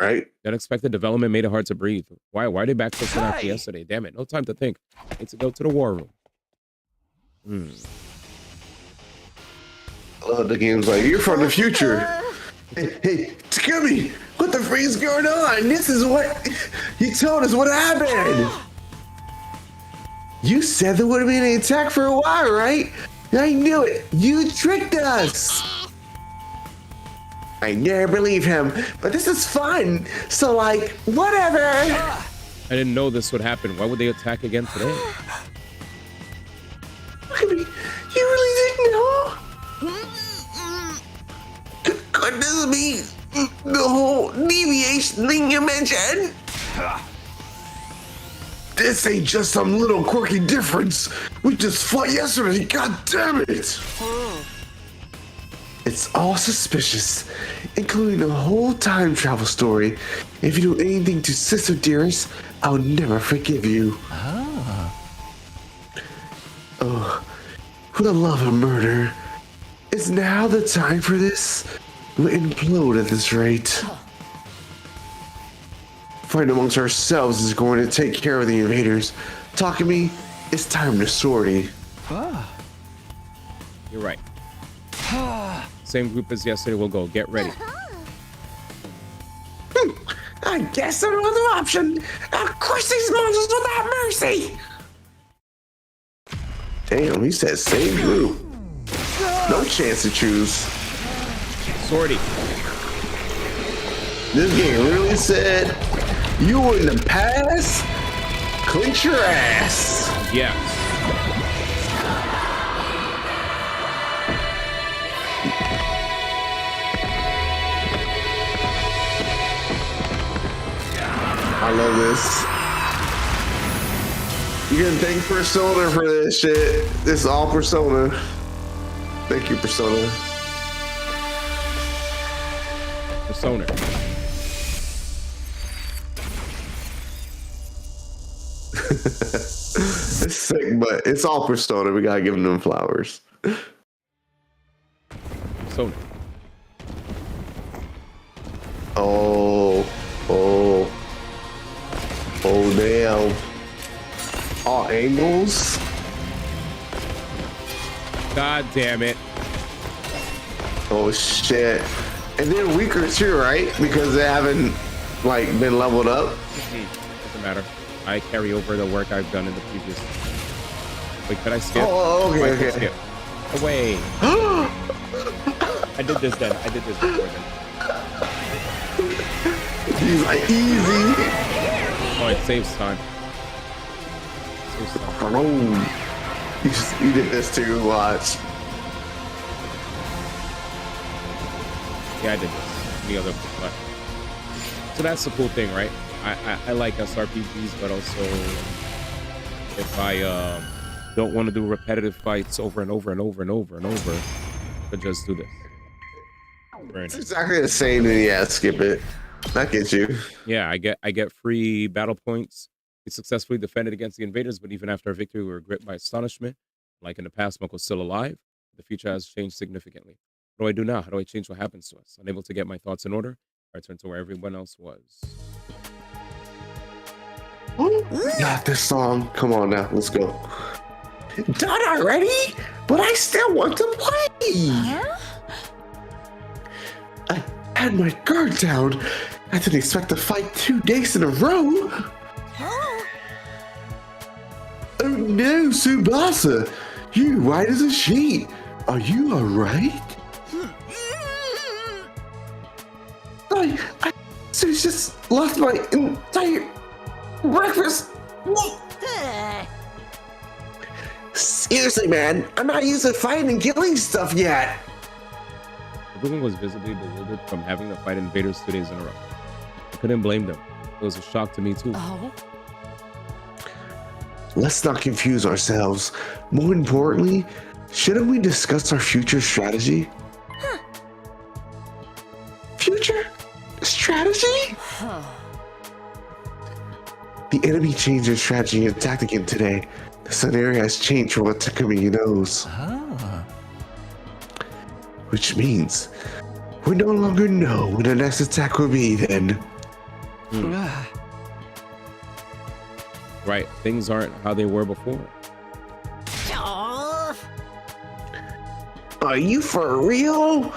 Right? The unexpected development made it hard to breathe. Why are they back so soon after yesterday? Damn it, no time to think. Need to go to the war room. I love the game's like, you're from the future. Hey, Takumi, what the freak is going on? This is what you told us what happened. You said there would have been an attack for a while, right? I knew it. You tricked us. I never believe him, but this is fun. So like, whatever. I didn't know this would happen. Why would they attack again today? You really didn't know? Goodness me, the whole deviation thing you mentioned. This ain't just some little quirky difference. We just fought yesterday, god damn it. It's all suspicious, including the whole time travel story. If you do anything to Sister Dearest, I'll never forgive you. Oh, for the love of murder. Is now the time for this? We'll implode at this rate. Fight amongst ourselves is going to take care of the invaders. Takumi, it's time to sortie. You're right. Same group as yesterday, we'll go. Get ready. I guess there's no other option. I'll crush these monsters without mercy. Damn, he said same group. No chance to choose. Sortie. This game really said you wouldn't pass. Clench your ass. Yes. I love this. You can thank Persona for this shit. This is all Persona. Thank you, Persona. Persona. It's sick, but it's all Persona. We gotta give them flowers. Persona. Oh damn. All angles? God damn it. Oh shit. And they're weaker too, right? Because they haven't like been leveled up. Doesn't matter. I carry over the work I've done in the previous. Wait, could I skip? Oh, okay, okay. Skip. Away. I did this then. I did this before then. He's like easy. Oh, it saves time. You did this too, watch. Yeah, I did this. The other but. So that's the cool thing, right? I like SRPGs, but also if I don't want to do repetitive fights over and over and over and over and over, I could just do this. It's exactly the same, and yeah, skip it. That gets you. Yeah, I get free battle points. We successfully defended against the invaders, but even after our victory, we were gripped by astonishment. Like in the past, Moko's still alive. The future has changed significantly. What do I do now? How do I change what happens to us? Unable to get my thoughts in order, I return to where everyone else was. Got this song. Come on now, let's go. Done already? But I still want to play. Huh? I had my guard down. I didn't expect to fight 2 days in a row. Huh? Oh no, Tsubasa. You white as a sheet. Are you alright? I just left my entire breakfast. Seriously, man, I'm not used to fighting and killing stuff yet. Everyone was visibly bewildered from having to fight invaders 2 days in a row. I couldn't blame them. It was a shock to me too. Oh. Let's not confuse ourselves. More importantly, shouldn't we discuss our future strategy? Huh. Future strategy? Huh. The enemy changed their strategy and attacked again today. The scenario has changed from what Takumi knows. Ah. Which means we no longer know when the next attack will be then. Right, things aren't how they were before. Are you for real?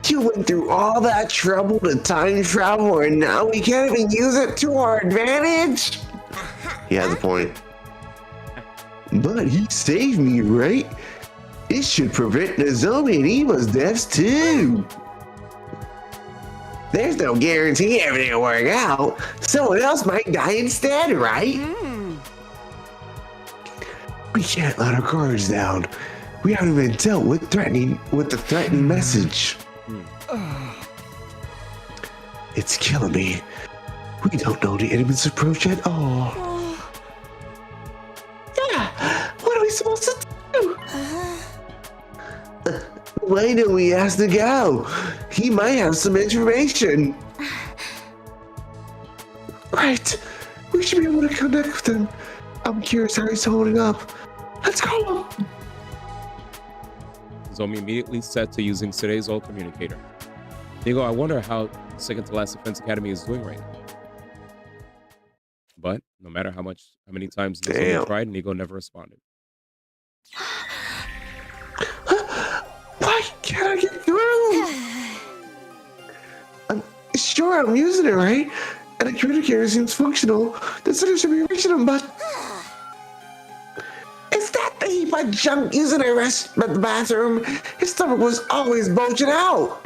You went through all that trouble to time travel and now we can't even use it to our advantage? He has a point. But he saved me, right? It should prevent Nozomi and Ima's deaths too. There's no guarantee everything will work out. Someone else might die instead, right? We can't let our guards down. We haven't even dealt with the threatening message. It's killing me. We don't know the enemy's approach at all. Yeah, what are we supposed to do? Why don't we ask the Gao? He might have some information. Right, we should be able to connect with him. I'm curious how he's holding up. Let's call him. Zomi immediately set to using Tsure's old communicator. Nigo, I wonder how Second to Last Defense Academy is doing right now. But no matter how many times Zomi tried, Nigo never responded. Why can't I get through? I'm sure I'm using it right, and the communicator seems functional. The center should be reaching him, but is that the heap of junk using the rest at the bathroom? His stomach was always bulging out.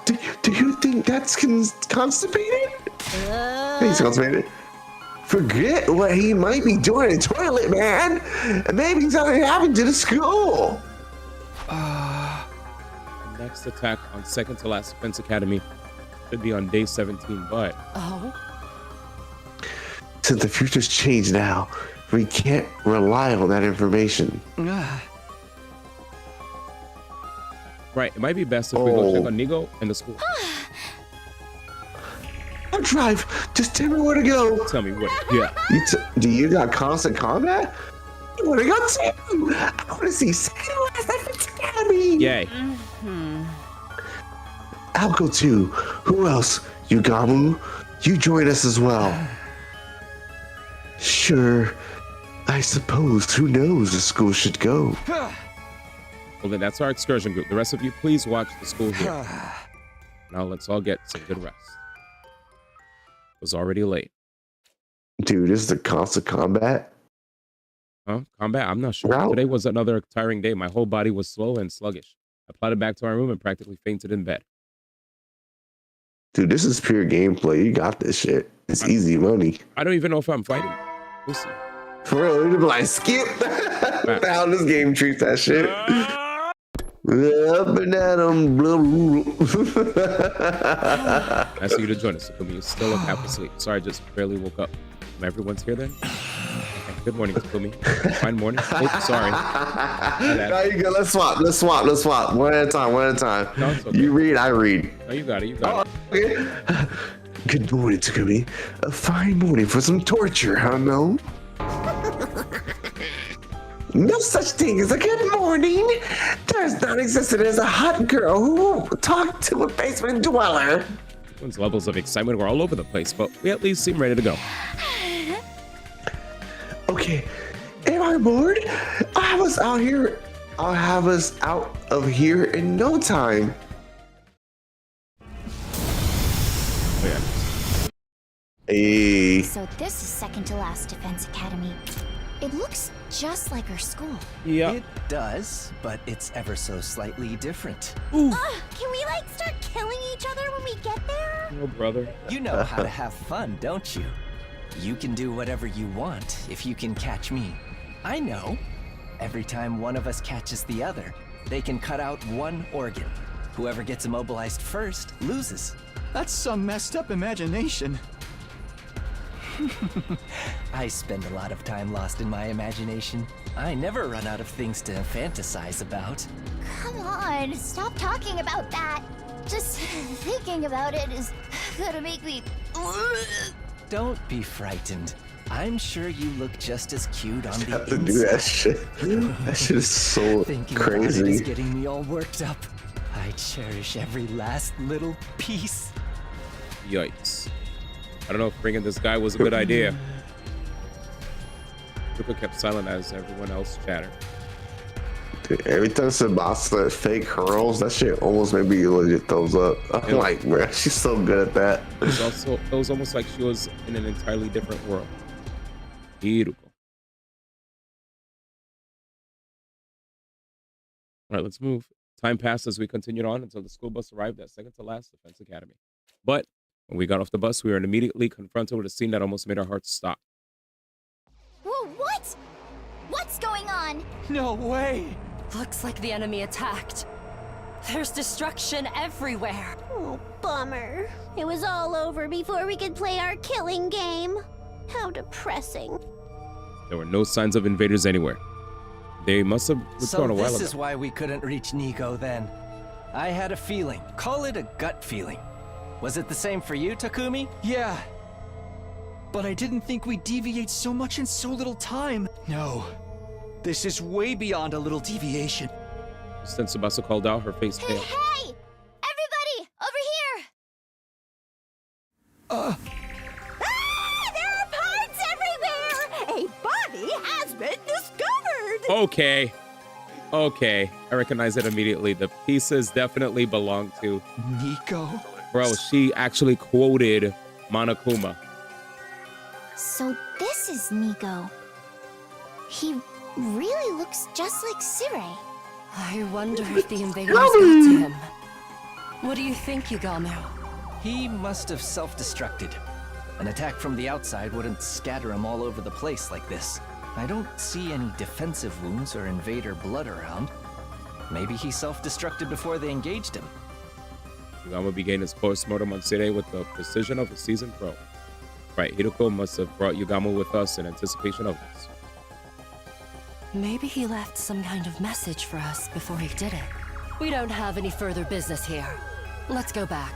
Do you think that's constipated? He's constipated. Forget what he might be doing in the toilet, man. Maybe something happened to the school. Next attack on Second to Last Defense Academy should be on day 17, but... Since the future's changed now, we can't rely on that information. Right, it might be best if we go check on Nigo and the school. I'll drive. Just tell me where to go. Tell me what. Yeah. Do you got constant combat? I want to go too. I want to see Second to Last Defense Academy. Yay. I'll go too. Who else? Yugamu, you join us as well. Sure. I suppose. Who knows? The school should go. Well, then that's our excursion group. The rest of you, please watch the school here. Now let's all get some good rest. It was already late. Dude, this is the constant combat? Huh? Combat? I'm not sure. Wow. Today was another tiring day. My whole body was slow and sluggish. I plodded back to my room and practically fainted in bed. Dude, this is pure gameplay. You got this shit. It's easy money. I don't even know if I'm fighting. We'll see. For real, you'd be like, skip. How this game treats that shit. Up and down. Nice of you to join us, Takumi. You still look half asleep. Sorry, I just barely woke up. Everyone's here then? Okay. Good morning, Takumi. Fine morning. Oh, sorry. Now you go. Let's swap. One at a time. No, it's okay. You read, I read. No, you got it. Okay. Good morning, Takumi. A fine morning for some torture, huh, no? No such thing as a good morning. There's not existed as a hot girl who talked to a basement dweller. Everyone's levels of excitement were all over the place, but we at least seem ready to go. Okay, am I bored? I'll have us out of here in no time. Oh, yeah. Hey. So this is second to last Defense Academy. It looks just like our school. Yeah. It does, but it's ever so slightly different. Can we like start killing each other when we get there? Oh, brother. You know how to have fun, don't you? You can do whatever you want if you can catch me. I know. Every time one of us catches the other, they can cut out one organ. Whoever gets immobilized first loses. That's some messed up imagination. I spend a lot of time lost in my imagination. I never run out of things to fantasize about. Come on, stop talking about that. Just thinking about it is gonna make me... Don't be frightened. I'm sure you look just as cute on the have to inside. do that shit. That shit is so Thinking about it is crazy. getting me all worked up. I cherish every last little piece. Yikes. I don't know if bringing this guy was a good idea. Ruka kept silent as everyone else chattered. Dude, every time Sebasta fake hurls, that shit almost made me legit thumbs up. I'm like, bruh, she's so good at that. It was almost like she was in an entirely different world. Hiruko. All right, let's move. Time passed as we continued on until the school bus arrived at second to last Defense Academy. But when we got off the bus, we were immediately confronted with a scene that almost made our hearts stop. Whoa, what? What's going on? No way! Looks like the enemy attacked. There's destruction everywhere. Oh, bummer. It was all over before we could play our killing game. How depressing. There were no signs of invaders anywhere. They must have withdrawn a while ago. So this is why we couldn't reach Nico then. I had a feeling. Call it a gut feeling. Was it the same for you, Takumi? Yeah. But I didn't think we'd deviate so much in so little time. No. This is way beyond a little deviation. Just then Tsubasa called out, her face pale. Hey! Everybody! Over here! There are parts everywhere! A body has been discovered! Okay. I recognize it immediately. The pieces definitely belong to Nico. Bro, she actually quoted Monokuma. So this is Nico. He really looks just like Sirei. I wonder if the invaders got to him. What do you think, Yugamo? He must have self-destructed. An attack from the outside wouldn't scatter him all over the place like this. I don't see any defensive wounds or invader blood around. Maybe he self-destructed before they engaged him. Yugamo began his post-mortem on Sirei with the precision of a seasoned pro. Right, Hiroko must have brought Yugamo with us in anticipation of this. Maybe he left some kind of message for us before he did it. We don't have any further business here. Let's go back.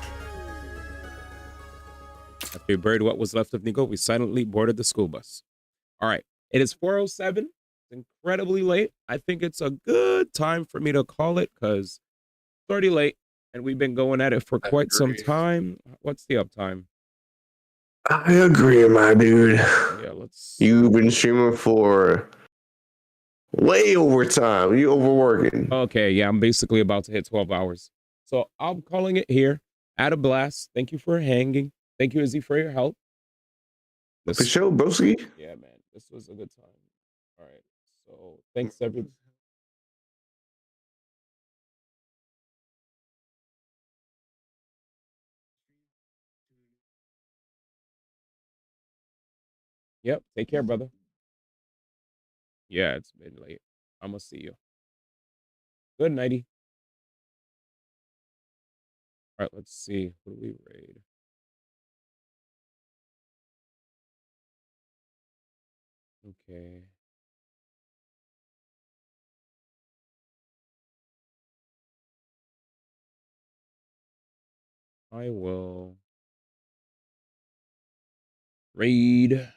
After we buried what was left of Nico, we silently boarded the school bus. All right, it is 4:07. It's incredibly late. I think it's a good time for me to call it because it's already late and we've been going at it for quite some time. What's the uptime? I agree, my dude. Yeah, let's. You've been streaming for way over time. You overworking. Okay, yeah, I'm basically about to hit 12 hours. So I'm calling it here. At a blast. Thank you for hanging. Thank you, Izzy, for your help. For sure, broski. Yeah, man. This was a good time. All right. So thanks, everybody. Yep. Take care, brother. Yeah, it's been late. I'm gonna see you. Good nighty. All right, let's see. What do we raid? Okay. I will raid.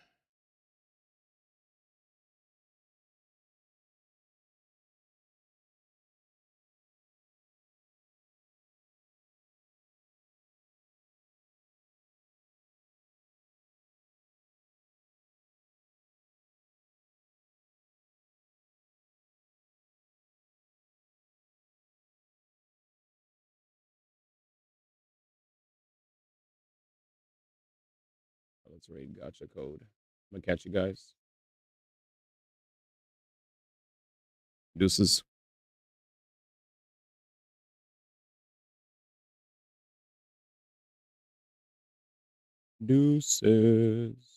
Let's raid gotcha code. I'm gonna catch you guys. Deuces. Deuces.